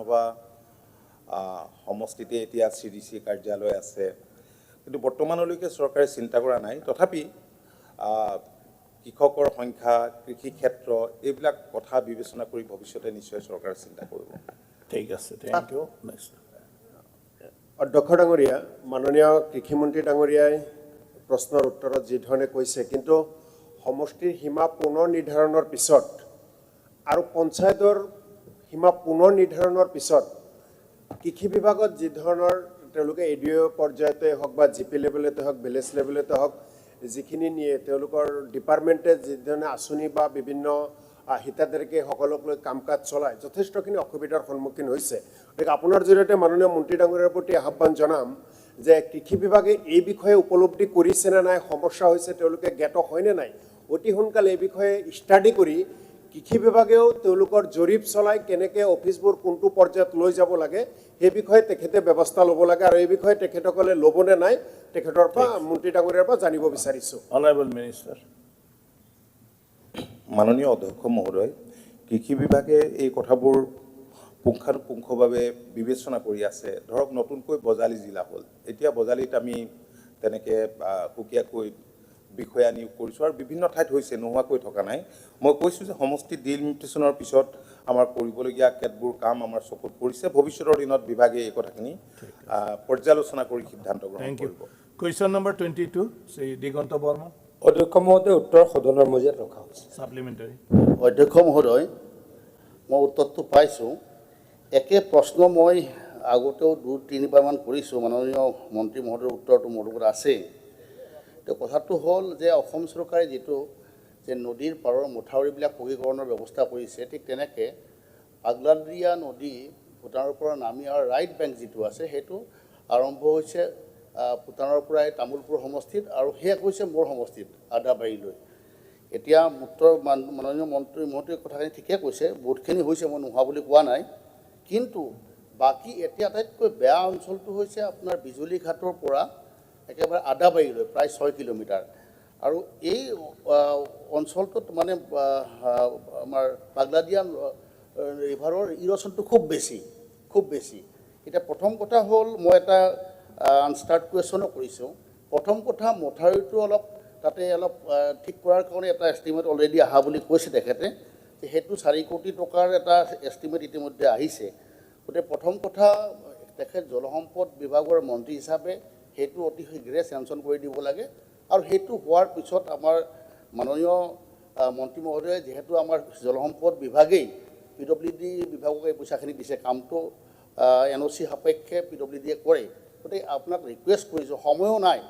বিধানসভা সমষ্টিতে এতিয়া CDC কাৰ্যালয় আছে কিন্তু বৰ্তমানলৈকে চৰকাৰে চিন্তা কৰা নাই তথাপি কৃষকৰ সংখ্যা কৃষি ক্ষেত্ৰ এইবিলাক কথা বিবেচনা কৰি ভৱিষ্যতে নিশ্চয় চৰকাৰে চিন্তা কৰিব ঠিক আছে থ্যাংক ইউ নেক্সট অধ্যক্ষ ডাঙৰীয়া মাননীয় কৃষিমন্ত্ৰী ডাঙৰীয়াই প্ৰশ্নৰ উত্তৰত যি ধৰণে কৈছে কিন্তু সমষ্টিৰ সীমা পুনৰ নিৰ্ধাৰণৰ পিছত আৰু পঞ্চায়তৰ সীমা পুনৰ নিৰ্ধাৰণৰ পিছত কৃষি বিভাগত যি ধৰণৰ তেওঁলোকে এডিঅ পৰ্যায়তে হওক বা জিপি লেভেলতে হওক ভিলেজ লেভেলতে হওক যিখিনি নিয়ে তেওঁলোকৰ ডিপাৰ্টমেণ্টে যি ধৰণে আঁচনি বা বিভিন্ন হিতাধাৰীকে সকলক লৈ কাম কাজ চলায় যথেষ্টখিনি অসুবিধাৰ সন্মুখীন হৈছে গতিকে আপোনাৰ জৰিয়তে মাননীয় মন্ত্ৰী ডাঙৰীয়াৰ প্ৰতি আহ্বান জনাম যে কৃষি বিভাগে এই বিষয়ে উপলব্ধি কৰিছে নে নাই সমস্যা হৈছে তেওঁলোকে জ্ঞাত হয়নে নাই অতি সোনকালে এই বিষয়ে ষ্টাডি কৰি কৃষি বিভাগেও তেওঁলোকৰ জৰীপ চলাই কেনেকৈ অফিচবোৰ কোনটো পৰ্যায়ত লৈ যাব লাগে সেই বিষয়ে তেখেতে ব্যৱস্থা ল'ব লাগে আৰু এই বিষয়ে তেখেতসকলে ল'বনে নাই তেখেতৰ পৰা মন্ত্ৰী ডাঙৰীয়াৰ পৰা জানিব বিচাৰিছোঁ অনাৰেবল মিনিষ্টাৰ মাননীয় অধ্যক্ষ মহোদয় কৃষি বিভাগে এই কথাবোৰ পুংখানুপুংখভাৱে বিবেচনা কৰি আছে ধৰক নতুনকৈ বজালী জিলা হ'ল এতিয়া বজালীত আমি তেনেকৈ সুকীয়াকৈ বিষয়া নিয়োগ কৰিছোঁ আৰু বিভিন্ন ঠাইত হৈছে নোহোৱাকৈ থকা নাই মই কৈছোঁ যে সমষ্টি ডিলিমিটেশ্যনৰ পিছত আমাৰ কৰিবলগীয়া কেতবোৰ কাম আমাৰ চকুত পৰিছে ভৱিষ্যতৰ দিনত বিভাগে এই কথাখিনি পৰ্যালোচনা কৰি সিদ্ধান্ত গ্ৰহণ কৰিব কুৱেশ্যন নম্বৰ 22 শ্ৰী দিগন্ত বৰ্মন অধ্যক্ষ মহোদয় উত্তৰ সদনৰ মজিয়াত ৰখা হৈছে সাপ্লিমেণ্টাৰী অধ্যক্ষ মহোদয় মই উত্তৰটো পাইছোঁ একে প্ৰশ্ন মই আগতেও 2-3বাৰমান কৰিছোঁ মাননীয় মন্ত্ৰী মহোদয়ৰ উত্তৰটো মোৰ লগত আছে তো কথাটো হ'ল যে অসম চৰকাৰে যিটো যে নদীৰ পাৰৰ মথাউৰিবিলাক পকীকৰণৰ ব্যৱস্থা কৰিছে ঠিক তেনেকৈ পাগলাদিয়া নদী ভূটানৰ পৰা নামি আৰু ৰাইট বেংক যিটো আছে সেইটো আৰম্ভ হৈছে ভূটানৰ পৰা তামোলপুৰ সমষ্টিত আৰু শেষ হৈছে মোৰ সমষ্টিত আদাবাৰীলৈ এতিয়া মাননীয় মন্ত্ৰী মহোদয়ে কথাখিনি ঠিকে কৈছে বহুতখিনি হৈছে মই নোহোৱা বুলি কোৱা নাই কিন্তু বাকী এতিয়া আটাইতকৈ বেয়া অঞ্চলটো হৈছে আপোনাৰ বিজুলী ঘাটৰ পৰা একেবাৰে আদাবাৰীলৈ প্ৰায় 6 কিলোমিটাৰ আৰু এই অঞ্চলটোত মানে আমাৰ পাগলাদিয়া ৰিভাৰৰ ইৰ'শ্যনটো খুব বেছি এতিয়া প্ৰথম কথা হ'ল মই এটা আনষ্টাৰ্ট কুৱেশ্যনো কৰিছোঁ প্ৰথম কথা মথাউৰিটো অলপ তাতে অলপ ঠিক কৰাৰ কাৰণে এটা এষ্টিমেট অলৰেডি অহা বুলি কৈছে তেখেতে যে সেইটো 4 কোটি টকাৰ এটা এষ্টিমেট ইতিমধ্যে আহিছে গতিকে প্ৰথম কথা তেখেত জলসম্পদ বিভাগৰ মন্ত্ৰী হিচাপে সেইটো অতি শীঘ্ৰে চেংচন কৰি দিব লাগে আৰু সেইটো হোৱাৰ পিছত আমাৰ মাননীয় মন্ত্ৰী মহোদয়ে যেহেতু আমাৰ জলসম্পদ বিভাগেই PWD বিভাগক এই পইচাখিনি দিছে কামটো NOC সাপেক্ষে PWDয়ে কৰে গতিকে আপোনাক ৰিকুৱেষ্ট কৰিছোঁ সময়ো নাই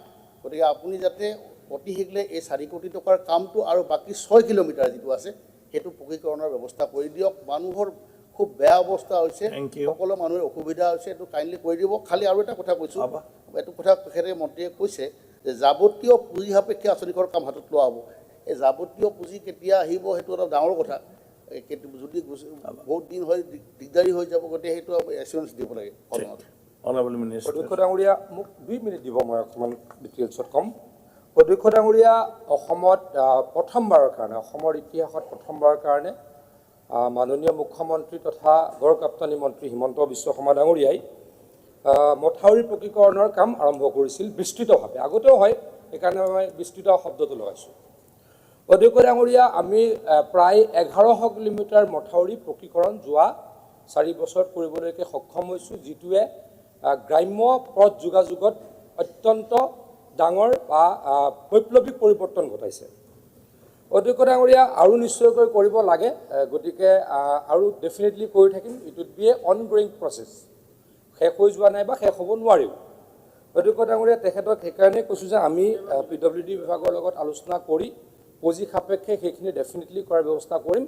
গতিকে আপুনি যাতে অতি শীঘ্ৰে এই 4 কোটি টকাৰ কামটো আৰু বাকী 6 কিলোমিটাৰ যিটো আছে সেইটো পকীকৰণৰ ব্যৱস্থা কৰি দিয়ক মানুহৰ খুব বেয়া অৱস্থা হৈছে সকলো মানুহৰ অসুবিধা হৈছে এইটো কাইণ্ডলি কৰি দিব খালি আৰু এটা কথা কৈছোঁ এইটো কথা তেখেতে মন্ত্ৰীয়ে কৈছে যে যাৱতীয় পুঁজি সাপেক্ষে আঁচনিখনৰ কাম হাতত লোৱা হ'ব এই যাৱতীয় পুঁজি কেতিয়া আহিব সেইটো এটা ডাঙৰ কথা যদি বহুত দিন হয় দিগদাৰী হৈ যাব গতিকে সেইটো এছুৰেঞ্চ দিব লাগে অনাৰেবল মিনিষ্টাৰ অধ্যক্ষ ডাঙৰীয়া মোক 2 মিনিট দিব মই অকণমান ডিটেইলছত ক'ম অধ্যক্ষ ডাঙৰীয়া অসমত প্ৰথমবাৰৰ কাৰণে অসমৰ ইতিহাসত প্ৰথমবাৰৰ কাৰণে মাননীয় মুখ্যমন্ত্ৰী তথা গড় কাপ্তানী মন্ত্ৰী হিমন্ত বিশ্ব শৰ্মা ডাঙৰীয়াই মথাউৰি পকীকৰণৰ কাম আৰম্ভ কৰিছিল বিস্তৃতভাৱে আগতেও হয় সেইকাৰণে মই বিস্তৃত শব্দটো লগাইছোঁ অধ্যক্ষ ডাঙৰীয়া আমি প্ৰায় 1100 কিলোমিটাৰ মথাউৰি পকীকৰণ যোৱা 4 বছৰত কৰিবলৈকে সক্ষম হৈছোঁ যিটোৱে গ্ৰাম্য পথ যোগাযোগত অত্যন্ত ডাঙৰ বা বৈপ্লৱিক পৰিৱৰ্তন ঘটাইছে অধ্যক্ষ ডাঙৰীয়া আৰু নিশ্চয়কৈ কৰিব লাগে গতিকে আৰু ডেফিনেটলি কৰি থাকিম it would be a ongoing process শেষ হৈ যোৱা নাই বা শেষ হ'ব নোৱাৰিব অধ্যক্ষ ডাঙৰীয়া তেখেতক সেইকাৰণে কৈছোঁ যে আমি PWD বিভাগৰ লগত আলোচনা কৰি পুঁজি সাপেক্ষে সেইখিনি ডেফিনেটলি কৰাৰ ব্যৱস্থা কৰিম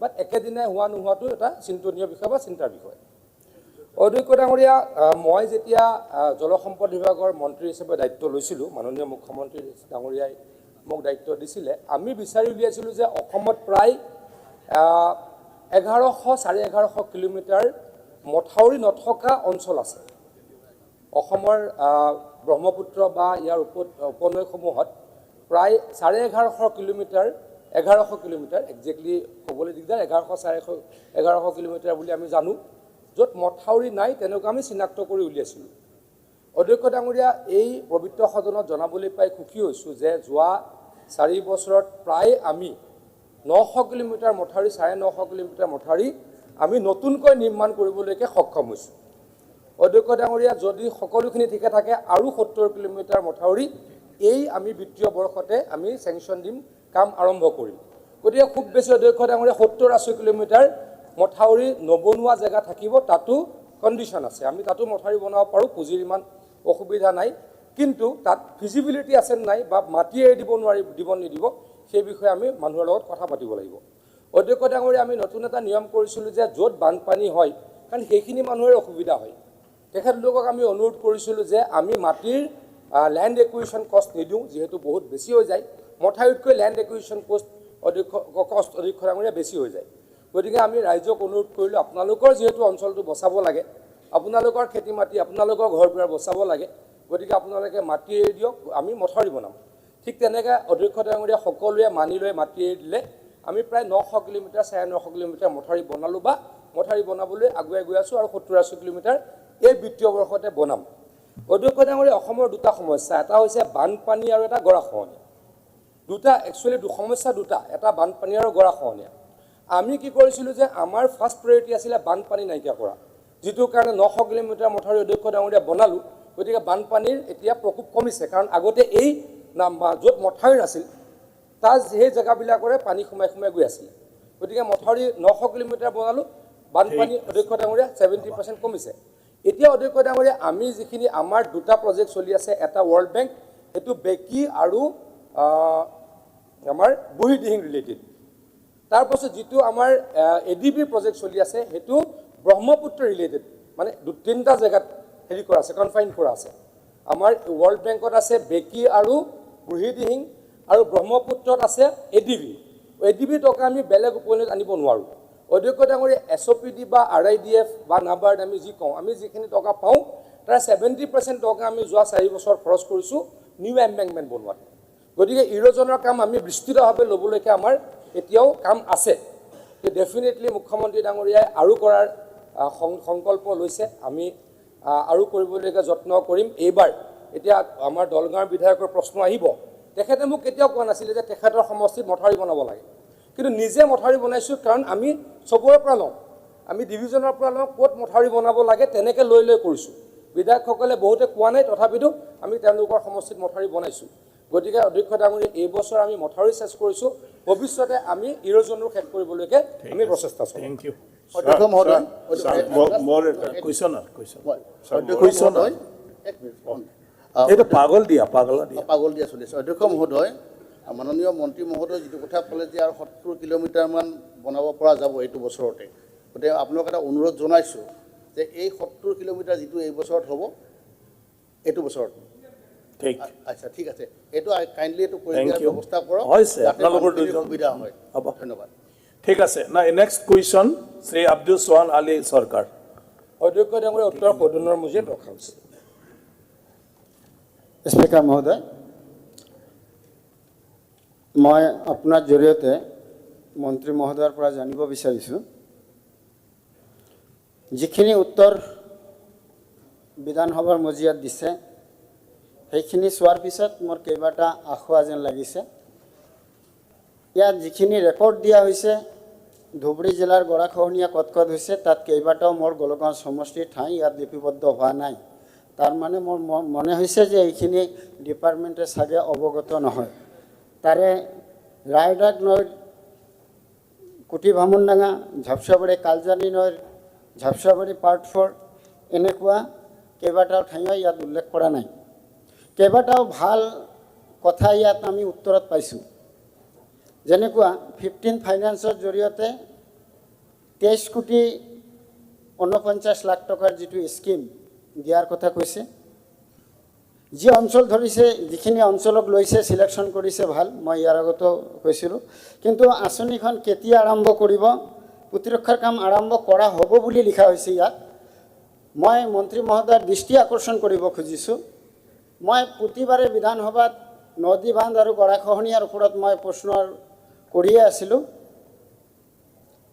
বাট একেদিনাই হোৱা নোহোৱাটো এটা চিন্তনীয় বিষয় বা চিন্তাৰ বিষয় অধ্যক্ষ ডাঙৰীয়া মই যেতিয়া জলসম্পদ বিভাগৰ মন্ত্ৰী হিচাপে দায়িত্ব লৈছিলোঁ মাননীয় মুখ্যমন্ত্ৰী ডাঙৰীয়াই মোক দায়িত্ব দিছিলে আমি বিচাৰি উলিয়াইছিলোঁ যে অসমত প্ৰায় 1100-1150 কিলোমিটাৰ মথাউৰি নথকা অঞ্চল আছে অসমৰ ব্ৰহ্মপুত্ৰ বা ইয়াৰ উপনৈসমূহত প্ৰায় 1150 কিলোমিটাৰ 1100 কিলোমিটাৰ একজেক্টলি ক'বলৈ দিগদাৰ 1100-1150 কিলোমিটাৰ বুলি আমি জানো য'ত মথাউৰি নাই তেনেকুৱা আমি চিনাক্ত কৰি উলিয়াইছিলোঁ। অধ্যক্ষ ডাঙৰীয়া, এই পবিত্ৰ সদনত জনাবলৈ পাই সুখী হৈছোঁ যে যোৱা 4 বছৰত প্ৰায় আমি 900 কিলোমিটাৰ মথাউৰি 950 কিলোমিটাৰ মথাউৰি আমি নতুনকৈ নিৰ্মাণ কৰিবলৈকে সক্ষম হৈছোঁ। অধ্যক্ষ ডাঙৰীয়া, যদি সকলোখিনি ঠিকে থাকে আৰু 70 কিলোমিটাৰ মথাউৰি এই আমি বিত্তীয় বৰ্ষতে আমি চেংচন দিম, কাম আৰম্ভ কৰিম। গতিকে খুব বেছি অধ্যক্ষ ডাঙৰীয়া 70-80 কিলোমিটাৰ মথাউৰি নবনোৱা জেগা থাকিব, তাতো কণ্ডিশ্যন আছে, আমি তাতো মথাউৰি বনাব পাৰোঁ, পুঁজিৰ ইমান অসুবিধা নাই। কিন্তু তাত ফিজিবিলিটি আছে নাই বা মাটি এৰি দিব নিদিব, সেই বিষয়ে আমি মানুহৰ লগত কথা পাতিব লাগিব। অধ্যক্ষ ডাঙৰীয়া, আমি নতুন এটা নিয়ম কৰিছিলোঁ যে য'ত বানপানী হয়, কাৰণ সেইখিনি মানুহৰ অসুবিধা হয়, তেখেতলোকক আমি অনুৰোধ কৰিছিলোঁ যে আমি মাটিৰ লেণ্ড একুইজিশ্যন কষ্ট নিদিওঁ, যিহেতু বহুত বেছি হৈ যায়। মথাউৰিতকৈ লেণ্ড একুইজিশ্যন কষ্ট অধ্যক্ষ ডাঙৰীয়া বেছি হৈ যায়। গতিকে আমি ৰাইজক অনুৰোধ কৰিলোঁ, আপোনালোকৰ যিহেতু অঞ্চলটো বচাব লাগে, আপোনালোকৰ খেতি মাটি, আপোনালোকৰ ঘৰ দুৱাৰ বচাব লাগে, গতিকে আপোনালোকে মাটি এৰি দিয়ক, আমি মথাউৰি বনাম। ঠিক তেনেকৈ অধ্যক্ষ ডাঙৰীয়া সকলোৱে মানি লৈ মাটি এৰি দিলে আমি প্ৰায় 900 কিলোমিটাৰ 950 কিলোমিটাৰ মথাউৰি বনালোঁ বা মথাউৰি বনাবলৈ আগুৱাই গৈ আছোঁ আৰু 70-80 কিলোমিটাৰ এই বিত্তীয় বৰ্ষতে বনাম। অধ্যক্ষ ডাঙৰীয়া, অসমৰ দুটা সমস্যা, এটা হৈছে বানপানী আৰু এটা গৰাখহনীয়া। একচুৱেলি সমস্যা দুটা, এটা বানপানী আৰু গৰাখহনীয়া। আমি কি কৰিছিলোঁ যে আমাৰ ফাৰ্ষ্ট প্ৰায়ৰিটি আছিলে বানপানী নাইকিয়া কৰা, যিটোৰ কাৰণে 900 কিলোমিটাৰ মথাউৰি অধ্যক্ষ ডাঙৰীয়া বনালোঁ। গতিকে বানপানীৰ এতিয়া প্ৰকোপ কমিছে, কাৰণ আগতে এই য'ত মথাউৰি নাছিল তাৰ সেই জেগাবিলাকৰে পানী সোমাই গৈ আছিলে। গতিকে মথাউৰি 900 কিলোমিটাৰ বনালোঁ, বানপানী অধ্যক্ষ ডাঙৰীয়া 70% কমিছে। এতিয়া অধ্যক্ষ ডাঙৰীয়া, আমি যিখিনি আমাৰ দুটা প্ৰজেক্ট চলি আছে, এটা ৱৰ্ল্ড বেংক, সেইটো বেকী আৰু আমাৰ বুঢ়ীদিহিং ৰিলেটেড। তাৰপাছত যিটো আমাৰ ADB প্ৰজেক্ট চলি আছে, সেইটো ব্ৰহ্মপুত্ৰ ৰিলেটেড, মানে 2-3টা জেগাত হেৰি কৰা আছে, কনফাইন কৰা আছে। আমাৰ ৱৰ্ল্ড বেংকত আছে বেকী আৰু বুঢ়ীদিহিং, আৰু ব্ৰহ্মপুত্ৰত আছে ADB টকা আমি বেলেগ উপনৈত আনিব নোৱাৰোঁ। অধ্যক্ষ ডাঙৰীয়া, SOPD বা RIDF বা নাবাৰ্ড আমি যি কওঁ, আমি যিখিনি টকা পাওঁ তাৰ 70% টকা আমি যোৱা 4 বছৰ খৰচ কৰিছোঁ নিউ এম্বেংকমেণ্ট বনোৱাত। গতিকে ইৰোজনৰ কাম আমি বিস্তৃতভাৱে ল'বলৈকে আমাৰ এতিয়াও কাম আছে। ডেফিনেটলি মুখ্যমন্ত্ৰী ডাঙৰীয়াই আৰু কৰাৰ সংকল্প লৈছে, আমি আৰু কৰিবলৈকে যত্ন কৰিম। এইবাৰ এতিয়া আমাৰ দলগাঁৱৰ বিধায়কৰ প্ৰশ্ন আহিব, তেখেতে মোক কেতিয়াও কোৱা নাছিলে যে তেখেতৰ সমষ্টিত মথাউৰি বনাব লাগে, কিন্তু নিজে মথাউৰি বনাইছোঁ, কাৰণ আমি চবৰে পৰা লওঁ, আমি ডিভিজনৰ পৰা লওঁ, ক'ত মথাউৰি বনাব লাগে তেনেকৈ লৈ কৰিছোঁ। বিধায়কসকলে বহুতে কোৱা নাই, তথাপিতো আমি তেওঁলোকৰ সমষ্টিত মথাউৰি বনাইছোঁ। গতিকে অধ্যক্ষ ডাঙৰীয়া, এইবছৰ আমি মথাউৰি চেষ্টা কৰিছোঁ, ভৱিষ্যতে আমি ইৰোজনো শেষ কৰিবলৈকে আমি প্ৰচেষ্টা চলাম। Thank you. অধ্যক্ষ মহোদয়, Question. অধ্যক্ষ মহোদয়, এক মিনিট, এইটো পাগল দিয়া চলি আছে। অধ্যক্ষ মহোদয়, মাননীয় মন্ত্ৰী মহোদয় যিটো কথা ক'লে যে আৰু 70 কিলোমিটাৰমান বনাব পৰা যাব এইটো বছৰতে, গতিকে আপোনালোক এটা অনুৰোধ জনাইছোঁ যে এই 70 কিলোমিটাৰ যিটো এই বছৰত হ'ব, এইটো বছৰত। ঠিক আচ্ছা, ঠিক আছে, এইটো কাইণ্ডলি এইটো কৰি Thank দিয়াৰ you. ব্যৱস্থা কৰক, হৈছে, যাতে আপোনালোকৰ মানুহখিনিৰ দুজন সুবিধা হয়। হ'ব। ধন্যবাদ। ঠিক আছে না। নেক্সট কুৱেশ্যন, শ্ৰী আব্দুল সোহান আলী চৰকাৰ। অধ্যক্ষ ডাঙৰীয়া, উত্তৰ সদনৰ মজিয়াত ৰখা হৈছে। স্পীকাৰ মহোদয়, মই আপোনাৰ জৰিয়তে মন্ত্ৰী মহোদয়ৰ পৰা জানিব বিচাৰিছোঁ, যিখিনি উত্তৰ বিধানসভাৰ মজিয়াত দিছে সেইখিনি চোৱাৰ পিছত মোৰ কেইবাটা আশা যেন লাগিছে। ইয়াত যিখিনি ৰেকৰ্ড দিয়া হৈছে, ধুবুৰী জিলাৰ গৰাখহনীয়া ক'ত হৈছে, তাত কেইবাটাও মোৰ গোলগাঁও সমষ্টিৰ ঠাই ইয়াত লিপিবদ্ধ হোৱা নাই। তাৰমানে মোৰ মনে হৈছে যে এইখিনি ডিপাৰ্টমেণ্টে চাগে অৱগত নহয়। তাৰে ৰায়দাগ নৈৰ কুটি ভামুনডাঙা, ঝাপচাবাৰী কালজানি নৈৰ ঝাপচাবাৰী পাৰ্ট 4, এনেকুৱা কেইবাটাও ঠাইও ইয়াত উল্লেখ কৰা নাই। কেইবাটাও ভাল কথা ইয়াত আমি উত্তৰত পাইছোঁ, যেনেকুৱা 15 ফাইনেন্সৰ জৰিয়তে 23,49,00,000 টকাৰ যিটো স্কিম দিয়াৰ কথা কৈছে। যি অঞ্চল ধৰিছে, যিখিনি অঞ্চলক লৈছে, চিলেকশ্যন কৰিছে, ভাল, মই ইয়াৰ আগতো কৈছিলোঁ। কিন্তু আঁচনিখন কেতিয়া আৰম্ভ কৰিব, প্ৰতিৰক্ষাৰ কাম আৰম্ভ কৰা হ'ব বুলি লিখা হৈছে ইয়াত। মই মন্ত্ৰী মহোদয়ৰ দৃষ্টি আকৰ্ষণ কৰিব খুজিছোঁ, মই প্ৰতিবাৰে বিধানসভাত নদী বান্ধ আৰু গৰাখহনীয়াৰ ওপৰত মই প্ৰশ্ন কৰিয়ে আছিলোঁ।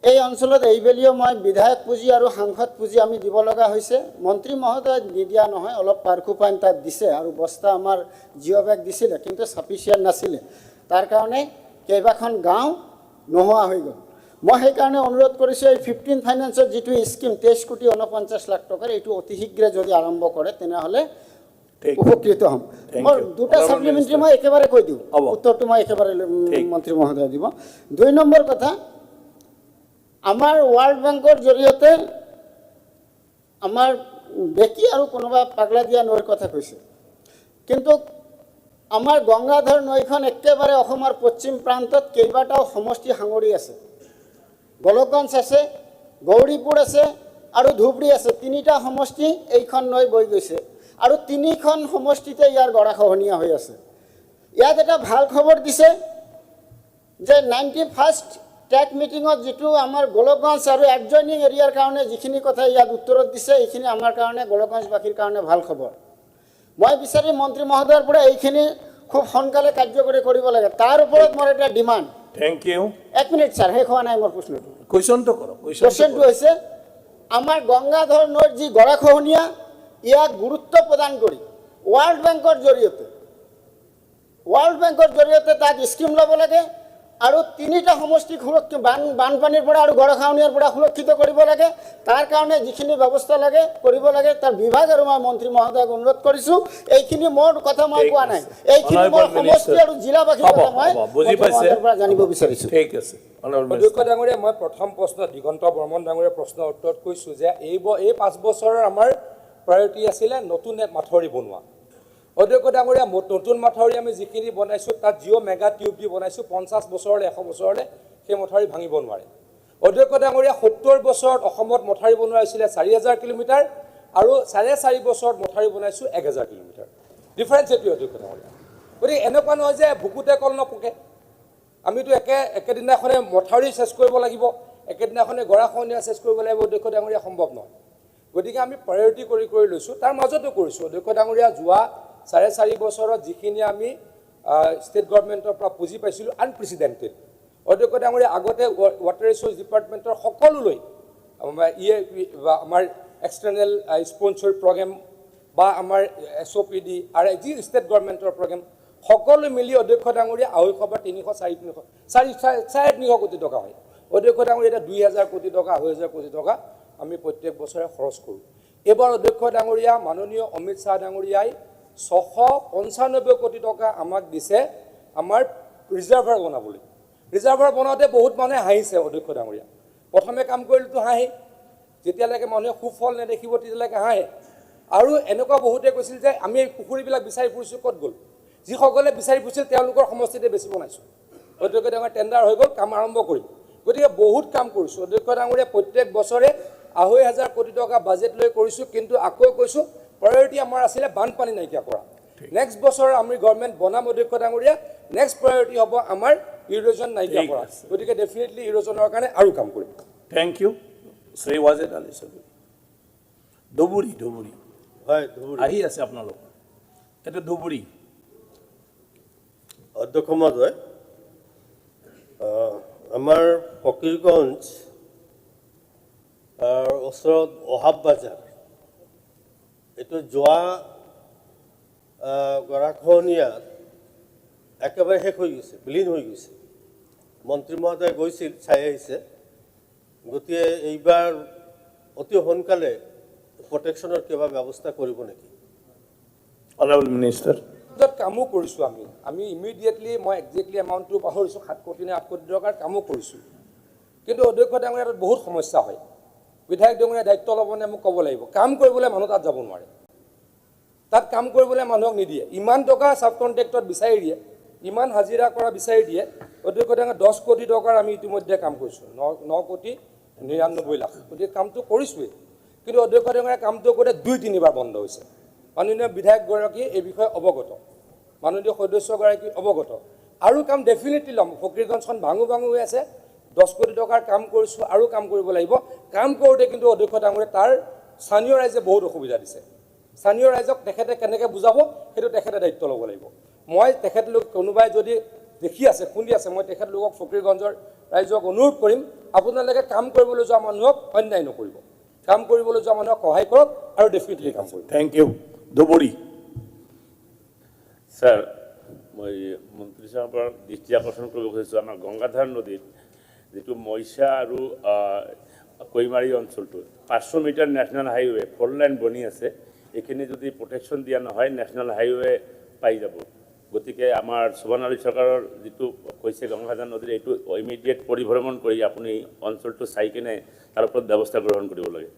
এই অঞ্চলত এইবেলিও মই বিধায়ক পুঁজি আৰু সাংসদ পুঁজি আমি দিব লগা হৈছে। মন্ত্ৰী মহোদয় নিদিয়া নহয়, অলপ পাৰ্কুপাইন তাত দিছে আৰু বস্তা আমাৰ জিঅ' বেগ দিছিলে, কিন্তু ছাফিচিয়েণ্ট নাছিলে। তাৰ কাৰণে কেইবাখন গাঁও নোহোৱা হৈ গ'ল। মই সেইকাৰণে অনুৰোধ কৰিছোঁ, এই 15 ফাইনেন্সৰ যিটো স্কিম 23,49,00,000 টকাৰ, এইটো অতি শীঘ্ৰে যদি আৰম্ভ কৰে তেনেহ'লে উপকৃত হ'ম। মই দুটা ছাপ্লিমেণ্টাৰী মই একেবাৰে কৈ দিওঁ, উত্তৰটো মই একেবাৰে মন্ত্ৰী মহোদয় দিব। 2 নম্বৰ কথা, আমাৰ ৱৰ্ল্ড বেংকৰ জৰিয়তে আমাৰ বেকী আৰু কোনোবা পাগলা দিয়া নৈৰ কথা কৈছে, কিন্তু আমাৰ গংগাধৰ নৈখন একেবাৰে অসমৰ পশ্চিম প্ৰান্তত কেইবাটাও সমষ্টি সাঙুৰি আছে। গোলকগঞ্জ আছে, গৌৰীপুৰ আছে আৰু ধুবুৰী আছে। 3টা সমষ্টি এইখন নৈ বৈ গৈছে আৰু 3খন সমষ্টিতে ইয়াৰ গৰাখহনীয়া হৈ আছে। ইয়াত এটা ভাল খবৰ দিছে যে 91st ট্ৰেক মিটিঙত যিটো আমাৰ গোলকগঞ্জ আৰু এডজইনিং এৰিয়াৰ কাৰণে যিখিনি কথা ইয়াত উত্তৰত দিছে, এইখিনি আমাৰ কাৰণে গোলকগঞ্জবাসীৰ কাৰণে ভাল খবৰ। মই বিচাৰিম মন্ত্ৰী মহোদয়ৰ পৰা এইখিনি খুব সোনকালে কাৰ্যকৰী কৰিব লাগে। তাৰ ওপৰত মোৰ এটা demand. Thank you. 1 minute sir, শেষ হোৱা নাই মোৰ প্ৰশ্নটো। কুৱেশ্যনটো কৰক। কোৱেশ্যনটো হৈছে, আমাৰ গংগাধৰ নৈৰ যি গৰাখহনীয়া, ইয়াক গুৰুত্ব প্ৰদান কৰি ৱৰ্ল্ড বেংকৰ জৰিয়তে তাত স্কিম ল'ব লাগে আৰু 3টা সমষ্টিক বানপানীৰ পৰা আৰু গৰাখহনীয়াৰ পৰা সুৰক্ষিত কৰিব লাগে। তাৰ কাৰণে যিখিনি ব্যৱস্থা লাগে কৰিব লাগে, তাৰ বিভাগ আৰু মই মন্ত্ৰী মহোদয়ক অনুৰোধ কৰিছোঁ। এইখিনি মোৰ কথা মই কোৱা নাই, এইখিনি মোৰ সমষ্টি আৰু জিলাবাসীৰ কথা মই মন্ত্ৰী পৰা জানিব বিচাৰিছোঁ। ঠিক আছে। অধ্যক্ষ ডাঙৰীয়া, মই প্ৰথম প্ৰশ্ন দিগন্ত বৰ্মন ডাঙৰীয়া প্ৰশ্নৰ উত্তৰত কৈছোঁ যে এই 5 বছৰৰ আমাৰ প্ৰায়ৰিটি আছিলে নতুন মাথাউৰি বনোৱা। অধ্যক্ষ ডাঙৰীয়া, নতুন মাথাউৰি আমি যিখিনি বনাইছোঁ তাত জিঅ' মেগা টিউব দি বনাইছোঁ। 50 বছৰলৈ 100 বছৰলৈ সেই মথাউৰি ভাঙিব নোৱাৰে। অধ্যক্ষ ডাঙৰীয়া, 70 বছৰত অসমত মথাউৰি বনোৱা হৈছিলে 4,000 কিলোমিটাৰ আৰু 4.5 বছৰত মথাউৰি বনাইছোঁ 1,000 কিলোমিটাৰ। ডিফাৰেঞ্চ এইটোৱে অধ্যক্ষ ডাঙৰীয়া। গতিকে এনেকুৱা নহয় যে বুকুতে কল নপকে। আমিতো একেদিনাখনে মথাউৰি চেছ কৰিব লাগিব, একেদিনাখনে গৰাখহনীয়া চেছ কৰিব লাগিব। অধ্যক্ষ ডাঙৰীয়া, সম্ভৱ নহয়। গতিকে আমি প্ৰায়ৰিটি কৰি লৈছোঁ, তাৰ মাজতো কৰিছোঁ। অধ্যক্ষ ডাঙৰীয়া, যোৱা 4.5 বছৰত যিখিনি আমি ষ্টেট গভৰ্ণমেণ্টৰ পৰা পুঁজি পাইছিলোঁ, আনপ্ৰেচিডেণ্টেড। অধ্যক্ষ ডাঙৰীয়া, আগতে ৱাটাৰ ৰিচোৰ্চ ডিপাৰ্টমেণ্টৰ সকলোলৈ আমাৰ এক্সটাৰ্নেল স্পনচৰ প্ৰগ্ৰেম বা আমাৰ SOPD আৰু যি ষ্টেট গভৰ্ণমেণ্টৰ প্ৰগ্ৰেম সকলো মিলি অধ্যক্ষ ডাঙৰীয়া 250 বা 300, 450 কোটি টকা হয়। অধ্যক্ষ ডাঙৰীয়া, এতিয়া 2,000 কোটি টকা 2,000 কোটি টকা আমি প্ৰত্যেক বছৰে খৰচ কৰোঁ। এইবাৰ অধ্যক্ষ ডাঙৰীয়া, মাননীয় অমিত শ্বাহ ডাঙৰীয়াই 695 কোটি টকা আমাক দিছে আমাৰ ৰিজাৰ্ভাৰ বনাবলৈ। ৰিজাৰ্ভাৰ বনাওঁতে বহুত মানুহে হাঁহিছে অধ্যক্ষ ডাঙৰীয়া। প্ৰথমে কাম কৰিলেতো হাঁহি, যেতিয়ালৈকে মানুহে সুফল নেদেখিব তেতিয়ালৈকে হাঁহে। আৰু এনেকুৱা বহুতে কৈছিল যে আমি এই পুখুৰীবিলাক বিচাৰি ফুৰিছোঁ, ক'ত গ'ল? যিসকলে বিচাৰি ফুৰিছিল তেওঁলোকৰ সমষ্টিতে বেছি বনাইছোঁ। অধ্যক্ষ ডাঙৰীয়া, টেণ্ডাৰ হৈ গ'ল, কাম আৰম্ভ কৰিম। গতিকে বহুত কাম কৰিছোঁ। অধ্যক্ষ ডাঙৰীয়া, প্ৰত্যেক বছৰে 2,500 কোটি টকা বাজেট লৈ কৰিছোঁ। কিন্তু আকৌ কৈছোঁ, প্ৰায়ৰিটি আমাৰ আছিলে বানপানী নাইকিয়া কৰা। নেক্সট বছৰ আমি গভৰ্ণমেণ্ট বনাম অধ্যক্ষ ডাঙৰীয়া, নেক্সট প্ৰায়ৰিটি হ'ব আমাৰ ইৰোজন নাইকিয়া কৰা। গতিকে ডেফিনেটলি ইৰোজনৰ কাৰণে আৰু কাম কৰিম। Thank you. শ্ৰী ৱাজেদ আলী চৌধুৰী। ধুবুৰী হয়, ধুবুৰী আহি আছে আপোনালোক। এইটো ধুবুৰী। অধ্যক্ষ মহোদয়, আমাৰ ফকীৰগঞ্জ ওচৰত অহাব বাজাৰ, এইটো যোৱা গৰাখহনীয়াত একেবাৰে শেষ হৈ গৈছে, বিলীন হৈ গৈছে। মন্ত্ৰী মহোদয় গৈছিল, চাই আহিছে। গতিকে এইবাৰ অতি সোনকালে প্ৰটেকশ্যনৰ কিবা ব্যৱস্থা কৰিব নেকি? Honourable minister. কামো কৰিছোঁ আমি ইমিডিয়েটলি, মই একজেক্টলি এমাউণ্টটো পাহৰিছোঁ, 7 কোটি নে 8 কোটি টকাৰ কামো কৰিছোঁ। কিন্তু অধ্যক্ষ ডাঙৰীয়া, তাত বহুত সমস্যা হয়। বিধায়ক ডাঙৰীয়া দায়িত্ব ল'বনে মোক ক'ব লাগিব। কাম কৰিবলৈ মানুহ তাত যাব নোৱাৰে, তাত কাম কৰিবলৈ মানুহক নিদিয়ে। ইমান টকা ছাব কণ্ট্ৰেক্টত বিচাৰি দিয়ে, ইমান হাজিৰা কৰা বিচাৰি দিয়ে। অধ্যক্ষ ডাঙৰীয়া, 10 কোটি টকাৰ আমি ইতিমধ্যে কাম কৰিছোঁ, 9 কোটি 99 লাখ। গতিকে কামটো কৰিছোঁৱেই। কিন্তু অধ্যক্ষ ডাঙৰীয়া, কামটো কৰোঁতে 2-3বাৰ বন্ধ হৈছে। মাননীয় বিধায়কগৰাকী এই বিষয়ে অৱগত, মাননীয় সদস্যগৰাকী অৱগত। আৰু কাম ডেফিনেটলি ল'ম। ফকীৰগঞ্জখন ভাঙো হৈ আছে, 10 কোটি টকাৰ কাম কৰিছোঁ, আৰু কাম কৰিব লাগিব। কাম কৰোঁতে কিন্তু অধ্যক্ষ ডাঙৰীয়া, তাৰ স্থানীয় ৰাইজে বহুত অসুবিধা দিছে। স্থানীয় ৰাইজক তেখেতে কেনেকৈ বুজাব, সেইটো তেখেতে দায়িত্ব ল'ব লাগিব। মই তেখেতলোক কোনোবাই যদি দেখি আছে শুনি আছে মই তেখেতলোকক ফকীৰগঞ্জৰ ৰাইজক অনুৰোধ কৰিম আপোনালোকে কাম কৰিবলৈ যোৱা মানুহক অন্যায় নকৰিব কাম কৰিবলৈ যোৱা মানুহক সহায় কৰক আৰু ডেফিনেটলি কাম কৰিব Thank you. Dobori. স্যাৰ মই মন্ত্ৰী সাহেবৰ দৃষ্টি আকৰ্ষণ কৰিব খুজিছোঁ আমাৰ গংগাধাৰ নদীত যিটো মইছা আৰু কৈমাৰী অঞ্চলটো 500 মিটাৰ নেশ্যনেল হাইৱে 4 লাইন বনি আছে এইখিনি যদি প্ৰটেকশ্যন দিয়া নহয় নেশ্যনেল হাইৱে পাই যাব গতিকে আমাৰ সুবৰ্ণালী চৰকাৰৰ যিটো কৈছে গংগাধাৰ নদীৰ এইটো ইমিডিয়েট পৰিভ্ৰমণ কৰি আপুনি অঞ্চলটো চাই কিনে তাৰ ওপৰত ব্যৱস্থা গ্ৰহণ কৰিব লাগে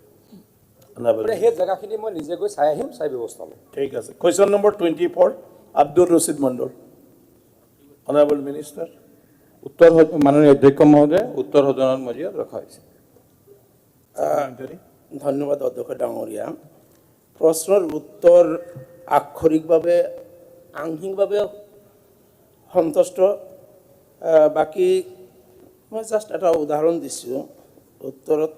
সেই জেগাখিনি মই নিজে গৈ চাই আহিম চাই ব্যৱস্থা ল'ম ঠিক আছে Question number 24, Abdul Rashid Mandor. Honorable Minister. উত্তৰ মাননীয় অধ্যক্ষ মহোদয় উত্তৰ সদনৰ মজিয়াত ৰখা হৈছে ধন্যবাদ অধ্যক্ষ ডাঙৰীয়া প্ৰশ্নৰ উত্তৰ আক্ষৰিকভাৱে আংশিকভাৱে সন্তুষ্ট বাকী মই জাষ্ট এটা উদাহৰণ দিছোঁ উত্তৰত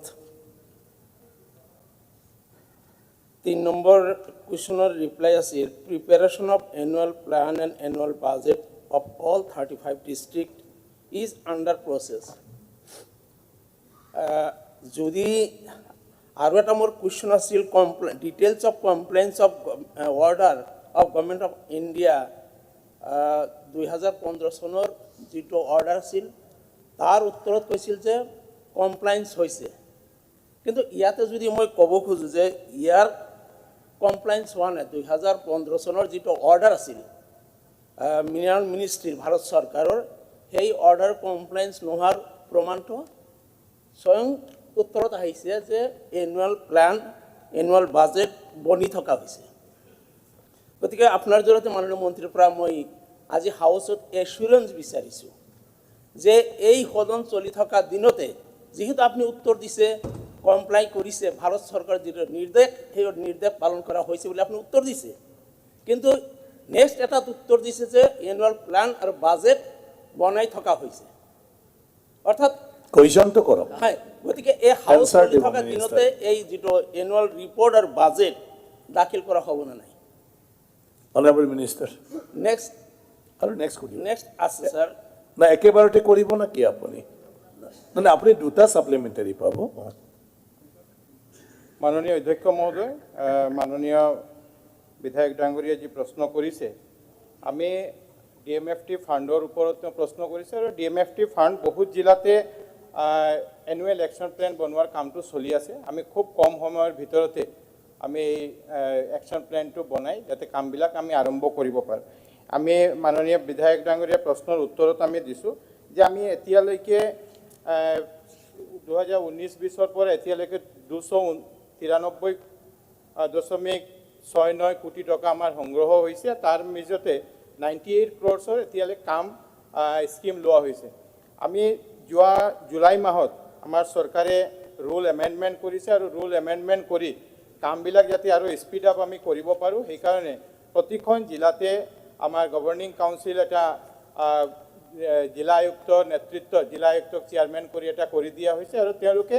3 নম্বৰ কুৱেশ্যনৰ ৰিপ্লাই আছিল preparation of annual plan and annual budget of all 35 district is under process যদি আৰু এটা মোৰ কুৱেশ্যন আছিল details of complaints of order of government of India 2015 চনৰ যিটো অৰ্ডাৰ আছিল তাৰ উত্তৰত কৈছিল যে কমপ্লায়েন্স হৈছে কিন্তু ইয়াতে যদি মই ক'ব খোজোঁ যে ইয়াৰ কমপ্লায়েন্স হোৱা নাই 2015 চনৰ যিটো অৰ্ডাৰ আছিল মিনাৰেল মিনিষ্ট্ৰীৰ ভাৰত চৰকাৰৰ সেই অৰ্ডাৰ কমপ্লায়েন্স নোহোৱাৰ প্ৰমাণটো স্বয়ং উত্তৰত আহিছে যে এনুৱেল প্লান এনুৱেল বাজেট বনি থকা হৈছে গতিকে আপোনাৰ জৰিয়তে মাননীয় মন্ত্ৰীৰ পৰা মই আজি হাউচত এছুৰেঞ্চ বিচাৰিছোঁ যে এই সদন চলি থকা দিনতে যেহেতু আপুনি উত্তৰ দিছে কমপ্লাই কৰিছে ভাৰত চৰকাৰৰ যিটো নিৰ্দেশ সেই নিৰ্দেশ পালন কৰা হৈছে বুলি আপুনি উত্তৰ দিছে কিন্তু নেক্সট এটা উত্তৰ দিছে যে এনুৱেল প্লান আৰু বাজেট বনাই থকা হৈছে অৰ্থাৎ Questionটো কৰক হয় গতিকে এই হাউচ চলি থকা দিনতে এই যিটো এনুৱেল ৰিপৰ্ট আৰু বাজেট দাখিল কৰা হ'ব না নাই Honorable Minister. নেক্সট আৰু নেক্সট কৰিব নেক্সট আছে স্যাৰ না একেবাৰতে কৰিব না কি আপুনি মানে আপুনি দুটা সাপ্লিমেন্টাৰী পাব মাননীয় অধ্যক্ষ মহোদয় মাননীয় বিধায়ক ডাঙৰীয়া যি প্ৰশ্ন কৰিছে আমি ডিএমএফটি ফাণ্ডৰ ওপৰত প্ৰশ্ন কৰিছে আৰু ডিএমএফটি ফাণ্ড বহুত জিলাতে এনুৱেল একশ্যন প্লেন বনোৱাৰ কামটো চলি আছে আমি খুব কম সময়ৰ ভিতৰতে আমি একশ্যন প্লেনটো বনাই যাতে কামবিলাক আমি আৰম্ভ কৰিব পাৰোঁ আমি মাননীয় বিধায়ক ডাঙৰীয়া প্ৰশ্নৰ উত্তৰত আমি দিছোঁ যে আমি এতিয়ালৈকে 2019-20 পৰা এতিয়ালৈকে 293.69 কোটি টকা আমাৰ সংগ্ৰহ হৈছে তাৰ মাজতে 98 ক্ৰ'ৰ্ছৰ এতিয়ালৈ কাম স্কিম লোৱা হৈছে আমি যোৱা জুলাই মাহত আমাৰ চৰকাৰে ৰুল এমেণ্ডমেণ্ট কৰিছে আৰু ৰুল এমেণ্ডমেণ্ট কৰি কামবিলাক যাতে আৰু স্পীড আপ আমি কৰিব পাৰোঁ সেইকাৰণে প্ৰতিখন জিলাতে আমাৰ গভৰ্নিং কাউন্সিল এটা জিলা আয়ুক্তৰ নেতৃত্বত জিলা আয়ুক্তক চেয়াৰমেন কৰি এটা কৰি দিয়া হৈছে আৰু তেওঁলোকে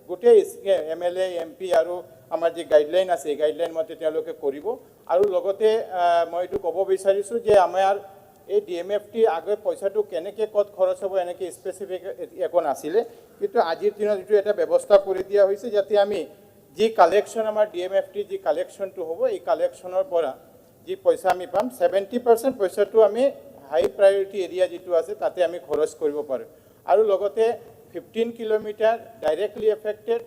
গোটেই এমএলএ এমপি আৰু আমাৰ যি গাইডলাইন আছে এই গাইডলাইন মতে তেওঁলোকে কৰিব আৰু লগতে মই এইটো ক'ব বিচাৰিছোঁ যে আমাৰ এই ডিএমএফটি আগৰ পইচাটো কেনেকৈ ক'ত খৰচ হ'ব এনেকৈ স্পেচিফিক একো নাছিলে কিন্তু আজিৰ দিনত এইটো এটা ব্যৱস্থা কৰি দিয়া হৈছে যাতে আমি যি কালেকশ্যন আমাৰ ডিএমএফটি যি কালেকশ্যনটো হ'ব এই কালেকশ্যনৰ পৰা যি পইচা আমি পাম 70% পইচাটো আমি হাই প্ৰায়ৰিটি এৰিয়া যিটো আছে তাতে আমি খৰচ কৰিব পাৰোঁ আৰু লগতে 15 কিলোমিটাৰ ডাইৰেক্টলি এফেক্টেড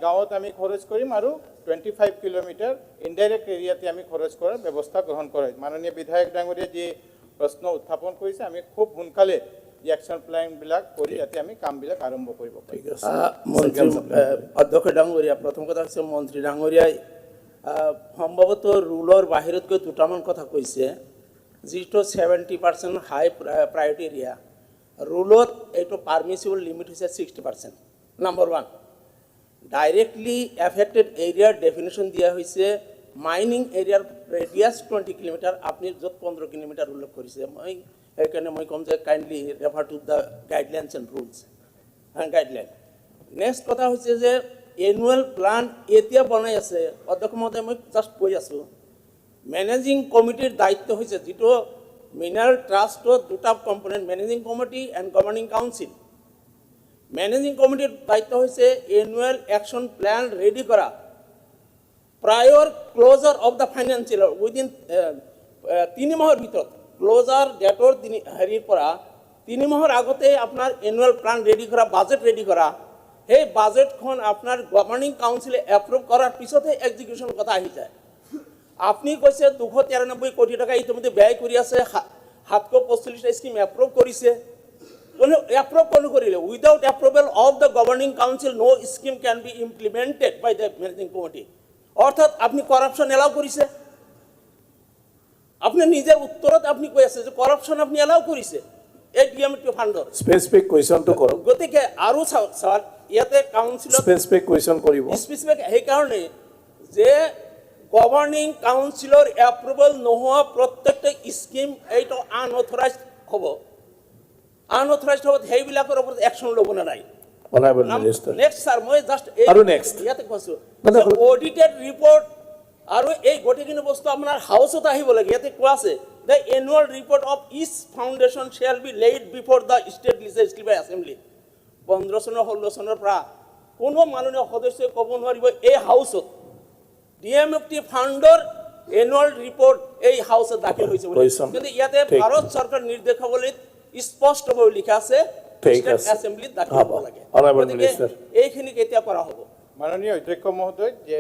গাঁৱত আমি খৰচ কৰিম আৰু 25 কিলোমিটাৰ ইনডাইৰেক্ট এৰিয়াতে আমি খৰচ কৰাৰ ব্যৱস্থা গ্ৰহণ কৰা মাননীয় বিধায়ক ডাঙৰীয়া যি প্ৰশ্ন উত্থাপন কৰিছে আমি খুব সোনকালে একশ্যন প্লেনবিলাক কৰি যাতে আমি কামবিলাক আৰম্ভ কৰিব পাৰোঁ অধ্যক্ষ ডাঙৰীয়া প্ৰথম কথা হৈছে মন্ত্ৰী ডাঙৰীয়াই সম্ভৱতঃ ৰুলৰ বাহিৰতকৈ দুটামান কথা কৈছে যিটো 70% হাই প্ৰায়ৰিটি এৰিয়া ৰুলত এইটো পাৰ্মিচিবল লিমিট হৈছে 60% নাম্বাৰ 1 ডাইৰেক্টলি এফেক্টেড এৰিয়াৰ ডেফিনেশ্যন দিয়া হৈছে মাইনিং এৰিয়াৰ ৰেডিয়াছ 20 কিলোমিটাৰ আপুনি য'ত 15 কিলোমিটাৰ উল্লেখ কৰিছে মই সেইকাৰণে মই ক'ম যে kindly refer to the guidelines and rules guideline next কথা হৈছে যে এনুৱেল প্লান এতিয়া বনাই আছে অধ্যক্ষ মহোদয় মই জাষ্ট কৈ আছোঁ মেনেজিং কমিটিৰ দায়িত্ব হৈছে যিটো মিনাৰেল ট্ৰাষ্টৰ দুটা component managing committee and governing council managing কমিটিৰ দায়িত্ব হৈছে এনুৱেল একশ্যন প্লেন ৰেডি কৰা প্ৰায়ৰ closure of the financial within 3 মাহৰ ভিতৰত ক্লোজাৰ ডেটৰ হেৰিৰ পৰা 3 মাহৰ আগতে আপোনাৰ এনুৱেল প্লেন ৰেডি কৰা বাজেট ৰেডি কৰা সেই বাজেটখন আপোনাৰ গভৰ্নিং কাউন্সিলে এপ্ৰুভ কৰাৰ পিছতহে এক্সিকিউশ্যন কথা আহি যায় আপুনি কৈছে 293 কোটি টকা ইতিমধ্যে ব্যয় কৰি আছে 745 স্কিম এপ্ৰুভ কৰিছে এপ্ৰুভ কৰিলে without approval of the governing council no scheme can be implemented by the managing committee অর্থাৎ আপনি করাপশন এলাও কৰিছে আপনি নিজেৰ উত্তৰত আপনি কৈ আছে যে কৰাপশন আপনি এলাও কৰিছে এই ডিএমটি ফান্ডৰ স্পেসিফিক কোয়েশ্চনটো কৰক গতিকে আৰু স্যাৰ ইয়াতে কাউন্সিলত স্পেসিফিক কোয়েশ্চন কৰিব স্পেসিফিক এই কাৰণে যে গভৰ্নিং কাউন্সিলৰ এপ্ৰুভেল নোহোৱা প্ৰত্যেকটা স্কিম এইটো আনঅথৰাইজড হ'ব আনঅথৰাইজড হ'ব সেইবিলাকৰ ওপৰত একশ্যন ল'ব নাই অনাৰেবল মিনিষ্টাৰ নেক্সট স্যাৰ মই জাস্ট আৰু next ইয়াতে কৈছো অডিটেড ৰিপৰ্ট আৰু এই গোটেইখিনি বস্তু আপোনাৰ হাউচত আহিব লাগে ইয়াতে কোৱা আছে the annual report of each foundation shall be laid before the state legislative assembly 15 চনৰ 16 চনৰ পৰা কোনো মাননীয় সদস্যই ক'ব নোৱাৰিব এই হাউচত ডিএমএফটি ফাণ্ডৰ এনুৱেল ৰিপৰ্ট এই হাউচত দাখিল হৈছে বুলি কিন্তু ইয়াতে ভাৰত চৰকাৰ নিৰ্দেশাৱলীত স্পষ্টভাৱে লিখা আছে ষ্টেট এছেম্বলিত দাখিল হ'ব লাগে অনাৰেবল মিনিষ্টাৰ এইখিনি কেতিয়া কৰা হ'ব মাননীয় অধ্যক্ষ মহোদয় যে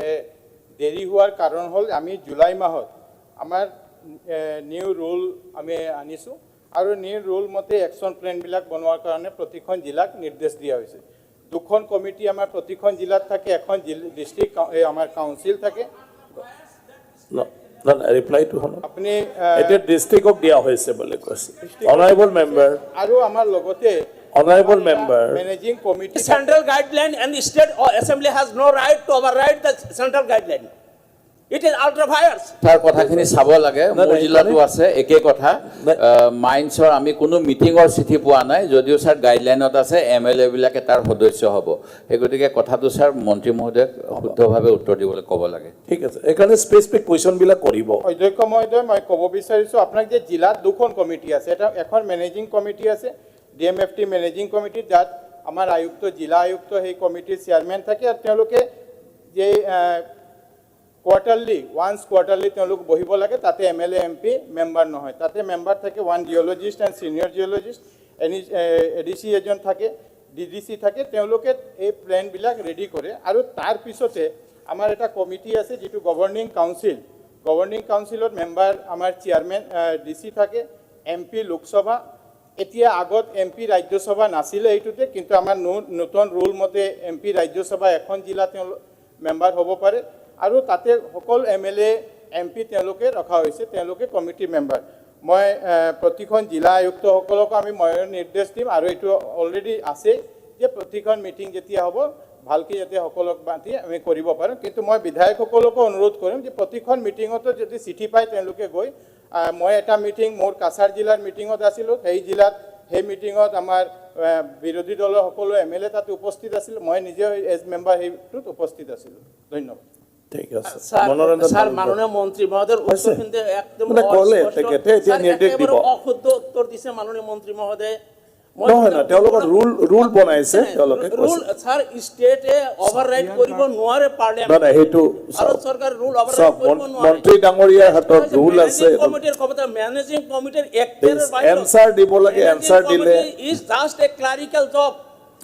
দেৰি হোৱাৰ কাৰণ হ'ল আমি জুলাই মাহত আমাৰ নিউ ৰুল আমি আনিছোঁ আৰু নিউ ৰুল মতে একশ্যন প্লেনবিলাক বনোৱাৰ কাৰণে প্ৰতিখন জিলাক নিৰ্দেশ দিয়া হৈছে দুখন কমিটি আমাৰ প্ৰতিখন জিলাত থাকে এখন ডিষ্ট্ৰিক্ট আমাৰ কাউন্সিল থাকে ৰিপ্লাই টু হল আপুনি এটা ডিস্ট্ৰিক্টক দিয়া হৈছে বুলি কৈছে অনাৰেবল মেম্বাৰ আৰু আমাৰ লগতে Honorable member, managing committee central guideline and state assembly has no right to override the central guideline. It is ultra vires. তাৰ কথাখিনি চাব লাগে মোৰ জিলাটো আছে একে কথা মাইন্সৰ আমি কোনো মিটিঙৰ চিঠি পোৱা নাই যদিও স্যাৰ গাইডলাইনত আছে এমএলএ বিলাকে তাৰ সদস্য হ'ব এই গতিকে কথাটো স্যাৰ মন্ত্ৰী মহোদয়ক শুদ্ধভাৱে উত্তৰ দিবলৈ ক'ব লাগে ঠিক আছে এখানে স্পেসিফিক কোয়েশ্চন বিলাক কৰিব অধ্যক্ষ মহোদয় মই ক'ব বিচাৰিছোঁ আপোনাক যে জিলাত দুখন কমিটি আছে এটা এখন মেনেজিং কমিটি আছে ডিএমএফটি মেনেজিং কমিটি যাত আমাৰ আয়ুক্ত জিলা আয়ুক্ত সেই কমিটিৰ চেয়াৰমেন থাকে আৰু তেওঁলোকে যে কোৱাৰ্টাৰলি ওয়ান্স কোৱাৰ্টাৰলি তেওঁলোক বহিব লাগে তাতে এমএলএ এমপি মেম্বাৰ নহয় তাতে মেম্বাৰ থাকে ওয়ান জিঅ'লজিষ্ট এণ্ড সিনিয়ৰ জিঅ'লজিষ্ট এডিসি এজন থাকে ডিডিসি থাকে তেওঁলোকে এই প্লেনবিলাক ৰেডি কৰে আৰু তাৰ পিছতে আমাৰ এটা কমিটি আছে যেটো গভৰ্নিং কাউন্সিলত মেম্বাৰ আমাৰ চেয়াৰমেন ডিসি থাকে এমপি লোকসভা এতিয়া আগত এমপি ৰাজ্যসভা নাছিলে এইটোতে কিন্তু আমাৰ নতুন ৰুল মতে এমপি ৰাজ্যসভা এখন জিলা মেম্বাৰ হ'ব পাৰে আৰু তাতে সকল এমএলএ এমপি তেওঁলোকে ৰখা হৈছে তেওঁলোকে কমিটি মেম্বাৰ মই প্ৰতিখন জিলা আয়ুক্তসকলক আমি নিৰ্দেশ দিম আৰু এইটো অলৰেডি আছে যে প্ৰতিখন মিটিং যেতিয়া হ'ব ভালকৈ যাতে সকলক বান্ধি আমি কৰিব পাৰোঁ কিন্তু মই বিধায়কসকলকো অনুৰোধ কৰিম যে প্ৰতিখন মিটিঙতো যদি চিঠি পায় তেওঁলোকে গৈ মই এটা মিটিং মোৰ কাছাৰ জিলাৰ মিটিঙত আছিলোঁ সেই জিলাত সেই মিটিঙত আমাৰ বিৰোধী দলৰ সকলো এমএলএ তাত উপস্থিত আছিল মই নিজে এজ মেম্বাৰ সেইটোত উপস্থিত আছিলোঁ ধন্যবাদ ঠিক আছে স্যার মাননীয় মন্ত্রী মহোদয় উত্তরখিনিতে একদম অশুদ্ধ উত্তর দিছে মাননীয় মন্ত্রী মহোদয় নহয় না তেওঁলোকৰ ৰুল বনাইছে তেওঁলোকে ৰুল স্যাৰ স্টেটে ওভাৰৰাইড কৰিব নোৱাৰে পাৰ্লিয়ামেন্ট না হেতু ভাৰত চৰকাৰ ৰুল ওভাৰৰাইড কৰিব নোৱাৰে মন্ত্ৰী ডাঙৰীয়াৰ হাতত ৰুল আছে কমিটিৰ কবিতা মেনেজিং কমিটিৰ এক্টেৰ বাই এনসাৰ দিব লাগে এনসাৰ দিলে is just a clerical job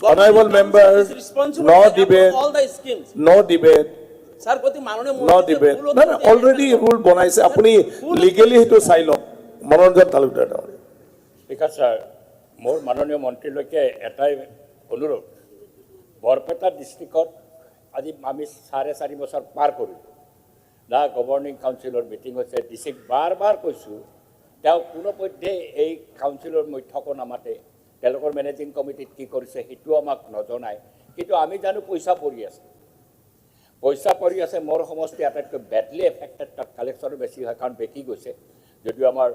honorable member no debate all the schemes no debate sir গতি মাননীয় no মন্ত্রী debate না অলরেডি ৰুল বনাইছে আপুনি লিগেলি হেতু চাই লওক মনোৰঞ্জন তালুকদাৰ ডাঙৰীয়া ঠিক আছে মোৰ মাননীয় মন্ত্ৰীলৈকে এটাই অনুৰোধ বৰপেটা ডিষ্ট্ৰিক্টত আজি আমি 4.5 বছৰ পাৰ কৰিলোঁ না গভৰ্নিং কাউন্সিলৰ মিটিং হৈছে ডিচিক বাৰ কৈছোঁ তেওঁ কোনোপধ্যে এই কাউন্সিলৰ মধ্যকো নামাতে তেওঁলোকৰ মেনেজিং কমিটিত কি কৰিছে সেইটো আমাক নজনায় কিন্তু আমি জানো পইচা পৰি আছে মোৰ সমষ্টি আটাইতকৈ বেডলি এফেক্টেড তাত কালেকশ্যনো বেছি হয় কাৰণ বেকি গৈছে যদিও আমাৰ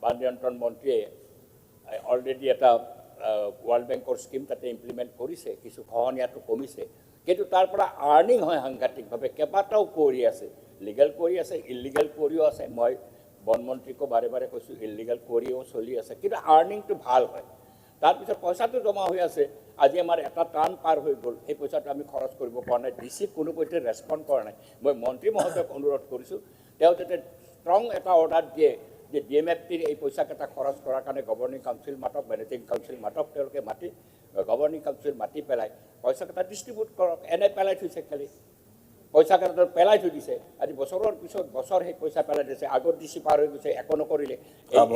বান নিয়ন্ত্ৰণ মন্ত্ৰীয়ে অলৰেডি এটা ৱৰ্ল্ড বেংকৰ স্কিম তাতে ইমপ্লিমেণ্ট কৰিছে কিছু খহনীয়াটো কমিছে কিন্তু তাৰ পৰা আৰ্নিং হয় সাংঘাতিকভাৱে কেইবাটাও কৰি আছে লিগেল কৰি আছে ইলিগেল কৰিও আছে মই বনমন্ত্ৰীকো বাৰে বাৰে কৈছোঁ ইলিগেল কৰিও চলি আছে কিন্তু আৰ্নিংটো ভাল হয় তাৰপিছত পইচাটো জমা হৈ আছে আজি আমাৰ এটা টান পাৰ হৈ গ'ল সেই পইচাটো আমি খৰচ কৰিব পৰা নাই ডিচি কোনো পধ্যে ৰেছপণ্ড কৰা নাই মই মন্ত্ৰী মহোদয়ক অনুৰোধ কৰিছোঁ তেওঁ যাতে ষ্ট্ৰং এটা অৰ্ডাৰ দিয়ে যে DMFTৰ এই পইচাকেইটা খৰচ কৰাৰ কাৰণে গভৰ্ণিং কাউন্সিল মাতক মেনেজিং কাউন্সিল মাতক তেওঁলোকে মাতি গভৰ্ণিং কাউন্সিল মাতি পেলাই পইচাকেইটা ডিষ্ট্ৰিবিউট কৰক এনে পেলাই থৈছে খালি পইচাকেইটা পেলাই থৈ দিছে আজি বছৰৰ পিছত বছৰ সেই পইচা পেলাই দিছে আগৰ ডিচি পাৰ হৈ গৈছে একো নকৰিলে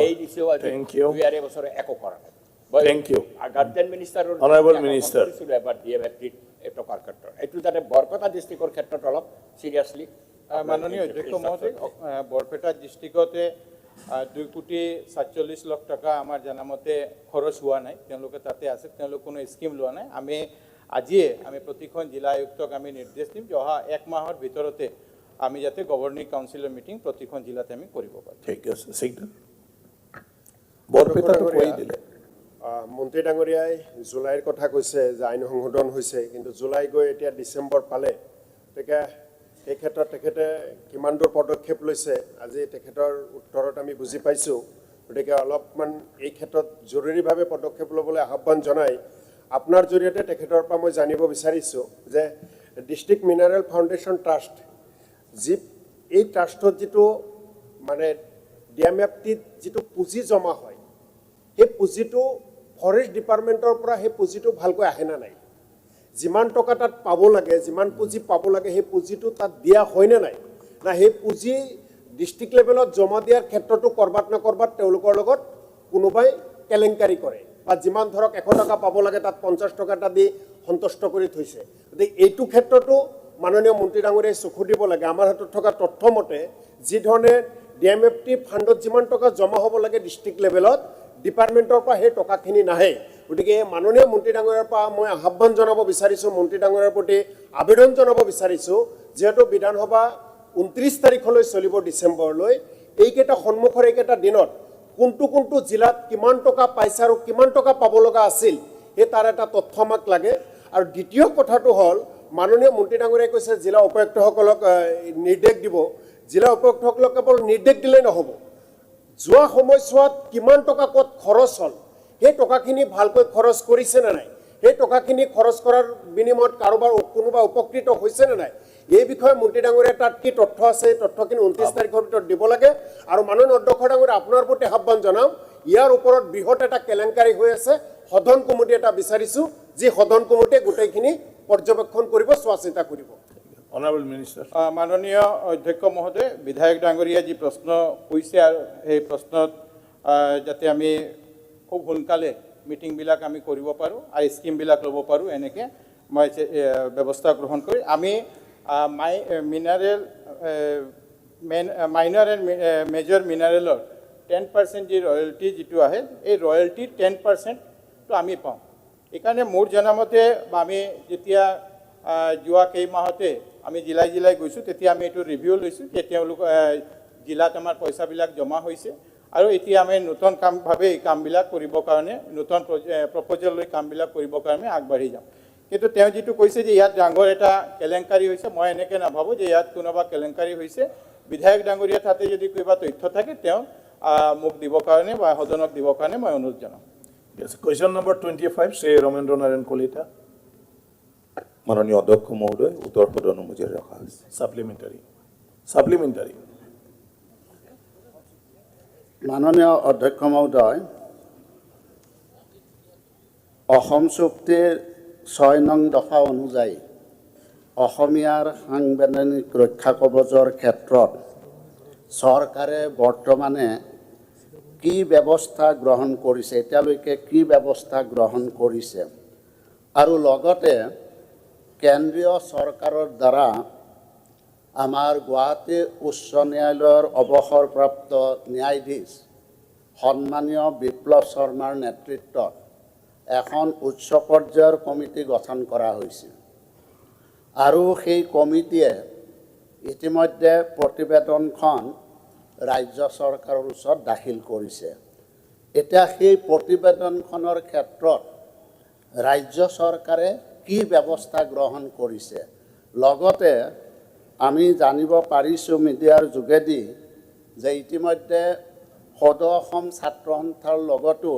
এই ডিচিও আজি 2 আঢ়ৈ বছৰে একো কৰা নাই Thank you. গাৰ্জেন মিনিষ্টাৰৰ Honorable Minister. এবাৰ DMFTৰ এই টকাৰ ক্ষেত্ৰত এইটো যাতে বৰপেটা ডিষ্ট্ৰিক্টৰ ক্ষেত্ৰত অলপ চিৰিয়াছলি মাননীয় অধ্যক্ষ মহোদয় বৰপেটা ডিষ্ট্ৰিক্টতে 2,47 লাখ টকা আমাৰ জানামতে খৰচ হোৱা নাই তেওঁলোকে তাতে আছে তেওঁলোক কোনো স্কিম লোৱা নাই আমি আজিয়ে আমি প্ৰতিখন জিলা আয়ুক্তক আমি নিৰ্দেশ দিম যে অহা 1 মাহৰ ভিতৰতে আমি যাতে গভৰ্ণিং কাউন্সিলৰ মিটিং প্ৰতিখন জিলাতে আমি কৰিব পাৰোঁ ঠিক আছে সিগনেল বৰপেটাটো কৈ দিলে মন্ত্ৰী ডাঙৰীয়াই জুলাইৰ কথা কৈছে যে আইন সংশোধন হৈছে কিন্তু জুলাই গৈ এতিয়া ডিচেম্বৰ পালে গতিকে এই ক্ষেত্ৰত তেখেতে কিমান দূৰ পদক্ষেপ লৈছে আজি তেখেতৰ উত্তৰত আমি বুজি পাইছোঁ গতিকে অলপমান এই ক্ষেত্ৰত জৰুৰীভাৱে পদক্ষেপ ল'বলৈ আহ্বান জনাই আপোনাৰ জৰিয়তে তেখেতৰ পৰা মই জানিব বিচাৰিছোঁ যে ডিষ্ট্ৰিক্ট মিনাৰেল ফাউণ্ডেশ্যন ট্ৰাষ্ট যি এই ট্ৰাষ্টত যিটো মানে DMFTত যিটো পুঁজি জমা হয় সেই পুঁজিটো ফৰেষ্ট ডিপাৰ্টমেণ্টৰ পৰা সেই পুঁজিটো ভালকৈ আহে না নাই যিমান টকা তাত পাব লাগে যিমান পুঁজি পাব লাগে সেই পুঁজিটো তাত দিয়া হয়নে নাই না সেই পুঁজি ডিষ্ট্ৰিক্ট লেভেলত জমা দিয়াৰ ক্ষেত্ৰতো কৰবাত না কৰবাত তেওঁলোকৰ লগত কোনোবাই কেলেংকাৰী কৰে বা যিমান ধৰক 100 টকা পাব লাগে তাত 50 টকা এটা দি সন্তুষ্ট কৰি থৈছে গতিকে এইটো ক্ষেত্ৰতো মাননীয় মন্ত্ৰী ডাঙৰীয়াই চকু দিব লাগে আমাৰ হাতত থকা তথ্য মতে যি ধৰণে DMFT ফাণ্ডত যিমান টকা জমা হ'ব লাগে ডিষ্ট্ৰিক্ট লেভেলত ডিপাৰ্টমেণ্টৰ পৰা সেই টকাখিনি নাহে গতিকে মাননীয় মন্ত্ৰী ডাঙৰীয়াৰ পৰা মই আহ্বান জনাব বিচাৰিছোঁ মন্ত্ৰী ডাঙৰীয়াৰ প্ৰতি আবেদন জনাব বিচাৰিছোঁ যিহেতু বিধানসভা 29 তাৰিখলৈ চলিব ডিচেম্বৰলৈ এইকেইটা সন্মুখৰ এইকেইটা দিনত কোনটো জিলাত কিমান টকা পাইছে আৰু কিমান টকা পাব লগা আছিল সেই তাৰ এটা তথ্য আমাক লাগে আৰু দ্বিতীয় কথাটো হ'ল মাননীয় মন্ত্ৰী ডাঙৰীয়াই কৈছে জিলা উপায়ুক্তসকলক নিৰ্দেশ দিব জিলা উপায়ুক্তসকলক কেৱল নিৰ্দেশ দিলেই নহ'ব যোৱা সময়ছোৱাত কিমান টকা ক'ত খৰচ হ'ল সেই টকাখিনি ভালকৈ খৰচ কৰিছে নে নাই সেই টকাখিনি খৰচ কৰাৰ বিনিময়ত কাৰোবাৰ কোনোবা উপকৃত হৈছে নে নাই এই বিষয়ে মন্ত্ৰী ডাঙৰীয়া তাত কি তথ্য আছে এই তথ্যখিনি 29 তাৰিখৰ ভিতৰত দিব লাগে আৰু মাননীয় অধ্যক্ষ ডাঙৰীয়া আপোনাৰ প্ৰতি আহ্বান জনাম ইয়াৰ ওপৰত বৃহৎ এটা কেলেংকাৰী হৈ আছে সদন কমিটি এটা বিচাৰিছোঁ যি সদন কমিটিয়ে গোটেইখিনি পৰ্যবেক্ষণ কৰিব চোৱা চিন্তা কৰিব Honorable Minister. মাননীয় অধ্যক্ষ মহোদয় বিধায়ক ডাঙৰীয়া যি প্ৰশ্ন কৈছে আৰু সেই প্ৰশ্নত যাতে আমি খুব সোনকালে মিটিংবিলাক আমি কৰিব পাৰোঁ আৰু স্কিমবিলাক ল'ব পাৰোঁ এনেকৈ মই ব্যৱস্থা গ্ৰহণ কৰি আমি মাইনৰ এণ্ড মেজৰ মিনাৰেলৰ 10% যি ৰয়েলটি যিটো আহে এই ৰয়েলটিৰ 10%টো আমি পাওঁ এইকাৰণে মোৰ জনামতে আমি যেতিয়া যোৱা কেইমাহতে আমি জিলাই গৈছোঁ তেতিয়া আমি এইটো ৰিভিউ লৈছোঁ যে তেওঁলোক জিলাত আমাৰ পইচাবিলাক জমা হৈছে আৰু এতিয়া আমি নতুন কামভাৱে এই কামবিলাক কৰিবৰ কাৰণে নতুন প্ৰপ'জেল লৈ কামবিলাক কৰিবৰ কাৰণে আগবাঢ়ি যাম কিন্তু তেওঁ যিটো কৈছে যে ইয়াত ডাঙৰ এটা কেলেংকাৰী হৈছে মই এনেকৈ নাভাবোঁ যে ইয়াত কোনোবা কেলেংকাৰী হৈছে বিধায়ক ডাঙৰীয়া তাতে যদি কিবা তথ্য থাকে তেওঁ মোক দিবৰ কাৰণে বা সদনক দিবৰ কাৰণে মই অনুৰোধ জনাম Yes, question number 25, Sri Ramendra Narayan Kolita. মাননীয় অধ্যক্ষ মহোদয় উত্তৰ সদন অনুমোদন ৰখা হৈছে Supplementary. মাননীয় অধ্যক্ষ মহোদয় অসম চুক্তিৰ 6 নং দফা অনুযায়ী অসমীয়াৰ সাংবিধানিক ৰক্ষা কৱচৰ ক্ষেত্ৰত চৰকাৰে বৰ্তমানে কি ব্যৱস্থা গ্ৰহণ কৰিছে এতিয়ালৈকে কি ব্যৱস্থা গ্ৰহণ কৰিছে আৰু লগতে কেন্দ্ৰীয় চৰকাৰৰ দ্বাৰা আমাৰ গুৱাহাটী উচ্চ ন্যায়ালয়ৰ অৱসৰপ্ৰাপ্ত ন্যায়াধীশ সন্মানীয় বিপ্লৱ শৰ্মাৰ নেতৃত্বত এখন উচ্চ পৰ্যায়ৰ কমিটি গঠন কৰা হৈছে আৰু সেই কমিটিয়ে ইতিমধ্যে প্ৰতিবেদনখন ৰাজ্য চৰকাৰৰ ওচৰত দাখিল কৰিছে এতিয়া সেই প্ৰতিবেদনখনৰ ক্ষেত্ৰত ৰাজ্য চৰকাৰে কি ব্যৱস্থা গ্ৰহণ কৰিছে লগতে আমি জানিব পাৰিছোঁ মিডিয়াৰ যোগেদি যে ইতিমধ্যে সদৌ অসম ছাত্ৰ সন্থাৰ লগতো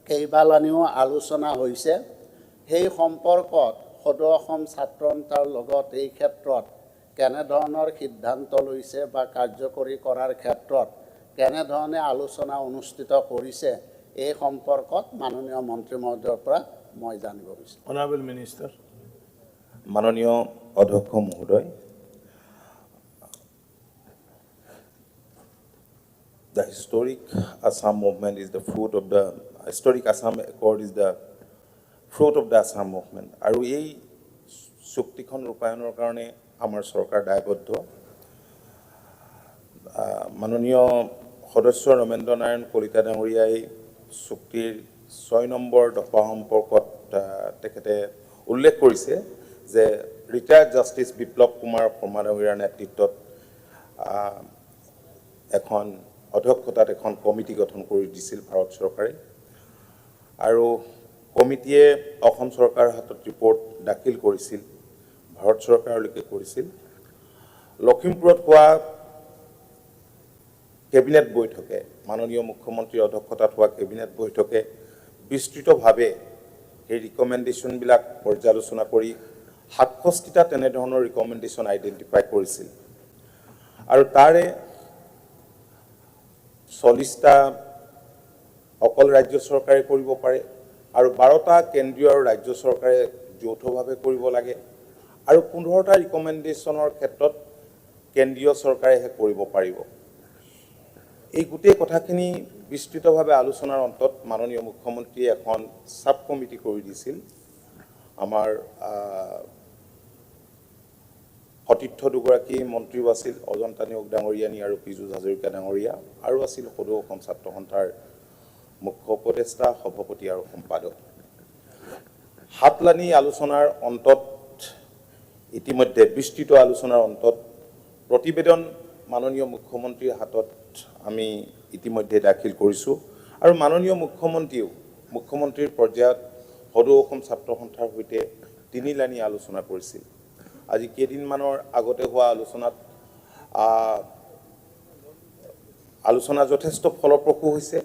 কেইবালানিও আলোচনা হৈছে সেই সম্পৰ্কত সদৌ অসম ছাত্ৰ সন্থাৰ লগত এই ক্ষেত্ৰত কেনেধৰণৰ সিদ্ধান্ত লৈছে বা কাৰ্যকৰী কৰাৰ ক্ষেত্ৰত কেনেধৰণে আলোচনা অনুষ্ঠিত কৰিছে এই সম্পৰ্কত মাননীয় মন্ত্ৰী মহোদয়ৰ পৰা মই জানিব বিচাৰিছোঁ Honorable Minister. মাননীয় অধ্যক্ষ মহোদয়, the historic Assam movement is the fruit of the historic Assam Accord is the fruit of the Assam movement. আৰু এই চুক্তিখন ৰূপায়ণৰ কাৰণে আমাৰ চৰকাৰ দায়বদ্ধ। মাননীয় সদস্য ৰমেন্দ্ৰ নাৰায়ণ কলিতা ডাঙৰীয়াই চুক্তিৰ 6 নম্বৰ দফা সম্পৰ্কত তেখেতে উল্লেখ কৰিছে যে ৰিটায়াৰ্ড জাষ্টিছ বিপ্লৱ কুমাৰ শৰ্মা ডাঙৰীয়াৰ নেতৃত্বত এখন অধ্যক্ষতাত এখন কমিটি গঠন কৰি দিছিল ভাৰত চৰকাৰে আৰু কমিটিয়ে অসম চৰকাৰৰ হাতত ৰিপৰ্ট দাখিল কৰিছিল ভাৰত চৰকাৰলৈকে কৰিছিল লখিমপুৰত হোৱা কেবিনেট বৈঠকে মাননীয় মুখ্যমন্ত্ৰীৰ অধ্যক্ষতাত হোৱা কেবিনেট বৈঠকে বিস্তৃতভাৱে এই ৰিকমেণ্ডেশ্যনবিলাক পৰ্যালোচনা কৰি 67টা তেনেধৰণৰ ৰিকমেণ্ডেশ্যন আইডেণ্টিফাই কৰিছিল আৰু তাৰে 40টা অকল ৰাজ্য চৰকাৰে কৰিব পাৰে আৰু 12টা কেন্দ্ৰীয় আৰু ৰাজ্য চৰকাৰে যৌথভাৱে কৰিব লাগে আৰু 15টা ৰিকমেণ্ডেশ্যনৰ ক্ষেত্ৰত কেন্দ্ৰীয় চৰকাৰেহে কৰিব পাৰিব এই গোটেই কথাখিনি বিস্তৃতভাৱে আলোচনাৰ অন্তত মাননীয় মুখ্যমন্ত্ৰীয়ে এখন সাব কমিটি কৰি দিছিল আমাৰ সতীৰ্থ দুগৰাকী মন্ত্ৰীও আছিল অজন্তা নিয়োগ ডাঙৰীয়ানী আৰু পীযুষ হাজৰিকা ডাঙৰীয়া আৰু আছিল সদৌ অসম ছাত্ৰ সন্থাৰ মুখ্য উপদেষ্টা সভাপতি আৰু সম্পাদক হাতলানি আলোচনাৰ অন্তত ইতিমধ্যে বিস্তৃত আলোচনাৰ অন্তত প্ৰতিবেদন মাননীয় মুখ্যমন্ত্ৰীৰ হাতত আমি ইতিমধ্যে দাখিল কৰিছোঁ আৰু মাননীয় মুখ্যমন্ত্ৰীৰ পৰ্যায়ত সদৌ অসম ছাত্ৰ সন্থাৰ সৈতে 3 লানি আলোচনা কৰিছিল আজি কেইদিনমানৰ আগতে হোৱা আলোচনা যথেষ্ট ফলপ্ৰসূ হৈছে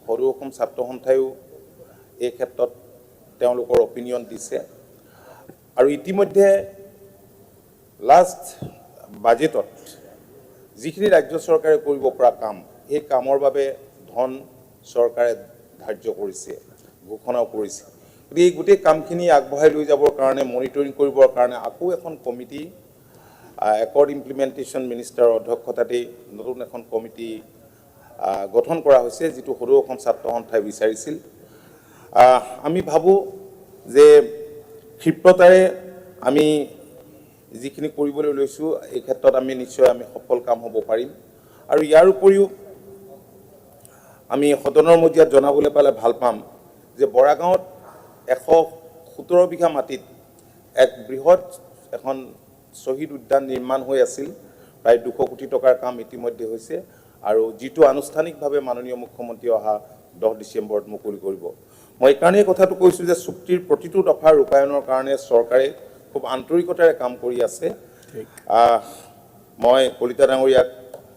সদৌ অসম ছাত্ৰ সন্থায়ো এই ক্ষেত্ৰত তেওঁলোকৰ অপিনিয়ন দিছে আৰু ইতিমধ্যে লাষ্ট বাজেটত যিখিনি ৰাজ্য চৰকাৰে কৰিব পৰা কাম এই কামৰ বাবে ধন চৰকাৰে ধাৰ্য কৰিছে ঘোষণাও কৰিছে এই গোটেই কামখিনি আগবঢ়াই লৈ যাবৰ কাৰণে মনিটৰিং কৰিবৰ কাৰণে আকৌ এখন কমিটি একৰ্ড ইমপ্লিমেণ্টেশ্যন মিনিষ্টাৰৰ অধ্যক্ষতাতেই নতুন এখন কমিটি গঠন কৰা হৈছে যিটো সদৌ অসম ছাত্ৰ সন্থাই বিচাৰিছিল আমি ভাবোঁ যে ক্ষিপ্ৰতাৰে আমি যিখিনি কৰিবলৈ লৈছোঁ এই ক্ষেত্ৰত আমি নিশ্চয় আমি সফল কাম হ'ব পাৰিম আৰু ইয়াৰ উপৰিও আমি সদনৰ মজিয়াত জনাবলৈ পালে ভাল পাম যে বৰাগাঁৱত 117 বিঘা মাটিত এক বৃহৎ এখন শহীদ উদ্যান নিৰ্মাণ হৈ আছিল প্ৰায় 200 কোটি টকাৰ কাম ইতিমধ্যে হৈছে আৰু যিটো আনুষ্ঠানিকভাৱে মাননীয় মুখ্যমন্ত্ৰী অহা 10 ডিচেম্বৰত মুকলি কৰিব মই এইকাৰণে কথাটো কৈছোঁ যে চুক্তিৰ প্ৰতিটো দফাৰ ৰূপায়ণৰ কাৰণে চৰকাৰে খুব আন্তৰিকতাৰে কাম কৰি আছে মই কলিতা ডাঙৰীয়াক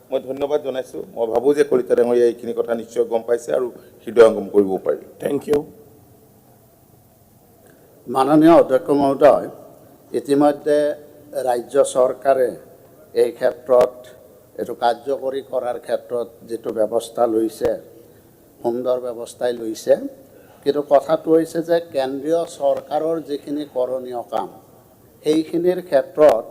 মই ধন্যবাদ জনাইছোঁ মই ভাবোঁ যে কলিতা ডাঙৰীয়া এইখিনি কথা নিশ্চয় গম পাইছে আৰু হৃদয়ঙ্গম কৰিব পাৰিব Thank you. মাননীয় অধ্যক্ষ মহোদয় ইতিমধ্যে ৰাজ্য চৰকাৰে এই ক্ষেত্ৰত এইটো কাৰ্যকৰী কৰাৰ ক্ষেত্ৰত যিটো ব্যৱস্থা লৈছে সুন্দৰ ব্যৱস্থাই লৈছে কিন্তু কথাটো হৈছে যে কেন্দ্ৰীয় চৰকাৰৰ যিখিনি কৰণীয় কাম সেইখিনিৰ ক্ষেত্ৰত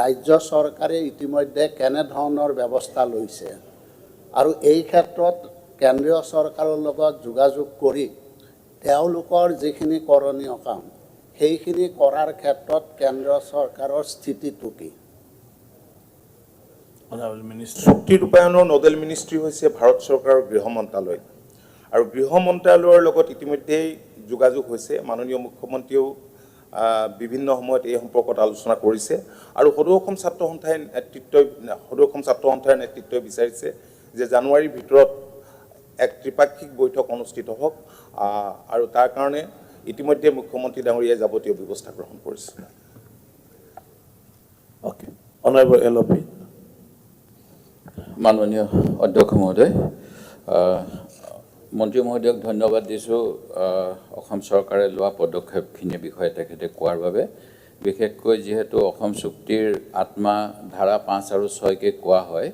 ৰাজ্য চৰকাৰে ইতিমধ্যে কেনেধৰণৰ ব্যৱস্থা লৈছে আৰু এই ক্ষেত্ৰত কেন্দ্ৰীয় চৰকাৰৰ লগত যোগাযোগ কৰি তেওঁলোকৰ যিখিনি কৰণীয় কাম সেইখিনি কৰাৰ ক্ষেত্ৰত কেন্দ্ৰীয় চৰকাৰৰ স্থিতিটো কি Honorable Minister. চুক্তি ৰূপায়ণৰ নোডেল মিনিষ্ট্ৰী হৈছে ভাৰত চৰকাৰৰ গৃহ মন্ত্ৰালয় আৰু গৃহ মন্ত্ৰালয়ৰ লগত ইতিমধ্যেই যোগাযোগ হৈছে মাননীয় মুখ্যমন্ত্ৰীয়েও বিভিন্ন সময়ত এই সম্পৰ্কত আলোচনা কৰিছে আৰু সদৌ অসম ছাত্ৰ সন্থাৰ নেতৃত্বই বিচাৰিছে যে জানুৱাৰীৰ ভিতৰত এক ত্ৰিপাক্ষিক বৈঠক অনুষ্ঠিত হওক আৰু তাৰ কাৰণে ইতিমধ্যে মুখ্যমন্ত্ৰী ডাঙৰীয়াই যাৱতীয় ব্যৱস্থা গ্ৰহণ কৰিছে Okay. Honorable LOP. মাননীয় অধ্যক্ষ মহোদয়, মন্ত্ৰী মহোদয়ক ধন্যবাদ দিছোঁ অসম চৰকাৰে লোৱা পদক্ষেপখিনিৰ বিষয়ে তেখেতে কোৱাৰ বাবে। বিশেষকৈ যিহেতু অসম চুক্তিৰ আত্মা ধাৰা 5 আৰু 6কে কোৱা হয়,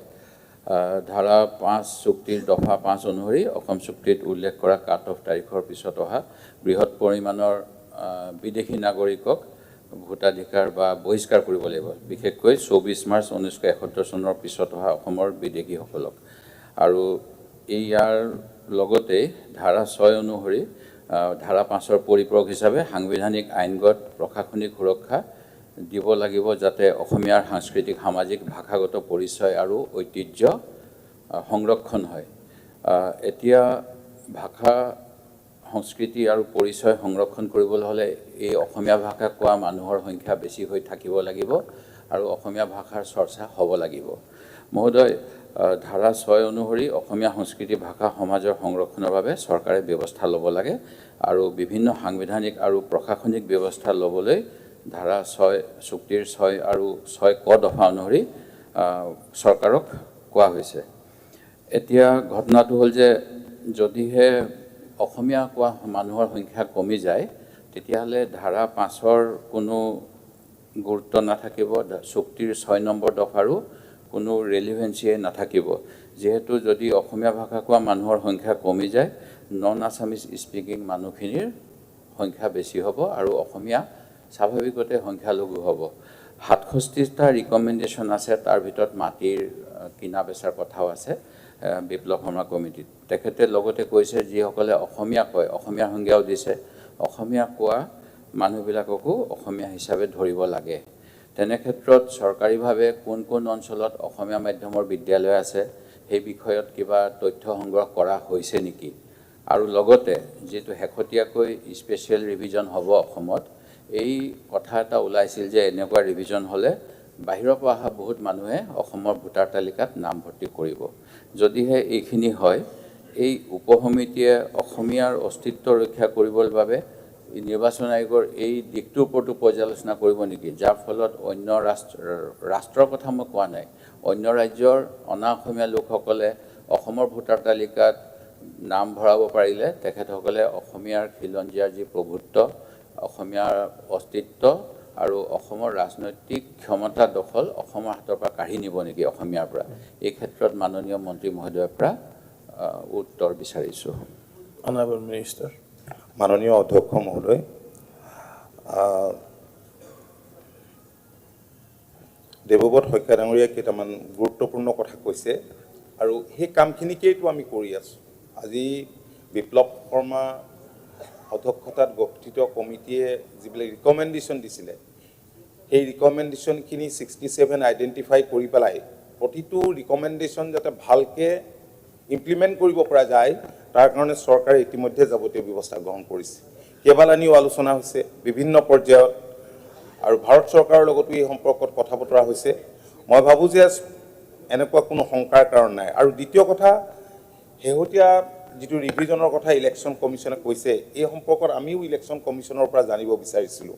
ধাৰা 5 চুক্তিৰ দফা 5 অনুসৰি অসম চুক্তিত উল্লেখ কৰা কাট অফ তাৰিখৰ পিছত অহা বৃহৎ পৰিমাণৰ বিদেশী নাগৰিকক ভোটাধিকাৰ বা বহিষ্কাৰ কৰিব লাগিব, বিশেষকৈ 24 মাৰ্চ 1971 চনৰ পিছত অহা অসমৰ বিদেশীসকলক। আৰু ইয়াৰ লগতে ধাৰা 6 অনুসৰি ধাৰা 5ৰ পৰিপূৰক হিচাপে সাংবিধানিক আইনগত প্ৰশাসনিক সুৰক্ষা দিব লাগিব, যাতে অসমীয়াৰ সাংস্কৃতিক সামাজিক ভাষাগত পৰিচয় আৰু ঐতিহ্য সংৰক্ষণ হয়। এতিয়া ভাষা সংস্কৃতি আৰু পৰিচয় সংৰক্ষণ কৰিবলৈ হ'লে এই অসমীয়া ভাষা কোৱা মানুহৰ সংখ্যা বেছি হৈ থাকিব লাগিব আৰু অসমীয়া ভাষাৰ চৰ্চা হ'ব লাগিব। মহোদয়, ধাৰা 6 অনুসৰি অসমীয়া সংস্কৃতি ভাষা সমাজৰ সংৰক্ষণৰ বাবে চৰকাৰে ব্যৱস্থা ল'ব লাগে আৰু বিভিন্ন সাংবিধানিক আৰু প্ৰশাসনিক ব্যৱস্থা ল'বলৈ ধাৰা 6 চুক্তিৰ 6 আৰু 6 ক দফা অনুসৰি চৰকাৰক কোৱা হৈছে। এতিয়া ঘটনাটো হ'ল যে যদিহে অসমীয়া কোৱা মানুহৰ সংখ্যা কমি যায়, তেতিয়াহ'লে ধাৰা 5ৰ কোনো গুৰুত্ব নাথাকিব, চুক্তিৰ 6 নম্বৰ দফাৰো কোনো ৰেলিভেঞ্চিয়ে নাথাকিব। যিহেতু যদি অসমীয়া ভাষা কোৱা মানুহৰ সংখ্যা কমি যায়, নন আছামিজ স্পিকিং মানুহখিনিৰ সংখ্যা বেছি হ'ব আৰু অসমীয়া স্বাভাৱিকতে সংখ্যালঘু হ'ব। 67টা ৰিকমেণ্ডেশ্যন আছে, তাৰ ভিতৰত মাটিৰ কিনা বেচাৰ কথাও আছে বিপ্লৱ শৰ্মা কমিটিত। তেখেতে লগতে কৈছে যিসকলে অসমীয়া কয়, অসমীয়াৰ সংজ্ঞাও দিছে, অসমীয়া কোৱা মানুহবিলাককো অসমীয়া হিচাপে ধৰিব লাগে। তেনে ক্ষেত্ৰত চৰকাৰীভাৱে কোন কোন অঞ্চলত অসমীয়া মাধ্যমৰ বিদ্যালয় আছে সেই বিষয়ত কিবা তথ্য সংগ্ৰহ কৰা হৈছে নেকি? আৰু লগতে যিটো শেহতীয়াকৈ স্পেচিয়েল ৰিভিজন হ'ব অসমত, এই কথা এটা ওলাইছিল যে এনেকুৱা ৰিভিজন হ'লে বাহিৰৰ পৰা অহা বহুত মানুহে অসমৰ ভোটাৰ তালিকাত নাম ভৰ্তি কৰিব। যদিহে এইখিনি হয়, এই উপসমিতিয়ে অসমীয়াৰ অস্তিত্ব ৰক্ষা কৰিবৰ বাবে নিৰ্বাচন আয়োগৰ এই দিশটোৰ ওপৰতো পৰ্যালোচনা কৰিব নেকি, যাৰ ফলত অন্য ৰাষ্ট্ৰৰ কথা মই কোৱা নাই, অন্য ৰাজ্যৰ অনা অসমীয়া লোকসকলে অসমৰ ভোটাৰ তালিকাত নাম ভৰাব পাৰিলে তেখেতসকলে অসমীয়াৰ খিলঞ্জীয়াৰ যি প্ৰভুত্ব, অসমীয়াৰ অস্তিত্ব আৰু অসমৰ ৰাজনৈতিক ক্ষমতা দখল অসমৰ হাতৰ পৰা কাঢ়ি নিব নেকি অসমীয়াৰ পৰা? এই ক্ষেত্ৰত মাননীয় মন্ত্ৰী মহোদয়ৰ পৰা উত্তৰ বিচাৰিছোঁ। Honourable minister. মাননীয় অধ্যক্ষ মহোদয়, দেৱব্ৰত শইকীয়া ডাঙৰীয়াই কেইটামান গুৰুত্বপূৰ্ণ কথা কৈছে আৰু সেই কামখিনিকেইতো আমি কৰি আছোঁ। আজি বিপ্লৱ শৰ্মা অধ্যক্ষতাত গঠিত কমিটিয়ে যিবিলাক ৰিকমেণ্ডেশ্যন দিছিলে, সেই ৰিকমেণ্ডেশ্যনখিনি 67 আইডেণ্টিফাই কৰি পেলাই প্ৰতিটো ৰিকমেণ্ডেশ্যন যাতে ভালকৈ ইমপ্লিমেণ্ট কৰিব পৰা যায়, তাৰ কাৰণে চৰকাৰে ইতিমধ্যে যাৱতীয় ব্যৱস্থা গ্ৰহণ কৰিছে। কেইবালানিও আলোচনা হৈছে বিভিন্ন পৰ্যায়ত আৰু ভাৰত চৰকাৰৰ লগতো এই সম্পৰ্কত কথা বতৰা হৈছে। মই ভাবোঁ যে এনেকুৱা কোনো শংকাৰ কাৰণ নাই। আৰু দ্বিতীয় কথা, শেহতীয়া যিটো ৰিভিজনৰ কথা ইলেকশ্যন কমিশ্যনে কৈছে, এই সম্পৰ্কত আমিও ইলেকশ্যন কমিশ্যনৰ পৰা জানিব বিচাৰিছিলোঁ,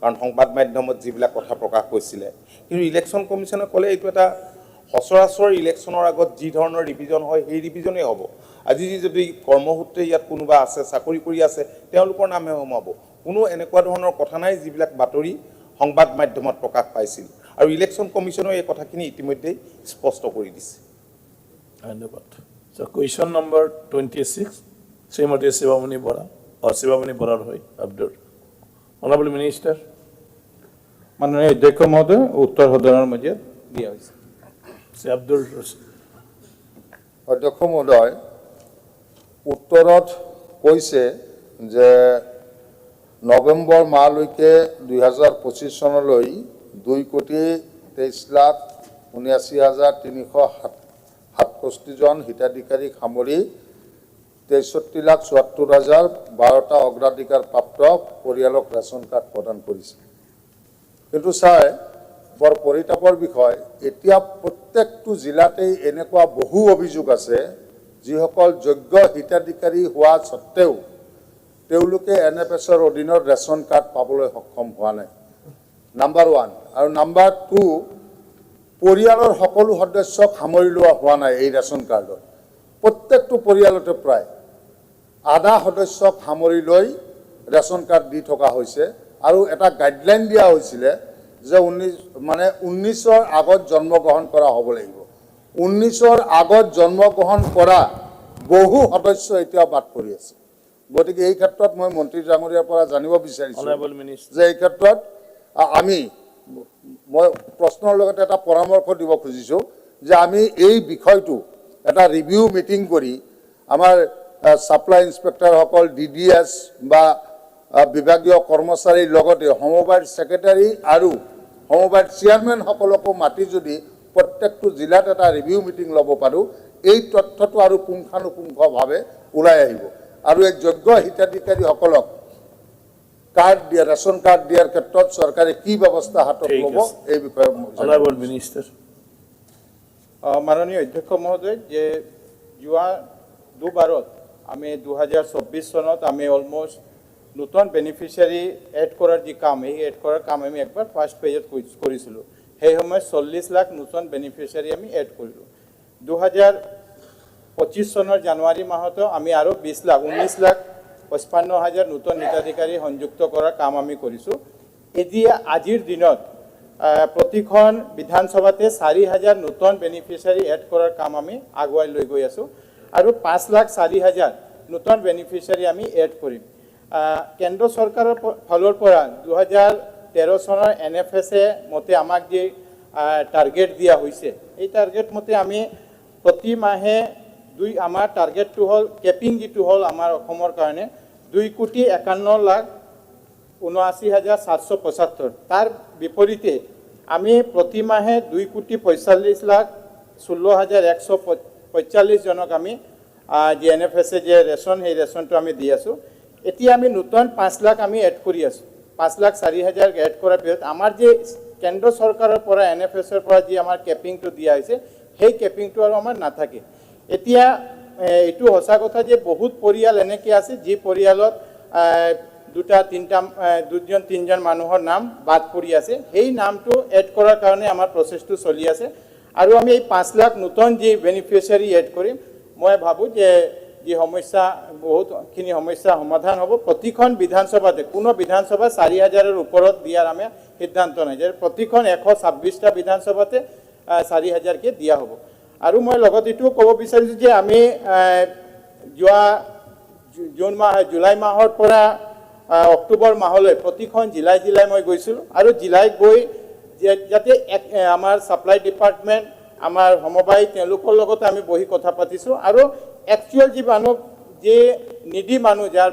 কাৰণ সংবাদ মাধ্যমত যিবিলাক কথা প্ৰকাশ কৰিছিলে। কিন্তু ইলেকশ্যন কমিশ্যনে ক'লে এইটো এটা সচৰাচৰ ইলেকশ্যনৰ আগত যি ধৰণৰ ৰিভিজন হয় সেই ৰিভিজনেই হ'ব। আজি যদি কৰ্মসূত্ৰে ইয়াত কোনোবা আছে, চাকৰি কৰি আছে, তেওঁলোকৰ নামহে সোমাব। কোনো এনেকুৱা ধৰণৰ কথা নাই যিবিলাক বাতৰি সংবাদ মাধ্যমত প্ৰকাশ পাইছিল। আৰু ইলেকশ্যন কমিশ্যনেও এই কথাখিনি ইতিমধ্যেই স্পষ্ট কৰি দিছে। ধন্যবাদ। কুৱেশ্যন নম্বৰ 26, শ্ৰীমতী শিৱামণি বৰা, শিৱামণি বৰাৰ হৈ আব্দুল। Honourable minister. মাননীয় অধ্যক্ষ মহোদয়, উত্তৰ সদনৰ মজিয়াত দিয়া হৈছে। শ্ৰী আব্দুল ৰছিদ। অধ্যক্ষ মহোদয়, উত্তৰত কৈছে যে নৱেম্বৰ মাহলৈকে 2025 চনলৈ 2,23,79,367 জন হিতাধিকাৰীক সামৰি 63,74,012টা অগ্ৰাধিকাৰপ্ৰাপ্ত পৰিয়ালক ৰেচন কাৰ্ড প্ৰদান কৰিছে। কিন্তু ছাৰ, বৰ পৰিতাপৰ বিষয়, এতিয়া প্ৰত্যেকটো জিলাতেই এনেকুৱা বহু অভিযোগ আছে যিসকল যোগ্য হিতাধিকাৰী হোৱা স্বত্তেও তেওঁলোকে NFSৰ অধীনত ৰেচন কাৰ্ড পাবলৈ সক্ষম হোৱা নাই। নাম্বাৰ 1 আৰু নাম্বাৰ 2, পৰিয়ালৰ সকলো সদস্যক সামৰি লোৱা হোৱা নাই এই ৰেচন কাৰ্ডত। প্ৰত্যেকটো পৰিয়ালতে প্ৰায় আধা সদস্যক সামৰি লৈ ৰেচন কাৰ্ড দি থকা হৈছে আৰু এটা গাইডলাইন দিয়া হৈছিলে যে 19ৰ আগত জন্মগ্ৰহণ কৰা হ'ব লাগিব। 19ৰ আগত জন্মগ্ৰহণ কৰা বহু সদস্য এতিয়া বাদ পৰি আছে। গতিকে এই ক্ষেত্ৰত মই মন্ত্ৰী ডাঙৰীয়াৰ পৰা জানিব বিচাৰিছোঁ যে এই ক্ষেত্ৰত মই প্ৰশ্নৰ লগতে এটা পৰামৰ্শ দিব খুজিছোঁ যে আমি এই বিষয়টো এটা ৰিভিউ মিটিং কৰি আমাৰ ছাপ্লাই ইনস্পেক্টৰসকল DDS বা বিভাগীয় কৰ্মচাৰীৰ লগতে সমবায়ৰ ছেক্ৰেটাৰী আৰু সমবায়ৰ চেয়াৰমেনসকলকো মাতি যদি প্ৰত্যেকটো জিলাত এটা ৰিভিউ মিটিং ল'ব পাৰোঁ, এই তথ্যটো আৰু পুংখানুপুংখভাৱে ওলাই আহিব আৰু এই যোগ্য হিতাধিকাৰীসকলক কাৰ্ড দিয়া ৰেচন কাৰ্ড দিয়াৰ ক্ষেত্ৰত চৰকাৰে কি ব্যৱস্থা হাতত ল'ব এই বিষয়ে অনাৰেবল মিনিষ্টাৰ। মাননীয় অধ্যক্ষ মহোদয়, যে যোৱা দুবাৰত আমি 2024 চনত আমি অলমষ্ট নতুন বেনিফিচিয়াৰী এড কৰাৰ যি কাম, এই এড কৰাৰ কাম আমি একবাৰ ফাৰ্ষ্ট পেজত কৰিছিলোঁ। সেই সময়ত 40 লাখ নতুন বেনিফিচিয়াৰী আমি এড কৰিলোঁ। 2025 চনৰ জানুৱাৰী মাহতো আমি আৰু 19 লাখ 55,000 নতুন হিতাধিকাৰী সংযুক্ত কৰাৰ কাম আমি কৰিছোঁ। এতিয়া আজিৰ দিনত প্ৰতিখন বিধানসভাতে 4,000 নতুন বেনিফিচিয়াৰী এড কৰাৰ কাম আমি আগুৱাই লৈ গৈ আছোঁ আৰু 5,04,000 নতুন বেনিফিচিয়াৰী আমি এড কৰিম। কেন্দ্ৰ চৰকাৰৰ ফালৰ পৰা 2013 চনৰ NFSA মতে আমাক যি টাৰ্গেট দিয়া হৈছে, এই টাৰ্গেট মতে আমি প্ৰতি মাহে আমাৰ টাৰ্গেটটো হ'ল কেপিং যিটো হ'ল আমাৰ অসমৰ কাৰণে 2,51,79,775। তাৰ বিপৰীতে আমি প্ৰতি মাহে 2,45,16,145 জনক আমি যি NFSA যে ৰেচন, সেই ৰেচনটো আমি দি আছোঁ। এতিয়া আমি নতুন 5 লাখ আমি এড কৰি আছোঁ। 5,04,000 এড কৰাৰ পিছত আমাৰ যে কেন্দ্ৰ চৰকাৰৰ পৰা NFSAৰ পৰা যি আমাৰ কেপিংটো দিয়া হৈছে, সেই কেপিংটো আৰু আমাৰ নাথাকে। এতিয়া এইটো সঁচা কথা যে বহুত পৰিয়াল এনেকৈ আছে যি পৰিয়ালত 2-3জন মানুহৰ নাম বাদ পৰি আছে। সেই নামটো এড কৰাৰ কাৰণে আমাৰ প্ৰচেছটো চলি আছে আৰু আমি এই 5 লাখ নতুন যি বেনিফিচিয়াৰী এড কৰিম, মই ভাবোঁ যে যি সমস্যা, বহুতখিনি সমস্যা সমাধান হ'ব। প্ৰতিখন বিধানসভাতে, কোনো বিধানসভা 4,000ৰ ওপৰত দিয়াৰ আমি সিদ্ধান্ত নাই, যে প্ৰতিখন 126টা বিধানসভাতে 4,000কে দিয়া হ'ব। আৰু মই লগত এইটো ক'ব বিচাৰিছোঁ যে আমি যোৱা জুলাই মাহৰ পৰা অক্টোবৰ মাহলৈ প্ৰতিখন জিলাই মই গৈছিলোঁ আৰু জিলাই গৈ যাতে আমাৰ ছাপ্লাই ডিপাৰ্টমেণ্ট, আমাৰ সমবায়, তেওঁলোকৰ লগত আমি বহি কথা পাতিছোঁ আৰু একচুৱেল যি মানুহ, যে নিডি মানুহ যাৰ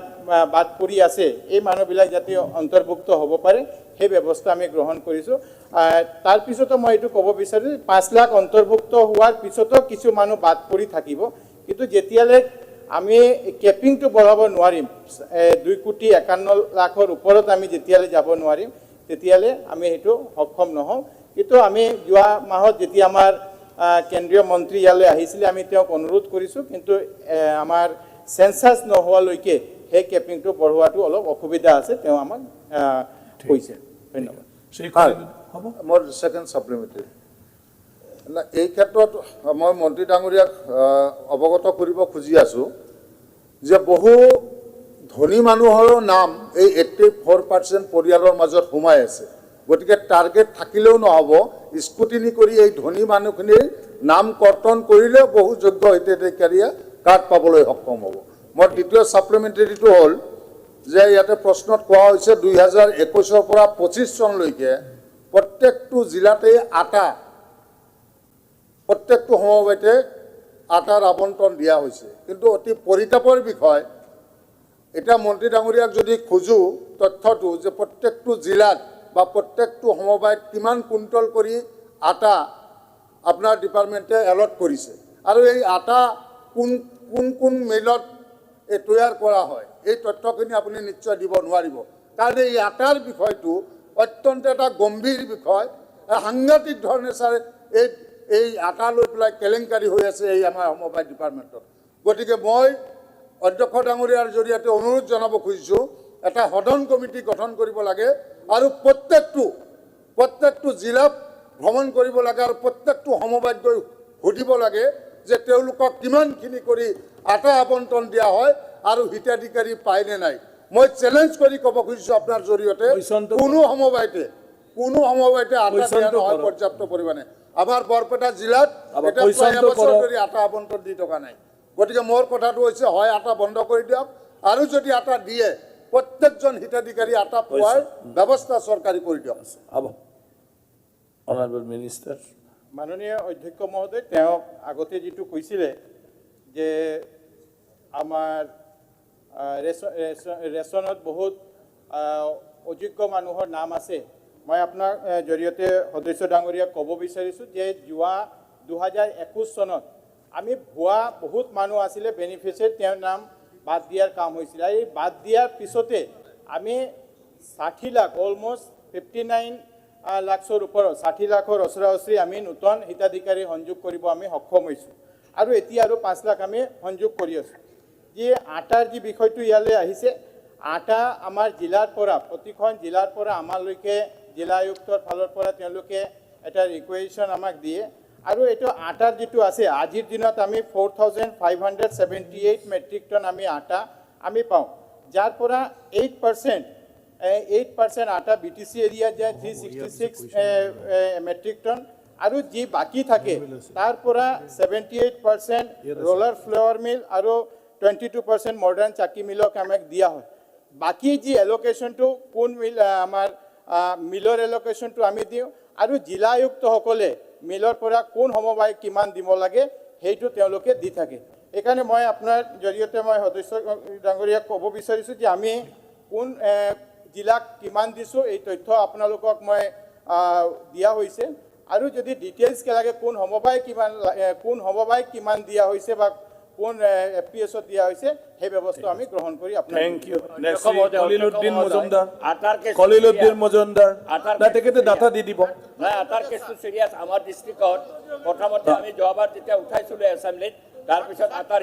বাদ পৰি আছে, এই মানুহবিলাক যাতে অন্তৰ্ভুক্ত হ'ব পাৰে সেই ব্যৱস্থা আমি গ্ৰহণ কৰিছোঁ। তাৰপিছতো মই এইটো ক'ব বিচাৰোঁ, 5 লাখ অন্তৰ্ভুক্ত হোৱাৰ পিছতো কিছু মানুহ বাদ পৰি থাকিব, কিন্তু যেতিয়ালৈ আমি কেপিংটো বঢ়াব নোৱাৰিম, 2,51,00,000 ওপৰত আমি যেতিয়ালৈ যাব নোৱাৰিম, তেতিয়ালৈ আমি সেইটো সক্ষম নহওঁ। কিন্তু আমি যোৱা মাহত যেতিয়া আমাৰ কেন্দ্ৰীয় মন্ত্ৰী ইয়ালৈ আহিছিলে, আমি তেওঁক অনুৰোধ কৰিছোঁ, কিন্তু আমাৰ চেঞ্চাছ নোহোৱালৈকে সেই কেপিংটো বঢ়োৱাটো অলপ অসুবিধা আছে, তেওঁ আমাক কৈছে। ধন্যবাদ। মোৰ ছেকেণ্ড ছাপ্লিমেণ্টাৰী, এই ক্ষেত্ৰত মই মন্ত্ৰী ডাঙৰীয়াক অৱগত কৰিব খুজি আছোঁ যে বহু ধনী মানুহৰো নাম এই 84% পৰিয়ালৰ মাজত সোমাই আছে। গতিকে টাৰ্গেট থাকিলেও নহ'ব, স্কুটিনি কৰি এই ধনী মানুহখিনিৰ নাম কৰ্তন কৰিলেও বহু যোগ্য হিতাধিকাৰীয়ে কাৰ্ড পাবলৈ সক্ষম হ'ব। মোৰ দ্বিতীয় ছাপ্লিমেণ্টাৰীটো হ'ল যে ইয়াতে প্ৰশ্নত কোৱা হৈছে 2021 পৰা 25 চনলৈকে প্ৰত্যেকটো জিলাতে প্ৰত্যেকটো সমবায়তে আটাৰ আবণ্টন দিয়া হৈছে, কিন্তু অতি পৰিতাপৰ বিষয়, এতিয়া মন্ত্ৰী ডাঙৰীয়াক যদি খোজোঁ তথ্যটো যে প্ৰত্যেকটো জিলাত বা প্ৰত্যেকটো সমবায়ত কিমান কুইণ্টল কৰি আটা আপোনাৰ ডিপাৰ্টমেণ্টে এলট কৰিছে আৰু এই আটা কোন মিলত তৈয়াৰ কৰা হয়, এই তথ্যখিনি আপুনি নিশ্চয় দিব নোৱাৰিব, কাৰণ এই আটাৰ বিষয়টো অত্যন্ত এটা গম্ভীৰ বিষয়। সাংঘাতিক ধৰণে ছাৰ এই আটা লৈ পেলাই কেলেংকাৰী হৈ আছে এই আমাৰ সমবায় ডিপাৰ্টমেণ্টত। গতিকে মই অধ্যক্ষ ডাঙৰীয়াৰ জৰিয়তে অনুৰোধ জনাব খুজিছোঁ, এটা সদন কমিটি গঠন কৰিব লাগে আৰু প্ৰত্যেকটো জিলাত ভ্ৰমণ কৰিব লাগে আৰু প্ৰত্যেকটো সমবায়ত গৈ সুধিব লাগে যে তেওঁলোকক কিমানখিনি কৰি আটা আবণ্টন দিয়া হয় আৰু হিতাধিকাৰী পায়নে নাই। মই চেলেঞ্জ কৰি ক'ব খুজিছোঁ আপোনাৰ জৰিয়তে কোনো সমবায়তে আটা দিয়া নহয় পৰ্যাপ্ত পৰিমাণে। আমাৰ বৰপেটা জিলাত এটা প্ৰায় এবছৰ ধৰি আটা আবণ্টন দি থকা নাই। গতিকে মোৰ কথাটো হৈছে হয় আটা বন্ধ কৰি দিয়ক আৰু যদি আটা দিয়ে প্ৰত্যেকজন হিতাধিকাৰী আটা পোৱাৰ ব্যৱস্থা চৰকাৰী কৰি দিয়ক। Honourable minister. মাননীয় অধ্যক্ষ মহোদয়, তেওঁক আগতে যিটো কৈছিলে যে আমাৰ ৰেচনত বহুত অযোগ্য মানুহৰ নাম আছে, মই আপোনাৰ জৰিয়তে সদস্য ডাঙৰীয়াক ক'ব বিচাৰিছোঁ যে যোৱা 2021 চনত আমি ভুৱা বহুত মানুহ আছিলে বেনিফিচিয়াৰী, তেওঁৰ নাম বাদ দিয়াৰ কাম হৈছিলে। এই বাদ দিয়াৰ পিছতে আমি 60 লাখ অলমষ্ট 59 লাখৰ ওপৰত 60 লাখৰ ওচৰা-ওচৰি আমি নতুন হিতাধিকাৰী সংযোগ কৰিব আমি সক্ষম হৈছোঁ আৰু এতিয়া আৰু 5 লাখ আমি সংযোগ কৰি আছোঁ। যি আটাৰ যি বিষয়টো ইয়ালৈ আহিছে, আটা আমাৰ জিলাৰ পৰা প্ৰতিখন জিলাৰ পৰা আমালৈকে জিলা আয়ুক্তৰ ফালৰ পৰা তেওঁলোকে এটা ৰিকুৱেশ্যন আমাক দিয়ে আৰু এইটো আটাৰ যিটো আছে আজিৰ দিনত আমি 4578 মেট্ৰিক টন আমি আটা আমি পাওঁ, যাৰ পৰা 8% আটা BTC এৰিয়া যায় 366 মেট্ৰিক টন আৰু যি বাকী থাকে তাৰ পৰা 78% ৰোলাৰ ফ্লাৱাৰ মিল আৰু 22% মডাৰ্ণ চাকি মিলক আমাক দিয়া হয়। বাকী যি এলোকেশ্যনটো কোন মিল আমাৰ মিলৰ এলোকেশ্যনটো আমি দিওঁ আৰু জিলা আয়ুক্তসকলে মিলৰ পৰা কোন সমবায় কিমান দিব লাগে সেইটো তেওঁলোকে দি থাকে। এইকাৰণে মই আপোনাৰ জৰিয়তে মই সদস্য ডাঙৰীয়াক ক'ব বিচাৰিছোঁ যে আমি কোন জিলাক কিমান দিছোঁ এই তথ্য আপোনালোকক মই দিয়া হৈছে আৰু যদি ডিটেইলছকৈ লাগে কোন সমবায় কিমান দিয়া হৈছে বা কোন FPSত দিয়া হৈছে সেই ব্যৱস্থা আমি গ্ৰহণ কৰি আপোনাক। Thank U. কলিলুদ্দিন মজুমদাৰ তেখেতে ডাটা দি দিব। নাই, আটাৰ কেছটো চিৰিয়াছ আমাৰ ডিষ্ট্ৰিক্টত। প্ৰথমতে আমি যোৱাবাৰ যেতিয়া উঠাইছিলোঁ এছেম্বলিত, তাৰপিছত আটাৰ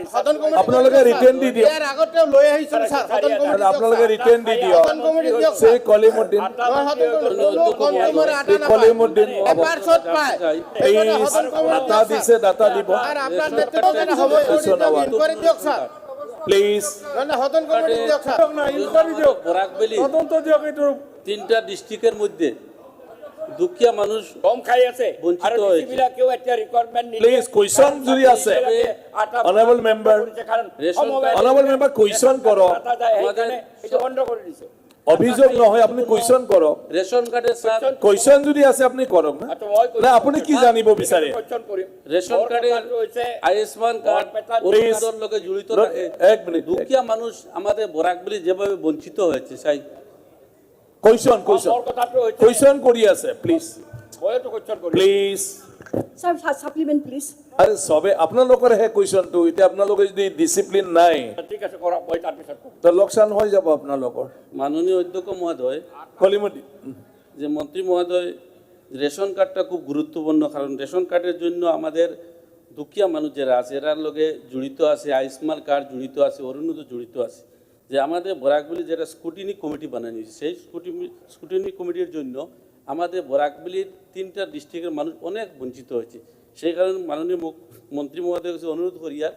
আপোনালোকে ৰিটাৰ্ণ দি দিয়ক। আগতে লৈ আহিছোঁ আপোনালোকে ৰিটাৰ্ণ দি দিয়ক। সেই কলিমুদ্দিন ডাটা দিছে, ডাটা দিব প্লিজ। তিনটা ডিস্ট্রিক্টের মধ্যে দুখীয়া মানুষ কম খাই আছে বঞ্চিত আৰু হয়েছে। ডিচিবিলাকেও এতিয়া ৰিকোয়াৰমেন্ট প্লিজ কোয়েশ্চন যদি আছে অনারেবল মেম্বার কোয়েশ্চন করো, এটা বন্ধ করে দিছে। অভিযোগ নহয় আপনি কোয়েশ্চন করো। রেশন কার্ডের স্যার কোয়েশ্চন যদি আছে আপনি করক না, না আপনি কি জানিব বিচারে? রেশন কার্ডের আয়ুষ্মান কার্ড অরুণোদয়ের লগে জড়িত থাকে। এক মিনিট, দুখীয়া মানুষ আমাদের বরাকবলি যেভাবে বঞ্চিত হয়েছে চাই কোয়েশ্চন করি আছে please please Sir, supplement please. আরে সবে আপনালোকৰ হে কোয়েশ্চনটো, এতিয়া আপোনালোকে যদি ডিসিপ্লিন নাই ঠিক আছে কৰক, মই তাৰ পিছত তো লোকসান হৈ যাব আপোনালোকৰ। মাননীয় অধ্যক্ষ মহোদয়, কলিমুদ্দিন যে মন্ত্রী মহোদয়, রেশন কার্ডটা খুব গুরুত্বপূর্ণ, কারণ রেশন কার্ডের জন্য আমাদের দুঃখীয়া মানুষ যারা আছে এরার লগে জড়িত আছে, আয়ুষ্মান কার্ড জড়িত আছে, অরুণোদয় জড়িত আছে। যে আমাদের বরাকবলি যেটা স্কুটিনি কমিটি বানানো হয়েছে, সেই স্কুটিনি কমিটির জন্য আমাদের বরাকবলির তিনটা ডিস্ট্রিক্টের মানুষ অনেক বঞ্চিত হয়েছে। সেই কারণে মাননীয় মন্ত্রী মহোদয়ের কাছে অনুরোধ করিয়া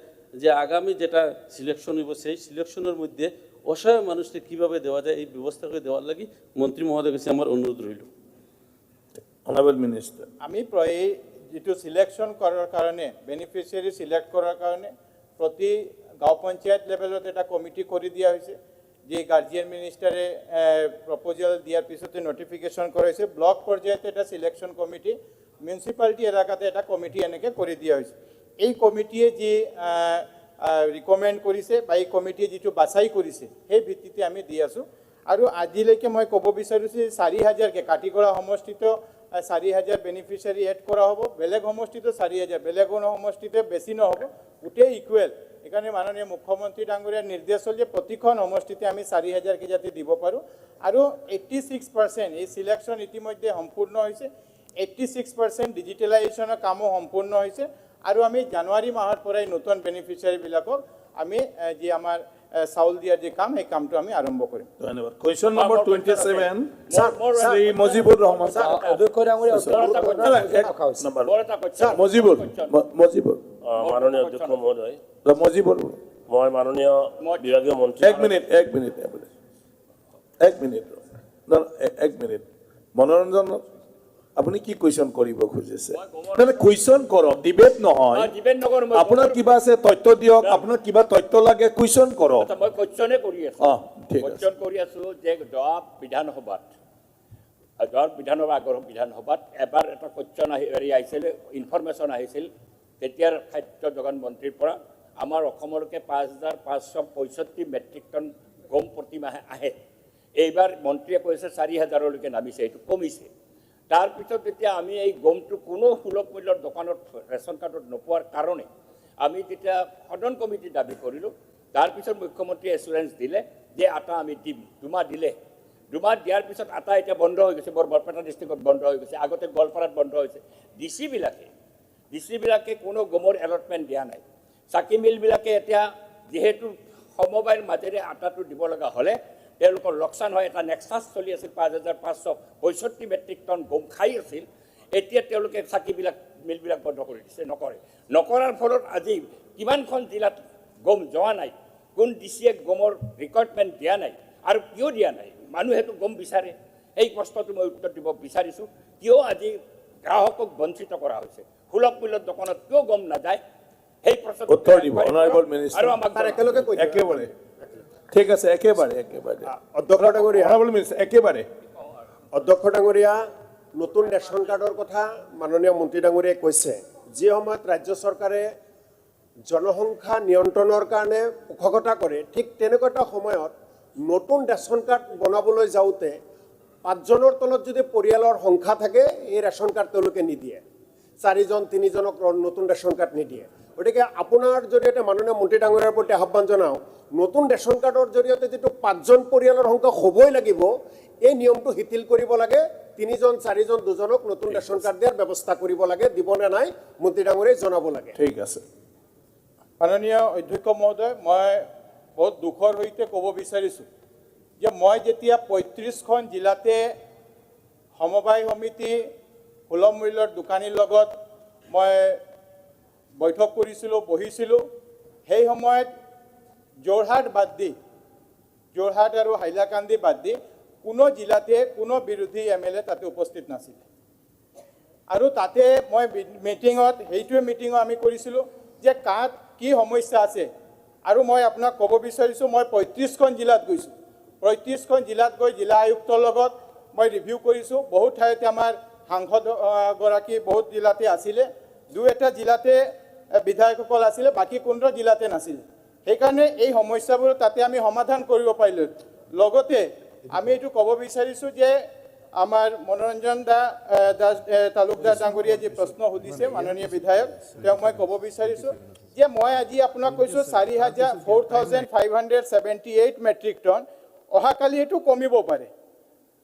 যে আগামী যেটা সিলেকশন হইব সেই সিলেকশনের মধ্যে অসহায় মানুষকে কীভাবে দেওয়া যায় এই ব্যবস্থা করে দেওয়ার লাগি মন্ত্রী মহোদয়ের কাছে আমার অনুরোধ রইল। অনারেবল মিনিস্টার, আমি প্ৰায় যিটো সিলেকশন কৰাৰ কাৰণে বেনিফিচিয়াৰী সিলেক্ট কৰাৰ কাৰণে প্ৰতি গাঁও পঞ্চায়ত লেভেলত এটা কমিটি কৰি দিয়া হৈছে, যে গাৰ্জিয়ান মিনিষ্টাৰে প্ৰপ'জাল দিয়াৰ পিছতে নটিফিকেশ্যন কৰাইছে। ব্লক পৰ্যায়ত এটা সিলেকশন কমিটি, মিউনিচিপালিটি এলেকাতে এটা কমিটি এনেকৈ কৰি দিয়া হৈছে। এই কমিটিয়ে যি ৰিকমেণ্ড কৰিছে বা এই কমিটিয়ে যিটো বাছাই কৰিছে সেই ভিত্তিতে আমি দি আছোঁ। আৰু আজিলৈকে মই ক'ব বিচাৰিছোঁ 4000কে কাটিগড়া সমষ্টিত 4000 বেনিফিচিয়াৰী এড কৰা হ'ব, বেলেগ সমষ্টিত 4000, বেলেগ সমষ্টিতে বেছি নহ'ব, গোটেই ইকুৱেল। সেইকাৰণে মাননীয় মুখ্যমন্ত্ৰী ডাঙৰীয়াৰ নিৰ্দেশ হ'ল যে প্ৰতিখন সমষ্টিতে আমি 4000কে যাতে দিব পাৰোঁ। আৰু 86% এই সিলেকশ্যন ইতিমধ্যে সম্পূৰ্ণ হৈছে, 86% ডিজিটেলাইজেশ্যনৰ কামো সম্পূৰ্ণ হৈছে। আৰু আমি জানুৱাৰী মাহৰ পৰাই নতুন বেনিফিচিয়াৰীবিলাকক আমি যি আমাৰ চাউল দিয়াৰ যি কাম সেই কামটো আমি আৰম্ভ কৰিম। ধন্যবাদ। কুৱেশ্যন নম্বৰ 27 শ্ৰী মুজিবুৰ ৰহমান অধ্যক্ষ ডাঙৰীয়া উত্তৰ এটা মুজিবুৰ মাননীয় অধ্যক্ষ মহোদয়, মুজিবুৰ মই মাননীয় বিভাগীয় মন্ত্ৰী এক মিনিট মনোৰঞ্জন আপুনি কি কুৱেশ্যন কৰিব খুজিছে? মানে কুৱেশ্যন কৰক, ডিবেট নহয়। আপোনাৰ কিবা আছে তথ্য দিয়ক, আপোনাৰ কিবা তথ্য লাগে কুৱেশ্যন কৰক। মই কুৱেশ্যনে কৰি আছো, ঠিক আছে। কুৱেশ্যন কৰি আছো যে যোৱা বিধানসভাত আগৰ বিধানসভাত এবাৰ এটা কুৱেশ্যন আহিছিল, ইনফৰমেশ্যন আহিছিল তেতিয়াৰ খাদ্য যোগান মন্ত্ৰীৰ পৰা, আমাৰ অসমলৈকে 5,565 মেট্ৰিক টন গম প্ৰতিমাহে আহে। এইবাৰ মন্ত্ৰীয়ে কৈছে 4,000লৈকে নামিছে, এইটো কমিছে। তাৰপিছত যেতিয়া আমি এই গমটো কোনো সুলভ মূল্যৰ দোকানত ৰেচন কাৰ্ডত নোপোৱাৰ কাৰণে আমি তেতিয়া সদন কমিটি দাবী কৰিলোঁ। তাৰপিছত মুখ্যমন্ত্ৰীয়ে এচুৰেঞ্চ দিলে যে আটা আমি দিম, 2 মাহ দিলে। 2 মাহ দিয়াৰ পিছত আটা এতিয়া বন্ধ হৈ গৈছে, বৰপেটা ডিষ্ট্ৰিক্টত বন্ধ হৈ গৈছে, আগতে গোৱালপাৰাত বন্ধ হৈছে। ডিচিবিলাকে কোনো গমৰ এলটমেণ্ট দিয়া নাই। চাকি মিলবিলাকে এতিয়া যিহেতু সমবায়ৰ মাজেৰে আটাটো দিব লগা হ'লে তেওঁলোকৰ লোকচান হয়। এটা নেক্সাছ চলি আছিল, 5,565 মেট্ৰিক টন গম খাই আছিল। এতিয়া তেওঁলোকে মিলবিলাক বন্ধ কৰি দিছে, নকৰাৰ ফলত আজি কিমানখন জিলাত গম যোৱা নাই, কোন ডিচিয়ে গমৰ ৰিকুৱাৰমেণ্ট দিয়া নাই আৰু কিয় দিয়া নাই। মানুহেতো গম বিচাৰে, এই প্ৰশ্নটো মই উত্তৰ দিব বিচাৰিছোঁ। কিয় আজি গ্ৰাহকক বঞ্চিত কৰা হৈছে, সুলভ মূল্যৰ দোকানত কিয় গম নাযায়, সেই প্ৰশ্ন উত্তৰ দিব অনাৰেবল মিনিষ্টাৰ। আৰু আমাক একেলগে কৈ দিয়ক। একেবাৰে ঠিক আছে, একেবাৰে অধ্যক্ষ ডাঙৰীয়া, অনাৰেবল মিনিষ্টাৰ একেবাৰে। অধ্যক্ষ ডাঙৰীয়া, নতুন ৰেচন কাৰ্ডৰ কথা মাননীয় মন্ত্ৰী ডাঙৰীয়াই কৈছে। যি সময়ত ৰাজ্য চৰকাৰে জনসংখ্যা নিয়ন্ত্ৰণৰ কাৰণে পোষকতা কৰে, ঠিক তেনেকুৱা এটা সময়ত নতুন ৰেচন কাৰ্ড বনাবলৈ যাওঁতে 5জনৰ তলত যদি পৰিয়ালৰ সংখ্যা থাকে, এই ৰেচন কাৰ্ড তেওঁলোকে নিদিয়ে। 4জন 3জনক নতুন ৰেচন কাৰ্ড নিদিয়ে। গতিকে আপোনাৰ জৰিয়তে মাননীয় মন্ত্ৰী ডাঙৰীয়াৰ প্ৰতি আহ্বান জনাওঁ, নতুন ৰেচন কাৰ্ডৰ জৰিয়তে যিটো 5জন পৰিয়ালৰ সংখ্যা হ'বই লাগিব, এই নিয়মটো শিথিল কৰিব লাগে। 3জন 4জন 2জনক নতুন ৰেচন কাৰ্ড দিয়াৰ ব্যৱস্থা কৰিব লাগে। দিবনে নাই মন্ত্ৰী ডাঙৰীয়াই জনাব লাগে। ঠিক আছে। মাননীয় অধ্যক্ষ মহোদয়, মই বহুত দুখৰ সৈতে ক'ব বিচাৰিছোঁ যে মই যেতিয়া 35খন জিলাতে সমবায় সমিতি সুলভ মূল্যৰ দোকানীৰ লগত মই বৈঠক কৰিছিলোঁ, বহিছিলোঁ, সেই সময়ত যোৰহাট আৰু হাইলাকান্দি বাদ দি কোনো জিলাতে কোনো বিৰোধী MLA তাতে উপস্থিত নাছিল। আৰু তাতে মই সেইটোৱে মিটিঙত আমি কৰিছিলোঁ যে কাত কি সমস্যা আছে। আৰু মই আপোনাক ক'ব বিচাৰিছোঁ, মই 35খন জিলাত গৈছোঁ। 35খন জিলাত গৈ জিলা আয়ুক্তৰ লগত মই ৰিভিউ কৰিছোঁ। বহুত ঠাইতে আমাৰ সাংসদগৰাকী বহুত জিলাতে আছিলে, 2-এটা জিলাতে বিধায়কসকল আছিলে, বাকী কোনো জিলাতে নাছিলে। সেইকাৰণে এই সমস্যাবোৰ তাতে আমি সমাধান কৰিব পাৰিলোঁ। লগতে আমি এইটো ক'ব বিচাৰিছোঁ যে আমাৰ মনোৰঞ্জন তালুকদাৰ ডাঙৰীয়াই যি প্ৰশ্ন সুধিছে মাননীয় বিধায়ক, তেওঁক মই ক'ব বিচাৰিছোঁ যে মই আজি আপোনাক কৈছোঁ 4,578 মেট্ৰিক টন। অহাকালি এইটো কমিব পাৰে।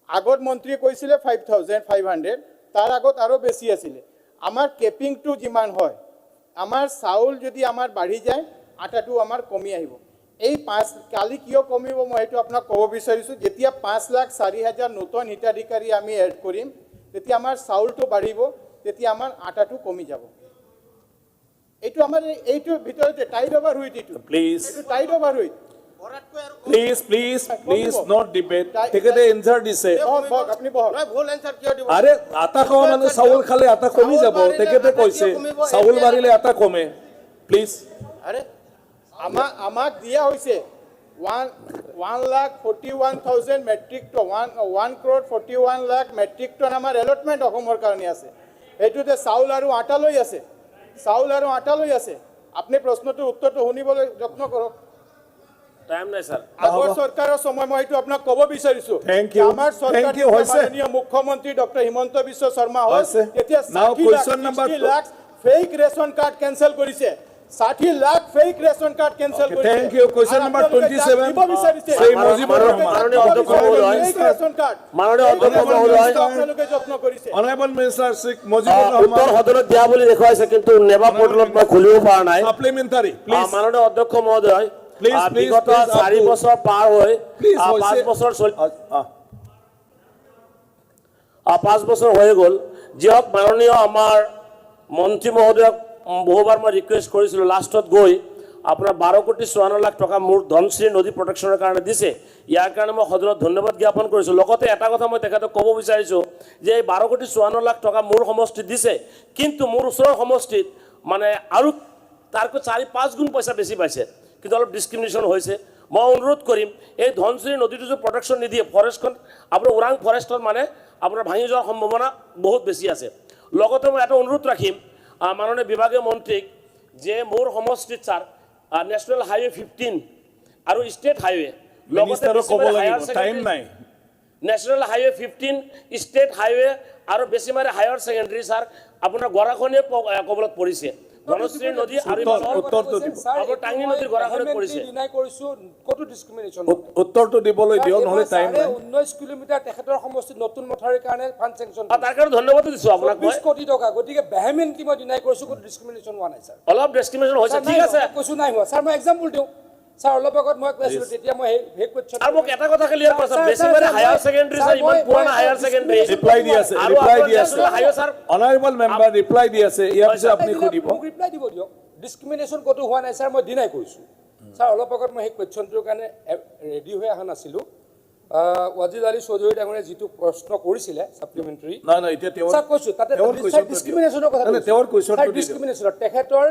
আগত মন্ত্ৰীয়ে কৈছিলে 5,500, তাৰ আগত আৰু বেছি আছিলে। আমাৰ কেপিংটো যিমান হয়, আমাৰ চাউল যদি আমাৰ বাঢ়ি যায়, আটাটো আমাৰ কমি আহিব। এই কালি কিয় কমিব মই সেইটো আপোনাক ক'ব বিচাৰিছোঁ। যেতিয়া 5,04,000 নতুন হিতাধিকাৰী আমি এড কৰিম, তেতিয়া আমাৰ চাউলটো বাঢ়িব, তেতিয়া আমাৰ আটাটো কমি যাব। এইটো আমাৰ এইটোৰ ভিতৰতে টাইড অভাৰ হুইট, এইটো tied over with. Please not debate. তেখেতে এনসাৰ দিছে। আপুনি বহক। আৰে আটা খোৱা মানুহ চাউল খালে আটা কমি যাব। তেখেতে কৈছে চাউল বাঢ়িলে আটা কমে। প্লিজ। আৰে আমাক দিয়া হৈছে 1,41,000 মেট্ৰিক টন, 1,41,00,000 মেট্ৰিক টন আমাৰ এলটমেণ্ট অসমৰ কাৰণে আছে। সেইটোতে চাউল আৰু আটা লৈ আছে। আপুনি প্ৰশ্নটোৰ উত্তৰটো শুনিবলৈ যত্ন কৰক। টাইম নাই স্যাৰ। আগৰ চৰকাৰৰ সময় মই এইটো আপোনাক ক'ব বিচাৰিছোঁ। আমাৰ চৰকাৰ মাননীয় মুখ্যমন্ত্ৰী ডক্টৰ হিমন্ত বিশ্ব শৰ্মা হৈছে এতিয়া 60 lakh fake ration card cancel কৰিছে। 60 lakh fake ration card cancel কৰিছে। Thank you. Question number 27 Shri Mujibur Rahman. মাননীয় অধ্যক্ষ মহোদয়, আপোনালোকে যত্ন কৰিছে। অনাৰেবল মিনিস্টাৰ শ্ৰী মুজিবুৰ ৰহমান উত্তৰ সদনত দিয়া বুলি দেখুৱাইছে, কিন্তু নেবা পোৰ্টেলত মই খুলিব পৰা নাই। সাপ্লিমেন্টাৰি প্লিজ। মাননীয় অধ্যক্ষ মহোদয়, বিগত 4 বছৰ পাৰ হৈ 5 বছৰ 5 বছৰ হৈ গ'ল যি হওক মাননীয় আমাৰ মন্ত্ৰী মহোদয়ক বহুবাৰ মই ৰিকুৱেষ্ট কৰিছিলোঁ লাষ্টত গৈ আপোনাৰ 12,54,00,000 টকা মোৰ ধনশ্ৰী নদী প্ৰটেকশ্যনৰ কাৰণে দিছে ইয়াৰ কাৰণে মই সদনত ধন্যবাদ জ্ঞাপন কৰিছোঁ লগতে এটা কথা মই তেখেতক ক'ব বিচাৰিছোঁ যে এই 12,54,00,000 টকা মোৰ সমষ্টিত দিছে কিন্তু মোৰ ওচৰৰ সমষ্টিত মানে আৰু তাৰকৈ 4-5 গুণ পইচা বেছি পাইছে কিন্তু অলপ ডিছক্ৰিমিনেশ্যন হৈছে মই অনুৰোধ কৰিম এই ধনশ্ৰী নদীটো যে প্ৰটেকশ্যন নিদিয়ে ফৰেষ্টখন আপোনাৰ ওৰাং ফৰেষ্টৰ মানে আপোনাৰ ভাঙি যোৱাৰ সম্ভাৱনা বহুত বেছি আছে লগতে মই এটা অনুৰোধ ৰাখিম মাননীয় বিভাগীয় মন্ত্ৰীক যে মোৰ সমষ্টিত ছাৰ নেশ্যনেল হাইৱে 15 আৰু ষ্টেট হাইৱে লগতে নেশ্যনেল হাইৱে 15 ষ্টেট হাইৱে আৰু বেছিমাৰি হায়াৰ ছেকেণ্ডেৰী ছাৰ আপোনাৰ গৰাখনীয়ে কবলত পৰিছে ধনশ্ৰী নদী আৰু টাংগী নদীৰ গৰাখনীত পৰিছে উত্তৰটো দিবলৈ দিয়ক নহ'লে টাইম নাই 19 কিলোমিটাৰ তেখেতৰ সমষ্টিত নতুন মথাউৰিৰ কাৰণে ফাণ্ড চেংচন তাৰ কাৰণে ধন্যবাদ দিছোঁ আপোনাক মই 20 কোটি টকা গতিকে ভেহেমেণ্টলি মই ডিনাই কৰিছোঁ কোনো ডিছক্ৰিমিনেশ্যন হোৱা নাই ছাৰ অলপ ডিছক্ৰিমিনেশ্যন হৈছে ঠিক আছে কৈছোঁ নাই হোৱা ছাৰ মই এক্সাম্পল দিওঁ ছাৰ অলপ আগত মই কৈছিলোঁ তেতিয়া মই সেই কোৱেশ্যন আৰু মোক এটা কথা ক্লিয়াৰ কৰা sir Bechimari higher secondary sir ইমান পুৰণা হায়াৰ ছেকেণ্ডেৰী ৰিপ্লাই দি আছে highway sir honourable member reply দি আছে ইয়াৰ পিছত আপুনি সুধিব ৰিপ্লাই দিব দিয়ক ডিছক্ৰিমিনেশ্যন ক'তো হোৱা নাই ছাৰ মই ডিনাই কৰিছোঁ ছাৰ অলপ আগত মই সেই কুৱেশ্যনটোৰ কাৰণে ৰেডি হৈ অহা নাছিলোঁ ৱাজিদ আলী চৌধুৰী ডাঙৰীয়াই যিটো প্ৰশ্ন কৰিছিলে ছাপ্লিমেণ্টাৰী নাই এতিয়া তেওঁ ছাৰ কৈছোঁ তাতে ডিছক্ৰিমিনেশ্যনৰ কথা তেওঁৰ কুৱেশ্যনটো ডিছক্ৰিমিনেশ্যনৰ তেখেতৰ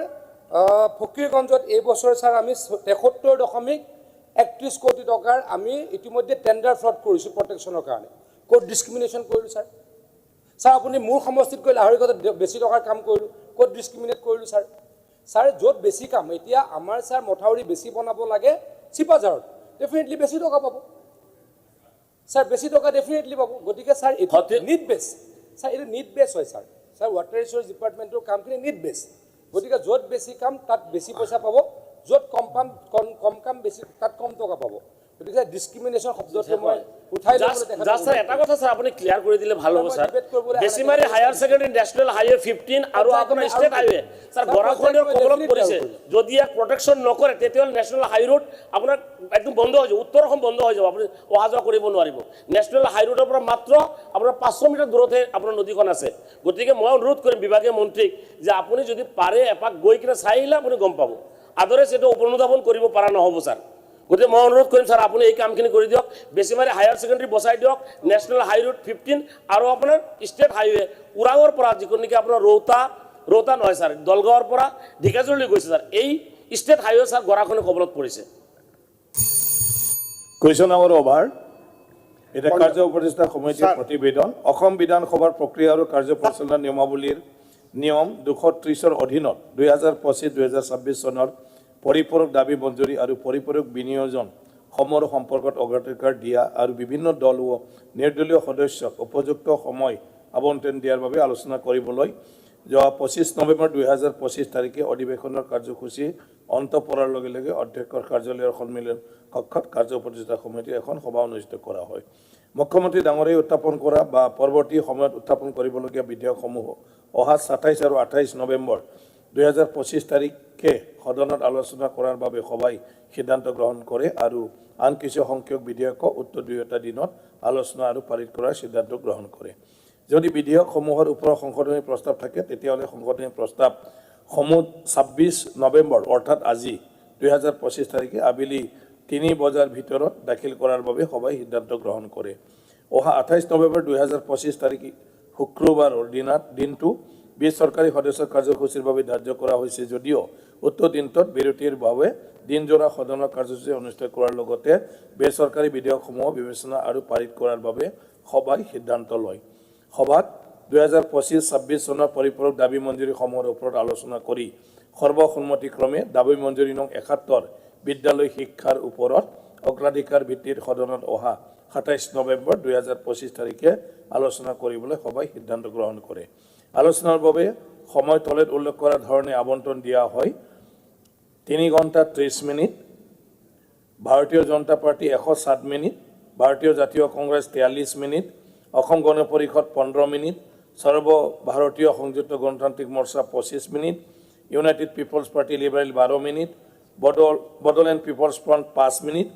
ফকীৰগঞ্জত এই বছৰ ছাৰ আমি 73.31 কোটি টকাৰ আমি ইতিমধ্যে টেণ্ডাৰ ফ্লড কৰিছোঁ প্ৰটেকশ্যনৰ কাৰণে ক'ত ডিছক্ৰিমিনেশ্যন কৰিলোঁ ছাৰ ছাৰ আপুনি মোৰ সমষ্টিত গৈ লাহৰীগঞ্জত বেছি টকাৰ কাম কৰিলোঁ ক'ত ডিছক্ৰিমিনেট কৰিলোঁ ছাৰ ছাৰ য'ত বেছি কাম এতিয়া আমাৰ ছাৰ মথাউৰি বেছি বনাব লাগে চিপাঝাৰত ডেফিনেটলি বেছি টকা পাব ছাৰ বেছি টকা ডেফিনেটলি পাব গতিকে ছাৰ এইটো নিড বেছ ছাৰ এইটো নিড বেছ হয় ছাৰ ছাৰ ৱাটাৰ ৰিচোৰ্চ ডিপাৰ্টমেণ্টৰ কামখিনি নিড বেছ গতিকে য'ত বেছি কাম তাত বেছি পইচা পাব য'ত কম কাম বেছি তাত কম টকা পাব গতিকে ডিছক্ৰিমিনেশ্যন শব্দটো মই উঠাই ছাৰ এটা কথা ছাৰ আপুনি ক্লিয়াৰ কৰি দিলে ভাল হ'ব sir Bechimari higher secondary national highway 15 আৰু আপোনাৰ ষ্টেট হাইৱে ছাৰ গৰাখনীৰ কবলত পৰিছে যদি ইয়াক প্ৰটেকশ্যন নকৰে তেতিয়াহ'লে নেশ্যনেল হাই ৰোড আপোনাৰ একদম বন্ধ হৈ যাব উত্তৰ অসম বন্ধ হৈ যাব আপুনি অহা যোৱা কৰিব নোৱাৰিব নেশ্যনেল হাই ৰোডৰ পৰা মাত্ৰ আপোনাৰ 500 মিটাৰ দূৰতহে আপোনাৰ নদীখন আছে গতিকে মই অনুৰোধ কৰিম বিভাগীয় মন্ত্ৰীক যে আপুনি যদি পাৰে এপাক গৈ কিনে চাই আহিলে আপুনি গম পাব আদৰে সেইটো অনুধাৱন কৰিব পৰা নহ'ব ছাৰ গতিকে মই অনুৰোধ কৰিম ছাৰ আপুনি এই কামখিনি কৰি দিয়ক বেছিমাৰি হায়াৰ ছেকেণ্ডেৰী বচাই দিয়ক নেশ্যনেল হাই ৰোড 15 আৰু আপোনাৰ ষ্টেট হাইৱে ওৰাঙৰ পৰা যিখন নেকি আপোনাৰ ৰৌতা নহয় ছাৰ দলগাঁৱৰ পৰা ঢেকিয়াজুলিলৈ গৈছে ছাৰ এই ষ্টেট হাইৱে ছাৰ গৰাখনে কবলত পৰিছে কুৱেশ্যন আৱাৰ অভাৰ এটা কাৰ্য উপদেষ্টা সমিতিৰ প্ৰতিবেদন অসম বিধানসভাৰ প্ৰক্ৰিয়া আৰু কাৰ্য পৰিচালনা নিয়মাৱলীৰ নিয়ম 230ৰ অধীনত 2025-2026 চনৰ পৰিপূৰক দাবী মঞ্জুৰি আৰু পৰিপূৰক বিনিয়োজন সমূহৰ সম্পৰ্কত অগ্ৰাধিকাৰ দিয়া আৰু বিভিন্ন দল ও নিৰ্দলীয় সদস্যক উপযুক্ত সময় আবণ্টন দিয়াৰ বাবে আলোচনা কৰিবলৈ যোৱা 25 নৱেম্বৰ 2025 তাৰিখে অধিৱেশনৰ কাৰ্যসূচী অন্ত পৰাৰ লগে লগে অধ্যক্ষৰ কাৰ্যালয়ৰ সন্মিলন কক্ষত কাৰ্য উপদেষ্টা সমিতিৰ এখন সভা অনুষ্ঠিত কৰা হয় মুখ্যমন্ত্ৰী ডাঙৰীয়াই উত্থাপন কৰা বা পৰৱৰ্তী সময়ত উত্থাপন কৰিবলগীয়া বিধেয়কসমূহ অহা 27 আৰু 28 নৱেম্বৰ 2025 তাৰিখে সদনত আলোচনা কৰাৰ বাবে সভাই সিদ্ধান্ত গ্ৰহণ কৰে আৰু আন কিছু সংখ্যক বিধেয়ক উক্ত দুয়োটা দিনত আলোচনা আৰু পাৰিত কৰাৰ সিদ্ধান্ত গ্ৰহণ কৰে যদি বিধেয়কসমূহৰ ওপৰত সংশোধনী প্ৰস্তাৱ থাকে তেতিয়াহ'লে সংশোধনী প্ৰস্তাৱ সমূহ 26 নৱেম্বৰ অৰ্থাৎ আজি 2025 তাৰিখে আবেলি 3 বজাৰ ভিতৰত দাখিল কৰাৰ বাবে সভাই সিদ্ধান্ত গ্ৰহণ কৰে অহা 28 নৱেম্বৰ 2025 তাৰিখে শুক্ৰবাৰৰ দিনটো বেচৰকাৰী সদস্যৰ কাৰ্যসূচীৰ বাবে ধাৰ্য কৰা হৈছে যদিও উক্ত দিনটোত বিৰতিৰ বাবে দিনজোৰা সদনৰ কাৰ্যসূচী অনুষ্ঠিত কৰাৰ লগতে বেচৰকাৰী বিধেয়কসমূহ বিবেচনা আৰু পাৰিত কৰাৰ বাবে সভাই সিদ্ধান্ত লয় সভাত 2025-26 চনৰ পৰিপূৰক দাবী মঞ্জুৰি সমূহৰ ওপৰত আলোচনা কৰি সৰ্বসন্মতিক্ৰমে দাবী মঞ্জুৰি নং 71 বিদ্যালয় শিক্ষাৰ ওপৰত অগ্ৰাধিকাৰ ভিত্তিত সদনত অহা 27 নৱেম্বৰ 2025 তাৰিখে আলোচনা কৰিবলৈ সভাই সিদ্ধান্ত গ্ৰহণ কৰে আলোচনাৰ বাবে সময় তলত উল্লেখ কৰা ধৰণে আবণ্টন দিয়া হয় 3 ঘণ্টা 30 মিনিট ভাৰতীয় জনতা পাৰ্টি 107 মিনিট ভাৰতীয় জাতীয় কংগ্ৰেছ 43 মিনিট অসম গণ পৰিষদ 15 মিনিট সৰ্বভাৰতীয় সংযুক্ত গণতান্ত্ৰিক মৰ্চা 25 minute united people's party liberal 12 minute Bodoland people's front 5 minute,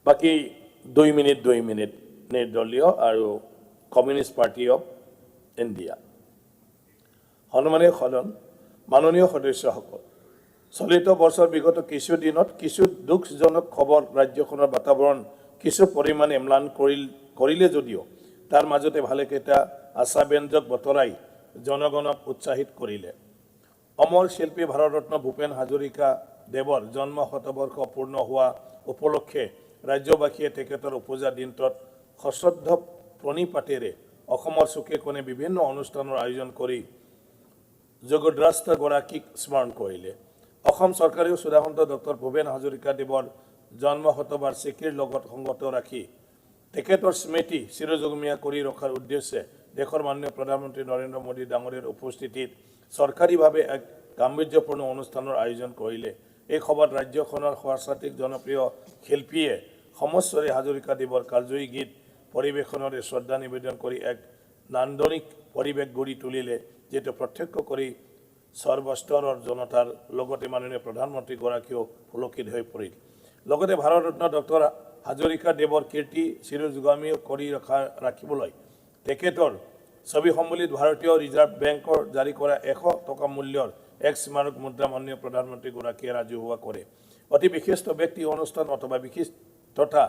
বাকী 2 মিনিট নিৰ্দলীয় আৰু কমিউনিষ্ট পাৰ্টি অফ ইণ্ডিয়া। সন্মানীয় সদন, মাননীয় সদস্যসকল, চলিত বছৰ বিগত কিছু দিনত কিছু দুখজনক খবৰ ৰাজ্যখনৰ বাতাবৰণ কিছু পৰিমাণে ম্লান কৰিলে যদিও তাৰ মাজতে ভালেকেইটা আশাব্যঞ্জক বতৰাই জনগণক উৎসাহিত কৰিলে। অমৰ শিল্পী ভাৰতৰত্ন ভূপেন হাজৰিকা দেৱৰ জন্ম শতবৰ্ষ পূৰ্ণ হোৱা উপলক্ষে ৰাজ্যবাসীয়ে তেখেতৰ উপজা দিনটোত সশ্ৰদ্ধ প্ৰণিপাতেৰে অসমৰ চুকে কোণে বিভিন্ন অনুষ্ঠানৰ আয়োজন কৰি যোগদ্ৰষ্টগৰাকীক স্মৰণ কৰিলে। অসম চৰকাৰেও চূড়ান্ত ডক্টৰ ভূপেন হাজৰিকা দেৱৰ জন্ম শতবাৰ্ষিকীৰ লগত সংগত ৰাখি তেখেতৰ স্মৃতি চিৰযুগমীয়া কৰি ৰখাৰ উদ্দেশ্যে দেশৰ মাননীয় প্ৰধানমন্ত্ৰী নৰেন্দ্ৰ মোদী ডাঙৰীয়াৰ উপস্থিতিত চৰকাৰীভাৱে এক গাম্ভীৰ্যপূৰ্ণ অনুষ্ঠানৰ আয়োজন কৰিলে। এই সভাত ৰাজ্যখনৰ সাংস্কৃতিক জনপ্ৰিয় শিল্পীয়ে সমস্বৰে হাজৰিকা দেৱৰ কালজয়ী গীত পৰিৱেশনৰে শ্ৰদ্ধা নিবেদন কৰি এক নান্দনিক পৰিৱেশ গঢ়ি তুলিলে, যিটো প্ৰত্যক্ষ কৰি সৰ্বস্তৰৰ জনতাৰ লগতে মাননীয় প্ৰধানমন্ত্ৰীগৰাকীও পুলকিত হৈ পৰিল। লগতে ভাৰতৰত্ন ডক্টৰ হাজৰিকা দেৱৰ কীৰ্তি চিৰযুগামী কৰি ৰাখিবলৈ তেখেতৰ ছবি সম্বলিত ভাৰতীয় ৰিজাৰ্ভ বেংকৰ জাৰি কৰা 100 টকা মূল্যৰ এক স্মাৰক মুদ্ৰা মাননীয় প্ৰধানমন্ত্ৰীগৰাকীয়ে ৰাজহুৱা কৰে। অতি বিশিষ্ট ব্যক্তি অনুষ্ঠান অথবা বিশিষ্টতা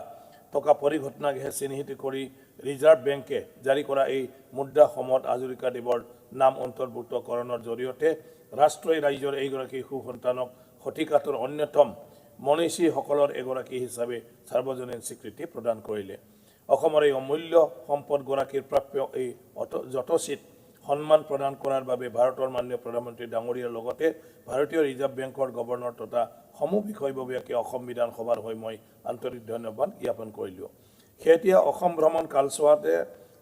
থকা পৰিঘটনাকহে চিহ্নিত কৰি ৰিজাৰ্ভ বেংকে জাৰি কৰা এই মুদ্ৰাসমূহত হাজৰিকা দেৱৰ নাম অন্তৰ্ভুক্তকৰণৰ জৰিয়তে ৰাষ্ট্ৰই ৰাইজৰ এইগৰাকী সুসন্তানক শতিকাটোৰ অন্যতম মনীষীসকলৰ এগৰাকী হিচাপে সাৰ্বজনীন স্বীকৃতি প্ৰদান কৰিলে। অসমৰ এই অমূল্য সম্পদগৰাকীৰ প্ৰাপ্য এই যথোচিত সন্মান প্ৰদান কৰাৰ বাবে ভাৰতৰ মাননীয় প্ৰধানমন্ত্ৰী ডাঙৰীয়াৰ লগতে ভাৰতীয় ৰিজাৰ্ভ বেংকৰ গভৰ্ণৰ তথা সমূহ বিষয়ববীয়াকে অসম বিধানসভাৰ হৈ মই আন্তৰিক ধন্যবাদ জ্ঞাপন কৰিলোঁ। শেহতীয়া অসম ভ্ৰমণ কালছোৱাতে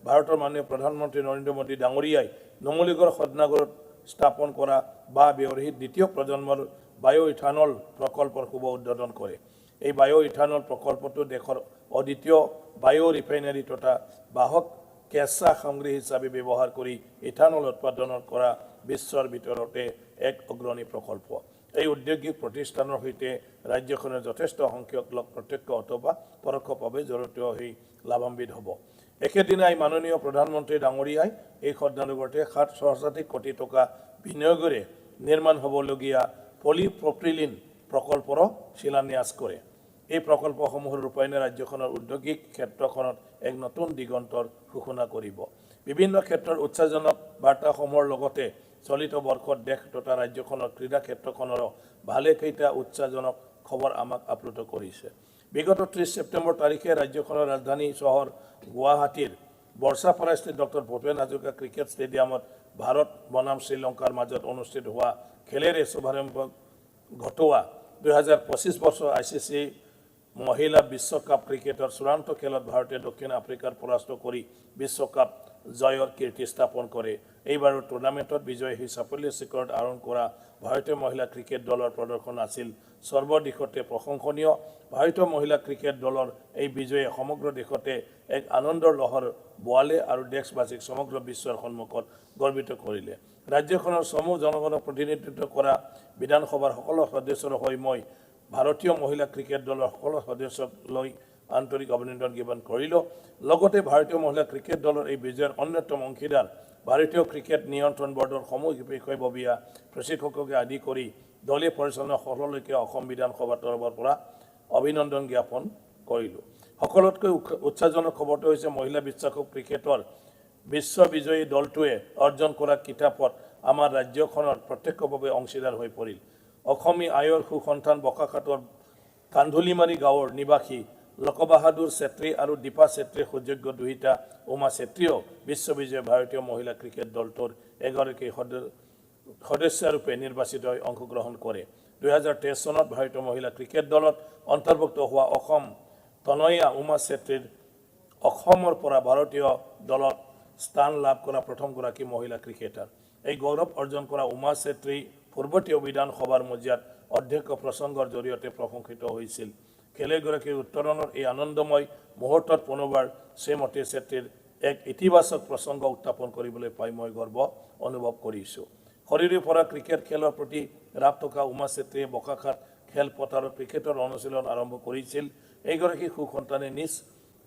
ভাৰতৰ মাননীয় প্ৰধানমন্ত্ৰী নৰেন্দ্ৰ মোদী ডাঙৰীয়াই নুমলীগড় সদনাগৰত স্থাপন কৰা বা ব্যৱহৃত দ্বিতীয় প্ৰজন্মৰ বায়ো ইথানল প্ৰকল্পৰ শুভ উদ্বোধন কৰে। এই বায়ো ইথানল প্ৰকল্পটো দেশৰ অদ্বিতীয় বায়ো ৰিফাইনাৰী তথা বাহক কেঁচা সামগ্ৰী হিচাপে ব্যৱহাৰ কৰি ইথানল উৎপাদন কৰা বিশ্বৰ ভিতৰতে এক অগ্ৰণী প্ৰকল্প। এই ঔদ্যোগিক প্ৰতিষ্ঠানৰ সৈতে ৰাজ্যখনৰ যথেষ্ট সংখ্যক লোক প্ৰত্যক্ষ অথবা পৰোক্ষভাৱে জড়িত হৈ লাভান্বিত হ'ব। একেদিনাই মাননীয় প্ৰধানমন্ত্ৰী ডাঙৰীয়াই এই সদনানগৰতে 760 কোটি টকা বিনিয়োগেৰে নিৰ্মাণ হ'বলগীয়া পলিপ্ৰপিলিন প্ৰকল্পৰো শিলান্যাস কৰে। এই প্ৰকল্পসমূহৰ ৰূপায়ণে ৰাজ্যখনৰ ঔদ্যোগিক ক্ষেত্ৰখনত এক নতুন দিগন্তৰ সূচনা কৰিব। বিভিন্ন ক্ষেত্ৰৰ উৎসাহজনক বাৰ্তাসমূহৰ লগতে চলিত বৰ্ষত দেশ তথা ৰাজ্যখনৰ ক্ৰীড়া ক্ষেত্ৰখনৰো ভালেকেইটা উৎসাহজনক খবৰ আমাক আপ্লুত কৰিছে। বিগত 30 ছেপ্টেম্বৰ তাৰিখে ৰাজ্যখনৰ ৰাজধানী চহৰ গুৱাহাটীৰ বৰ্ষাপাৰাস্থিত ডক্টৰ ভূপেন হাজৰিকা ক্ৰিকেট ষ্টেডিয়ামত ভাৰত বনাম শ্ৰীলংকাৰ মাজত অনুষ্ঠিত হোৱা খেলেৰে শুভাৰম্ভ ঘটোৱা 2025 বৰ্ষৰ ICC মহিলা বিশ্বকাপ ক্ৰিকেটৰ চূড়ান্ত খেলত ভাৰতে দক্ষিণ আফ্ৰিকাৰ পৰাস্ত কৰি বিশ্বকাপ জয়ৰ কীৰ্তি স্থাপন কৰে। এইবাৰৰ টুৰ্ণামেণ্টত বিজয় হৈ সাফল্যৰ শিখৰত আৰোহণ কৰা ভাৰতীয় মহিলা ক্ৰিকেট দলৰ প্ৰদৰ্শন আছিল সৰ্বদিশতে প্ৰশংসনীয়। ভাৰতীয় মহিলা ক্ৰিকেট দলৰ এই বিজয়ে সমগ্ৰ দেশতে এক আনন্দৰ লহৰ বোৱালে আৰু দেশবাসীক সমগ্ৰ বিশ্বৰ সন্মুখত গৰ্বিত কৰিলে। ৰাজ্যখনৰ সমূহ জনগণক প্ৰতিনিধিত্ব কৰা বিধানসভাৰ সকলো সদস্যৰ হৈ মই ভাৰতীয় মহিলা ক্ৰিকেট দলৰ সকলো সদস্যক লৈ আন্তৰিক অভিনন্দন জ্ঞাপন কৰিলোঁ। লগতে ভাৰতীয় মহিলা ক্ৰিকেট দলৰ এই বিজয়ৰ অন্যতম অংশীদাৰ ভাৰতীয় ক্ৰিকেট নিয়ন্ত্ৰণ বৰ্ডৰ সমূহ বিষয়ববীয়া প্ৰশিক্ষককে আদি কৰি দলীয় পৰিচালনা সকলোকে অসম বিধানসভাৰ তৰফৰ পৰা অভিনন্দন জ্ঞাপন কৰিলোঁ। সকলোতকৈ উৎসাহজনক খবৰটো হৈছে মহিলা বিশ্বকাপ ক্ৰিকেটৰ বিশ্ব বিজয়ী দলটোৱে অৰ্জন কৰা কিতাপত আমাৰ ৰাজ্যখনৰ প্ৰত্যক্ষভাৱে অংশীদাৰ হৈ পৰিল। অসমী আয়ৰ সুসন্তান বোকাখাটৰ কান্ধুলিমাৰী গাঁৱৰ নিবাসী লোকবাহাদুৰ ছেত্ৰী আৰু দীপা ছেত্ৰীৰ সুযোগ্য দুহিতা উমা ছেত্ৰীয়েও বিশ্ববিজয়ী ভাৰতীয় মহিলা ক্ৰিকেট দলটোৰ এগৰাকী সদস্যৰূপে নিৰ্বাচিত হৈ অংশগ্ৰহণ কৰে। 2023 চনত ভাৰতীয় মহিলা ক্ৰিকেট দলত অন্তৰ্ভুক্ত হোৱা অসম তনয়া উমা ছেত্ৰীৰ অসমৰ পৰা ভাৰতীয় দলত স্থান লাভ কৰা প্ৰথমগৰাকী মহিলা ক্ৰিকেটাৰ। এই গৌৰৱ অৰ্জন কৰা উমা ছেত্ৰী পূৰ্বতীয় বিধানসভাৰ মজিয়াত অধ্যক্ষ প্ৰসংগৰ জৰিয়তে প্ৰশংসিত হৈছিল। খেলুৱৈগৰাকীৰ উত্তৰণৰ এই আনন্দময় মুহূৰ্তত পুনৰবাৰ শ্ৰীমতী ছেত্ৰীৰ এক ইতিবাচক প্ৰসংগ উত্থাপন কৰিবলৈ পাই মই গৰ্ব অনুভৱ কৰিছোঁ। শৰীৰৰ পৰা ক্ৰিকেট খেলৰ প্ৰতি ৰাপ থকা উমা চেত্ৰীয়ে বোকাখাট খেলপথাৰত ক্ৰিকেটৰ অনুশীলন আৰম্ভ কৰিছিল। এইগৰাকী সুসন্তানে নিজ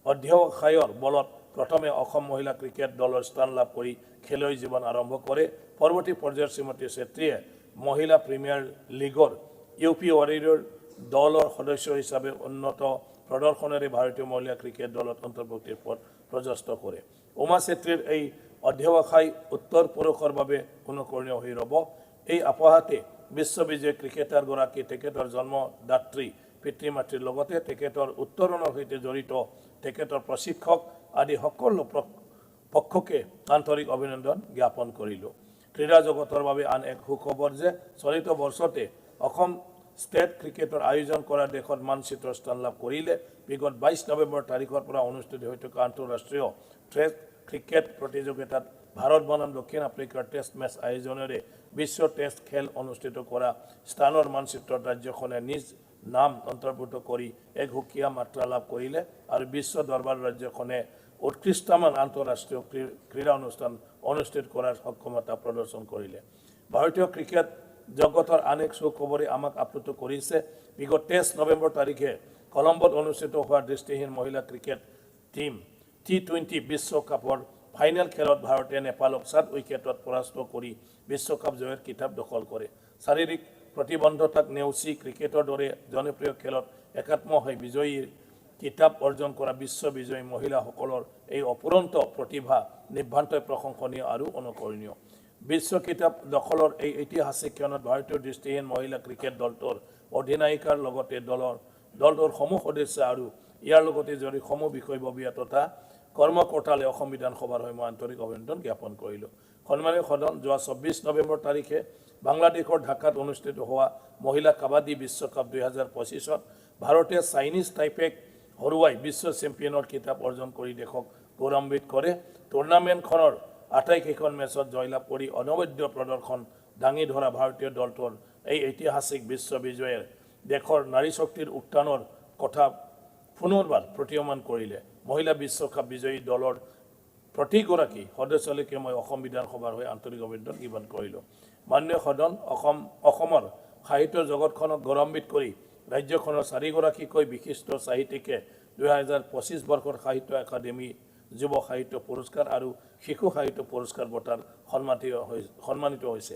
অধ্যৱসায়ৰ বলত প্ৰথমে অসম মহিলা ক্ৰিকেট দলৰ স্থান লাভ কৰি খেলুৱৈ জীৱন আৰম্ভ কৰে। পৰৱৰ্তী পৰ্যায়ত শ্ৰীমতী চেত্ৰীয়ে মহিলা প্ৰিমিয়াৰ লীগৰ UP ৱাৰিয়ৰ দলৰ সদস্য হিচাপে উন্নত প্ৰদৰ্শনেৰে ভাৰতীয় মহিলা ক্ৰিকেট দলত অন্তৰ্ভুক্তিৰ পথ প্ৰশস্ত কৰে। উমা চেত্ৰীৰ এই অধ্যৱসায় উত্তৰ পুৰুষৰ বাবে অনুকৰণীয় হৈ ৰ'ব। এই আপাহতে বিশ্ববিজয়ী ক্ৰিকেটাৰগৰাকী তেখেতৰ জন্মদাত্ৰী পিতৃ মাতৃৰ লগতে তেখেতৰ উত্তৰণৰ সৈতে জড়িত তেখেতৰ প্ৰশিক্ষক আদি সকলো পক্ষকে আন্তৰিক অভিনন্দন জ্ঞাপন কৰিলোঁ। ক্ৰীড়া জগতৰ বাবে আন এক সুখবৰ যে চলিত বৰ্ষতে অসম ষ্টেট ক্ৰিকেটৰ আয়োজন কৰা দেশত মানচিত্ৰ স্থান লাভ কৰিলে। বিগত 22 নৱেম্বৰ তাৰিখৰ পৰা অনুষ্ঠিত হৈ থকা আন্তঃৰাষ্ট্ৰীয় টেষ্ট ক্ৰিকেট প্ৰতিযোগিতাত ভাৰত বনাম দক্ষিণ আফ্ৰিকাৰ টেষ্ট মেচ আয়োজনেৰে বিশ্ব টেষ্ট খেল অনুষ্ঠিত কৰা স্থানৰ মানচিত্ৰত ৰাজ্যখনে নিজ নাম অন্তৰ্ভুক্ত কৰি এক সুকীয়া মাত্ৰা লাভ কৰিলে আৰু বিশ্ব দৰবাৰ ৰাজ্যখনে উৎকৃষ্টমান আন্তঃৰাষ্ট্ৰীয় ক্ৰীড়া অনুষ্ঠান অনুষ্ঠিত কৰাৰ সক্ষমতা প্ৰদৰ্শন কৰিলে। ভাৰতীয় ক্ৰিকেট জগতৰ আন এক সুখবৰে আমাক আপ্লুত কৰিছে। বিগত 23 নৱেম্বৰ তাৰিখে কলম্বোত অনুষ্ঠিত হোৱা দৃষ্টিহীন মহিলা ক্ৰিকেট টীম T20 বিশ্বকাপৰ ফাইনেল খেলত ভাৰতে নেপালক 7 উইকেটত পৰাস্ত কৰি বিশ্বকাপ জয়ৰ কিতাপ দখল কৰে। শাৰীৰিক প্ৰতিবন্ধতাক নেওচি ক্ৰিকেটৰ দৰে জনপ্ৰিয় খেলত একাত্ম হৈ বিজয়ীৰ কিতাপ অৰ্জন কৰা বিশ্ববিজয়ী মহিলাসকলৰ এই অপুৰন্ত প্ৰতিভা নিৰ্ভান্তই প্ৰশংসনীয় আৰু অনুকৰণীয়। বিশ্ব কিতাপ দখলৰ এই ঐতিহাসিক ক্ষণত ভাৰতীয় দৃষ্টিহীন মহিলা ক্ৰিকেট দলটোৰ অধিনায়িকাৰ লগতে দলটোৰ সমূহ সদস্য আৰু ইয়াৰ লগতে জড়িত সমূহ বিষয়ববীয়া তথা কৰ্মকৰ্তালে অসম বিধানসভাৰ হৈ মই আন্তৰিক অভিনন্দন জ্ঞাপন কৰিলোঁ। সন্মানীয় সদন, যোৱা 24 নৱেম্বৰ তাৰিখে বাংলাদেশৰ ঢাকাত অনুষ্ঠিত হোৱা মহিলা কাবাডী বিশ্বকাপ 2025ত ভাৰতে চাইনিজ টাইপেক হৰুৱাই বিশ্ব চেম্পিয়নৰ কিতাপ অৰ্জন কৰি দেশক গৌৰৱান্বিত কৰে। টুৰ্ণামেণ্টখনৰ আটাইকেইখন মেচত জয়লাভ কৰি অনবদ্য প্ৰদৰ্শন দাঙি ধৰা ভাৰতীয় দলটোৰ এই ঐতিহাসিক বিশ্ববিজয়ে দেশৰ নাৰী শক্তিৰ উত্থানৰ কথা পুনৰবাৰ প্ৰতীয়মান কৰিলে। মহিলা বিশ্বকাপ বিজয়ী দলৰ প্ৰতিগৰাকী সদস্যলৈকে মই অসম বিধানসভাৰ হৈ আন্তৰিক অভিনন্দন জ্ঞাপন কৰিলোঁ। মাননীয় সদন, অসমৰ সাহিত্য জগতখনক গৌৰৱান্বিত কৰি ৰাজ্যখনৰ 4গৰাকীকৈ বিশিষ্ট সাহিত্যিকে 2025 বৰ্ষৰ সাহিত্য একাডেমী যুৱ সাহিত্য পুৰস্কাৰ আৰু শিশু সাহিত্য পুৰস্কাৰ বঁটাৰ সন্মানিত হৈছে।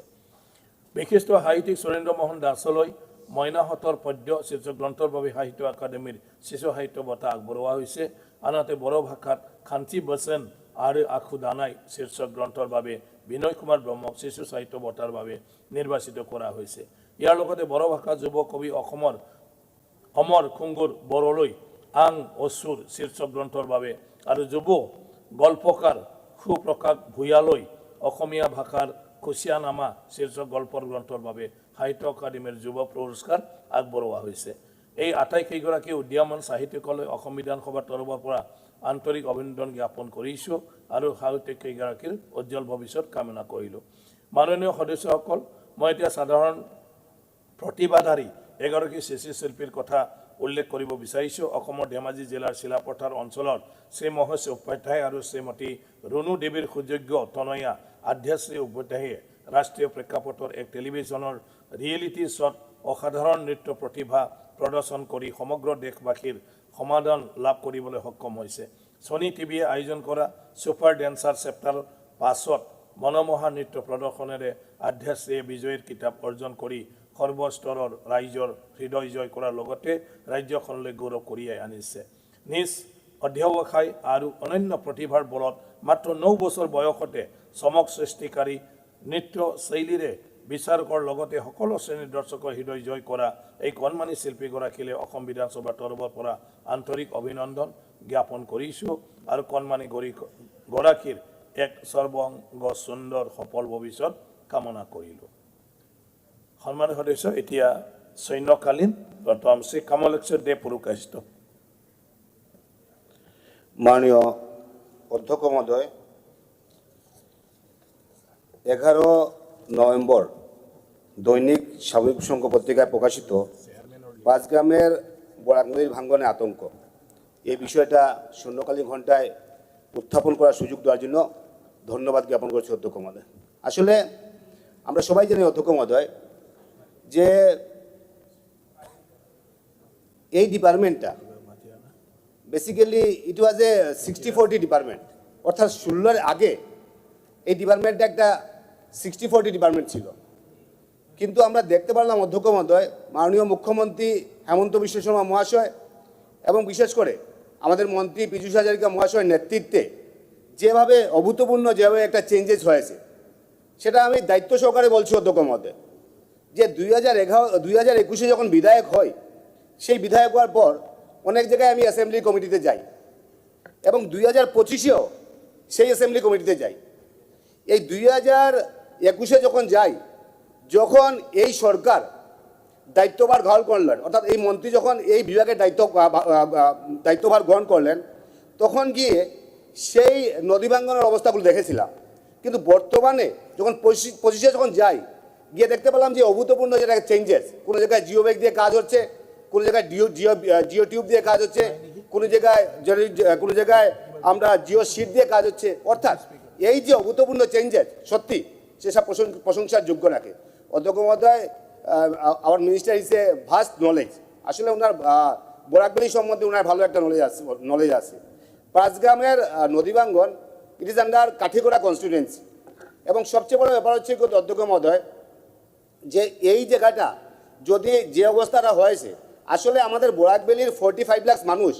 বিশিষ্ট সাহিত্যিক সুৰেন্দ্ৰ মোহন দাসলৈ মইনাহতৰ পদ্য শীৰ্ষক গ্ৰন্থৰ বাবে সাহিত্য একাডেমীৰ শিশু সাহিত্য বঁটা আগবঢ়োৱা হৈছে। আনহাতে বড়ো ভাষাত খান্তি বচন আৰু আখু দানাই শীৰ্ষক গ্ৰন্থৰ বাবে বিনয় কুমাৰ ব্ৰহ্মক শিশু সাহিত্য বঁটাৰ বাবে নিৰ্বাচিত কৰা হৈছে। ইয়াৰ লগতে বড়ো ভাষা যুৱ কবি অমৰ খুংগুৰ বড়োলৈ আং অসুৰ শীৰ্ষক গ্ৰন্থৰ বাবে আৰু যুৱ গল্পকাৰ সুপ্ৰকাশ ভূঞালৈ অসমীয়া ভাষাৰ খুচিয়ানামা শীৰ্ষক গল্পৰ গ্ৰন্থৰ বাবে সাহিত্য একাডেমীৰ যুৱ পুৰস্কাৰ আগবঢ়োৱা হৈছে। এই আটাইকেইগৰাকী উদীয়মান সাহিত্যিকলৈ অসম বিধানসভাৰ তৰফৰ পৰা আন্তৰিক অভিনন্দন জ্ঞাপন কৰিছোঁ আৰু সাহিত্যিককেইগৰাকীৰ উজ্জ্বল ভৱিষ্যত কামনা কৰিলোঁ। মাননীয় সদস্যসকল, মই এতিয়া সাধাৰণ প্ৰতিভাধাৰী এগৰাকী শিল্পীৰ কথা উল্লেখ কৰিব বিচাৰিছোঁ। অসমৰ ধেমাজি জিলাৰ চিলাপথাৰ অঞ্চলত শ্ৰী মহেশ উপাধ্যায় আৰু শ্ৰীমতী ৰুণু দেৱীৰ সুযোগ্য তনয়া আধ্যাশ্ৰী উপাধ্যায়ে ৰাষ্ট্ৰীয় প্ৰেক্ষাপটৰ এক টেলিভিছনৰ ৰিয়েলিটি শ্ব'ত অসাধাৰণ নৃত্য প্ৰতিভা প্ৰদৰ্শন কৰি সমগ্ৰ দেশবাসীৰ সমাধান লাভ কৰিবলৈ সক্ষম হৈছে। ছনী টিভিয়ে আয়োজন কৰা ছুপাৰ ডেন্সাৰ চেপ্টাৰ 5ত মনোমোহা নৃত্য প্ৰদৰ্শনেৰে আধ্যাশ্ৰীয়ে বিজয়ীৰ কিতাপ অৰ্জন কৰি সৰ্বস্তৰৰ ৰাইজৰ হৃদয় জয় কৰাৰ লগতে ৰাজ্যখনলৈ গৌৰৱ কঢ়িয়াই আনিছে। নিজ অধ্যৱসায় আৰু অনন্য প্ৰতিভাৰ বলত মাত্ৰ 9 বছৰ বয়সতে চমক সৃষ্টিকাৰী নৃত্য শৈলীৰে বিচাৰকৰ লগতে সকলো শ্ৰেণীৰ দৰ্শকৰ হৃদয় জয় কৰা এই কণমানি শিল্পীগৰাকীলৈ অসম বিধানসভাৰ তৰফৰ পৰা আন্তৰিক অভিনন্দন জ্ঞাপন কৰিছোঁ আৰু কণমানি গৰাকীৰ এক সৰ্বাংগ সুন্দৰ সফল ভৱিষ্যত কামনা কৰিলোঁ। সন্মানীয় সদস্য, এতিয়া সৈন্যকালীন প্ৰথম শ্ৰী কমলেশ্বৰ দে পুৰকায়স্থ। মাননীয় অধ্যক্ষ মহোদয়, 11 নভেম্বর দৈনিক সাময়িক সংঘ পত্রিকায় প্রকাশিত 5 গ্রামের বরাক নদীর ভাঙ্গনে আতঙ্ক এই বিষয়টা শূন্যকালীন ঘণ্টায় উত্থাপন করার সুযোগ দেওয়ার জন্য ধন্যবাদ জ্ঞাপন করছি অধ্যক্ষ মহোদয়। আসলে আমরা সবাই জানি অধ্যক্ষ মহোদয় যে এই ডিপার্টমেন্টটা basically it was a 60-40 department, অর্থাৎ 16-র আগে এই ডিপার্টমেন্টটা একটা 60-40 ডিপার্টমেন্ট ছিল। কিন্তু আমরা দেখতে পারলাম অধ্যক্ষ মহোদয়, মাননীয় মুখ্যমন্ত্রী হেমন্ত বিশ্ব শর্মা মহাশয় এবং বিশেষ করে আমাদের মন্ত্রী পীযূষ হাজারিকা মহাশয়ের নেতৃত্বে যেভাবে অভূতপূর্ণ যেভাবে একটা চেঞ্জেস হয়েছে, সেটা আমি দায়িত্ব সহকারে বলছি অধ্যক্ষ মহোদয়, যে 2021 যখন বিধায়ক হয়, সেই বিধায়ক হওয়ার পর অনেক জায়গায় আমি অ্যাসেম্বলি কমিটিতে যাই এবং 2025-এও সেই অ্যাসেম্বলি কমিটিতে যাই। এই 2021-এ যখন যাই, যখন এই সরকার দায়িত্বভার গ্রহণ করলেন, অর্থাৎ এই মন্ত্রী যখন এই বিভাগের দায়িত্বভার গ্রহণ করলেন, তখন গিয়ে সেই নদী ভাঙ্গনের অবস্থাগুলো দেখেছিলাম। কিন্তু বর্তমানে যখন 25-এ যখন যাই, গিয়ে দেখতে পেলাম যে অভূতপূর্ণ যেটা চেঞ্জেস, কোনো জায়গায় জিও ব্যাগ দিয়ে কাজ হচ্ছে, কোনো জায়গায় জিও টিউব দিয়ে কাজ হচ্ছে, কোনো জায়গায় আমরা জিও শিট দিয়ে কাজ হচ্ছে। অর্থাৎ এই যে অভূতপূর্ণ চেঞ্জেস, সত্যি সেসব প্রশংসার যোগ্য রাখে। অধ্যক্ষ মহোদয়, our minister is a vast knowledge. আসলে ওনার বরাকবেলি সম্বন্ধে ওনার ভালো একটা নলেজ আছে। পাঁচগ্রামের নদী ভাঙ্গন, it is under Kathigora constituency. এবং সবচেয়ে বড় ব্যাপার হচ্ছে অধ্যক্ষ মহোদয়, যে এই জায়গাটা যদি যে অবস্থাটা হয়েছে, আসলে আমাদের বরাকবেলির 45 লাখ মানুষ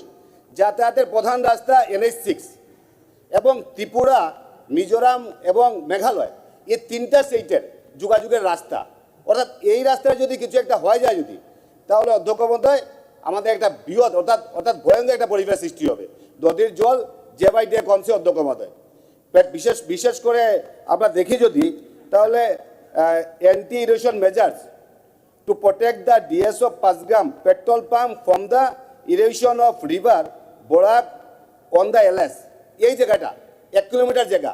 যাতায়াতের প্রধান রাস্তা NH6 এবং ত্রিপুরা, মিজোরাম এবং মেঘালয়, এই 3টা স্টেটের যোগাযোগের রাস্তা। অর্থাৎ এই রাস্তায় যদি কিছু একটা হয়ে যায় যদি, তাহলে অধ্যক্ষ মহোদয় আমাদের একটা বৃহৎ অর্থাৎ ভয়ঙ্কর একটা পরিবেশ সৃষ্টি হবে। নদীর জল যে বাই ডে কমছে অধ্যক্ষ মহোদয়। বিশেষ করে আমরা দেখি যদি, তাহলে anti erosion measures to protect the DS of Pasgram petrol pump from the erosion of river Borak on the LS, এই জায়গাটা 1 কিলোমিটার জায়গা,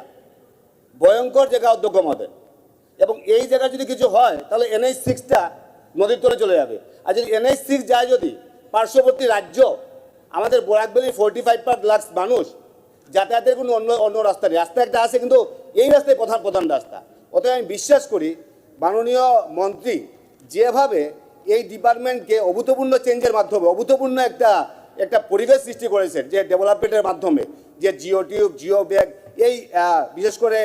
ভয়ঙ্কর জায়গা অধ্যক্ষ মহোদয়। এবং এই জায়গা যদি কিছু হয়, তাহলে NH6টা নদীর তলে চলে যাবে। আর যদি NH6 যায় যদি, পার্শ্ববর্তী রাজ্য আমাদের বরাকবেলির 45 লাখ মানুষ যাতায়াতের কোনো অন্য রাস্তা নেই। রাস্তা একটা আছে, কিন্তু এই রাস্তায় প্রধান রাস্তা। অতএব আমি বিশ্বাস করি মাননীয় মন্ত্রী যেভাবে এই ডিপার্টমেন্টকে অভূতপূর্ণ চেঞ্জের মাধ্যমে অভূতপূর্ণ একটা পরিবেশ সৃষ্টি করেছেন, যে ডেভেলপমেন্টের মাধ্যমে, যে জিও টিউব, জিও ব্যাগ, এই বিশেষ করে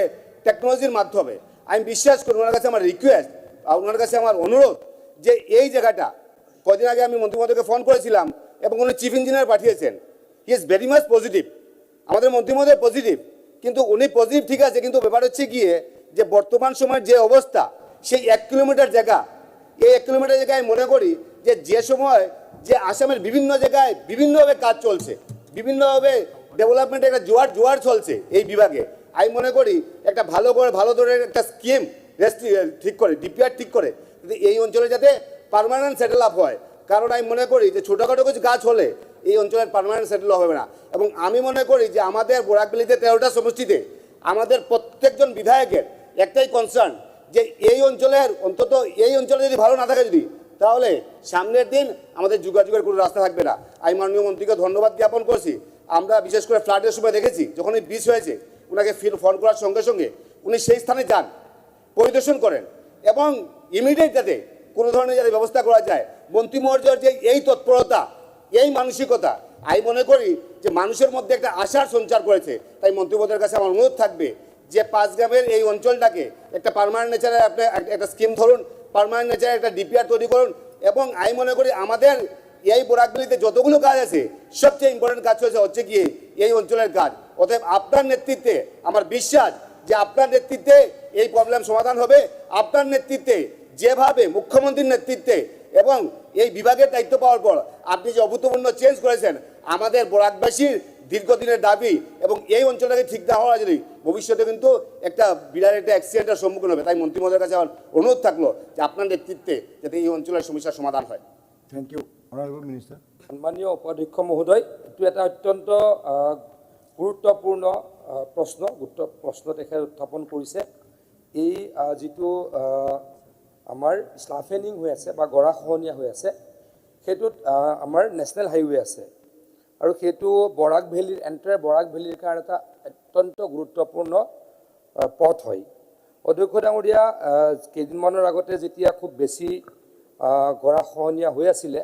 টেকনোলজির মাধ্যমে, আমি বিশ্বাস করি ওনার কাছে আমার রিকোয়েস্ট, ওনার কাছে আমার অনুরোধ, যে এই জায়গাটা কদিন আগে আমি মন্ত্রী মহোদয়কে ফোন করেছিলাম এবং উনি চিফ ইঞ্জিনিয়ার পাঠিয়েছেন। He is very mass positive, আমাদের মন্ত্রী মহোদয় পজিটিভ, কিন্তু উনি পজিটিভ ঠিক আছে, কিন্তু ব্যাপার হচ্ছে গিয়ে যে বর্তমান সময়ের যে অবস্থা, সেই 1 কিলোমিটার জায়গা, এই 1 কিলোমিটার জায়গায় মনে করি যে সময় যে আসামের বিভিন্ন জায়গায় বিভিন্নভাবে কাজ চলছে, বিভিন্নভাবে ডেভেলপমেন্টের একটা জোয়ার চলছে এই বিভাগে, আমি মনে করি একটা ভালো ধরনের একটা স্কিম ঠিক করে, ডিপিআর ঠিক করে, কিন্তু এই অঞ্চলে যাতে পার্মানেন্ট সেটেল আপ হয়। কারণ আমি মনে করি যে ছোটোখাটো কিছু কাজ হলে এই অঞ্চলের পার্মানেন্ট সেটেল হবে না। এবং আমি মনে করি যে আমাদের বরাকবেলিতে 13টা সমষ্টিতে আমাদের প্রত্যেকজন বিধায়কের একটাই কনসার্ন, যে এই অঞ্চলের অন্তত এই অঞ্চলে যদি ভালো না থাকে যদি, তাহলে সামনের দিন আমাদের যোগাযোগের কোনো রাস্তা থাকবে না। আমি মাননীয় মন্ত্রীকে ধন্যবাদ জ্ঞাপন করছি। আমরা বিশেষ করে ফ্লাডের সময় দেখেছি, যখন এই ব্রিজ হয়েছে, ওনাকে ফোন করার সঙ্গে সঙ্গে উনি সেই স্থানে যান, পরিদর্শন করেন এবং ইমিডিয়েট যাতে কোনো ধরনের যাতে ব্যবস্থা করা যায়। মন্ত্রী মহোদয়ের যে এই তৎপরতা, এই মানসিকতা, আমি মনে করি যে মানুষের মধ্যে একটা আশার সঞ্চার করেছে। তাই মন্ত্রী মহোদয়ের কাছে আমার অনুরোধ থাকবে যে পাঁচগ্রামের এই অঞ্চলটাকে একটা পার্মানেন্ট নেচারে আপনি একটা স্কিম ধরুন, পার্মানেন্ট নেচারে একটা ডিপিআর তৈরি করুন। এবং আমি মনে করি আমাদের এই বরাকবেলিতে যতগুলো কাজ আছে, সবচেয়ে ইম্পর্টেন্ট কাজ হচ্ছে গিয়ে এই অঞ্চলের কাজ। অতএব আপনার নেতৃত্বে আমার বিশ্বাস যে আপনার নেতৃত্বে এই প্রবলেম সমাধান হবে। আপনার নেতৃত্বে, যেভাবে মুখ্যমন্ত্রীর নেতৃত্বে এবং এই বিভাগের দায়িত্ব পাওয়ার পর আপনি যে অভূতপূর্ণ চেঞ্জ করেছেন, আমাদের বরাকবাসীর দীর্ঘদিনের দাবি, এবং এই অঞ্চলটাকে ঠিক না হওয়া যদি ভবিষ্যতে কিন্তু একটা বিরাট একটা অ্যাক্সিডেন্টের সম্মুখীন হবে। তাই মন্ত্রী মহোদয়ের কাছে আমার অনুরোধ থাকলো যে আপনার নেতৃত্বে যাতে এই অঞ্চলের সমস্যার সমাধান হয়। Thank you honourable minister. সন্মানীয় উপাধ্যক্ষ মহোদয়, এইটো এটা অত্যন্ত গুৰুত্বপূৰ্ণ প্ৰশ্ন তেখেতে উত্থাপন কৰিছে। এই যিটো আমাৰ স্লাফেনিং হৈ আছে বা গৰাখহনীয়া হৈ আছে, সেইটোত আমাৰ নেশ্যনেল হাইৱে আছে, আৰু সেইটো বৰাক ভেলীৰ এণ্টায়াৰ বৰাক ভেলীৰ কাৰণে এটা অত্যন্ত গুৰুত্বপূৰ্ণ পথ হয়। অধ্যক্ষ ডাঙৰীয়া, কেইদিনমানৰ আগতে যেতিয়া খুব বেছি গৰাখহনীয়া হৈ আছিলে,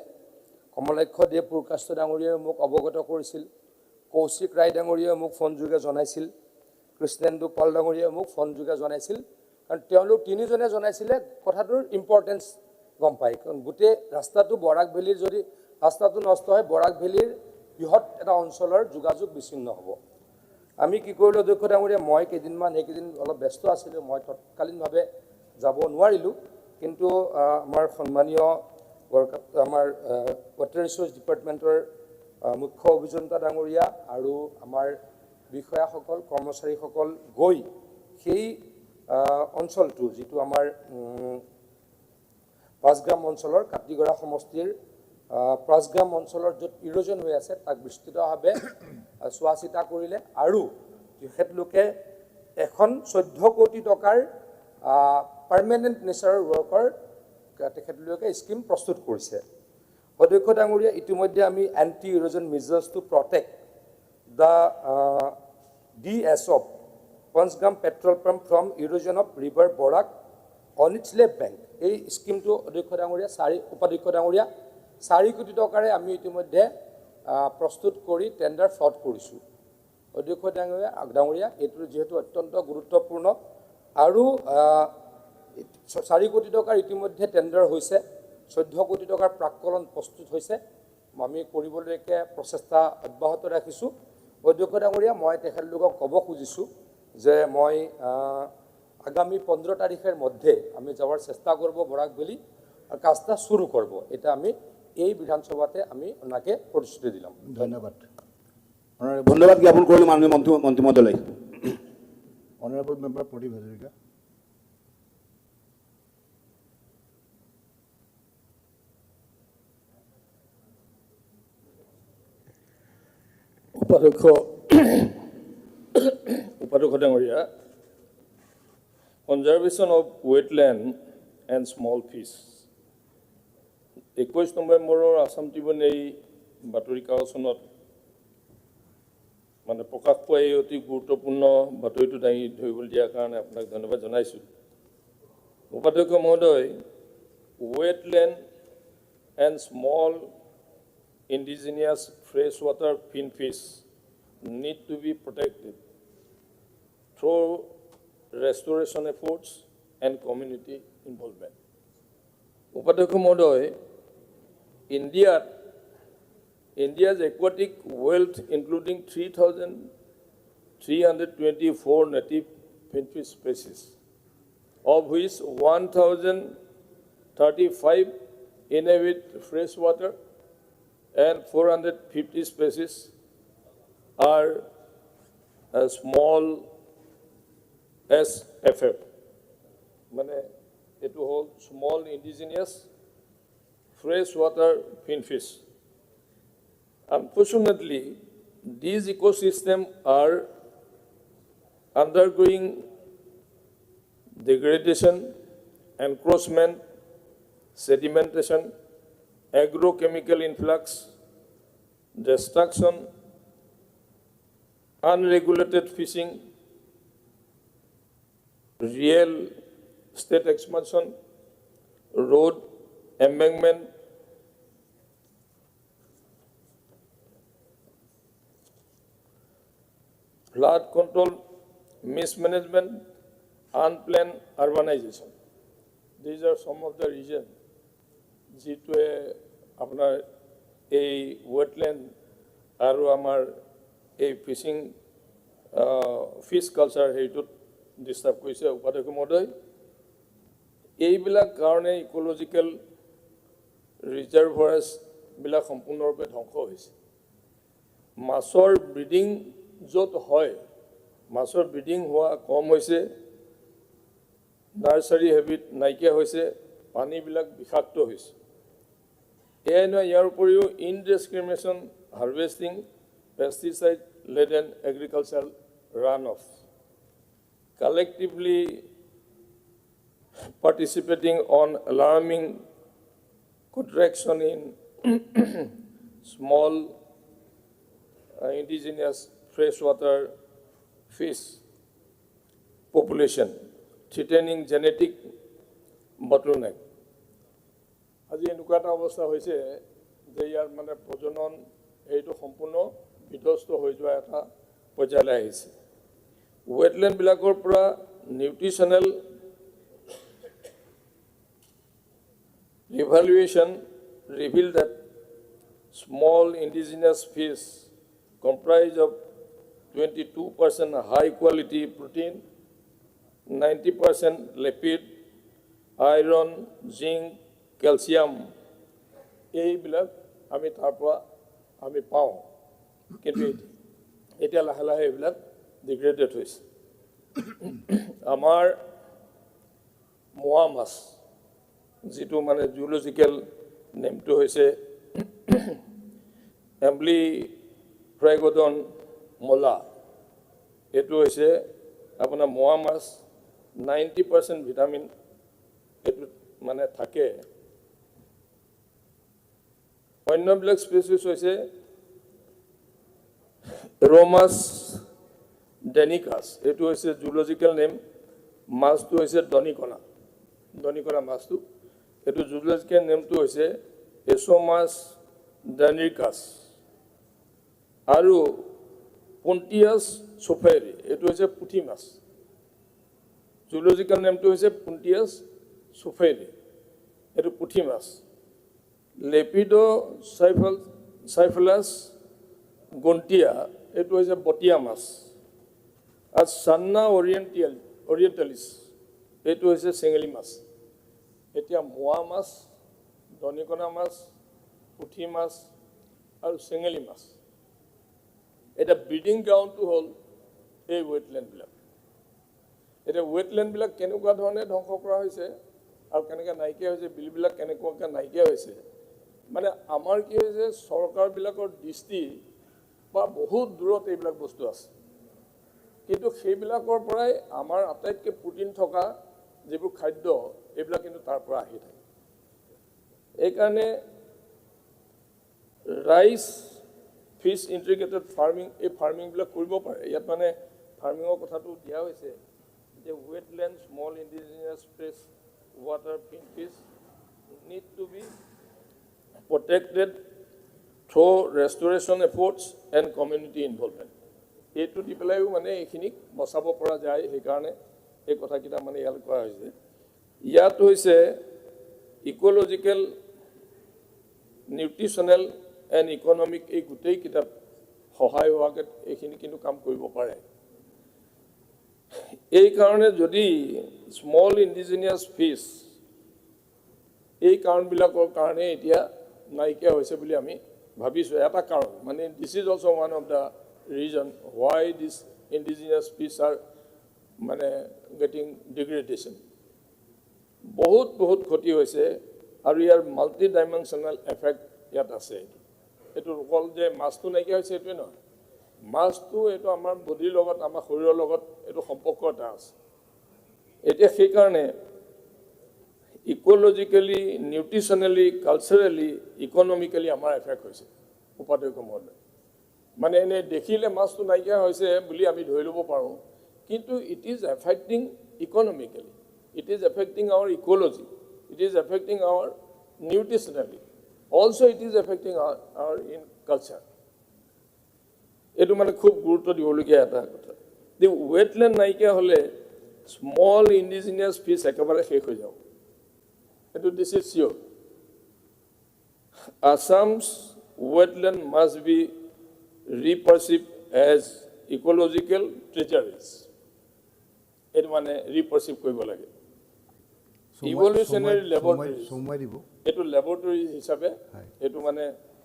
কমলাক্ষ দেৱ পুৰকাষ্ট ডাঙৰীয়াই মোক অৱগত কৰিছিল, কৌশিক ৰায় ডাঙৰীয়াই মোক ফোনযোগে জনাইছিল, কৃষ্ণেন্দু পাল ডাঙৰীয়াই মোক ফোনযোগে জনাইছিল। কাৰণ তেওঁলোক তিনিজনে জনাইছিলে কথাটোৰ ইম্পৰ্টেঞ্চ গম পায়। কাৰণ গোটেই ৰাস্তাটো বৰাক ভেলীৰ যদি ৰাস্তাটো নষ্ট হয়, বৰাক ভেলীৰ বৃহৎ এটা অঞ্চলৰ যোগাযোগ বিচ্ছিন্ন হ'ব। আমি কি কৰিলোঁ অধ্যক্ষ ডাঙৰীয়া, মই সেইকেইদিন অলপ ব্যস্ত আছিলোঁ, মই তৎকালীনভাৱে যাব নোৱাৰিলোঁ। কিন্তু আমাৰ সন্মানীয় আমাৰ ৱাটাৰ ৰিচোৰ্চ ডিপাৰ্টমেণ্টৰ মুখ্য অভিযন্তা ডাঙৰীয়া আৰু আমাৰ বিষয়াসকল কৰ্মচাৰীসকল গৈ সেই অঞ্চলটো যিটো আমাৰ পাঁচগ্ৰাম অঞ্চলৰ কাটিগড়া সমষ্টিৰ পাঁচগ্ৰাম অঞ্চলৰ য'ত ইৰোজন হৈ আছে তাক বিস্তৃতভাৱে চোৱা চিতা কৰিলে আৰু তেখেতলোকে এখন 14 কোটি টকাৰ পাৰ্মানেণ্ট নেচাৰেল ৱৰ্কৰ তেখেতলোকে স্কিম প্ৰস্তুত কৰিছে। অধ্যক্ষ ডাঙৰীয়া, ইতিমধ্যে আমি anti erosion measures to protect the DSOP Panchagram petrol pump from erosion of river Barak on its left bank, এই স্কিমটো অধ্যক্ষ ডাঙৰীয়া উপাধ্যক্ষ ডাঙৰীয়া 4 কোটি টকাৰে আমি ইতিমধ্যে প্ৰস্তুত কৰি টেণ্ডাৰ ফ্লট কৰিছোঁ। অধ্যক্ষ ডাঙৰীয়া, এইটো যিহেতু অত্যন্ত গুৰুত্বপূৰ্ণ আৰু 4 কোটি টকাৰ ইতিমধ্যে টেণ্ডাৰ হৈছে, 14 কোটি টকাৰ প্ৰাক্কলন প্ৰস্তুত হৈছে, আমি কৰিবলৈকে প্ৰচেষ্টা অব্যাহত ৰাখিছোঁ। অধ্যক্ষ ডাঙৰীয়া, মই তেখেতলোকক ক'ব খুজিছোঁ যে মই আগামী 15 তাৰিখেৰ মধ্যে আমি যাওয়ার চেষ্টা করব বরাক ভেলি আর কাজটা শুরু করব। এটা আমি এই বিধানসভাতে আমি ওনাকে প্রতিশ্রুতি দিলাম। ধন্যবাদ। ধন্যবাদ জ্ঞাপন করলাম মাননীয় মন্ত্রী মহোদয়। Honourable member Pradip Hazarika. উপাধ্যক্ষ ডাঙৰীয়া, conservation of wetland and small fish 21 নৱেম্বৰৰ আছাম ট্ৰিবিউন এই বাতৰি কাকতখনত মানে প্ৰকাশ পোৱা এই অতি গুৰুত্বপূৰ্ণ বাতৰিটো দাঙি ধৰিবলৈ দিয়াৰ কাৰণে আপোনাক ধন্যবাদ জনাইছোঁ। উপাধ্যক্ষ মহোদয়, wetland and small indigenous freshwater finfish need to be protected through restoration efforts and community involvement. Upadhyaksh Mohoday, India's aquatic wealth, including 3,324 native finfish species, of which 1,035 inhabit freshwater and 450 species are small SFF. মানে এটো হল small indigenous freshwater finfish. Unfortunately, these ecosystems are undergoing degradation, encroachment, sedimentation, agrochemical influx, destruction, unregulated fishing, real estate expansion, road embankment, flood control, mismanagement, unplanned urbanization. These are some of the reasons যিটোৱে আপোনাৰ এই wetland আৰু আমাৰ এই fishing fish culture হেৰিটোত disturb কৰিছে। উপাধ্যক্ষ মহোদয়, এইবিলাক কাৰণে ইক'লজিকেল ৰিজাৰ্ভয়াৰ্ছবিলাক সম্পূৰ্ণৰূপে ধ্বংস হৈছে। মাছৰ ব্ৰিডিং য'ত হয়, মাছৰ ব্ৰিডিং হোৱা কম হৈছে, নাৰ্চাৰী হেবিট নাইকিয়া হৈছে, পানীবিলাক বিষাক্ত হৈছে। এয়াই নহয়, ইয়াৰ উপৰিও indiscrimination harvesting, pesticide laden agriculture run off, collectively participating on alarming contraction in small indigenous freshwater fish population threatening genetic bottleneck আজি এনেকুৱা এটা অৱস্থা হৈছে যে ইয়াৰ মানে প্ৰজনন এইটো সম্পূৰ্ণ বিধ্বস্ত হৈ যোৱা এটা পৰ্যায়লৈ আহিছে ৱেটলেণ্ডবিলাকৰ পৰা nutritional evaluation revealed that small indigenous fish comprise of 22% high quality protein, 90% lipid, iron, zinc, calcium. এইবিলাক আমি তাৰ পৰা আমি পাওঁ কিন্তু এতিয়া লাহে লাহে এইবিলাক ডিগ্ৰেডেড হৈছে আমাৰ মোৱা মাছ যিটো মানে জুলজিক্যাল নেমটো হৈছে এম্বলি ফ্ৰাইগডন মলা এইটো হৈছে আপোনাৰ মোৱা মাছ 90% ভিটামিন এইটো মানে থাকে অন্যবিলাক স্পেচিছ হৈছে ৰমাছ ডেনিকাছ এইটো হৈছে জুলজিক্যাল নেম মাছটো হৈছে দনিকণা মাছটো এইটো জুলজিক্যাল নেমটো হৈছে এছ'মাছ ডেনিকাছ আৰু পণ্টিয়াছ চফেৰি এইটো হৈছে পুঠি মাছ জুলজিক্যাল নেমটো হৈছে পণ্টিয়াছ চফেৰি এইটো পুঠি মাছ লেপিডো সাইফালাছ গন্টিয়া এইটো হৈছে বটিয়া মাছ আৰু সান্না অৰিয়েণ্টেলিছ এইটো হৈছে চেঙেলী মাছ এতিয়া মোৱা মাছ দনিকণা মাছ পুঠি মাছ আৰু চেঙেলী মাছ এটা ব্ৰিডিং গ্ৰাউণ্ডটো হ'ল এই ৱেটলেণ্ডবিলাক এতিয়া ৱেটলেণ্ডবিলাক কেনেকুৱা ধৰণে ধ্বংস কৰা হৈছে আৰু কেনেকৈ নাইকিয়া হৈছে বিলবিলাক কেনেকুৱাকৈ নাইকিয়া হৈছে মানে আমাৰ কি হৈছে চৰকাৰবিলাকৰ দৃষ্টি বা বহুত দূৰত এইবিলাক বস্তু আছে কিন্তু সেইবিলাকৰ পৰাই আমাৰ আটাইতকৈ প্ৰটিন থকা যিবোৰ খাদ্য এইবিলাক কিন্তু তাৰ পৰা আহি থাকে এইকাৰণে ৰাইচ ফিছ ইণ্টিগ্ৰেটেড ফাৰ্মিং এই ফাৰ্মিংবিলাক কৰিব পাৰে ইয়াত মানে ফাৰ্মিঙৰ কথাটো দিয়া হৈছে যে wetland small indigenous fresh water fish need to be protected through restoration efforts and community involvement. এইটো দি পেলাইও মানে এইখিনিক বচাব পৰা যায় সেইকাৰণে এই কথাকেইটা মানে ইয়াত কোৱা হৈছে ইয়াত হৈছে ইক'লজিকেল নিউট্ৰিশ্যনেল এণ্ড ইকনমিক এই গোটেই কিতাপ সহায় হোৱাকৈ এইখিনি কিন্তু কাম কৰিব পাৰে এই কাৰণে যদি স্মল ইণ্ডিজিনিয়াছ ফিছ এই কাৰণবিলাকৰ কাৰণে এতিয়া নাইকিয়া হৈছে বুলি আমি ভাবিছোঁ এটা কাৰণ মানে this is also' one of the reason why this indigenous fish are মানে গেটিং ডিগ্ৰেডেশ্যন বহুত ক্ষতি হৈছে আৰু ইয়াৰ মাল্টি ডাইমেনশ্যনেল এফেক্ট ইয়াত আছে এইটো অকল যে মাছটো নাইকিয়া হৈছে এইটোৱে নহয় মাছটো এইটো আমাৰ বডিৰ লগত আমাৰ শৰীৰৰ লগত এইটো সম্পৰ্ক এটা আছে এতিয়া সেইকাৰণে ইক'লজিকেলি নিউট্ৰিশ্যনেলি কালচাৰেলি ইকনমিকেলি আমাৰ এফেক্ট হৈছে উপাধ্যক্ষ মহোদয় মানে এনেই দেখিলে মাছটো নাইকিয়া হৈছে বুলি আমি ধৰি ল'ব পাৰোঁ কিন্তু it is affecting economically it is affecting our ecology it is affecting our nutritionally also' it is affecting our in culture এইটো মানে খুব গুৰুত্ব দিবলগীয়া এটা কথা যে ৱেটলেণ্ড নাইকিয়া হ'লে স্মল ইণ্ডিজিনিয়াছ ফিছ একেবাৰে শেষ হৈ যাব এইটো this is sure Assam's wetland must be ৰিপাৰচিভ এজ ইক'লজিকেল ট্ৰেজাৰিজ এইটো মানে ৰিপাৰচিভ কৰিব লাগে ইভলিউচনাৰী লেবৰেটৰী এইটো লেবৰেটৰী হিচাপে এইটো মানে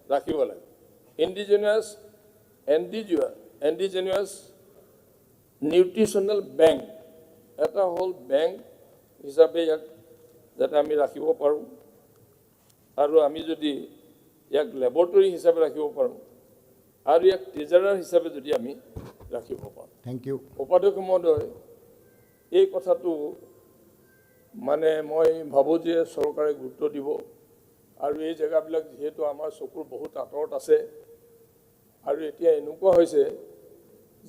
ৰাখিব লাগে ইণ্ডিজিনিয়াছ নিউট্ৰিশ্যনেল বেংক এটা হ'ল বেংক হিচাপে ইয়াক যাতে আমি ৰাখিব পাৰোঁ আৰু আমি যদি ইয়াক লেবৰেটৰী হিচাপে ৰাখিব পাৰোঁ আৰু ইয়াক ট্ৰেজাৰাৰ হিচাপে যদি আমি ৰাখিব পাৰোঁ থেংক ইউ উপাধ্যক্ষ মহোদয় এই কথাটো মানে মই ভাবোঁ যে চৰকাৰে গুৰুত্ব দিব আৰু এই জেগাবিলাক যিহেতু আমাৰ চকুৰ বহুত আঁতৰত আছে আৰু এতিয়া এনেকুৱা হৈছে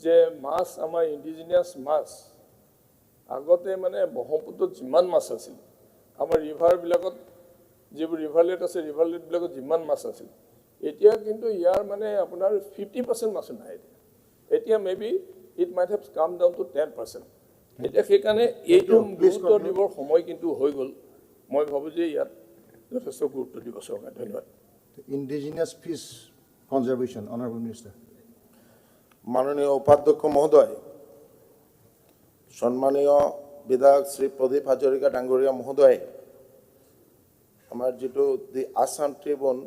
যে মাছ আমাৰ ইণ্ডিজিনিয়াছ মাছ আগতে মানে ব্ৰহ্মপুত্ৰত যিমান মাছ আছিল আমাৰ ৰিভাৰবিলাকত যিবোৰ ৰিভাৰলেট আছে ৰিভাৰলেটবিলাকত যিমান মাছ আছিল এতিয়া কিন্তু ইয়াৰ মানে আপোনাৰ 50% মাছ নাই এতিয়া মেবি ইট মাইট হেভ কাম ডাউন টু 10%। এতিয়া সেইকাৰণে এইটো গুৰুত্ব দিবৰ সময় কিন্তু হৈ গ'ল। মই ভাবোঁ যে ইয়াত যথেষ্ট গুৰুত্ব দিব চৰকাৰে। ধন্যবাদ। Indigenous fish conservation, honourable minister. মাননীয় উপাধ্যক্ষ মহোদয়, সন্মানীয় বিধায়ক শ্ৰী প্ৰদীপ হাজৰিকা ডাঙৰীয়া মহোদয়, আমাৰ যিটো দি Assam Tribune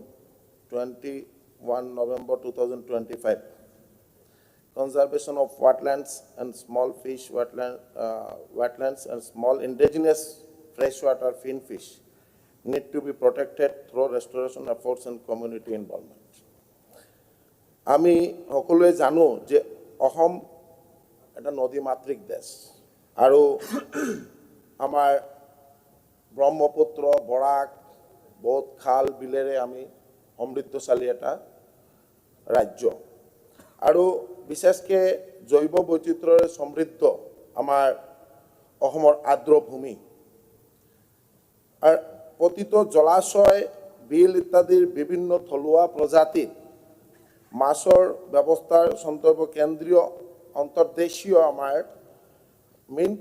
21 November 2025, conservation of wetlands and small fish wetlands and small indigenous freshwater finfish need to be protected through restoration efforts and community involvement. আমি সকলোৱে জানো যে অসম এটা নদীমাতৃক দেশ আৰু আমাৰ ব্ৰহ্মপুত্ৰ বৰাক বহুত খাল বিলেৰে আমি সমৃদ্ধশালী এটা ৰাজ্য আৰু বিশেষকৈ জৈৱ বৈচিত্ৰ্যৰে সমৃদ্ধ আমাৰ অসমৰ আৰ্দ্ৰভূমি আৰু প্ৰতিটো জলাশয় বিল ইত্যাদিৰ বিভিন্ন থলুৱা প্ৰজাতিৰ মাছৰ ব্যৱস্থাৰ সন্দৰ্ভ কেন্দ্ৰীয় অন্তৰ্দেশীয় আমাৰ মীন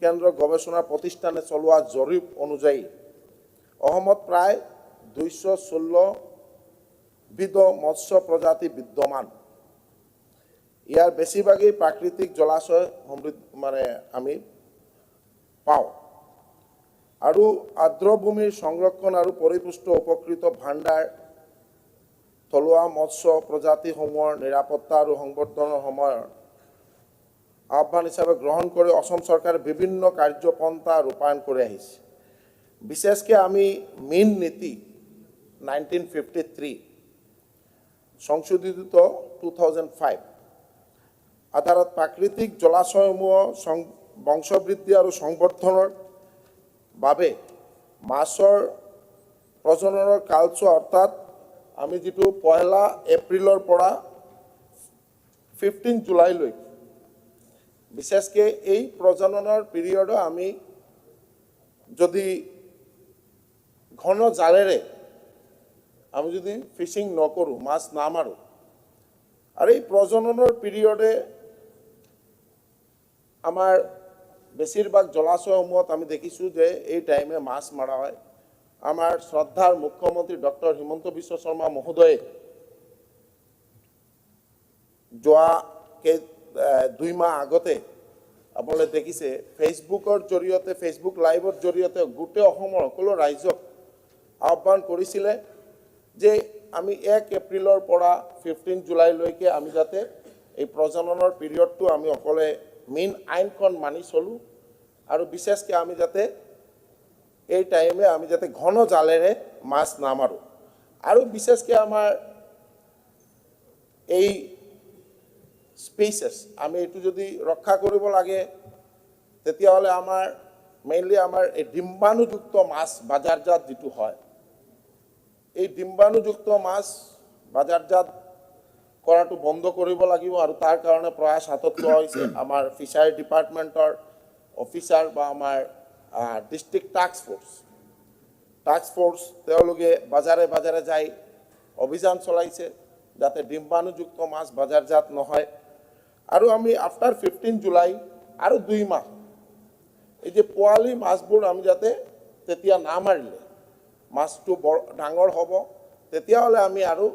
কেন্দ্ৰ গৱেষণা প্ৰতিষ্ঠানে চলোৱা জৰীপ অনুযায়ী অসমত প্ৰায় 216 বিধ মৎস্য প্ৰজাতি বিদ্যমান। ইয়াৰ বেছিভাগেই প্ৰাকৃতিক জলাশয় মানে আমি পাওঁ আৰু আৰ্দ্ৰভূমিৰ সংৰক্ষণ আৰু পৰিপুষ্ট উপকৃত ভাণ্ডাৰ থলুৱা মৎস্য প্ৰজাতিসমূহৰ নিৰাপত্তা আৰু সংবৰ্ধনৰ সময়ৰ আহ্বান হিচাপে গ্ৰহণ কৰি অসম চৰকাৰে বিভিন্ন কাৰ্যপন্থা ৰূপায়ণ কৰি আহিছে। বিশেষকৈ আমি মীন নীতি 1953 সংশোধিত 2005 আধাৰত প্ৰাকৃতিক জলাশয়সমূহ বংশবৃদ্ধি আৰু সংবৰ্ধনৰ বাবে মাছৰ প্ৰজননৰ কালছোৱা অৰ্থাৎ আমি যিটো 1 এপ্ৰিলৰ পৰা 15 জুলাইলৈ বিশেষকৈ এই প্ৰজননৰ পিৰিয়ডত আমি যদি ঘন জালেৰে আমি যদি ফিচিং নকৰোঁ মাছ নামাৰোঁ আৰু এই প্ৰজননৰ পিৰিয়ডে আমাৰ বেছিভাগ জলাশয়সমূহত আমি দেখিছোঁ যে এই টাইমে মাছ মৰা হয়। আমাৰ শ্ৰদ্ধাৰ মুখ্যমন্ত্ৰী ডক্টৰ হিমন্ত বিশ্ব শৰ্মা মহোদয়ে যোৱা 2 মাহ আগতে আপোনালোকে দেখিছে ফেচবুকৰ জৰিয়তে ফেচবুক লাইভৰ জৰিয়তে গোটেই অসমৰ সকলো ৰাইজক আহ্বান কৰিছিলে যে আমি 1 এপ্ৰিলৰ পৰা 15 জুলাইলৈকে আমি যাতে এই প্ৰজননৰ পিৰিয়ডটো আমি অকলে মেইন আইনখন মানি চলোঁ আৰু বিশেষকৈ আমি যাতে এই টাইমে আমি যাতে ঘন জালেৰে মাছ নামাৰোঁ আৰু বিশেষকৈ আমাৰ এই স্পেচেছ আমি এইটো যদি ৰক্ষা কৰিব লাগে তেতিয়াহ'লে আমাৰ মেইনলি আমাৰ এই ডিম্বাণুযুক্ত মাছ বাজাৰজাত যিটো হয় এই ডিম্বাণুযুক্ত মাছ বাজাৰজাত কৰাটো বন্ধ কৰিব লাগিব আৰু তাৰ কাৰণে প্ৰয়াস হাতত লোৱা হৈছে আমাৰ ফিচাৰী ডিপাৰ্টমেণ্টৰ অফিচাৰ বা আমাৰ ডিষ্ট্ৰিক্ট টাস্ক ফ'ৰ্চ তেওঁলোকে বাজাৰে বাজাৰে যাই অভিযান চলাইছে যাতে ডিম্বাণুযুক্ত মাছ বাজাৰজাত নহয় আৰু আমি আফটাৰ 15 জুলাই আৰু 2 মাহ এই যে পোৱালি মাছবোৰ আমি যাতে তেতিয়া নামাৰিলে মাছটো ডাঙৰ হ'ব তেতিয়াহ'লে আমি আৰু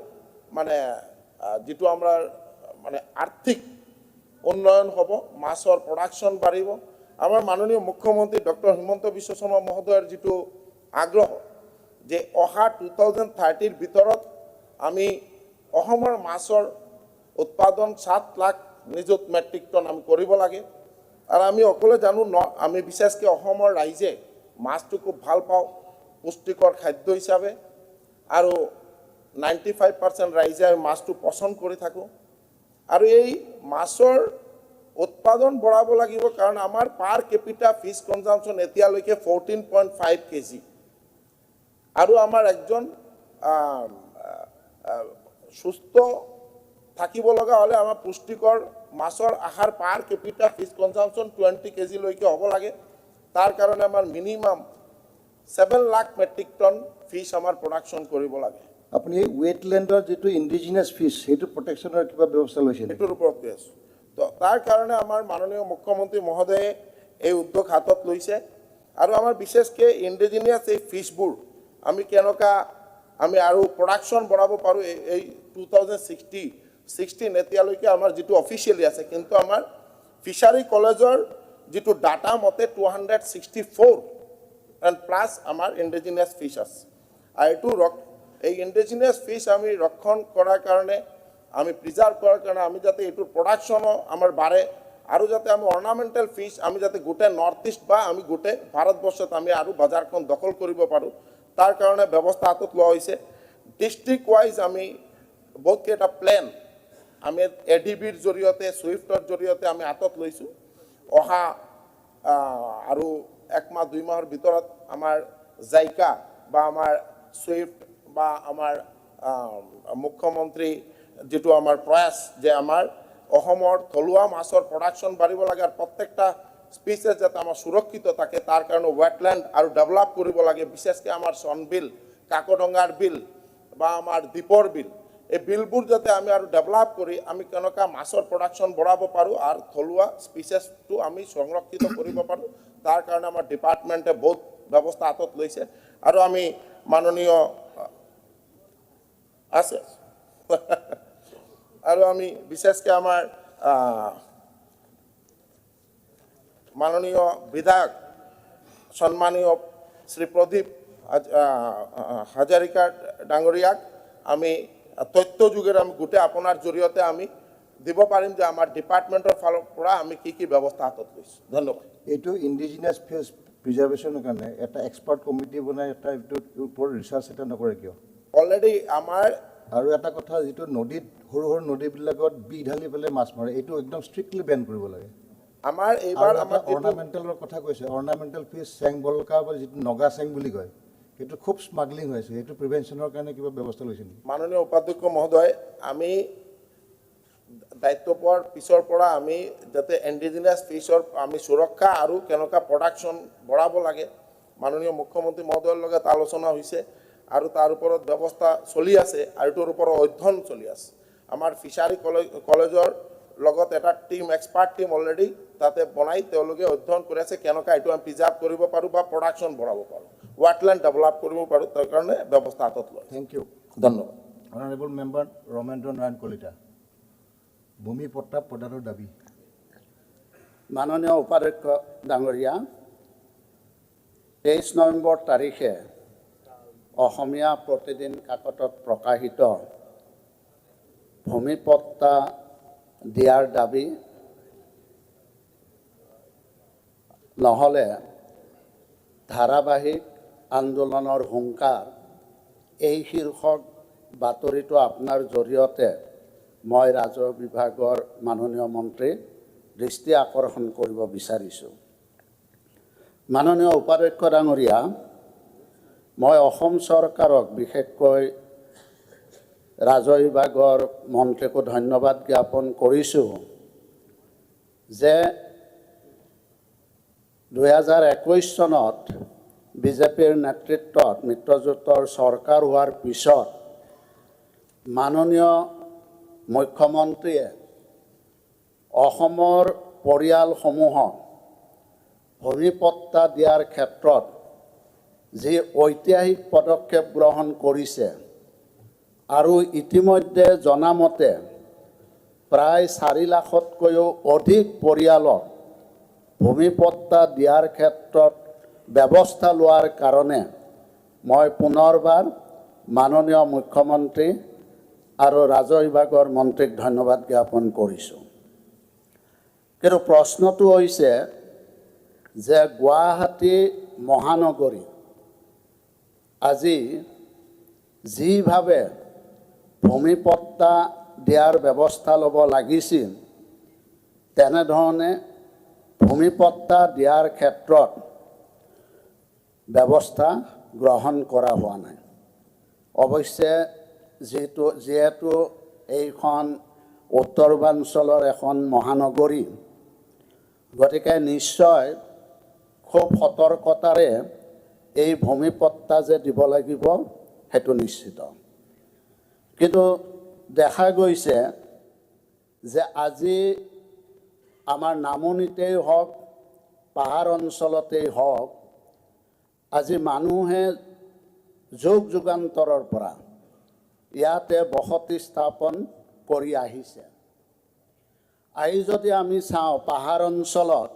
মানে যিটো আমাৰ মানে আৰ্থিক উন্নয়ন হ'ব মাছৰ প্ৰডাকশ্যন বাঢ়িব। আমাৰ মাননীয় মুখ্যমন্ত্ৰী ডক্টৰ হিমন্ত বিশ্ব শৰ্মা মহোদয়ৰ যিটো আগ্ৰহ যে অহা 2030ৰ ভিতৰত আমি অসমৰ মাছৰ উৎপাদন 7 লাখ নিযুত মেট্ৰিক টন আমি কৰিব লাগে আৰু আমি সকলোৱে জানো আমি বিশেষকৈ অসমৰ ৰাইজে মাছটো খুব ভাল পাওঁ পুষ্টিকৰ খাদ্য হিচাপে আৰু 95% ৰাইজে মাছটো পচন্দ কৰি থাকোঁ আৰু এই মাছৰ উৎপাদন বঢ়াব লাগিব কাৰণ আমাৰ পাৰ কেপিটা ফিছ কনজাম্পশ্যন এতিয়ালৈকে 14.5 কেজি আৰু আমাৰ একজন সুস্থ থাকিব লগা হ'লে আমাৰ পুষ্টিকৰ মাছৰ আহাৰ পাৰ কেপিটা ফিছ কনজাম্পশ্যন 20 কেজিলৈকে হ'ব লাগে তাৰ কাৰণে আমাৰ minimum 7 lakh metric ton fish আমাৰ প্ৰডাকশ্যন কৰিব লাগে আপুনি ৱেটলেণ্ডৰ যিটো ইণ্ডিজিনাছ ফিছ সেইটো প্ৰটেকশ্যনৰ কিবা ব্যৱস্থা লৈছে নেকি? এইটোৰ ওপৰত কৈ আছোঁ তো তাৰ কাৰণে আমাৰ মাননীয় মুখ্যমন্ত্ৰী মহোদয়ে এই উদ্যোগ হাতত লৈছে আৰু আমাৰ বিশেষকৈ ইণ্ডিজিনিয়াছ এই ফিছবোৰ আমি কেনেকুৱা আমি আৰু প্ৰডাকশ্যন বঢ়াব পাৰোঁ এই 2016 এতিয়ালৈকে আমাৰ যিটো অফিচিয়েলি আছে কিন্তু আমাৰ ফিচাৰী কলেজৰ যিটো ডাটা মতে 264 এণ্ড প্লাছ আমাৰ ইণ্ডিজিনিয়াছ ফিছ আছে আৰু এইটো এই ইণ্ডিজিনিয়াছ ফিছ আমি ৰক্ষণ কৰাৰ কাৰণে আমি প্ৰিজাৰ্ভ কৰাৰ কাৰণে আমি যাতে এইটোৰ প্ৰডাকশ্যনো আমাৰ বাঢ়ে আৰু যাতে আমি অৰ্নামেণ্টেল ফিছ আমি যাতে গোটেই নৰ্থ ইষ্ট বা আমি গোটেই ভাৰতবৰ্ষত আমি আৰু বজাৰখন দখল কৰিব পাৰোঁ তাৰ কাৰণে ব্যৱস্থা হাতত লোৱা হৈছে ডিষ্ট্ৰিক্ট ৱাইজ আমি বহুতকেইটা প্লেন আমি এডিবিৰ জৰিয়তে ছুইফ্টৰ জৰিয়তে আমি হাতত লৈছোঁ অহা আৰু 1 মাহ 2 মাহৰ ভিতৰত আমাৰ জাইকা বা আমাৰ ছুইফ্ট বা আমাৰ মুখ্যমন্ত্ৰী যেটো আমাৰ প্ৰয়াস যে আমাৰ অসমৰ থলুৱা মাছৰ প্ৰডাকশ্যন বাঢ়িব লাগে আৰু প্ৰত্যেকটা স্পিচিছ যাতে আমাৰ সুৰক্ষিত থাকে তাৰ কাৰণে ৱেটলেণ্ড আৰু ডেভেলপ কৰিব লাগে বিশেষকৈ আমাৰ চনবিল কাকডঙ্গাৰ বিল বা আমাৰ দ্বীপৰ বিল এই বিলবোৰ যাতে আমি আৰু ডেভেলপ কৰি আমি কেনেকুৱা মাছৰ প্ৰডাকশ্যন বঢ়াব পাৰোঁ আৰু থলুৱা স্পিচিছটো আমি সংৰক্ষিত কৰিব পাৰোঁ তাৰ কাৰণে আমাৰ ডিপাৰ্টমেণ্টে বহুত ব্যৱস্থা হাতত লৈছে আৰু আমি মাননীয় আছে আৰু আমি বিশেষকৈ আমাৰ মাননীয় বিধায়ক সন্মানীয় শ্ৰী প্ৰদীপ হাজাৰিকা ডাঙৰীয়াক আমি তথ্য যুগেৰে আমি গোটেই আপোনাৰ জৰিয়তে আমি দিব পাৰিম যে আমাৰ ডিপাৰ্টমেণ্টৰ ফালৰ পৰা আমি কি ব্যৱস্থা হাতত লৈছোঁ ধন্যবাদ এইটো ইণ্ডিজিনাছ ফিছ প্ৰিজাৰ্ভেশ্যনৰ কাৰণে এটা এক্সপাৰ্ট কমিটি বনাই এটা এইটোৰ ওপৰত ৰিচাৰ্চ এটা নকৰে কিয় অলৰেডি আমাৰ আৰু এটা কথা যিটো নদীত সৰু সৰু নদীবিলাকত ঢালি পেলাই মাছ মাৰে এইটো একদম ষ্ট্ৰিক্টলি বেন কৰিব লাগে আমাৰ এইবাৰ আমাৰ অৰ্নামেণ্টেলৰ কথা কৈছে অৰ্নামেণ্টেল ফিছ চেং বলকা বা যিটো নগা চেং বুলি কয় সেইটো খুব স্মাগলিং হৈ আছে সেইটো প্ৰিভেনশ্যনৰ কাৰণে কিবা ব্যৱস্থা লৈছে নেকি মাননীয় উপাধ্যক্ষ মহোদয় আমি দায়িত্ব পোৱাৰ পিছৰ পৰা আমি যাতে ইণ্ডিজিনাছ ফিছৰ আমি সুৰক্ষা আৰু কেনেকুৱা প্ৰডাকশ্যন বঢ়াব লাগে মাননীয় মুখ্যমন্ত্ৰী মহোদয়ৰ লগত আলোচনা হৈছে আৰু তাৰ ওপৰত ব্যৱস্থা চলি আছে আৰু এইটোৰ ওপৰত অধ্যয়ন চলি আছে আমাৰ ফিচাৰী কলেজৰ লগত এটা টিম এক্সপাৰ্ট টিম অলৰেডি তাতে বনাই তেওঁলোকে অধ্যয়ন কৰি আছে কেনেকুৱা এইটো আমি প্ৰিজাৰ্ভ কৰিব পাৰোঁ বা প্ৰডাকশ্যন বঢ়াব পাৰোঁ ৱেটলেণ্ড ডেভেলপ কৰিব পাৰোঁ তাৰ কাৰণে ব্যৱস্থা হাতত লয় থেংক ইউ ধন্যবাদ অনাৰেবল মেম্বাৰ ৰমেন্দ্ৰ নাৰায়ণ কলিতা ভূমি পট্টা প্ৰদানৰ দাবী মাননীয় উপাধ্যক্ষ ডাঙৰীয়া 23 নৱেম্বৰ তাৰিখে অসমীয়া প্ৰতিদিন কাকতত প্ৰকাশিত ভূমি পট্টা দিয়াৰ দাবী নহ'লে ধাৰাবাহিক আন্দোলনৰ হুংকাৰ এই শীৰ্ষক বাতৰিটো আপোনাৰ জৰিয়তে মই ৰাজহ বিভাগৰ মাননীয় মন্ত্ৰীৰ দৃষ্টি আকৰ্ষণ কৰিব বিচাৰিছোঁ মাননীয় উপাধ্যক্ষ ডাঙৰীয়া মই অসম চৰকাৰক বিশেষকৈ ৰাজহ বিভাগৰ মন্ত্ৰীকো ধন্যবাদ জ্ঞাপন কৰিছোঁ যে 2021 চনত বিজেপিৰ নেতৃত্বত মিত্ৰজোঁটৰ চৰকাৰ হোৱাৰ পিছত মাননীয় মুখ্যমন্ত্ৰীয়ে অসমৰ পৰিয়ালসমূহক ভূমি পট্টা দিয়াৰ ক্ষেত্ৰত যি ঐতিহাসিক পদক্ষেপ গ্ৰহণ কৰিছে আৰু ইতিমধ্যে জনামতে প্ৰায় 4 লাখতকৈও অধিক পৰিয়ালক ভূমি পট্টা দিয়াৰ ক্ষেত্ৰত ব্যৱস্থা লোৱাৰ কাৰণে মই পুনৰবাৰ মাননীয় মুখ্যমন্ত্ৰী আৰু ৰাজহ বিভাগৰ মন্ত্ৰীক ধন্যবাদ জ্ঞাপন কৰিছোঁ কিন্তু প্ৰশ্নটো হৈছে যে গুৱাহাটী মহানগৰী আজি যিভাৱে ভূমি পট্টা দিয়াৰ ব্যৱস্থা ল'ব লাগিছিল তেনেধৰণে ভূমি পট্টা দিয়াৰ ক্ষেত্ৰত ব্যৱস্থা গ্ৰহণ কৰা হোৱা নাই অৱশ্যে যিহেতু এইখন উত্তৰবাঞ্চলৰ এখন মহানগৰী, গতিকে নিশ্চয় খুব সতৰ্কতাৰে এই ভূমিপট্টা যে দিব লাগিব সেইটো নিশ্চিত। কিন্তু দেখা গৈছে যে আজি আমাৰ নামনিতেই হওক, পাহাৰ অঞ্চলতেই হওক, আজি মানুহে যুগ যুগান্তৰৰ পৰা ইয়াতে বসতি স্থাপন কৰি আহিছে। আহি যদি আমি চাওঁ পাহাৰ অঞ্চলত,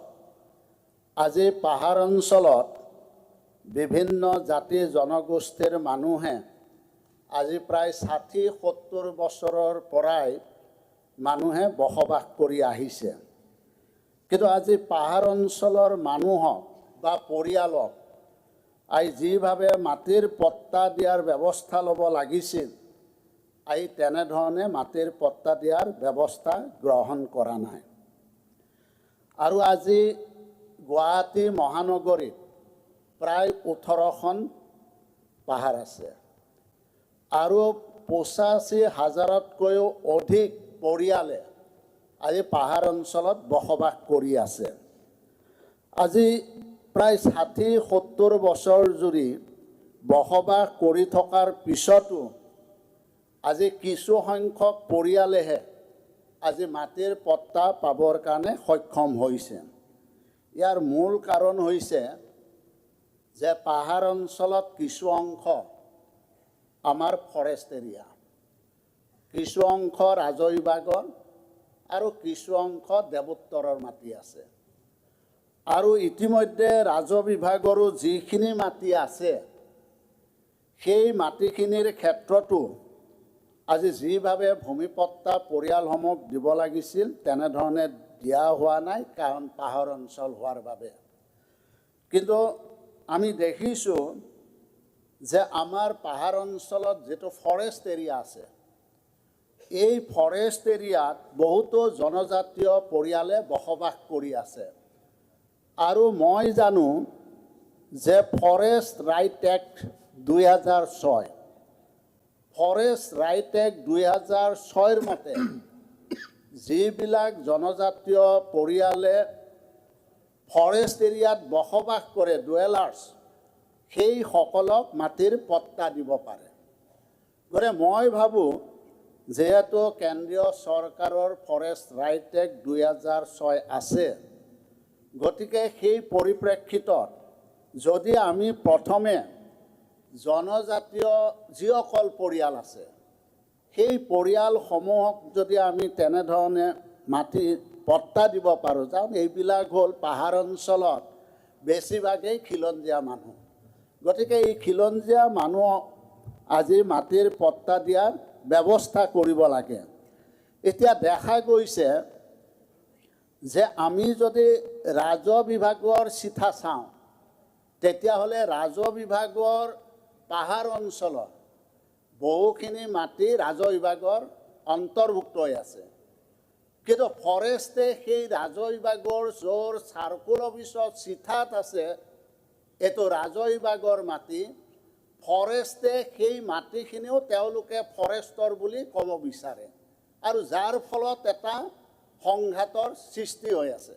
আজি পাহাৰ অঞ্চলত বিভিন্ন জাতি জনগোষ্ঠীৰ মানুহে আজি প্ৰায় ৬০-৭০ বছৰৰ পৰাই মানুহে বসবাস কৰি আহিছে। কিন্তু আজি পাহাৰ অঞ্চলৰ মানুহক বা পৰিয়ালক আজি যিভাৱে মাটিৰ পট্টা দিয়াৰ ব্যৱস্থা ল'ব লাগিছিল, আজি তেনেধৰণে মাটিৰ পট্টা দিয়াৰ ব্যৱস্থা গ্ৰহণ কৰা নাই। আৰু আজি গুৱাহাটী মহানগৰীত প্ৰায় ১৮খন পাহাৰ আছে আৰু ৮৫,০০০তকৈও অধিক পৰিয়ালে আজি পাহাৰ অঞ্চলত বসবাস কৰি আছে। আজি প্ৰায় ৬০-৭০ বছৰ জুৰি বসবাস কৰি থকাৰ পিছতো আজি কিছু সংখ্যক পৰিয়ালেহে আজি মাটিৰ পট্টা পাবৰ কাৰণে সক্ষম হৈছে। ইয়াৰ মূল কাৰণ হৈছে যে পাহাৰ অঞ্চলত কিছু অংশ আমাৰ ফৰেষ্ট এৰিয়া, কিছু অংশ ৰাজহ বিভাগৰ আৰু কিছু অংশ দেৱোত্তৰৰ মাটি আছে। আৰু ইতিমধ্যে ৰাজহ বিভাগৰো যিখিনি মাটি আছে, সেই মাটিখিনিৰ ক্ষেত্ৰতো আজি যিভাৱে ভূমিপট্টা পৰিয়ালসমূহক দিব লাগিছিল তেনেধৰণে দিয়া হোৱা নাই, কাৰণ পাহাৰ অঞ্চল হোৱাৰ বাবে। কিন্তু আমি দেখিছোঁ যে আমাৰ পাহাৰ অঞ্চলত যিটো ফৰেষ্ট এৰিয়া আছে, এই ফৰেষ্ট এৰিয়াত বহুতো জনজাতীয় পৰিয়ালে বসবাস কৰি আছে। আৰু মই জানো যে forest right act ২০০৬, forest right act ২০০৬ৰ মতে যিবিলাক জনজাতীয় পৰিয়ালে ফৰেষ্ট এৰিয়াত বসবাস কৰে, ডুৱেলাৰ্ছ, সেইসকলক মাটিৰ পট্টা দিব পাৰে। গতিকে মই ভাবোঁ যিহেতু কেন্দ্ৰীয় চৰকাৰৰ ফৰেষ্ট ৰাইট এক্ট ২০০৬ আছে, গতিকে সেই পৰিপ্ৰেক্ষিতত যদি আমি প্ৰথমে জনজাতীয় যিসকল পৰিয়াল আছে, সেই পৰিয়ালসমূহক যদি আমি তেনেধৰণে মাটি পট্টা দিব পাৰোঁ, কাৰণ এইবিলাক হ'ল পাহাৰ অঞ্চলত বেছিভাগেই খিলঞ্জীয়া মানুহ। গতিকে এই খিলঞ্জীয়া মানুহক আজি মাটিৰ পট্টা দিয়াৰ ব্যৱস্থা কৰিব লাগে। এতিয়া দেখা গৈছে যে আমি যদি ৰাজহ বিভাগৰ চিঠা চাওঁ, তেতিয়াহ'লে ৰাজহ বিভাগৰ পাহাৰ অঞ্চলত বহুখিনি মাটি ৰাজহ বিভাগৰ অন্তৰ্ভুক্ত হৈ আছে। কিন্তু ফৰেষ্টে সেই ৰাজহ বিভাগৰ য'ৰ চাৰ্কুল অফিচত চিঠাত আছে এইটো ৰাজহ বিভাগৰ মাটি, ফৰেষ্টে সেই মাটিখিনিও তেওঁলোকে ফৰেষ্টৰ বুলি ক'ব বিচাৰে, আৰু যাৰ ফলত এটা সংঘাতৰ সৃষ্টি হৈ আছে।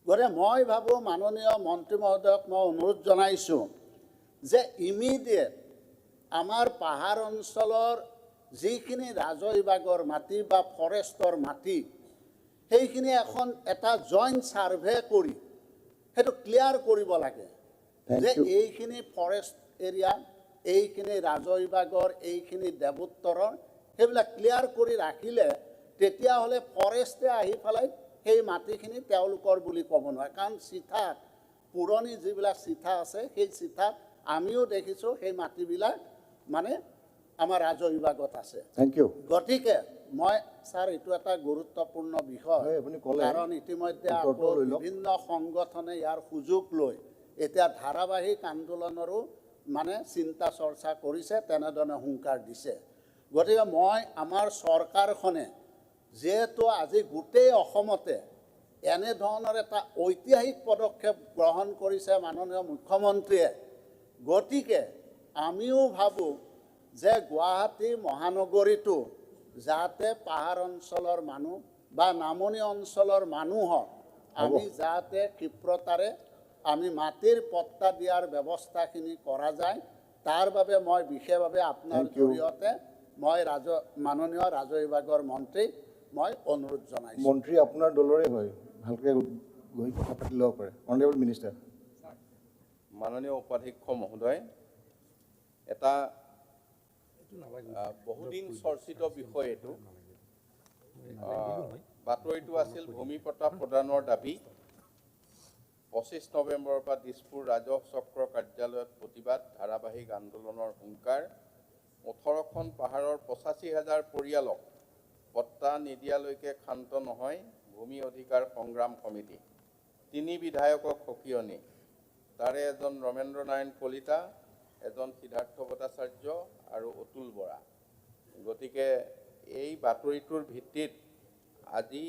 গতিকে মই ভাবোঁ মাননীয় মন্ত্ৰী মহোদয়ক মই অনুৰোধ জনাইছোঁ যে ইমিডিয়েট আমাৰ পাহাৰ অঞ্চলৰ যিখিনি ৰাজহ বিভাগৰ মাটি বা ফৰেষ্টৰ মাটি, সেইখিনি এটা জইণ্ট ছাৰ্ভে কৰি সেইটো ক্লিয়াৰ কৰিব লাগে যে এইখিনি ফৰেষ্ট এৰিয়া, এইখিনি ৰাজহ বিভাগৰ, এইখিনি দেৱোত্তৰৰ, সেইবিলাক ক্লিয়াৰ কৰি ৰাখিলে তেতিয়াহ'লে ফৰেষ্টে আহি পেলাই সেই মাটিখিনি তেওঁলোকৰ বুলি ক'ব নোৱাৰে। কাৰণ চিঠাত, পুৰণি যিবিলাক চিঠা আছে, সেই চিঠাত আমিও দেখিছোঁ সেই মাটিবিলাক মানে আমাৰ ৰাজহ বিভাগত আছে। Thank you. গতিকে মই ছাৰ, এইটো এটা গুৰুত্বপূৰ্ণ বিষয়, কাৰণ ইতিমধ্যে আকৌ বিভিন্ন সংগঠনে ইয়াৰ সুযোগ লৈ এতিয়া ধাৰাবাহিক আন্দোলনৰো মানে চিন্তা চৰ্চা কৰিছে, তেনেধৰণে হুংকাৰ দিছে। গতিকে মই আমাৰ চৰকাৰখনে যিহেতু আজি গোটেই অসমতে এনেধৰণৰ এটা ঐতিহাসিক পদক্ষেপ গ্ৰহণ কৰিছে মাননীয় মুখ্যমন্ত্ৰীয়ে, গতিকে আমিও ভাবোঁ যে গুৱাহাটী মহানগৰীটো যাতে পাহাৰ অঞ্চলৰ মানুহ বা নামনি অঞ্চলৰ মানুহক আমি যাতে ক্ষিপ্ৰতাৰে আমি মাটিৰ পট্টা দিয়াৰ ব্যৱস্থাখিনি কৰা যায় তাৰ বাবে মই বিশেষভাৱে আপোনাৰ জৰিয়তে মই মাননীয় ৰাজহ বিভাগৰ মন্ত্ৰীক মই অনুৰোধ জনাইছোঁ। মন্ত্ৰী আপোনাৰ দলৰে হয়, ভালকৈ গৈ কথা পাতি ল'ব পাৰে। Honourable minister. মাননীয় উপাধ্যক্ষ মহোদয়, এটা বহুদিন চৰ্চিত বিষয় এইটো। বাতৰিটো আছিল ভূমি পট্টা প্ৰদানৰ দাবী। 25 নৱেম্বৰৰ পৰা দিছপুৰ ৰাজহ চক্ৰ কাৰ্যালয়ত প্ৰতিবাদ, ধাৰাবাহিক আন্দোলনৰ হুংকাৰ। 18খন পাহাৰৰ 85,000 পৰিয়ালক পট্টা নিদিয়ালৈকে ক্ষান্ত নহয় ভূমি অধিকাৰ সংগ্ৰাম সমিতি। 3 বিধায়কক সকিয়নি, তাৰে এজন ৰমেন্দ্ৰ নাৰায়ণ কলিতা, এজন সিদ্ধাৰ্থ ভট্টাচাৰ্য আৰু অতুল বৰা। গতিকে এই বাতৰিটোৰ ভিত্তিত আজি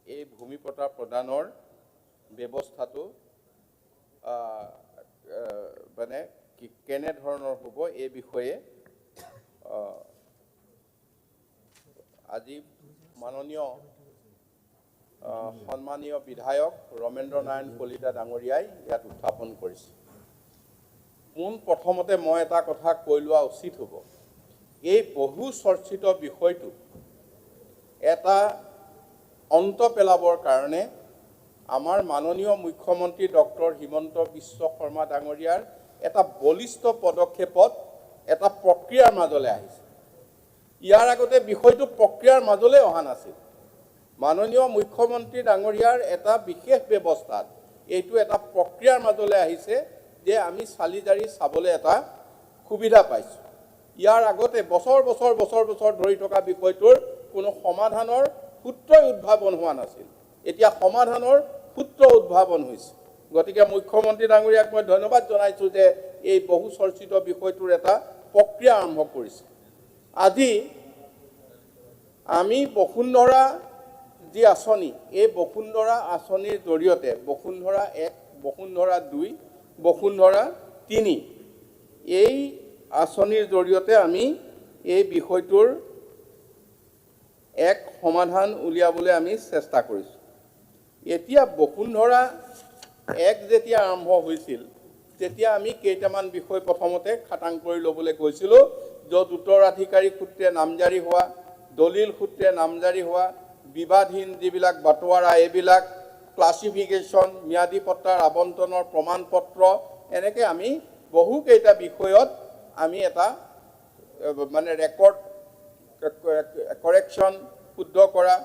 এই ভূমি পট্টা প্ৰদানৰ ব্যৱস্থাটো মানে কেনেধৰণৰ হ'ব এই বিষয়ে আজি মাননীয় সন্মানীয় বিধায়ক ৰমেন্দ্ৰ নাৰায়ণ কলিতা ডাঙৰীয়াই ইয়াত উত্থাপন কৰিছে। প্ৰথমতে মই এটা কথা কৈ লোৱা উচিত হ'ব, এই বহু চৰ্চিত বিষয়টো এটা অন্ত পেলাবৰ কাৰণে আমাৰ মাননীয় মুখ্যমন্ত্ৰী ডক্টৰ হিমন্ত বিশ্ব শৰ্মা ডাঙৰীয়াৰ এটা বলিষ্ঠ পদক্ষেপত এটা প্ৰক্ৰিয়াৰ মাজলৈ আহিছে। ইয়াৰ আগতে বিষয়টো প্ৰক্ৰিয়াৰ মাজলৈ অহা নাছিল। মাননীয় মুখ্যমন্ত্ৰী ডাঙৰীয়াৰ এটা বিশেষ ব্যৱস্থাত এইটো এটা প্ৰক্ৰিয়াৰ মাজলৈ আহিছে যে আমি চালিজাৰি চাবলৈ এটা সুবিধা পাইছোঁ। ইয়াৰ আগতে বছৰ বছৰ বছৰ বছৰ ধৰি থকা বিষয়টোৰ কোনো সমাধানৰ সূত্ৰই উদ্ভাৱন হোৱা নাছিল। এতিয়া সমাধানৰ সূত্ৰ উদ্ভাৱন হৈছে। গতিকে মুখ্যমন্ত্ৰী ডাঙৰীয়াক মই ধন্যবাদ জনাইছোঁ যে এই বহু চৰ্চিত বিষয়টোৰ এটা প্ৰক্ৰিয়া আৰম্ভ কৰিছে। আজি আমি বসুন্ধৰা যি আঁচনি, এই বসুন্ধৰা আঁচনিৰ জৰিয়তে বসুন্ধৰা 1, বসুন্ধৰা 2, বসুন্ধৰা 3 এই আঁচনিৰ জৰিয়তে আমি এই বিষয়টোৰ এক সমাধান উলিয়াবলৈ আমি চেষ্টা কৰিছোঁ। এতিয়া বসুন্ধৰা 1 যেতিয়া আৰম্ভ হৈছিল তেতিয়া আমি কেইটামান বিষয় প্ৰথমতে খাটাং কৰি ল'বলৈ কৈছিলোঁ, য'ত উত্তৰাধিকাৰী সূত্ৰে নামজাৰি হোৱা, দলিল সূত্ৰে নামজাৰি হোৱা, বিবাদহীন যিবিলাক বাটোৱাৰা এইবিলাক, ক্লাছিফিকেশ্যন, ম্যাদী পট্টাৰ আবণ্টনৰ প্ৰমাণপত্ৰ, এনেকৈ আমি বহুকেইটা বিষয়ত আমি এটা মানে ৰেকৰ্ড কৰেকশ্যন শুদ্ধ কৰা।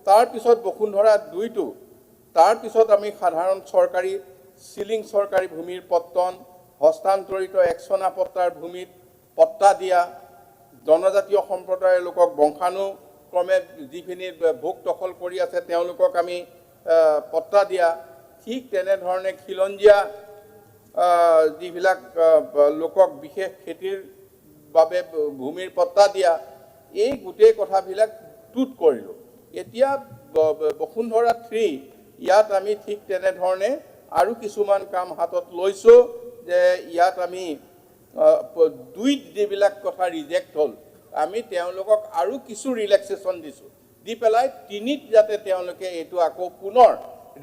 তাৰপিছত বসুন্ধৰা 2টো, তাৰপিছত আমি সাধাৰণ চৰকাৰী চিলিং চৰকাৰী ভূমিৰ পত্তন, হস্তান্তৰিত একচনা পট্টাৰ ভূমিত পট্টা দিয়া, জনজাতীয় সম্প্ৰদায়ৰ লোকক বংশানুক্ৰমে যিখিনি ভোগ দখল কৰি আছে তেওঁলোকক আমি পট্টা দিয়া। ঠিক তেনেধৰণে খিলঞ্জীয়া যিবিলাক লোকক বিশেষ খেতিৰ বাবে ভূমিৰ পট্টা দিয়া, এই গোটেই কথাবিলাক টুট কৰিলোঁ। এতিয়া বসুন্ধৰা 3 ইয়াত আমি ঠিক তেনেধৰণে আৰু কিছুমান কাম হাতত লৈছোঁ যে ইয়াত আমি 2ত যিবিলাক কথা ৰিজেক্ট হ'ল আমি তেওঁলোকক আৰু কিছু ৰিলেক্সেশ্যন দিছোঁ, দি পেলাই 3ত যাতে তেওঁলোকে এইটো আকৌ পুনৰ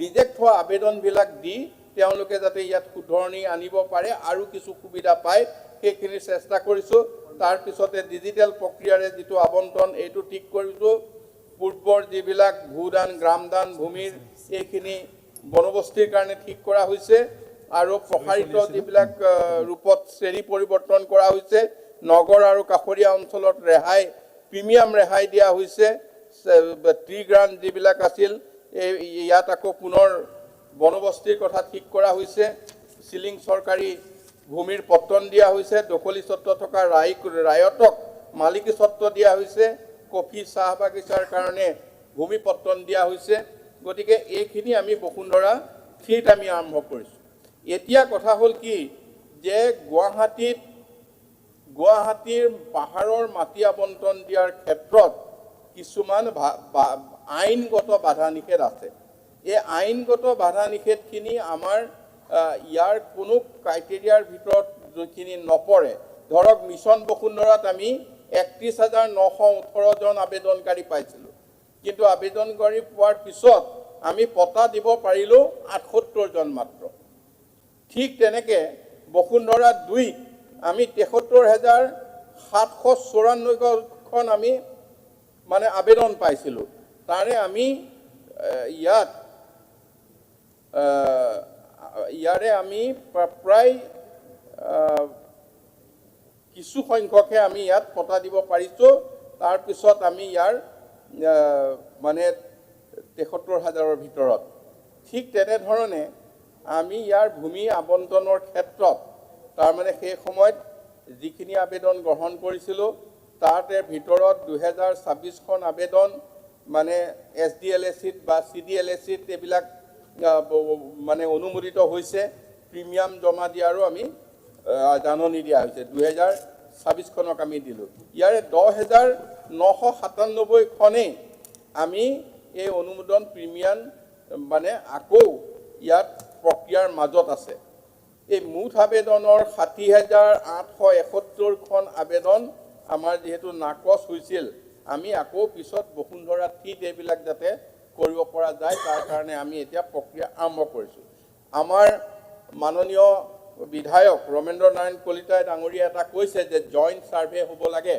ৰিজেক্ট হোৱা আবেদনবিলাক দি তেওঁলোকে যাতে ইয়াত শুধৰণি আনিব পাৰে আৰু কিছু সুবিধা পায় সেইখিনি চেষ্টা কৰিছোঁ। তাৰপিছতে ডিজিটেল প্ৰক্ৰিয়াৰে যিটো আবণ্টন এইটো ঠিক কৰিছোঁ। পূৰ্বৰ যিবিলাক ভূদান গ্ৰামদান ভূমিৰ এইখিনি বনবস্তিৰ কাৰণে ঠিক কৰা হৈছে আৰু প্ৰসাৰিত যিবিলাক ৰূপত শ্ৰেণী পৰিৱৰ্তন কৰা হৈছে। নগৰ আৰু কাষৰীয়া অঞ্চলত ৰেহাই, প্ৰিমিয়াম ৰেহাই দিয়া হৈছে। ট্ৰি গ্ৰাণ্ট যিবিলাক আছিল ইয়াত আকৌ পুনৰ বনবস্তিৰ কথা ঠিক কৰা হৈছে। চিলিং চৰকাৰী ভূমিৰ পত্তন দিয়া হৈছে। দখলী স্বত্ব থকা ৰায়তক মালিকী স্বত্ব দিয়া হৈছে। কফি চাহ বাগিচাৰ কাৰণে ভূমি পত্তন দিয়া হৈছে। গতিকে এইখিনি আমি বসুন্ধৰা 3ত আমি আৰম্ভ কৰিছোঁ। এতিয়া কথা হ'ল কি যে গুৱাহাটীৰ পাহাৰৰ মাটি আবণ্টন দিয়াৰ ক্ষেত্ৰত কিছুমান আইনগত বাধা নিষেধ আছে। এই আইনগত বাধা নিষেধখিনি আমাৰ ইয়াৰ কোনো ক্ৰাইটেৰিয়াৰ ভিতৰত যিখিনি নপৰে, ধৰক মিছন বসুন্ধৰাত আমি 31,918 জন আবেদনকাৰী পাইছিলোঁ, কিন্তু আবেদনকাৰী পোৱাৰ পিছত আমি পটা দিব পাৰিলোঁ 78 জন মাত্ৰ। ঠিক তেনেকৈ বসুন্ধৰা 2 আমি 73,794খন আমি মানে আবেদন পাইছিলোঁ। তাৰে আমি ইয়াৰে আমি প্ৰায় কিছু সংখ্যকহে আমি ইয়াত পটা দিব পাৰিছোঁ। তাৰপিছত আমি ইয়াৰ মানে 73,000ৰ ভিতৰত। ঠিক তেনেধৰণে আমি ইয়াৰ ভূমি আবণ্টনৰ ক্ষেত্ৰত তাৰমানে সেই সময়ত যিখিনি আবেদন গ্ৰহণ কৰিছিলোঁ তাতে ভিতৰত 2026খন আবেদন মানে SDLACত বা CDLACত এইবিলাক মানে অনুমোদিত হৈছে। প্ৰিমিয়াম জমা দিয়াৰো আমি জাননী দিয়া হৈছে। 2026খনক আমি দিলোঁ। ইয়াৰে 10,997খনেই আমি এই অনুমোদন প্ৰিমিয়াম মানে আকৌ ইয়াত প্ৰক্ৰিয়াৰ মাজত আছে। এই মুঠ আবেদনৰ 60,871খন আবেদন আমাৰ যিহেতু নাকচ হৈছিল, আমি আকৌ পিছত বসুন্ধৰা 3 এইবিলাক যাতে কৰিব পৰা যায় তাৰ কাৰণে আমি এতিয়া প্ৰক্ৰিয়া আৰম্ভ কৰিছোঁ। আমাৰ মাননীয় বিধায়ক ৰমেন্দ্ৰ নাৰায়ণ কলিতাই ডাঙৰীয়া এটা কৈছে যে জইণ্ট ছাৰ্ভে হ'ব লাগে।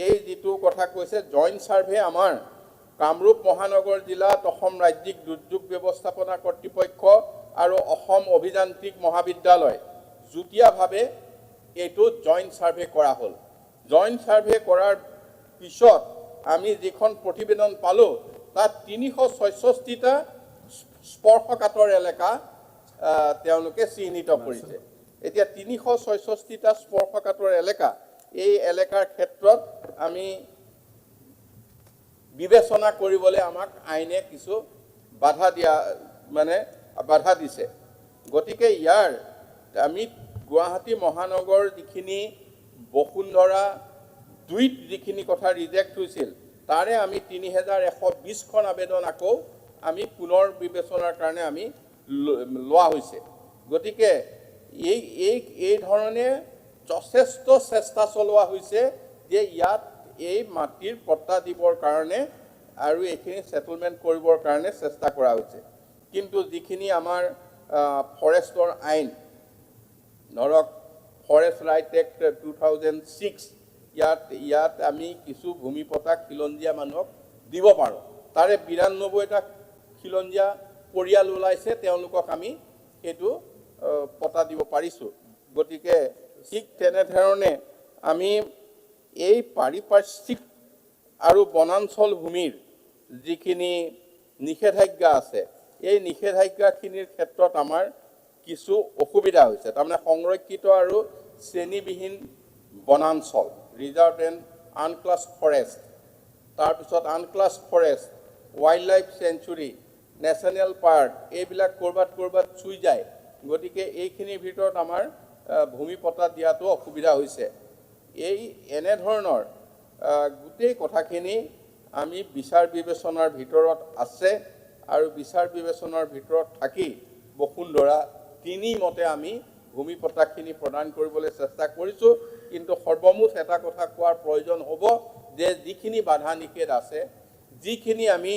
এই যিটো কথা কৈছে জইণ্ট ছাৰ্ভে আমাৰ কামৰূপ মহানগৰ জিলাত অসম ৰাজ্যিক দুৰ্যোগ ব্যৱস্থাপনা কৰ্তৃপক্ষ আৰু অসম অভিযান্ত্ৰিক মহাবিদ্যালয় যুটীয়াভাৱে এইটো জইণ্ট ছাৰ্ভে কৰা হ'ল। জইণ্ট ছাৰ্ভে কৰাৰ পিছত আমি যিখন প্ৰতিবেদন পালোঁ তাত 366টা স্পৰ্শকাতৰ এলেকা তেওঁলোকে চিহ্নিত কৰিছে। এতিয়া 366টা স্পৰ্শকাতৰ এলেকা, এই এলেকাৰ ক্ষেত্ৰত আমি বিবেচনা কৰিবলৈ আমাক আইনে কিছু বাধা দিছে। গতিকে ইয়াৰ আমি গুৱাহাটী মহানগৰ যিখিনি বসুন্ধৰা 2ত যিখিনি কথা ৰিজেক্ট হৈছিল তাৰে আমি 3,120খন আবেদন আকৌ আমি পুনৰ বিবেচনাৰ কাৰণে আমি লোৱা হৈছে। গতিকে এই ধৰণে যথেষ্ট চেষ্টা চলোৱা হৈছে যে ইয়াত এই মাটিৰ পট্টা দিবৰ কাৰণে আৰু এইখিনি সেটেলমেণ্ট কৰিবৰ কাৰণে চেষ্টা কৰা হৈছে। কিন্তু যিখিনি আমাৰ ফৰেষ্টৰ আইন ধৰক ফৰেষ্ট ৰাইট এক্ট 2006 ইয়াত আমি কিছু ভূমি পট্টা খিলঞ্জীয়া মানুহক দিব পাৰোঁ। তাৰে 92টা খিলঞ্জীয়া পৰিয়াল ওলাইছে, তেওঁলোকক আমি সেইটো পট্টা দিব পাৰিছোঁ। গতিকে ঠিক তেনেধৰণে আমি এই পাৰিপাৰ্শ্বিক আৰু বনাঞ্চল ভূমিৰ যিখিনি নিষেধাজ্ঞা আছে এই নিষেধাজ্ঞাখিনিৰ ক্ষেত্ৰত আমাৰ কিছু অসুবিধা হৈছে। তাৰমানে সংৰক্ষিত আৰু শ্ৰেণীবিহীন বনাঞ্চল ৰিজাৰ্ভ এণ্ড আনক্লাছ ফৰেষ্ট, তাৰপিছত unclass forest, wild life sanctuary, national park এইবিলাক ক'ৰবাত চুই যায়। গতিকে এইখিনিৰ ভিতৰত আমাৰ ভূমি পট্টা দিয়াটো অসুবিধা হৈছে। এনেধৰণৰ গোটেই কথাখিনি আমি বিচাৰ বিবেচনাৰ ভিতৰত আছে আৰু বিচাৰ বিবেচনাৰ ভিতৰত থাকি বসুন্ধৰা 3 মতে আমি ভূমি পট্টাখিনি প্ৰদান কৰিবলৈ চেষ্টা কৰিছোঁ। কিন্তু সৰ্বমুঠ এটা কথা কোৱাৰ প্ৰয়োজন হ'ব যে যিখিনি বাধা নিষেধ আছে, যিখিনি আমি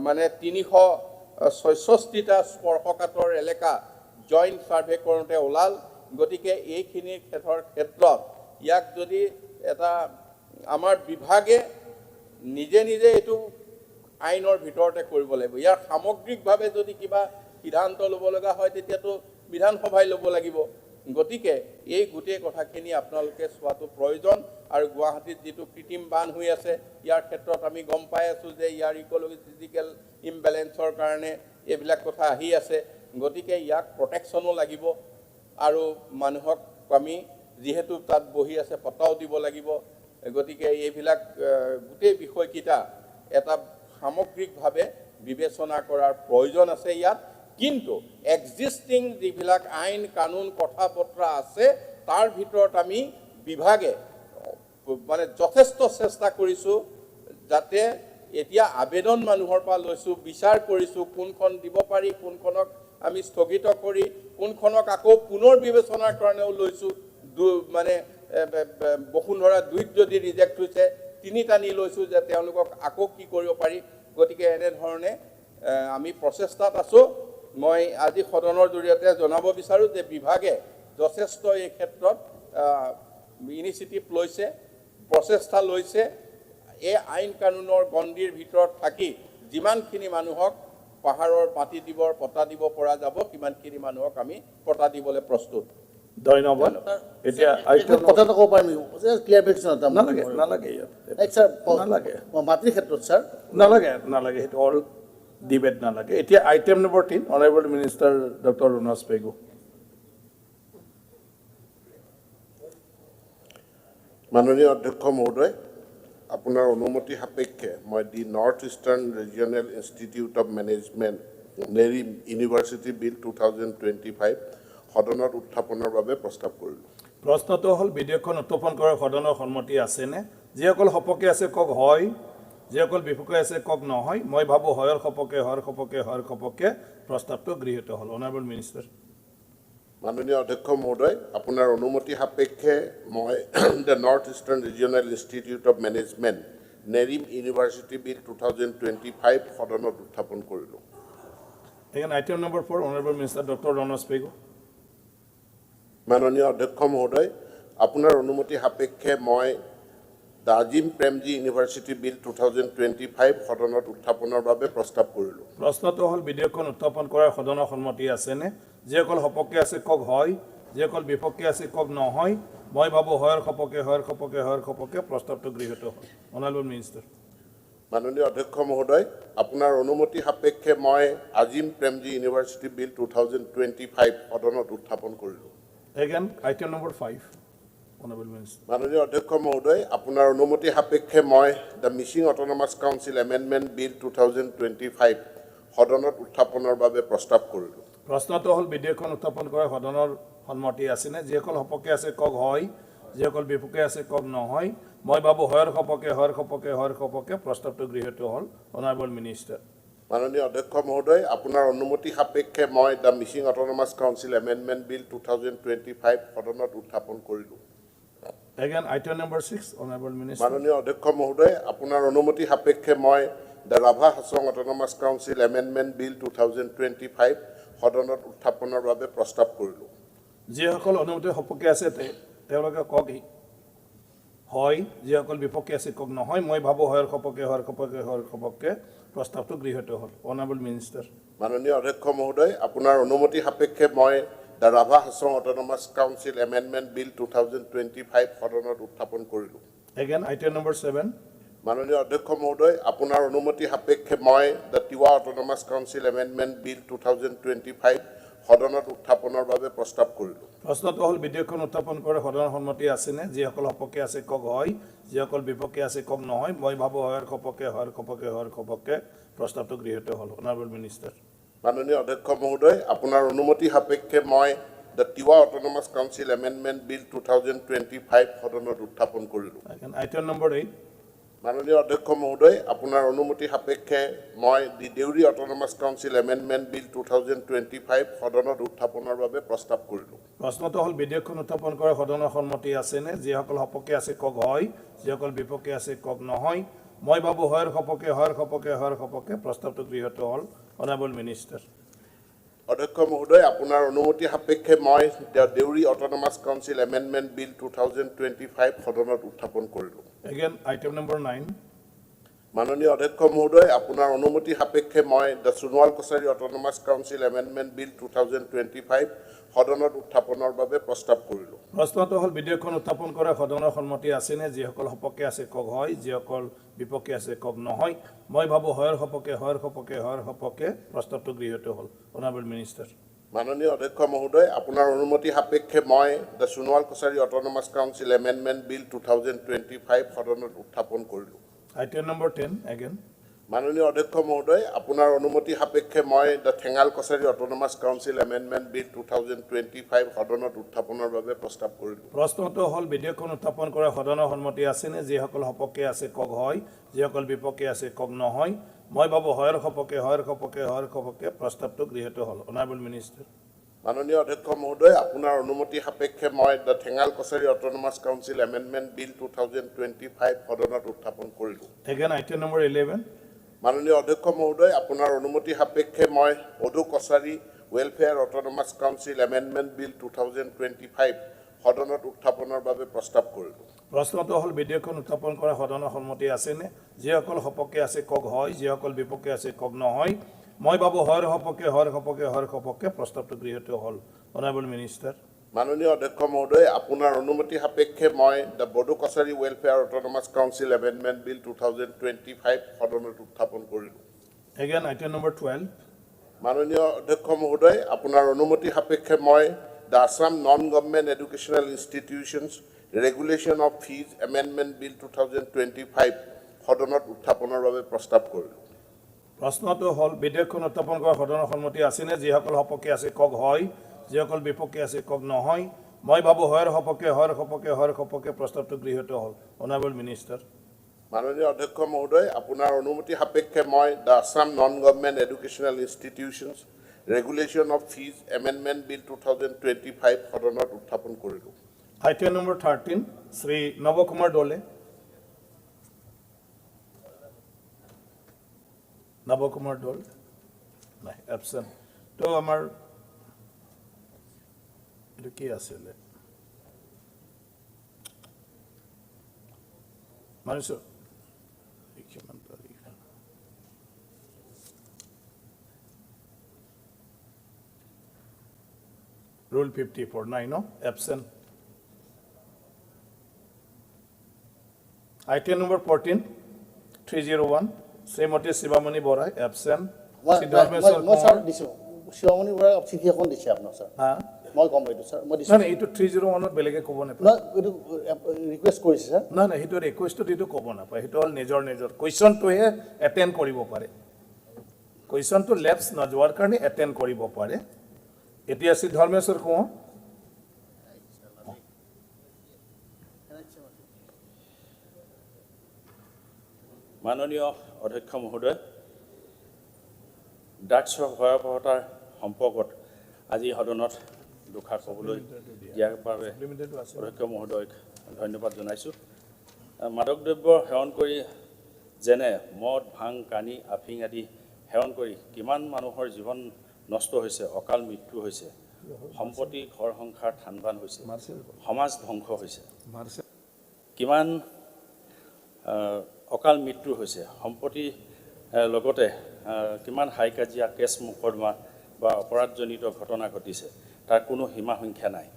মানে 366টা স্পৰ্শকাতৰ এলেকা জইণ্ট ছাৰ্ভে কৰোঁতে ওলাল, গতিকে এইখিনিৰ ক্ষেত্ৰত ইয়াক যদি এটা আমাৰ বিভাগে নিজে এইটো আইনৰ ভিতৰতে কৰিব লাগিব। ইয়াৰ সামগ্ৰিকভাৱে যদি কিবা সিদ্ধান্ত ল'ব লগা হয় তেতিয়াতো বিধানসভাই ল'ব লাগিব। গতিকে এই গোটেই কথাখিনি আপোনালোকে চোৱাটো প্ৰয়োজন। আৰু গুৱাহাটীত যিটো কৃত্ৰিম বান হৈ আছে ইয়াৰ ক্ষেত্ৰত আমি গম পাই আছোঁ যে ইয়াৰ ইক'লজিকেল ইমবেলেঞ্চৰ কাৰণে এইবিলাক কথা আহি আছে। গতিকে ইয়াক প্ৰটেকশ্যনো লাগিব আৰু মানুহক আমি যিহেতু তাত বহি আছে পটাও দিব লাগিব। গতিকে এইবিলাক গোটেই বিষয়কেইটা এটা সামগ্ৰিকভাৱে বিবেচনা কৰাৰ প্ৰয়োজন আছে ইয়াত। কিন্তু এক্সিষ্টিং যিবিলাক আইন কানুন কথা বতৰা আছে তাৰ ভিতৰত আমি বিভাগে মানে যথেষ্ট চেষ্টা কৰিছোঁ যাতে এতিয়া আবেদন মানুহৰ পৰা লৈছোঁ, বিচাৰ কৰিছোঁ কোনখন দিব পাৰি, কোনখনক আমি স্থগিত কৰি কোনখনক আকৌ পুনৰ বিবেচনাৰ কাৰণেও লৈছোঁ। মানে বসুন্ধৰা 2ত যদি ৰিজেক্ট হৈছে 3 টানি লৈছোঁ যে তেওঁলোকক আকৌ কি কৰিব পাৰি গতিকে এনেধৰণে আমি প্ৰচেষ্টাত আছোঁ মই আজি সদনৰ জৰিয়তে জনাব বিচাৰোঁ যে বিভাগে যথেষ্ট এই ক্ষেত্ৰত ইনিচিয়েটিভ লৈছে প্ৰচেষ্টা লৈছে এই আইন কানুনৰ গণ্ডিৰ ভিতৰত থাকি যিমানখিনি মানুহক পাহাৰৰ মাটি দিবৰ পটা দিব পৰা যাব সিমানখিনি মানুহক আমি পটা দিবলৈ প্ৰস্তুত ধন্যবাদ এতিয়া কথাটো ক'ব পাৰিম ক্লিয়াৰিফিকেশ্যন এটা নালাগে নালাগে স্যাৰ নালাগে মাটিৰ ক্ষেত্ৰত স্যাৰ নালাগে নালাগে সেইটো অল ডিবেট নালাগে এতিয়া item number 3 honourable minister doctor Ranoj Pegu মাননীয় অধ্যক্ষ মহোদয় আপোনাৰ অনুমতি সাপেক্ষে মই the North Eastern Regional Institute of Management NERIM University bill 2025 সদনত উত্থাপনৰ বাবে প্ৰস্তাৱ কৰিলোঁ প্ৰশ্নটো হ'ল বিধেয়কখন উত্থাপন কৰাৰ সদনৰ সন্মতি আছেনে যিসকল সপক্ষে আছে কওক হয় যিসকল বিপক্ষে আছে কওক নহয় মই ভাবোঁ হয়ৰ সপক্ষে প্ৰস্তাৱটো গৃহীত হ'ল অনাৰেবল মিনিষ্টাৰ মাননীয় অধ্যক্ষ মহোদয় আপোনাৰ অনুমতি সাপেক্ষে মই the North Eastern Regional Institute of Management NERIM University bill 2025 সদনত উত্থাপন কৰিলোঁ again item number 4 honourable minister doctor Ranoj Pegu মাননীয় অধ্যক্ষ মহোদয় আপোনাৰ অনুমতি সাপেক্ষে মই the Azim Premji university bill 2025 সদনত উত্থাপনৰ বাবে প্ৰস্তাৱ কৰিলোঁ প্ৰশ্নটো হ'ল বিধেয়কখন উত্থাপন কৰাৰ সদনৰ সন্মতি আছেনে যিসকল সপক্ষে আছে কওক হয় যিসকল বিপক্ষে আছে কওক নহয় মই ভাবোঁ হয়ৰ সপক্ষে প্ৰস্তাৱটো গৃহীত হ'ল অনাৰেবল মিনিষ্টাৰ মাননীয় অধ্যক্ষ মহোদয় আপোনাৰ অনুমতি সাপেক্ষে মই আজিম প্ৰেমজী ইউনিভাৰ্চিটি বিল 2025 সদনত উত্থাপন কৰিলোঁ again item number 5 honourable minister মাননীয় অধ্যক্ষ মহোদয় আপোনাৰ অনুমতি সাপেক্ষে মই the Mising autonomous council amendment bill 2025 সদনত উত্থাপনৰ বাবে প্ৰস্তাৱ কৰিলোঁ প্ৰশ্নটো হ'ল বিধেয়কখন উত্থাপন কৰাৰ সদনৰ সন্মতি আছেনে যিসকল সপক্ষে আছে কওক হয় যিসকল বিপক্ষে আছে কওক নহয় মই ভাবোঁ হয়ৰ সপক্ষে প্ৰস্তাৱটো গৃহীত হ'ল অনাৰেবল মিনিষ্টাৰ মাননীয় অধ্যক্ষ মহোদয় আপোনাৰ অনুমতি সাপেক্ষে মই the Mising autonomous council amendment bill 2025 সদনত উত্থাপন কৰিলোঁ again item number 6 honourable minister মাননীয় অধ্যক্ষ মহোদয় আপোনাৰ অনুমতি সাপেক্ষে মই the Rabha Hasong autonomous council amendment bill 2025 সদনত উত্থাপনৰ বাবে প্ৰস্তাৱ কৰিলোঁ যিসকল অনুমতিৰ সপক্ষে আছে তেওঁলোকে কওক হয় যিসকল বিপক্ষে আছে কওক নহয় মই ভাবোঁ হয়ৰ সপক্ষে প্ৰস্তাৱটো গৃহীত হ'ল অনাৰেবল মিনিষ্টাৰ মাননীয় অধ্যক্ষ মহোদয় আপোনাৰ অনুমতি সাপেক্ষে মই the Rabha Hasong autonomous council amendment bill 2025 সদনত উত্থাপন কৰিলোঁ এগেইন আইটেম নম্বৰ 7 মাননীয় অধ্যক্ষ মহোদয় আপোনাৰ অনুমতি সাপেক্ষে মই the Tiwa autonomous council amendment bill 2025 সদনত উত্থাপনৰ বাবে প্ৰস্তাৱ কৰিলোঁ প্ৰশ্নটো হ'ল বিধেয়কখন উত্থাপন কৰাৰ সদনৰ সন্মতি আছেনে যিসকল সপক্ষে আছে কওক হয় যিসকল বিপক্ষে আছে কওক নহয় মই ভাবোঁ হয়ৰ সপক্ষে প্ৰস্তাৱটো গৃহীত হ'ল অনাৰেবল মিনিষ্টাৰ মাননীয় অধ্যক্ষ মহোদয় আপোনাৰ অনুমতি সাপেক্ষে মই the Tiwa autonomous council amendment bill 2025 সদনত উত্থাপন কৰিলোঁ আইটেম নম্বৰ 8 মাননীয় অধ্যক্ষ মহোদয় আপোনাৰ অনুমতি সাপেক্ষে মই দি Deori autonomous council amendment bill 2025 সদনত উত্থাপনৰ বাবে প্ৰস্তাৱ কৰিলোঁ প্ৰশ্নটো হ'ল বিধেয়কখন উত্থাপন কৰাৰ সদনৰ সন্মতি আছেনে যিসকল সপক্ষে আছে কওক হয় যিসকল বিপক্ষে আছে কওক নহয় মই ভাবোঁ হয়ৰ সপক্ষে প্ৰস্তাৱটো গৃহীত হ'ল অনাৰেবল মিনিষ্টাৰ অধ্যক্ষ মহোদয় আপোনাৰ অনুমতি সাপেক্ষে মই the Deori autonomous council amendment bill 2025 সদনত উত্থাপন কৰিলোঁ এগেইন আইটেম নম্বৰ 9 মাননীয় অধ্যক্ষ মহোদয় আপোনাৰ অনুমতি সাপেক্ষে মই the Sonowal Kachari autonomous council amendment bill 2025 সদনত উত্থাপনৰ বাবে প্ৰস্তাৱ কৰিলোঁ প্ৰশ্নটো হ'ল বিধেয়কখন উত্থাপন কৰাৰ সদনৰ সন্মতি আছেনে যিসকল সপক্ষে আছে কওক হয় যিসকল বিপক্ষে আছে কওক নহয় মই ভাবোঁ হয়ৰ সপক্ষে প্ৰস্তাৱটো গৃহীত হ'ল অনাৰেবল মিনিষ্টাৰ মাননীয় অধ্যক্ষ মহোদয় আপোনাৰ অনুমতি সাপেক্ষে মই the Sonowal Kachari autonomous council amendment bill 2025 সদনত উত্থাপন কৰিলোঁ আইটেম নম্বৰ 10 এগেইন মাননীয় অধ্যক্ষ মহোদয় আপোনাৰ অনুমতি সাপেক্ষে মই the Thengal Kachari autonomous council amendment bill 2025 সদনত উত্থাপনৰ বাবে প্ৰস্তাৱ কৰিলোঁ প্ৰশ্নটো হ'ল বিধেয়কখন উত্থাপন কৰাৰ সদনৰ সন্মতি আছেনে যিসকল সপক্ষে আছে কওক হয় যিসকল বিপক্ষে আছে কওক নহয় মই ভাবোঁ হয়ৰ সপক্ষে প্ৰস্তাৱটো গৃহীত হ'ল অনাৰেবল মিনিষ্টাৰ মাননীয় অধ্যক্ষ মহোদয়, আপোনাৰ অনুমতি সাপেক্ষে মই the Thengal Kachari autonomous council amendment bill 2025 সদনত উত্থাপন কৰিলোঁ। Again, item number 11. মাননীয় অধ্যক্ষ মহোদয়, আপোনাৰ অনুমতি সাপেক্ষে মই অধু Kachari welfare autonomous council amendment bill 2025 সদনত উত্থাপনৰ বাবে প্ৰস্তাৱ কৰিলোঁ। প্ৰশ্নটো হ'ল বিধেয়কখন উত্থাপন কৰা সদনৰ সন্মতি আছেনে? যিসকল সপক্ষে আছে কওক হয়, যিসকল বিপক্ষে আছে কওক নহয়। মই ভাবোঁ হয়ৰ সপক্ষে প্ৰস্তাৱটো গৃহীত হ'ল। Honourable minister. মাননীয় অধ্যক্ষ মহোদয়, আপোনাৰ অনুমতি সাপেক্ষে মই the Bodo Kachari welfare autonomous council amendment bill 2025 সদনত উত্থাপন কৰিলোঁ। Again, item number 12. মাননীয় অধ্যক্ষ মহোদয়, আপোনাৰ অনুমতি সাপেক্ষে মই the Assam non government educational institutions regulation of fees amendment bill 2025 সদনত উত্থাপনৰ বাবে প্ৰস্তাৱ কৰিলোঁ। প্ৰশ্নটো হ'ল বিধেয়কখন উত্থাপন কৰা সদনৰ সন্মতি আছেনে? যিসকল সপক্ষে আছে কওক হয়, যিসকল বিপক্ষে আছে কওক নহয়। মই ভাবোঁ হয়ৰ সপক্ষে প্ৰস্তাৱটো গৃহীত হ'ল। Honourable minister. মাননীয় অধ্যক্ষ মহোদয়, আপোনাৰ অনুমতি সাপেক্ষে মই the Assam non government educational institutions regulation of fees amendment bill 2025 সদনত উত্থাপন কৰিলোঁ। Item number 13, Sri Navakumar Dole. Navakumar Dole? No, absent. তো আমাৰ এইটো কি আছিলে? মানিছো Rule 54, no? Absent. Item number 14, 301, Srimati Sivamani Borai, absent. মই ছাৰ দিছোঁ শিৱামণি বৰাই চিঠি এখন দিছে আপোনাৰ ছাৰ। মই গম পাইছোঁ ছাৰ, মই দিছোঁ। নাই এইটো 301ত বেলেগে ক'ব নাপায়। এইটো ৰিকুৱেষ্ট কৰিছে ছাৰ। নাই সেইটো ৰিকুৱেষ্টত এইটো ক'ব নাপায়, সেইটো হ'ল নিজৰ কুৱেশ্যনটোহে এটেণ্ড কৰিব পাৰে। কুৱেশ্যনটো লেপছ নোযোৱাৰ কাৰণে এটেণ্ড কৰিব পাৰে। এতিয়া শ্ৰী ধৰ্মেশ্বৰ কোঁৱৰ। মাননীয় অধ্যক্ষ মহোদয়, ড্ৰাগছৰ ভয়াৱহতাৰ সম্পৰ্কত আজি সদনত দুষাৰ ক'বলৈ দিয়াৰ বাবে অধ্যক্ষ মহোদয়ক ধন্যবাদ জনাইছোঁ। মাদক দ্ৰব্য সেৱন কৰি যেনে মদ, ভাং, কানি, আফিং আদি সেৱন কৰি কিমান মানুহৰ জীৱন নষ্ট হৈছে, অকাল মৃত্যু হৈছে, সম্পত্তি ঘৰ সংসাৰ থানবান হৈছে, সমাজ ধ্বংস হৈছে, কিমান অকাল মৃত্যু হৈছে, সম্পত্তি লগতে কিমান হাই কাজিয়া, কেছ মোকৰ্দমা বা অপৰাধজনিত ঘটনা ঘটিছে, তাৰ কোনো সীমা সংখ্যা নাই।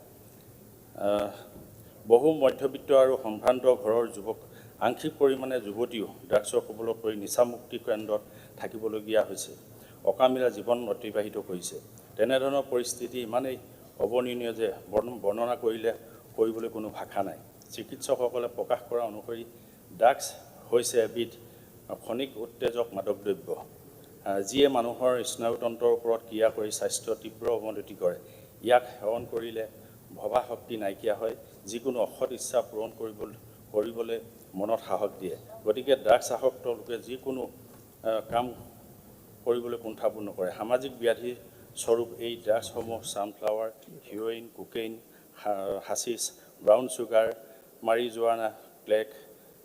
বহু মধ্যবিত্ত আৰু সম্ভ্ৰান্ত ঘৰৰ যুৱক, আংশিক পৰিমাণে যুৱতীও ড্ৰাগছৰ কবলত পৰি নিচামুক্তি কেন্দ্ৰত থাকিবলগীয়া হৈছে, অকামিলা জীৱন অতিবাহিত কৰিছে। তেনেধৰণৰ পৰিস্থিতি ইমানেই অৱৰ্ণনীয় যে বৰ্ণনা কৰিবলৈ কোনো ভাষা নাই। চিকিৎসকসকলে প্ৰকাশ কৰা অনুসৰি ড্ৰাগছ হৈছে এবিধ খনিক উত্তেজক মাদক দ্ৰব্য, যিয়ে মানুহৰ স্নায়ুতন্ত্ৰৰ ওপৰত ক্ৰিয়া কৰি স্বাস্থ্য তীব্ৰ অৱনতি কৰে। ইয়াক সেৱন কৰিলে ভবা শক্তি নাইকিয়া হয়, যিকোনো অসৎ ইচ্ছা পূৰণ কৰিবলৈ মনত সাহস দিয়ে। গতিকে ড্ৰাগছ আসক্ত লোকে যিকোনো কাম কৰিবলৈ কুণ্ঠাবোধ নকৰে। সামাজিক ব্যাধি স্বৰূপ এই ড্ৰাগছসমূহ sunflower, heroin, cocaine, hashish, brown sugar, marijuana, crack,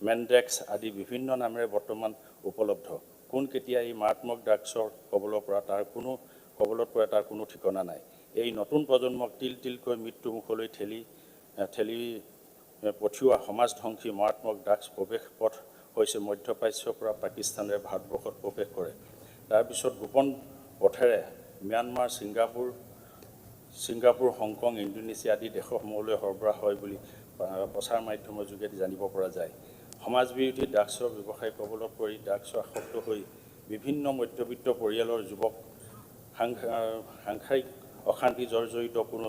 Mandrax আদি বিভিন্ন নামেৰে বৰ্তমান উপলব্ধ। কোন কেতিয়া এই মাৰাত্মক ড্ৰাগছৰ কবলত পৰে তাৰ কোনো ঠিকনা নাই। এই নতুন প্ৰজন্মক তিলকৈ মৃত্যুমুখলৈ ঠেলি পঠিওৱা সমাজধ্বংসী মাৰাত্মক ড্ৰাগছ প্ৰৱেশ পথ হৈছে মধ্যপ্ৰাচ্যৰ পৰা পাকিস্তানেৰে ভাৰতবৰ্ষত প্ৰৱেশ কৰে। তাৰপিছত গোপন পথেৰে ম্যানমাৰ, ছিংগাপুৰ, হংকং, ইণ্ডোনেছিয়া আদি দেশসমূহলৈ সৰবৰাহ হয় বুলি প্ৰচাৰ মাধ্যমৰ যোগেদি জানিব পৰা যায়। সমাজবিৰোধী ড্ৰাগছৰ ব্যৱসায় কবলত পৰি ড্ৰাগছৰ আসক্ত হৈ বিভিন্ন মধ্যবিত্ত পৰিয়ালৰ যুৱক, সাংসাৰিক অশান্তি জৰ্জৰিত কোনো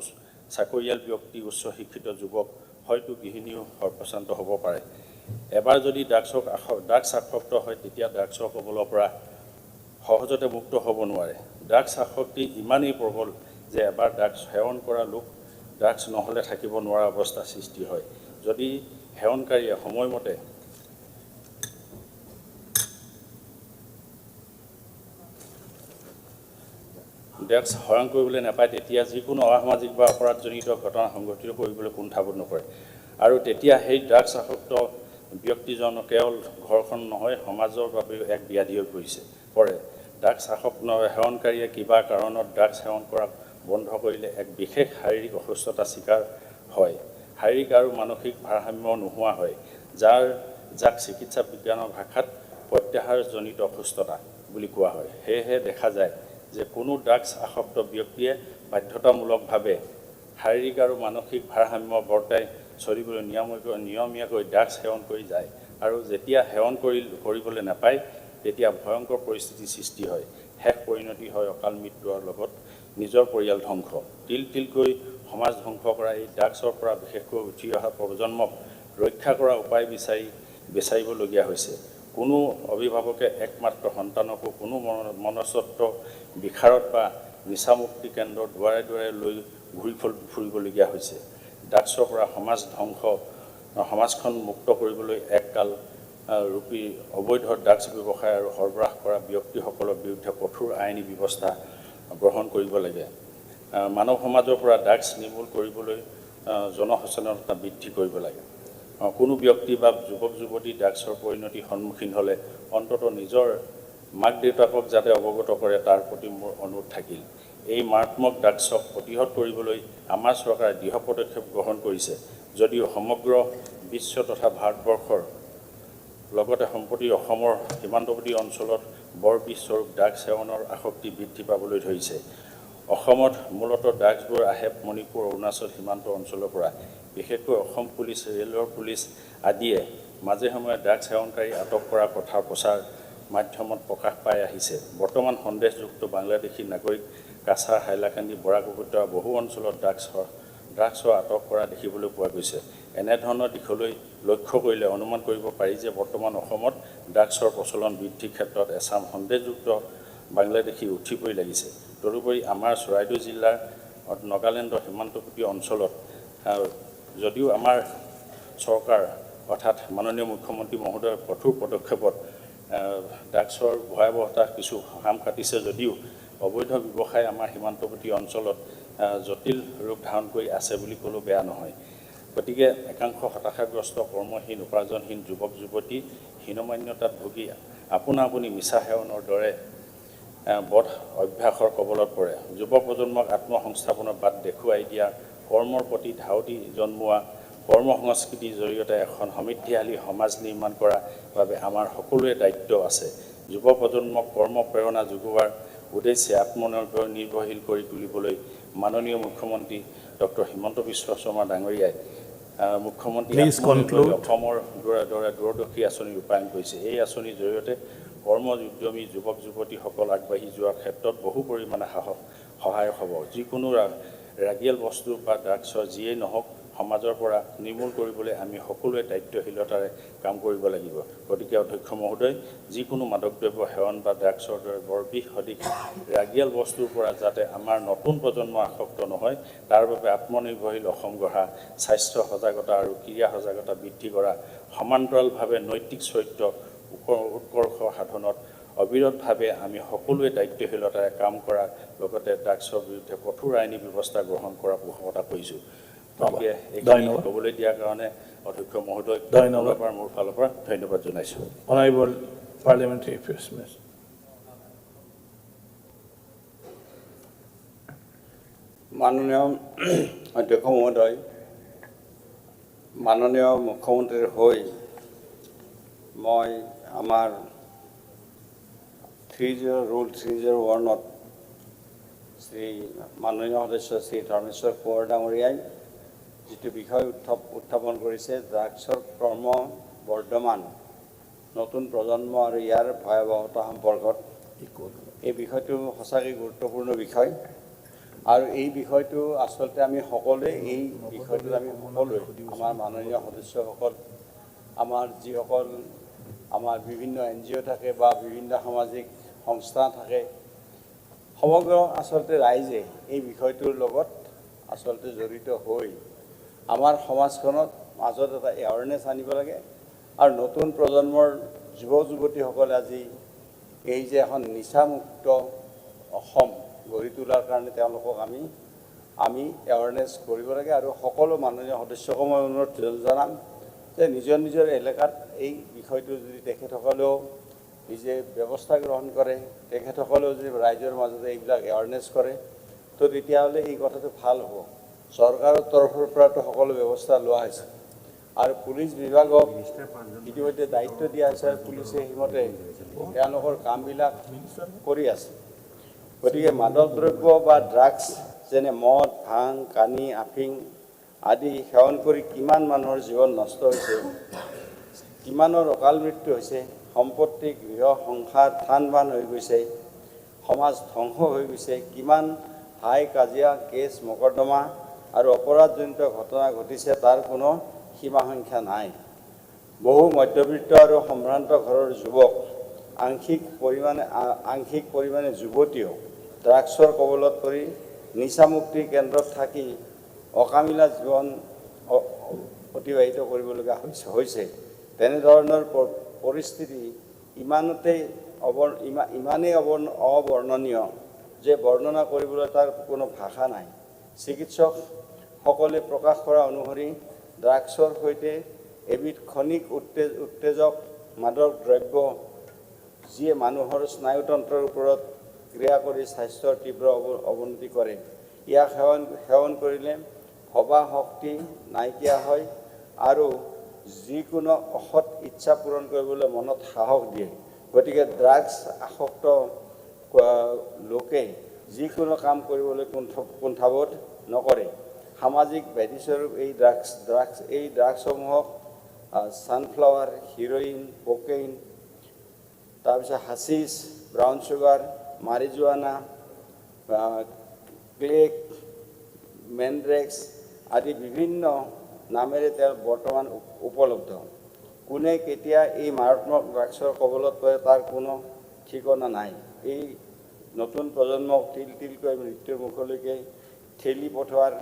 চাকৰিয়াল ব্যক্তি, উচ্চ শিক্ষিত যুৱক, হয়তো গৃহিণীও সৰ্বশান্ত হ'ব পাৰে। এবাৰ যদি ড্ৰাগছ আসক্ত হয় তেতিয়া ড্ৰাগছৰ কবলৰ পৰা সহজতে মুক্ত হ'ব নোৱাৰে। ড্ৰাগছ আসক্তি ইমানেই প্ৰবল যে এবাৰ ড্ৰাগছ সেৱন কৰা লোক ড্ৰাগছ নহ'লে থাকিব নোৱাৰা অৱস্থাৰ সৃষ্টি হয়। যদি সেৱনকাৰীয়ে সময়মতে ড্ৰাগছ হৰণ কৰিবলৈ নাপায় তেতিয়া যিকোনো অসামাজিক বা অপৰাধজনিত ঘটনা সংঘটিত কৰিবলৈ কুণ্ঠাবোধ নকৰে আৰু তেতিয়া সেই ড্ৰাগছ আসক্ত ব্যক্তিজন কেৱল ঘৰখন নহয় সমাজৰ বাবেও এক ব্যাধি হৈ পৰে ড্ৰাগছ আসক্ত সেৱনকাৰীয়ে কিবা কাৰণত ড্ৰাগছ সেৱন কৰা বন্ধ কৰিলে এক বিশেষ শাৰীৰিক অসুস্থতাৰ চিকাৰ হয় শাৰীৰিক আৰু মানসিক ভাৰসাম্য নোহোৱা হয় যাক চিকিৎসা বিজ্ঞানৰ ভাষাত প্ৰত্যাহাৰজনিত অসুস্থতা বুলি কোৱা হয় সেয়েহে দেখা যায় যে কোনো ড্ৰাগছ আসক্ত ব্যক্তিয়ে বাধ্যতামূলকভাৱে শাৰীৰিক আৰু মানসিক ভাৰসাম্য বৰ্তাই চলিবলৈ নিয়মীয়াকৈ ড্ৰাগছ সেৱন কৰি যায় আৰু যেতিয়া সেৱন কৰিবলৈ নাপায় তেতিয়া ভয়ংকৰ পৰিস্থিতিৰ সৃষ্টি হয় শেষ পৰিণতি হয় অকাল মৃত্যুৰ লগত নিজৰ পৰিয়াল ধ্বংস তিলকৈ সমাজ ধ্বংস কৰা এই ড্ৰাগছৰ পৰা বিশেষকৈ উঠি অহা প্ৰজন্মক ৰক্ষা কৰা উপায় বিচাৰিবলগীয়া হৈছে কোনো অভিভাৱকে একমাত্ৰ সন্তানকো কোনো মনস্তত্ব বিশাৰদ বা নিচামুক্তি কেন্দ্ৰৰ দুৱাৰে দুৱাৰে লৈ ঘূৰি ফুৰিবলগীয়া হৈছে ড্ৰাগছৰ পৰা সমাজখন মুক্ত কৰিবলৈ এককাল ৰূপী অবৈধ ড্ৰাগছ ব্যৱসায় আৰু সৰবৰাহ কৰা ব্যক্তিসকলৰ বিৰুদ্ধে কঠোৰ আইনী ব্যৱস্থা গ্ৰহণ কৰিব লাগে মানৱ সমাজৰ পৰা ড্ৰাগছ নিৰ্মূল কৰিবলৈ জনসচেতনতা বৃদ্ধি কৰিব লাগে কোনো ব্যক্তি বা যুৱক যুৱতী ড্ৰাগছৰ পৰিণতিৰ সন্মুখীন হ'লে অন্ততঃ নিজৰ মাক দেউতাকক যাতে অৱগত কৰে তাৰ প্ৰতি মোৰ অনুৰোধ থাকিল এই মাৰাত্মক ড্ৰাগছক প্ৰতিহত কৰিবলৈ আমাৰ চৰকাৰে দৃঢ় পদক্ষেপ গ্ৰহণ কৰিছে যদিও সমগ্ৰ বিশ্ব তথা ভাৰতবৰ্ষৰ লগতে সম্প্ৰতি অসমৰ সীমান্তৱৰ্তী অঞ্চলত বৰ বিস্বৰূপ ড্ৰাগছ সেৱনৰ আসক্তি বৃদ্ধি পাবলৈ ধৰিছে অসমত মূলতঃ ড্ৰাগছবোৰ আহে মণিপুৰ অৰুণাচল সীমান্ত অঞ্চলৰ পৰা বিশেষকৈ অসম পুলিচ ৰেলৰ পুলিচ আদিয়ে মাজে সময়ে ড্ৰাগছ সেৱনকাৰী আটক কৰা কথা প্ৰচাৰ মাধ্যমত প্ৰকাশ পাই আহিছে বৰ্তমান সন্দেহযুক্ত বাংলাদেশী নাগৰিক কাছাৰ হাইলাকান্দি বৰাক উপত্যকা বহু অঞ্চলত ড্ৰাগছৰ আটক কৰা দেখিবলৈ পোৱা গৈছে এনেধৰণৰ দিশলৈ লক্ষ্য কৰিলে অনুমান কৰিব পাৰি যে বৰ্তমান অসমত ড্ৰাগছৰ প্ৰচলন বৃদ্ধিৰ ক্ষেত্ৰত এচাম সন্দেহযুক্ত বাংলাদেশী উঠি পৰি লাগিছে তদুপৰি আমাৰ চৰাইদেউ জিলাৰ নাগালেণ্ডৰ সীমান্তৱৰ্তী অঞ্চলত যদিও আমাৰ চৰকাৰ অৰ্থাৎ মাননীয় মুখ্যমন্ত্ৰী মহোদয়ৰ কঠোৰ পদক্ষেপত ড্ৰাগছৰ ভয়াৱহতা কিছু হাম কাটিছে যদিও অবৈধ ব্যৱসায় আমাৰ সীমান্তৱৰ্তী অঞ্চলত জটিল ৰূপ ধাৰণ কৰি আছে বুলি ক'লেও বেয়া নহয় গতিকে একাংশ হতাশাগ্ৰস্ত কৰ্মহীন উপাৰ্জনহীন যুৱক যুৱতী হীনমান্যতাত ভুগি আপোনা মিছা সেৱনৰ দৰে বধ অভ্যাসৰ কবলত পৰে যুৱ প্ৰজন্মক আত্মসংস্থাপনৰ বাট দেখুৱাই দিয়া কৰ্মৰ প্ৰতি ধাউতি জন্মোৱা কৰ্ম সংস্কৃতিৰ জৰিয়তে এখন সমৃদ্ধিশালী সমাজ নিৰ্মাণ কৰাৰ বাবে আমাৰ সকলোৰে দায়িত্ব আছে যুৱ প্ৰজন্মক কৰ্ম প্ৰেৰণা যোগোৱাৰ উদ্দেশ্যে আত্মনিৰ্ভৰশীল কৰি তুলিবলৈ মাননীয় মুখ্যমন্ত্ৰী ডক্টৰ হিমন্ত বিশ্ব শৰ্মা ডাঙৰীয়াই মুখ্যমন্ত্ৰী অসমৰ দূৰদৰ্শী আঁচনি ৰূপায়ণ কৰিছে এই আঁচনিৰ জৰিয়তে কৰ্মোদ্যমী যুৱক যুৱতীসকল আগবাঢ়ি যোৱাৰ ক্ষেত্ৰত বহু পৰিমাণে সহায়ক হ'ব যিকোনো ৰাগিয়াল বস্তু বা ড্ৰাগছৰ যিয়েই নহওক সমাজৰ পৰা নিৰ্মূল কৰিবলৈ আমি সকলোৱে দায়িত্বশীলতাৰে কাম কৰিব লাগিব গতিকে অধ্যক্ষ মহোদয় যিকোনো মাদকদ্ৰব্য সেৱন বা ড্ৰাগছৰ দৰে বৰ বিষ সদৃশ ৰাগিয়াল বস্তুৰ পৰা যাতে আমাৰ নতুন প্ৰজন্ম আসক্ত নহয় তাৰ বাবে আত্মনিৰ্ভৰশীল অসম গঢ়া স্বাস্থ্য সজাগতা আৰু ক্ৰীড়া সজাগতা বৃদ্ধি কৰা সমান্তৰালভাৱে নৈতিক চৰিত্ৰ উৎকৰ্ষ সাধনত অবিৰতভাৱে আমি সকলোৱে দায়িত্বশীলতাৰে কাম কৰাৰ লগতে ড্ৰাগছৰ বিৰুদ্ধে কঠোৰ আইনী ব্যৱস্থা গ্ৰহণ কৰাৰ পোষকতা কৰিছোঁ গতিকে এইখিনি ক'বলৈ দিয়াৰ কাৰণে অধ্যক্ষ মহোদয় ধন্যবাদ মোৰ ফালৰ পৰা ধন্যবাদ জনাইছোঁ অনাৰেবল পাৰ্লিয়ামেণ্টাৰী এফেয়াৰ্ছ মিনিষ্টাৰ মাননীয় অধ্যক্ষ মহোদয় মাননীয় মুখ্যমন্ত্ৰীৰ হৈ মই আমাৰ 301ত শ্ৰী মাননীয় সদস্য শ্ৰী ধৰ্মেশ্বৰ কোঁৱৰ ডাঙৰীয়াই যিটো বিষয় উত্থাপন কৰিছে ড্ৰাগছৰ বৰ্ধমান নতুন প্ৰজন্ম আৰু ইয়াৰ ভয়াৱহতা সম্পৰ্কত এই বিষয়টো সঁচাকৈ গুৰুত্বপূৰ্ণ বিষয় আৰু এই বিষয়টো আচলতে আমি সকলোৱে এই বিষয়টোত আমি সকলোৱে আমাৰ মাননীয় সদস্যসকল আমাৰ যিসকল আমাৰ বিভিন্ন NGO থাকে বা বিভিন্ন সামাজিক সংস্থা থাকে সমগ্ৰ আচলতে ৰাইজে এই বিষয়টোৰ লগত আচলতে জড়িত হৈ আমাৰ সমাজখনত মাজত এটা এৱাৰনেছ আনিব লাগে আৰু নতুন প্ৰজন্মৰ যুৱ যুৱতীসকলে আজি এই যে এখন নিচামুক্ত অসম গঢ়ি তোলাৰ কাৰণে তেওঁলোকক আমি এৱাৰনেছ কৰিব লাগে আৰু সকলো মাননীয় সদস্যকো মই অনুৰোধ জনাম যে নিজৰ নিজৰ এলেকাত এই বিষয়টো যদি তেখেতসকলেও নিজে ব্যৱস্থা গ্ৰহণ কৰে, তেখেতসকলেও যদি ৰাইজৰ মাজতে এইবিলাক এৱাৰনেছ কৰে, তো তেতিয়াহ'লে এই কথাটো ভাল হ'ব। চৰকাৰৰ তৰফৰ পৰাতো সকলো ব্যৱস্থা লোৱা হৈছে আৰু পুলিচ বিভাগক ইতিমধ্যে দায়িত্ব দিয়া হৈছে আৰু পুলিচে সেইমতে তেওঁলোকৰ কামবিলাক কৰি আছে। গতিকে মাদক দ্ৰব্য বা ড্ৰাগছ যেনে মদ, ভাং, কানি, আফিং আদি সেৱন কৰি কিমান মানুহৰ জীৱন নষ্ট হৈছে, কিমানৰ অকাল মৃত্যু হৈছে, সম্পত্তি, গৃহ, সংসাৰ থান বান হৈ গৈছে, সমাজ ধ্বংস হৈ গৈছে, কিমান হাই কাজিয়া, কেছ, মকৰ্দমা আৰু অপৰাধজনিত ঘটনা ঘটিছে, তাৰ কোনো সীমা সংখ্যা নাই। বহু মধ্যবিত্ত আৰু সম্ভ্ৰান্ত ঘৰৰ যুৱক, আংশিক পৰিমাণে যুৱতীয়েও ড্ৰাগছৰ কবলত পৰি নিচামুক্তি কেন্দ্ৰত থাকি অকামিলা জীৱন অতিবাহিত কৰিবলগীয়া হৈছে। তেনেধৰণৰ পৰিস্থিতি ইমানেই অবৰ্ণনীয় যে বৰ্ণনা কৰিবলৈ তাৰ কোনো ভাষা নাই। চিকিৎসকসকলে প্ৰকাশ কৰা অনুসৰি ড্ৰাগছৰ সৈতে এবিধ ক্ষণিক উত্তেজক মাদক দ্ৰব্য যিয়ে মানুহৰ স্নায়ুতন্ত্ৰৰ ওপৰত ক্ৰিয়া কৰি স্বাস্থ্যৰ তীব্ৰ অৱনতি কৰে। ইয়াক সেৱন কৰিলে ভবা শক্তি নাইকিয়া হয় আৰু যিকোনো অসৎ ইচ্ছা পূৰণ কৰিবলৈ মনত সাহস দিয়ে। গতিকে ড্ৰাগছ আসক্ত লোকে যিকোনো কাম কৰিবলৈ কুণ্ঠাবোধ নকৰে। সামাজিক ব্যাধিস্বৰূপ এই ড্ৰাগছসমূহক ছানফ্লাৱাৰ, হিৰ'ইন, কোকেইন, তাৰপিছত হাচিছ, ব্ৰাউন চুগাৰ, মাৰিজুৱানা, ক্লেক, মেনড্ৰেক্স আদি বিভিন্ন নামেৰে তেওঁ বৰ্তমান উপলব্ধ। কোনে কেতিয়া এই মাৰাত্মক ড্ৰাগছৰ কবলত পৰে তাৰ কোনো ঠিকনা নাই। এই নতুন প্ৰজন্মক তিল তিলকৈ মৃত্যুৰ মুখলৈকে ঠেলি পঠোৱাৰ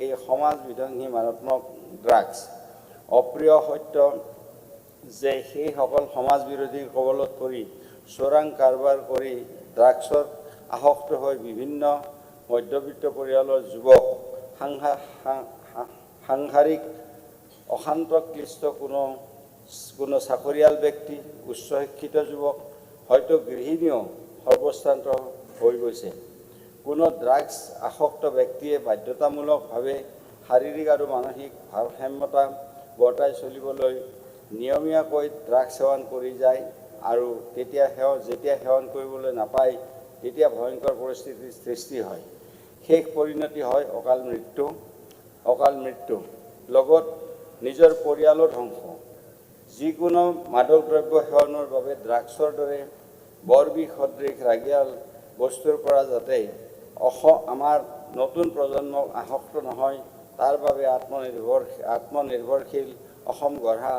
এই সমাজ বিধ্বংসী মাৰাত্মক ড্ৰাগছ। অপ্ৰিয় সত্য যে সেইসকল সমাজ বিৰোধীৰ কবলত পৰি চোৰাং কাৰবাৰ কৰি ড্ৰাগছত আসক্ত হৈ বিভিন্ন মধ্যবিত্ত পৰিয়ালৰ যুৱক, সাংসাৰিক অশান্ত ক্লিষ্ট কোনো চাকৰিয়াল ব্যক্তি, উচ্চ শিক্ষিত যুৱক, হয়তো গৃহিণীও সৰ্বশ্ৰান্ত হৈ গৈছে। কোনো ড্ৰাগছ আসক্ত ব্যক্তিয়ে বাধ্যতামূলকভাৱে শাৰীৰিক আৰু মানসিক ভাৰসাম্যতা বৰ্তাই চলিবলৈ নিয়মীয়াকৈ ড্ৰাগছ সেৱন কৰি যায় আৰু যেতিয়া সেৱন কৰিবলৈ নাপায় তেতিয়া ভয়ংকৰ পৰিস্থিতিৰ সৃষ্টি হয়। শেষ পৰিণতি হয় অকাল মৃত্যু লগত নিজৰ পৰিয়ালৰ ধ্বংস। যিকোনো মাদক দ্ৰব্য সেৱনৰ বাবে ড্ৰাগছৰ দৰে বৰবিষ সদৃশ ৰাগিয়াল বস্তুৰ পৰা যাতে আমাৰ নতুন প্ৰজন্মক আসক্ত নহয় তাৰ বাবে আত্মনিৰ্ভৰশীল অসম গঢ়া,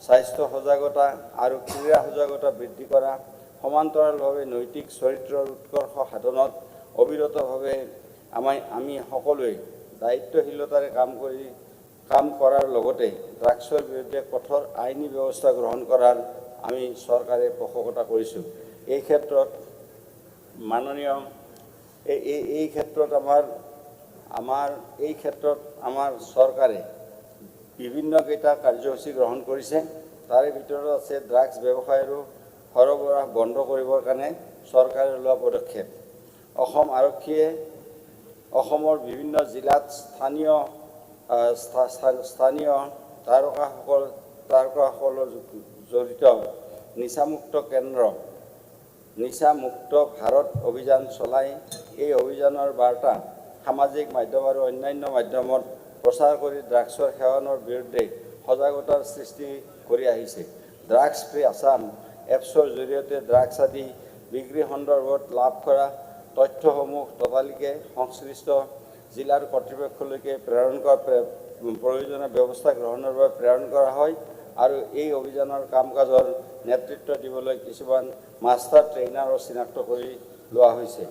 স্বাস্থ্য সজাগতা আৰু ক্ৰীড়া সজাগতা বৃদ্ধি কৰা, সমান্তৰালভাৱে নৈতিক চৰিত্ৰৰ উৎকৰ্ষ সাধনত অবিৰতভাৱে আমি সকলোৱে দায়িত্বশীলতাৰে কাম কৰাৰ লগতে ড্ৰাগছৰ বিৰুদ্ধে কঠোৰ আইনী ব্যৱস্থা গ্ৰহণ কৰাৰ আমি চৰকাৰে পোষকতা কৰিছোঁ। এই ক্ষেত্ৰত আমাৰ চৰকাৰে বিভিন্নকেইটা কাৰ্যসূচী গ্ৰহণ কৰিছে। তাৰে ভিতৰত আছে ড্ৰাগছ ব্যৱসায় আৰু সৰবৰাহ বন্ধ কৰিবৰ কাৰণে চৰকাৰে লোৱা পদক্ষেপ। অসম আৰক্ষীয়ে অসমৰ বিভিন্ন জিলাত স্থানীয় তাৰকাসকলৰ জড়িত নিচামুক্ত কেন্দ্ৰ, নিচামুক্ত ভাৰত অভিযান চলাই এই অভিযানৰ বাৰ্তা সামাজিক মাধ্যম আৰু অন্যান্য মাধ্যমত প্ৰচাৰ কৰি ড্ৰাগছৰ সেৱনৰ বিৰুদ্ধে সজাগতাৰ সৃষ্টি কৰি আহিছে। ড্ৰাগছ ফ্ৰী আছাম এপছৰ জৰিয়তে ড্ৰাগছ আদি বিক্ৰী সন্দৰ্ভত লাভ কৰা তথ্যসমূহ ততালিকে সংশ্লিষ্ট জিলাৰ কৰ্তৃপক্ষলৈকে প্ৰয়োজনীয় ব্যৱস্থা গ্ৰহণৰ বাবে প্ৰেৰণ কৰা হয় আৰু এই অভিযানৰ কাম কাজৰ নেতৃত্ব দিবলৈ কিছুমান মাষ্টাৰ ট্ৰেইনাৰো চিনাক্ত কৰি লোৱা হৈছে।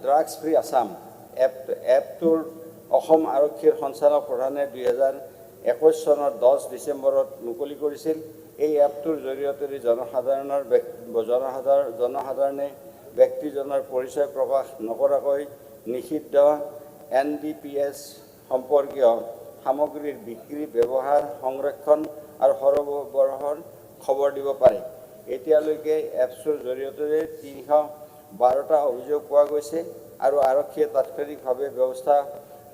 ড্ৰাগছ ফ্ৰী আছাম এপটোৰ অসম আৰক্ষীৰ সঞ্চালক প্ৰধানে 2021 চনৰ 10 ডিচেম্বৰত মুকলি কৰিছিল। এই এপটোৰ জৰিয়তে জনসাধাৰণে ব্যক্তিজনৰ পৰিচয় প্ৰকাশ নকৰাকৈ নিষিদ্ধ NDPS সম্পৰ্কীয় সামগ্ৰীৰ বিক্ৰী, ব্যৱহাৰ, সংৰক্ষণ আৰু সৰবৰাহৰ খবৰ দিব পাৰে। এতিয়ালৈকে এপছৰ জৰিয়তে 312টা অভিযোগ পোৱা গৈছে আৰু আৰক্ষীয়ে তাৎক্ষণিকভাৱে ব্যৱস্থা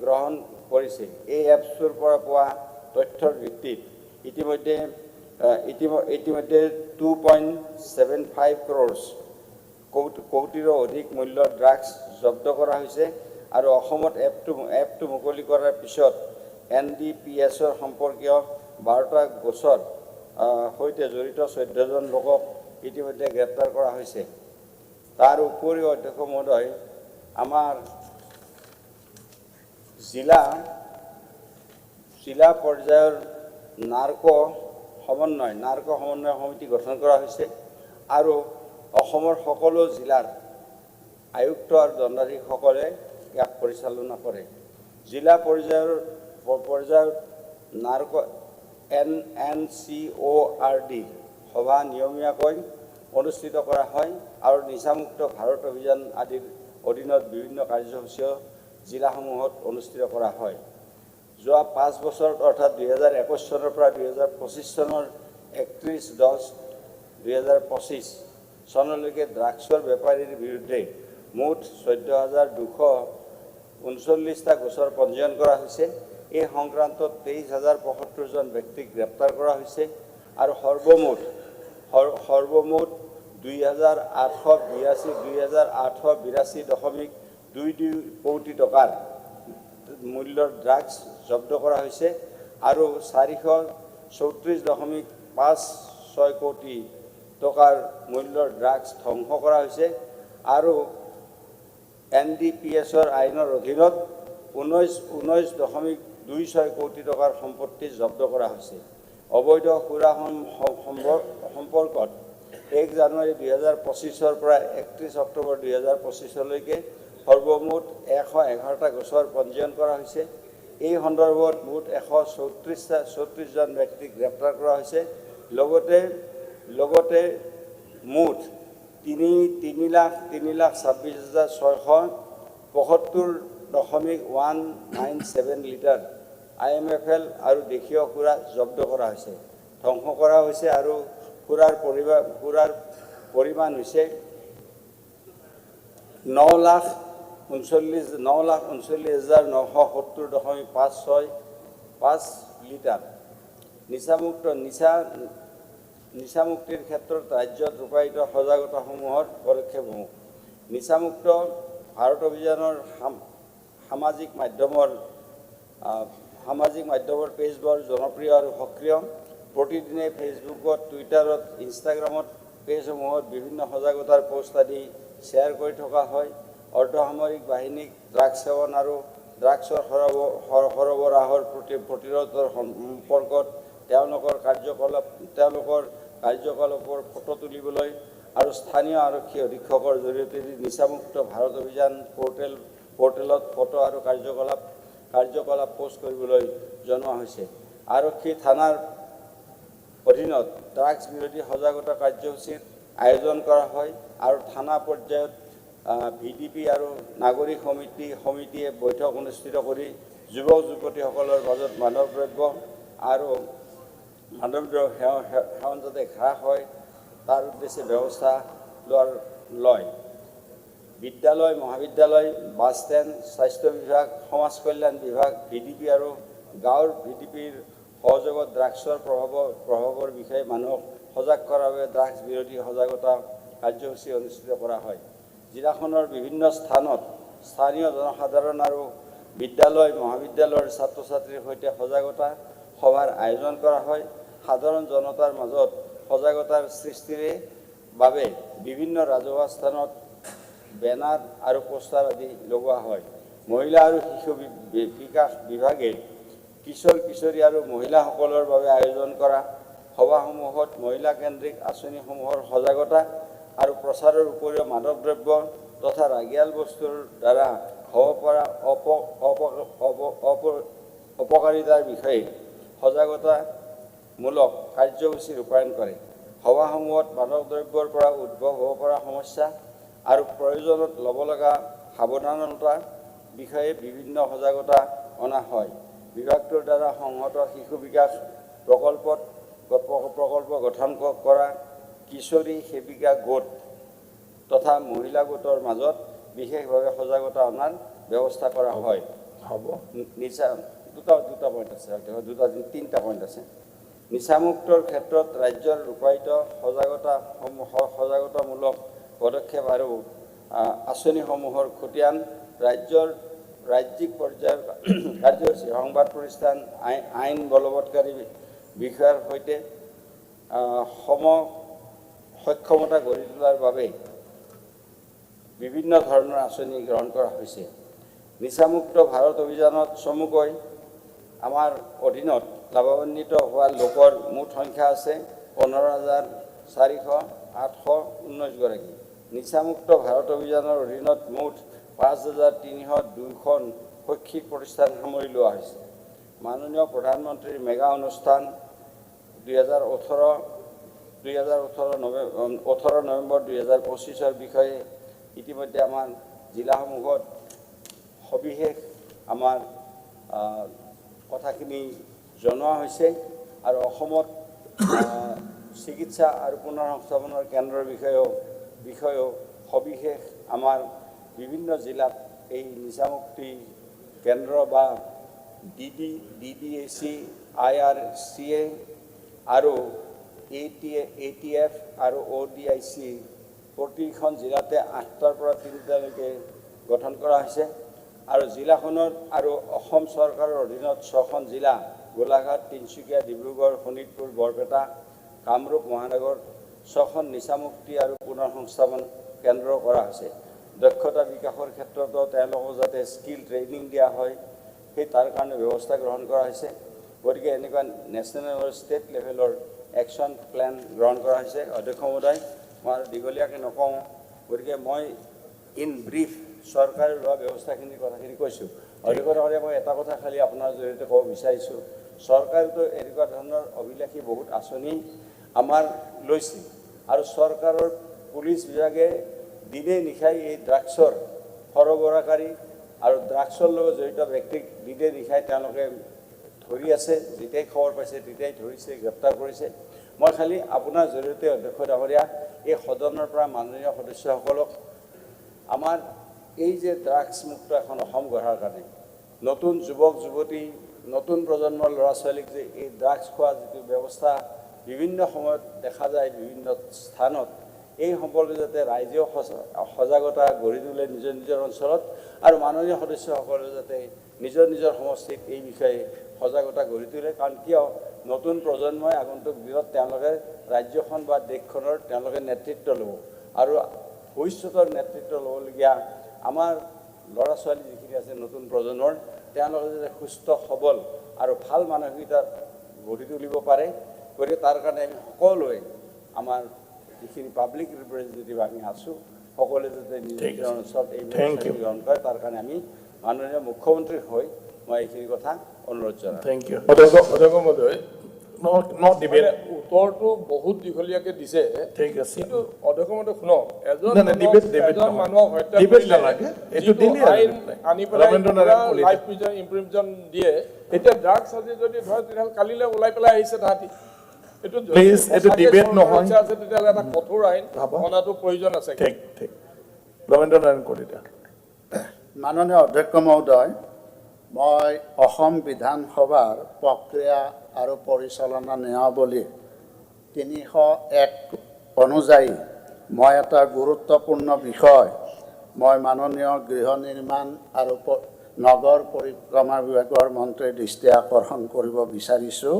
গ্ৰহণ কৰিছে। এই এপছৰ পৰা পোৱা তথ্যৰ ভিত্তিত ইতিমধ্যে 2.75 crores কোটিৰো অধিক মূল্যৰ ড্ৰাগছ জব্দ কৰা হৈছে আৰু অসমত এপটো মুকলি কৰাৰ পিছত NDPSৰ সম্পৰ্কীয় 12টা গোচৰ সৈতে জড়িত 14জন লোকক ইতিমধ্যে গ্ৰেপ্তাৰ কৰা হৈছে। তাৰ উপৰিও অধ্যক্ষ মহোদয়, আমাৰ জিলা পৰ্যায়ৰ নাৰ্ক সমন্বয় সমিতি গঠন কৰা হৈছে আৰু অসমৰ সকলো জিলাৰ আয়ুক্ত আৰু দণ্ডাধীশসকলে ইয়াক পৰিচালনা কৰে। জিলা পৰ্যায়ৰ নাৰ্ক NCORD সভা নিয়মীয়াকৈ অনুষ্ঠিত কৰা হয় আৰু নিচামুক্ত ভাৰত অভিযান আদিৰ অধীনত বিভিন্ন কাৰ্যসূচীও জিলাসমূহত অনুষ্ঠিত কৰা হয়। যোৱা 5 বছৰত অৰ্থাৎ 2021 চনৰ পৰা 2025 চনৰ 31/10/2025 চনলৈকে ড্ৰাগছৰ বেপাৰীৰ বিৰুদ্ধে মুঠ 14,239টা গোচৰ পঞ্জীয়ন কৰা হৈছে। এই সংক্ৰান্তত 23,075জন ব্যক্তিক গ্ৰেপ্তাৰ কৰা হৈছে আৰু সৰ্বমুঠ 2,882.22 কোটি টকাৰ মূল্যৰ ড্ৰাগছ জব্দ কৰা হৈছে আৰু 434.56 কোটি টকাৰ মূল্যৰ ড্ৰাগছ ধ্বংস কৰা হৈছে আৰু NDPSৰ আইনৰ অধীনত 19.26 কোটি টকাৰ সম্পত্তি জব্দ কৰা হৈছে। অবৈধ সুৰা সম্পৰ্কত 1 জানুৱাৰী 2025 পৰা 31 অক্টোবৰ 2025লৈকে সৰ্বমুঠ 111টা গোচৰ পঞ্জীয়ন কৰা হৈছে। এই সন্দৰ্ভত মুঠ 134জন ব্যক্তিক গ্ৰেপ্তাৰ কৰা হৈছে। লগতে মুঠ 3,26,675.197 লিটাৰ IMFL আৰু দেশীয় সুৰা জব্দ কৰা হৈছে, ধ্বংস কৰা হৈছে আৰু সুৰাৰ পৰিমাণ হৈছে 9,39,970.565 লিটাৰ। নিচামুক্তিৰ ক্ষেত্ৰত ৰাজ্যত ৰূপায়িত সজাগতাসমূহৰ পদক্ষেপসমূহ। নিচামুক্ত ভাৰত অভিযানৰ সামাজিক মাধ্যমৰ পেজ বৰ জনপ্ৰিয় আৰু সক্ৰিয়। প্ৰতিদিনে ফেচবুকত, টুইটাৰত, ইনষ্টাগ্ৰামত পেজসমূহত বিভিন্ন সজাগতাৰ পোষ্ট আদি শ্বেয়াৰ কৰি থকা হয়। অৰ্ধসামৰিক বাহিনীক ড্ৰাগছ সেৱন আৰু ড্ৰাগছৰ সৰবৰাহৰ প্ৰতিৰোধৰ সম্পৰ্কত তেওঁলোকৰ কাৰ্যকলাপৰ ফটো তুলিবলৈ আৰু স্থানীয় আৰক্ষী অধীক্ষকৰ জৰিয়তে নিচামুক্ত ভাৰত অভিযান পৰ্টেলত ফটো আৰু কাৰ্যকলাপ পোষ্ট কৰিবলৈ জনোৱা হৈছে। আৰক্ষী থানাৰ অধীনত ড্ৰাগছ বিৰোধী সজাগতা কাৰ্যসূচীৰ আয়োজন কৰা হয় আৰু থানা পৰ্যায়ত VDP আৰু নাগৰিক সমিতিয়ে বৈঠক অনুষ্ঠিত কৰি যুৱক যুৱতীসকলৰ মাজত মাদকদ্ৰব্য সেৱন যাতে হ্ৰাস হয় তাৰ উদ্দেশ্যে ব্যৱস্থা লয়। বিদ্যালয়, মহাবিদ্যালয়, বাছ ষ্টেণ্ড, স্বাস্থ্য বিভাগ, সমাজ কল্যাণ বিভাগ, VDP আৰু গাঁৱৰ VDPৰ সহযোগত ড্ৰাগছৰ প্ৰভাৱৰ বিষয়ে মানুহক সজাগ কৰাৰ বাবে ড্ৰাগছ বিৰোধী সজাগতা কাৰ্যসূচী অনুষ্ঠিত কৰা হয়। জিলাখনৰ বিভিন্ন স্থানত স্থানীয় জনসাধাৰণ আৰু বিদ্যালয়, মহাবিদ্যালয়ৰ ছাত্ৰ ছাত্ৰীৰ সৈতে সজাগতা সভাৰ আয়োজন কৰা হয়। সাধাৰণ জনতাৰ মাজত সজাগতাৰ সৃষ্টিৰ বাবে বিভিন্ন ৰাজহুৱা স্থানত বেনাৰ আৰু পোষ্টাৰ আদি লগোৱা হয়। মহিলা আৰু শিশু বিকাশ বিভাগে কিশোৰী আৰু মহিলাসকলৰ বাবে আয়োজন কৰা সভাসমূহত মহিলাকেন্দ্ৰিক আঁচনিসমূহৰ সজাগতা আৰু প্ৰচাৰৰ উপৰিও মাদকদ্ৰব্য তথা ৰাগিয়াল বস্তুৰ দ্বাৰা হ'ব পৰা অপকাৰিতাৰ বিষয়ে সজাগতামূলক কাৰ্যসূচী ৰূপায়ণ কৰে। সভাসমূহত মাদকদ্ৰব্যৰ পৰা উদ্ভৱ হ'ব পৰা সমস্যা আৰু প্ৰয়োজনত ল'ব লগা সাৱধানতা বিষয়ে বিভিন্ন সজাগতা অনা হয়। বিভাগটোৰ দ্বাৰা সংহত শিশু বিকাশ প্ৰকল্প গঠন কৰা কিশোৰী সেৱিকা গোট তথা মহিলা গোটৰ মাজত বিশেষভাৱে সজাগতা অনাৰ ব্যৱস্থা কৰা হয়। হ'ব নিচা দুটা পইণ্ট আছে, তিনিটা পইণ্ট আছে। নিচামুক্তৰ ক্ষেত্ৰত ৰাজ্যৰ ৰূপায়িত সজাগতামূলক পদক্ষেপ আৰু আঁচনিসমূহৰ খতিয়ান ৰাজ্যিক পৰ্যায়ৰ কাৰ্যসূচী সংবাদ প্ৰতিষ্ঠান আইন বলবৎকাৰী বিষয়াৰ সৈতে সক্ষমতা গঢ়ি তোলাৰ বাবে বিভিন্ন ধৰণৰ আঁচনি গ্ৰহণ কৰা হৈছে। নিচামুক্ত ভাৰত অভিযানত চমুকৈ আমাৰ অধীনত লাভান্বিত হোৱা লোকৰ মুঠ সংখ্যা আছে 15,819 গৰাকী। নিচামুক্ত ভাৰত অভিযানৰ অধীনত মুঠ 5,302খন শৈক্ষিক প্ৰতিষ্ঠান সামৰি লোৱা হৈছে। মাননীয় প্ৰধানমন্ত্ৰীৰ মেগা অনুষ্ঠান 18 নৱেম্বৰ 2025 বিষয়ে ইতিমধ্যে আমাৰ জিলাসমূহত সবিশেষ আমাৰ কথাখিনি জনোৱা হৈছে আৰু অসমত চিকিৎসা আৰু পুনৰ সংস্থাপনৰ কেন্দ্ৰৰ বিষয়েও সবিশেষ আমাৰ বিভিন্ন জিলাত এই নিচামুক্তি কেন্দ্ৰ বা DDAC, IRCA আৰু ATF আৰু ODIC প্ৰতিখন জিলাতে 8টাৰ পৰা 3টালৈকে গঠন কৰা হৈছে আৰু জিলাখনত আৰু অসম চৰকাৰৰ অধীনত 6খন জিলা গোলাঘাট, তিনিচুকীয়া, ডিব্ৰুগড়, শোণিতপুৰ, বৰপেটা, কামৰূপ মহানগৰ 6খন নিচামুক্তি আৰু পুনৰ সংস্থাপন কেন্দ্ৰ কৰা হৈছে। দক্ষতা বিকাশৰ ক্ষেত্ৰতো তেওঁলোকক যাতে স্কিল ট্ৰেইনিং দিয়া হয় সেই তাৰ কাৰণে ব্যৱস্থা গ্ৰহণ কৰা হৈছে। গতিকে এনেকুৱা নেশ্যনেল আৰু ষ্টেট লেভেলৰ একশ্যন প্লেন গ্ৰহণ কৰা হৈছে। অধ্যক্ষ মহোদয়, মই আৰু দীঘলীয়াকৈ নকওঁ, গতিকে মই ইন ব্ৰিফ চৰকাৰে লোৱা ব্যৱস্থাখিনিৰ কথাখিনি কৈছোঁ। অধ্যক্ষ মহোদয়, মই এটা কথা খালি আপোনাৰ জৰিয়তে ক'ব বিচাৰিছোঁ, চৰকাৰেতো এনেকুৱা ধৰণৰ অভিলাষী বহুত আঁচনি আমাৰ লৈছে আৰু চৰকাৰৰ পুলিচ বিভাগে দিনে নিশাই এই ড্ৰাগছৰ সৰবৰাহকাৰী আৰু ড্ৰাগছৰ লগত জড়িত ব্যক্তিক দিনে নিশাই তেওঁলোকে ধৰি আছে। যেতিয়াই খবৰ পাইছে তেতিয়াই ধৰিছে, গ্ৰেপ্তাৰ কৰিছে। মই খালি আপোনাৰ জৰিয়তে অধ্যক্ষ ডাঙৰীয়া এই সদনৰ পৰা মাননীয় সদস্যসকলক আমাৰ এই যে ড্ৰাগছমুক্ত এখন অসম গঢ়াৰ কাৰণে নতুন যুৱক যুৱতী, নতুন প্ৰজন্মৰ ল'ৰা ছোৱালীক যে এই ড্ৰাগছ খোৱা যিটো ব্যৱস্থা বিভিন্ন সময়ত দেখা যায় বিভিন্ন স্থানত, এই সম্পৰ্কে যাতে ৰাইজেও সজাগতা গঢ়ি তোলে নিজৰ নিজৰ অঞ্চলত আৰু মাননীয় সদস্যসকলে যাতে নিজৰ নিজৰ সমষ্টিত এই বিষয়ে সজাগতা গঢ়ি তোলে। কাৰণ কিয় নতুন প্ৰজন্মই আগন্তুক দিনত তেওঁলোকে ৰাজ্যখন বা দেশখনৰ তেওঁলোকে নেতৃত্ব ল'ব আৰু ভৱিষ্যতৰ নেতৃত্ব ল'বলগীয়া আমাৰ ল'ৰা ছোৱালী যিখিনি আছে নতুন প্ৰজন্মৰ, তেওঁলোকে যাতে সুস্থ সবল আৰু ভাল মানসিকতা গঢ়ি তুলিব পাৰে। গতিকে তাৰ কাৰণে আমি সকলোৱে আমাৰ যিখিনি পাব্লিক ৰিপ্ৰেজেণ্টেটিভ আমি আছোঁ সকলোৱে যাতে নিজৰ অঞ্চলত এই ব্যৱস্থা গ্ৰহণ কৰে, তাৰ কাৰণে আমি মাননীয় মুখ্যমন্ত্ৰীৰ হৈ মই এইখিনি কথা অনুৰোধ জনাওঁ। Thank you. অধ্যক্ষ মহোদয়, উত্তৰটো বহুত দীঘলীয়াকৈ দিছে, ঠিক আছে, কিন্তু অধ্যক্ষ মহোদয় শুনক, এজন মানুহক হত্যা আনি পেলাই লাইফ ইমপ্ৰিজন দিয়ে, এতিয়া ড্ৰাগছ আজি যদি ধৰে তেতিয়াহ'লে কালিলৈ ওলাই পেলাই আহিছে তাহাঁতি। এইটো ডিবেট নহয়, তেতিয়াহ'লে এটা কঠোৰ আইন অনাটো প্ৰয়োজন আছে। ঠিক ঠিক। ৰবীন্দ্ৰ নাৰায়ণ কলিতা। মাননীয় অধ্যক্ষ মহোদয়, মই অসম বিধানসভাৰ প্ৰক্ৰিয়া আৰু পৰিচালনা নিয়মাৱলী 301 অনুযায়ী মই এটা গুৰুত্বপূৰ্ণ বিষয় মই মাননীয় গৃহ নিৰ্মাণ আৰু নগৰ পৰিক্ৰমা বিভাগৰ মন্ত্ৰীৰ দৃষ্টি আকৰ্ষণ কৰিব বিচাৰিছোঁ।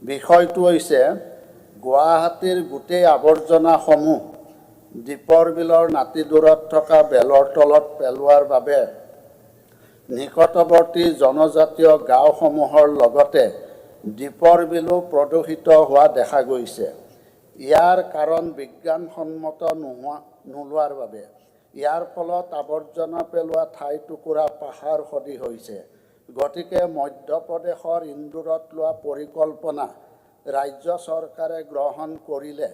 বিষয়টো হৈছে গুৱাহাটীৰ গোটেই আৱৰ্জনাসমূহ দীপৰ বিলৰ নাতিদূৰত থকা বেলৰ তলত পেলোৱাৰ বাবে নিকটৱৰ্তী জনজাতীয় গাঁওসমূহৰ লগতে দীপৰ বিলো প্ৰদূষিত হোৱা দেখা গৈছে। ইয়াৰ কাৰণ বিজ্ঞানসন্মত নোলোৱাৰ বাবে। ইয়াৰ ফলত আৱৰ্জনা পেলোৱা ঠাই টুকুৰা পাহাৰ সদৃশ হৈছে। গতিকে মধ্যপ্ৰদেশৰ ইন্দোৰত লোৱা পৰিকল্পনা ৰাজ্য চৰকাৰে গ্ৰহণ কৰিলে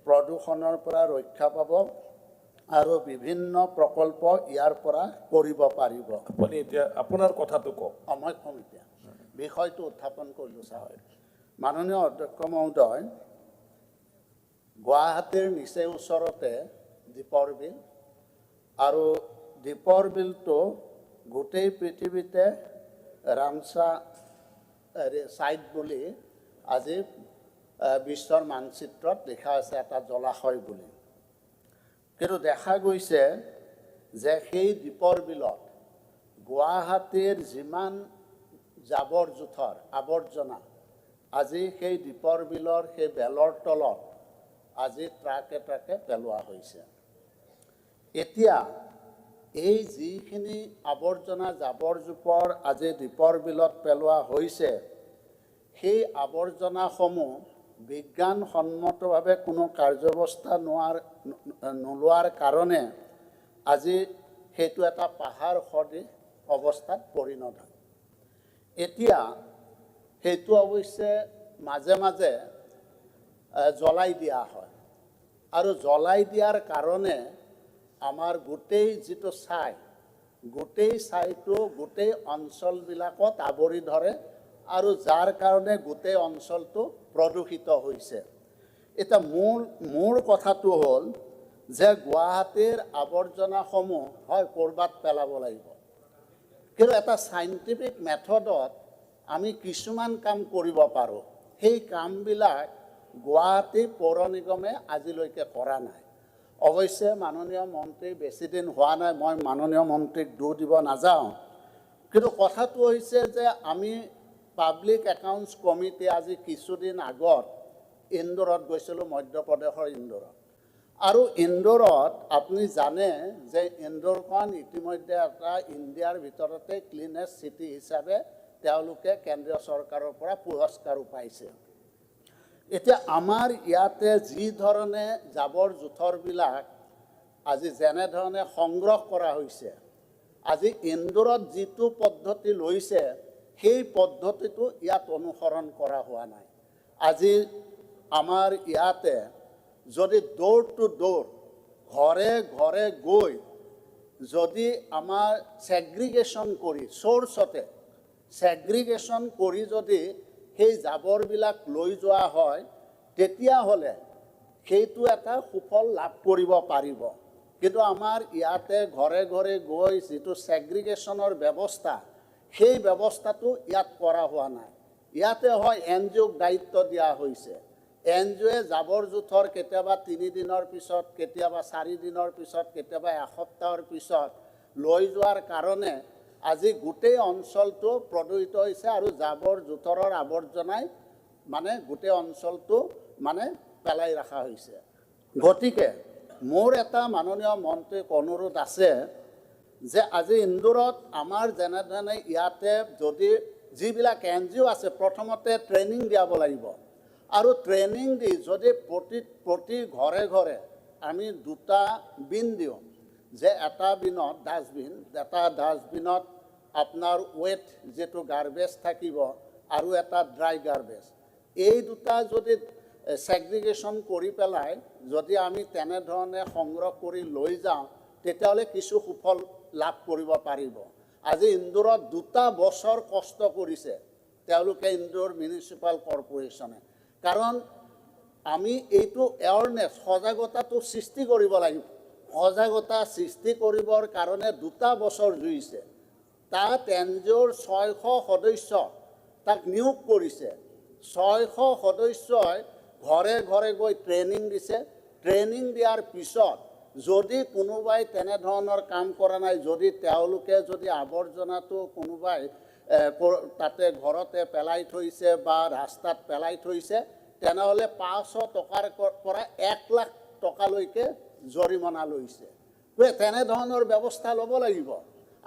প্ৰদূষণৰ পৰা ৰক্ষা পাব আৰু বিভিন্ন প্ৰকল্প ইয়াৰ পৰা কৰিব পাৰিব। আপুনি এতিয়া আপোনাৰ কথাটো কওক। মই ক'ম এতিয়া বিষয়টো উত্থাপন কৰিলোঁ ছাৰ। মাননীয় অধ্যক্ষ মহোদয়, গুৱাহাটীৰ নিচেই ওচৰতে দীপৰ বিল, আৰু দীপৰ বিলটো গোটেই পৃথিৱীতে ৰামছা ছাইট বুলি আজি বিশ্বৰ মানচিত্ৰত লিখা আছে এটা জলাশয় বুলি। কিন্তু দেখা গৈছে যে সেই দীপৰ বিলত গুৱাহাটীৰ যিমান জাবৰ জোথৰ আৱৰ্জনা আজি সেই দীপৰ বিলৰ সেই বেলৰ তলত আজি ট্ৰাকে ট্ৰাকে পেলোৱা হৈছে। এতিয়া এই যিখিনি আৱৰ্জনা জাবৰ জোঁথৰ আজি দীপৰ বিলত পেলোৱা হৈছে, সেই আৱৰ্জনাসমূহ বিজ্ঞানসন্মতভাৱে কোনো কাৰ্যব্যৱস্থা নোলোৱাৰ কাৰণে আজি সেইটো এটা পাহাৰ সদৃশ অৱস্থাত পৰিণত হয়। এতিয়া সেইটো অৱশ্যে মাজে মাজে জ্বলাই দিয়া হয়, আৰু জ্বলাই দিয়াৰ কাৰণে আমাৰ গোটেই যিটো ছাই, গোটেই ছাইটো গোটেই অঞ্চলবিলাকত আৱৰি ধৰে, আৰু যাৰ কাৰণে গোটেই অঞ্চলটো প্ৰদূষিত হৈছে। এতিয়া মোৰ কথাটো হ'ল যে গুৱাহাটীৰ আৱৰ্জনাসমূহ হয় ক'ৰবাত পেলাব লাগিব, কিন্তু এটা চাইণ্টিফিক মেথডত আমি কিছুমান কাম কৰিব পাৰোঁ। সেই কামবিলাক গুৱাহাটী পৌৰ নিগমে আজিলৈকে কৰা নাই। অৱশ্যে মাননীয় মন্ত্ৰী বেছিদিন হোৱা নাই, মই মাননীয় মন্ত্ৰীক দোষ দিব নাযাওঁ, কিন্তু কথাটো হৈছে যে আমি পাব্লিক একাউণ্টছ কমিটি আজি কিছুদিন আগত ইন্দোৰত গৈছিলোঁ, মধ্যপ্ৰদেশৰ ইন্দোৰত। আৰু ইন্দোৰত আপুনি জানে যে ইন্দোৰখন ইতিমধ্যে এটা ইণ্ডিয়াৰ ভিতৰতে ক্লিনেষ্ট চিটি হিচাপে তেওঁলোকে কেন্দ্ৰীয় চৰকাৰৰ পৰা পুৰস্কাৰো পাইছে। এতিয়া আমাৰ ইয়াতে যি ধৰণে জাবৰ জোঁথৰবিলাক আজি যেনেধৰণে সংগ্ৰহ কৰা হৈছে, আজি ইন্দোৰত যিটো পদ্ধতি লৈছে সেই পদ্ধতিটো ইয়াত অনুসৰণ কৰা হোৱা নাই। আজি আমাৰ ইয়াতে যদি ডোৰ টু ডোৰ ঘৰে ঘৰে গৈ যদি আমাৰ ছেগ্ৰিগেশ্যন কৰি চ'ৰ্চতে ছেগ্ৰিগেশ্যন কৰি যদি সেই জাবৰবিলাক লৈ যোৱা হয়, তেতিয়াহ'লে সেইটো এটা সুফল লাভ কৰিব পাৰিব। কিন্তু আমাৰ ইয়াতে ঘৰে ঘৰে গৈ যিটো ছেগ্ৰিগেশ্যনৰ ব্যৱস্থা, সেই ব্যৱস্থাটো ইয়াত কৰা হোৱা নাই। ইয়াতে হয় NGOক দায়িত্ব দিয়া হৈছে, NGOয়ে জাবৰ জোঁথৰ কেতিয়াবা 3 দিনৰ পিছত, কেতিয়াবা 4 দিনৰ পিছত, কেতিয়াবা এসপ্তাহৰ পিছত লৈ যোৱাৰ কাৰণে আজি গোটেই অঞ্চলটো প্ৰদূষিত হৈছে, আৰু জাবৰ জোঁথৰৰ আৱৰ্জনাই মানে গোটেই অঞ্চলটো মানে পেলাই ৰখা হৈছে। গতিকে মোৰ এটা মাননীয় মন্ত্ৰীক অনুৰোধ আছে যে আজি ইন্দোৰত আমাৰ যেনেধৰণে ইয়াতে যদি যিবিলাক NGO আছে প্ৰথমতে ট্ৰেইনিং দিয়াব লাগিব, আৰু ট্ৰেইনিং দি যদি প্ৰতি ঘৰে ঘৰে আমি 2টা বিন দিওঁ, যে এটা বিনত ডাষ্টবিন, এটা ডাষ্টবিনত আপোনাৰ ৱেট যিটো গাৰ্বেজ থাকিব আৰু এটা ড্ৰাই গাৰ্বেজ, এই 2টা যদি ছেগ্ৰিগেশ্যন কৰি পেলাই যদি আমি তেনেধৰণে সংগ্ৰহ কৰি লৈ যাওঁ, তেতিয়াহ'লে কিছু সুফল লাভ কৰিব পাৰিব। আজি ইন্দোৰত 2টা বছৰ কষ্ট কৰিছে তেওঁলোকে, ইন্দোৰ মিউনিচিপাল কৰ্পোৰেশ্যনে, কাৰণ আমি এইটো এৱাৰনেছ সজাগতাটো সৃষ্টি কৰিব লাগিব। সজাগতা সৃষ্টি কৰিবৰ কাৰণে 2টা বছৰ জুৰিছে। তাত NGOৰ 600 সদস্য তাক নিয়োগ কৰিছে। 600 সদস্যই ঘৰে ঘৰে গৈ ট্ৰেইনিং দিছে। ট্ৰেইনিং দিয়াৰ পিছত যদি কোনোবাই তেনেধৰণৰ কাম কৰা নাই, যদি তেওঁলোকে যদি আৱৰ্জনাটো কোনোবাই তাতে ঘৰতে পেলাই থৈছে বা ৰাস্তাত পেলাই থৈছে, তেনেহ'লে 500 টকাৰ পৰা 1 লাখ টকালৈকে জৰিমনা লৈছে। তেনেধৰণৰ ব্যৱস্থা ল'ব লাগিব।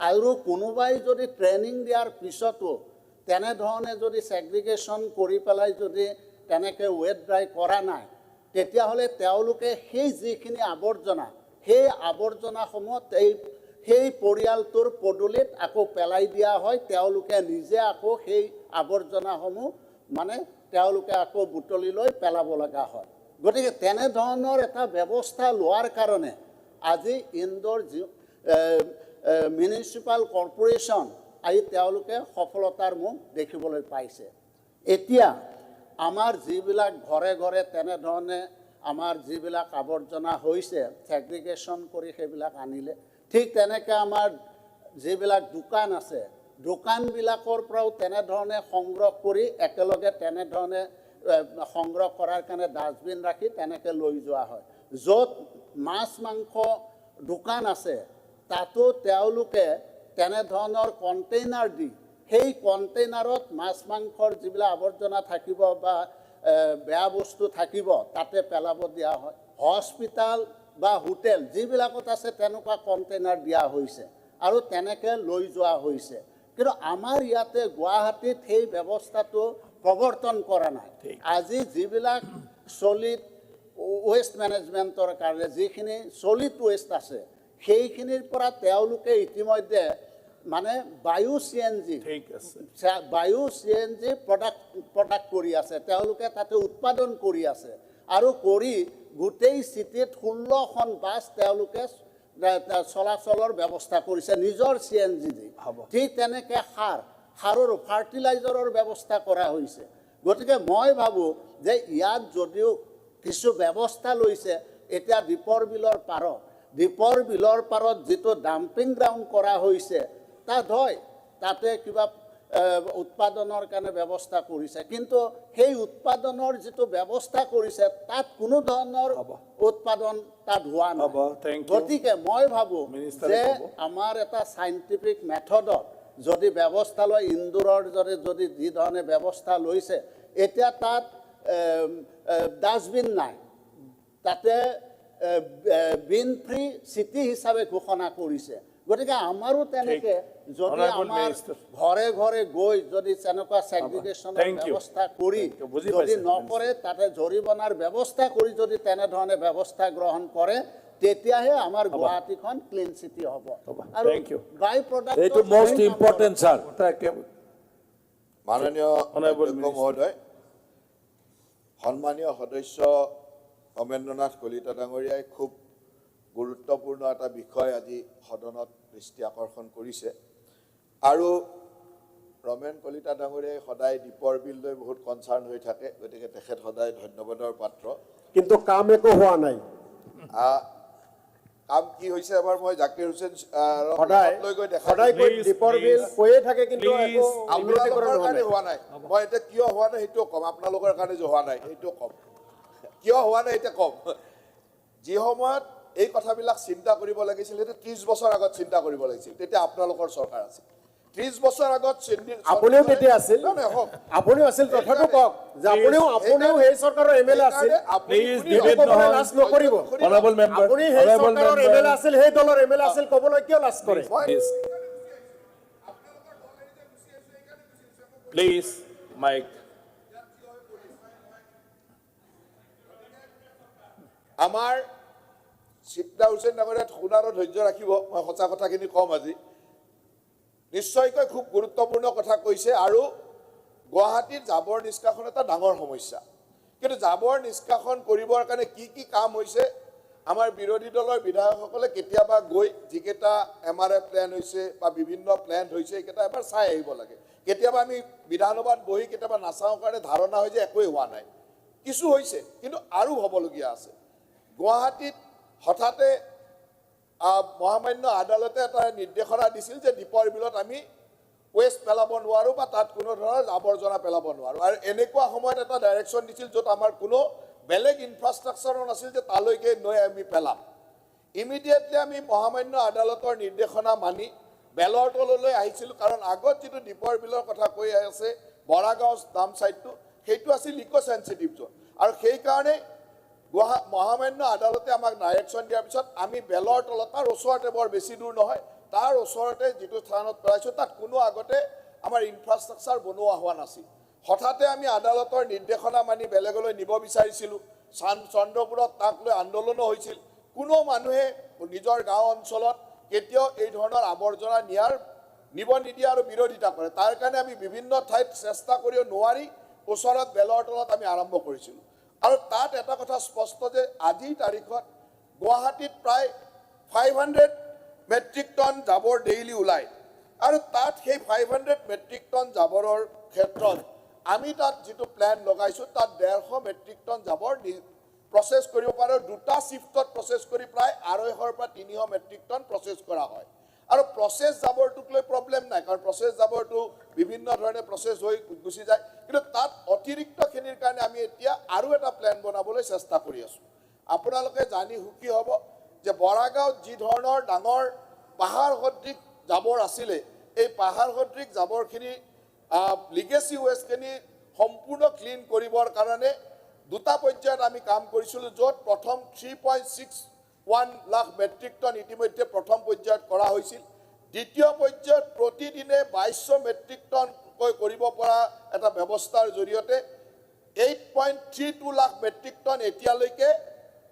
আৰু কোনোবাই যদি ট্ৰেইনিং দিয়াৰ পিছতো তেনেধৰণে যদি ছেগ্ৰিগেশ্যন কৰি পেলাই যদি তেনেকৈ ৱেট ড্ৰাই কৰা নাই, তেতিয়াহ'লে তেওঁলোকে সেই যিখিনি আৱৰ্জনা, সেই আৱৰ্জনাসমূহ সেই পৰিয়ালটোৰ পদূলিত আকৌ পেলাই দিয়া হয়। তেওঁলোকে নিজে আকৌ সেই আৱৰ্জনাসমূহ মানে তেওঁলোকে আকৌ বুটলি লৈ পেলাব লগা হয়। গতিকে তেনেধৰণৰ এটা ব্যৱস্থা লোৱাৰ কাৰণে আজি ইন্দোৰ মিউনিচিপাল কৰ্পোৰেশ্যন আহি তেওঁলোকে সফলতাৰ মুখ দেখিবলৈ পাইছে। এতিয়া আমাৰ যিবিলাক ঘৰে ঘৰে তেনেধৰণে আমাৰ যিবিলাক আৱৰ্জনা হৈছে ছেগ্ৰিগেশ্যন কৰি সেইবিলাক আনিলে, ঠিক তেনেকৈ আমাৰ যিবিলাক দোকান আছে দোকানবিলাকৰ পৰাও তেনেধৰণে সংগ্ৰহ কৰি একেলগে তেনেধৰণে সংগ্ৰহ কৰাৰ কাৰণে ডাষ্টবিন ৰাখি তেনেকৈ লৈ যোৱা হয়। য'ত মাছ মাংস দোকান আছে তাতো তেওঁলোকে তেনেধৰণৰ কণ্টেইনাৰ দি সেই কণ্টেইনাৰত মাছ মাংসৰ যিবিলাক আৱৰ্জনা থাকিব বা বেয়া বস্তু থাকিব তাতে পেলাব দিয়া হয়। হস্পিটাল বা হোটেল যিবিলাকত আছে তেনেকুৱা কণ্টেইনাৰ দিয়া হৈছে আৰু তেনেকৈ লৈ যোৱা হৈছে। কিন্তু আমাৰ ইয়াতে গুৱাহাটীত সেই ব্যৱস্থাটো প্ৰৱৰ্তন কৰা নাই। আজি যিবিলাক চলিড ৱেষ্ট মেনেজমেণ্টৰ কাৰণে যিখিনি চলিড ৱেষ্ট আছে সেইখিনিৰ পৰা তেওঁলোকে ইতিমধ্যে মানে বায়ু CNG প্ৰডাক্ট কৰি আছে, তেওঁলোকে তাতে উৎপাদন কৰি আছে আৰু কৰি গোটেই চিটিত 16খন বাছ তেওঁলোকে চলাচলৰ ব্যৱস্থা কৰিছে নিজৰ CNG দি। ঠিক তেনেকৈ সাৰৰ ফাৰ্টিলাইজাৰৰ ব্যৱস্থা কৰা হৈছে। গতিকে মই ভাবোঁ যে ইয়াত যদিও কিছু ব্যৱস্থা লৈছে, এতিয়া দীপৰ বিলৰ পাৰত যিটো ডাম্পিং গ্ৰাউণ্ড কৰা হৈছে তাত হয় তাতে কিবা উৎপাদনৰ কাৰণে ব্যৱস্থা কৰিছে, কিন্তু সেই উৎপাদনৰ যিটো ব্যৱস্থা কৰিছে তাত কোনো ধৰণৰ উৎপাদন তাত হোৱা নাই। গতিকে মই ভাবোঁ যে আমাৰ এটা চাইণ্টিফিক মেথডত যদি ব্যৱস্থা লয়, ইন্দোৰৰ যদি যি ধৰণে ব্যৱস্থা লৈছে, এতিয়া তাত ডাষ্টবিন নাই, তাতে বিন ফ্ৰী চিটি হিচাপে ঘোষণা কৰিছে। গতিকে আমাৰো তেনেকৈ যদি আমাৰ ঘৰে ঘৰে গৈ যদি তেনেকুৱা ছেগ্ৰিগেশ্যনৰ ব্যৱস্থা কৰি যদি নকৰে, তাতে জৰিমনাৰ ব্যৱস্থা কৰি যদি তেনেধৰণে ব্যৱস্থা গ্ৰহণ কৰে, তেতিয়াহে আমাৰ গুৱাহাটীখন ক্লিন চিটি হ'ব। আৰু বাই প্ৰডাক্ট এইটো মোষ্ট ইম্পৰ্টেণ্ট ছাৰ। মাননীয় মহোদয়, সন্মানীয় সদস্য অমেন্দ্ৰনাথ কলিতা ডাঙৰীয়াই খুব গুৰুত্বপূৰ্ণ এটা বিষয় আজি সদনত দৃষ্টি আকৰ্ষণ কৰিছে। আৰু ৰমেন কলিতা ডাঙৰীয়াই সদায় দীপৰ বিল লৈ বহুত কনচাৰ্ণ হৈ থাকে, গতিকে তেখেত সদায় ধন্যবাদৰ পাত্ৰ। কিন্তু কাম একো হোৱা নাই। কাম কি হৈছে এবাৰ মই জাকিৰ হুছেইন লৈ গৈ দেখা দীপৰ বিল কৈয়ে থাকে, কিন্তু আপোনালোকৰ কাৰণে হোৱা নাই। মই এতিয়া কিয় হোৱা নাই সেইটোও ক'ম, আপোনালোকৰ কাৰণে যে হোৱা নাই সেইটোও ক'ম। কিয় হোৱা নাই এতিয়া ক'ম। যি সময়ত এই কথাবিলাক চিন্তা কৰিব লাগিছিল সেইটো 30 বছৰ আগত চিন্তা কৰিব লাগিছিল, তেতিয়া আপোনালোকৰ চৰকাৰ আছিল। 30 বছৰ আগত আপুনিও তেতিয়া আছিল, আপুনিও আছিল, কথাটো কওক যে আপুনিও সেই চৰকাৰৰ MLA আছিল। আপুনি সেই চৰকাৰৰ MLA আছিল, সেই দলৰ MLA আছিল, ক'বলৈ কিয় লাজ কৰে? Please mike. আমাৰ চিত্ৰা হুছেইন ডাঙৰীয়াত শুনাৰো ধৈৰ্য ৰাখিব, মই সঁচা কথাখিনি ক'ম আজি। নিশ্চয়কৈ খুব গুৰুত্বপূৰ্ণ কথা কৈছে। আৰু গুৱাহাটীৰ জাবৰ নিষ্কাশন এটা ডাঙৰ সমস্যা, কিন্তু জাবৰ নিষ্কাশন কৰিবৰ কাৰণে কি কি কাম হৈছে আমাৰ বিৰোধী দলৰ বিধায়কসকলে কেতিয়াবা গৈ যিকেইটা MRA প্লেন হৈছে বা বিভিন্ন প্লেন হৈছে সেইকেইটা এবাৰ চাই আহিব লাগে। কেতিয়াবা আমি বিধানসভাত বহি কেতিয়াবা নাচাওঁ কাৰণে ধাৰণা হয় যে একোৱেই হোৱা নাই, কিছু হৈছে কিন্তু আৰু হ'বলগীয়া আছে। গুৱাহাটীত হঠাতে মহামান্য আদালতে এটা নিৰ্দেশনা দিছিল যে দীপৰ বিলত আমি ৱেষ্ট পেলাব নোৱাৰোঁ বা তাত কোনো ধৰণৰ আৱৰ্জনা পেলাব নোৱাৰোঁ। আৰু এনেকুৱা সময়ত এটা ডাইৰেকশ্যন দিছিল য'ত আমাৰ কোনো বেলেগ ইনফ্ৰাষ্ট্ৰাকচাৰো নাছিল যে তালৈকে নৈ আমি পেলাম। ইমিডিয়েটলি আমি মহামান্য আদালতৰ নিৰ্দেশনা মানি বেলৰ তললৈ আহিছিলোঁ, কাৰণ আগত যিটো দীপৰ বিলৰ কথা কৈ আছে বৰাগাঁও ডাম ছাইডটো, সেইটো আছিল ইক' চেঞ্চিটিভ জ'ন। আৰু সেইকাৰণে মহামান্য আদালতে আমাক ডাইৰেকশ্যন দিয়াৰ পিছত আমি বেলৰ তলত, তাৰ ওচৰতে বৰ বেছি দূৰ নহয়, তাৰ ওচৰতে যিটো স্থানত পেলাইছোঁ তাত কোনো আগতে আমাৰ ইনফ্ৰাষ্ট্ৰাকচাৰ বনোৱা হোৱা নাছিল। হঠাতে আমি আদালতৰ নিৰ্দেশনা মানি বেলেগলৈ নিব বিচাৰিছিলোঁ। চন্দ্ৰপুৰত তাক লৈ আন্দোলনো হৈছিল। কোনো মানুহে নিজৰ গাঁও অঞ্চলত কেতিয়াও এই ধৰণৰ আৱৰ্জনা নিব নিদিয়ে আৰু বিৰোধিতা কৰে। তাৰ কাৰণে আমি বিভিন্ন ঠাইত চেষ্টা কৰিও নোৱাৰি ওচৰত বেলৰ তলত আমি আৰম্ভ কৰিছিলোঁ। আৰু তাত এটা কথা স্পষ্ট যে আজিৰ তাৰিখত গুৱাহাটীত প্ৰায় 500 মেট্ৰিক টন জাবৰ ডেইলি ওলায় আৰু তাত সেই 500 মেট্ৰিক টন জাবৰৰ ক্ষেত্ৰত আমি তাত যিটো প্লেন লগাইছোঁ তাত 150 মেট্ৰিক টন জাবৰ প্ৰচেছ কৰিব পাৰোঁ দুটা শিফটত প্ৰচেছ কৰি প্ৰায় 250 পৰা 300 মেট্ৰিক টন প্ৰচেছ কৰা হয় আৰু প্ৰচেছ জাবৰটোক লৈ প্ৰব্লেম নাই কাৰণ প্ৰচেছ জাবৰটো বিভিন্ন ধৰণে প্ৰচেছ হৈ গুচি যায় কিন্তু তাত অতিৰিক্তখিনিৰ কাৰণে আমি এতিয়া আৰু এটা প্লেন বনাবলৈ চেষ্টা কৰি আছোঁ আপোনালোকে জানি সুখী হ'ব যে বৰাগাঁৱত যি ধৰণৰ ডাঙৰ পাহাৰ সদৃশ জাবৰ আছিলে এই পাহাৰ সদৃশ জাবৰখিনি লিগেসি ওয়েষ্টখিনি সম্পূৰ্ণ ক্লিন কৰিবৰ কাৰণে দুটা পৰ্যায়ত আমি কাম কৰিছিলোঁ য'ত প্ৰথম 3.61 লাখ মেট্ৰিক টন ইতিমধ্যে প্ৰথম পৰ্যায়ত কৰা হৈছিল দ্বিতীয় পৰ্যায়ত প্ৰতিদিনে 2200 মেট্ৰিক টনকৈ কৰিব পৰা এটা ব্যৱস্থাৰ জৰিয়তে 8.32 লাখ মেট্ৰিক টন এতিয়ালৈকে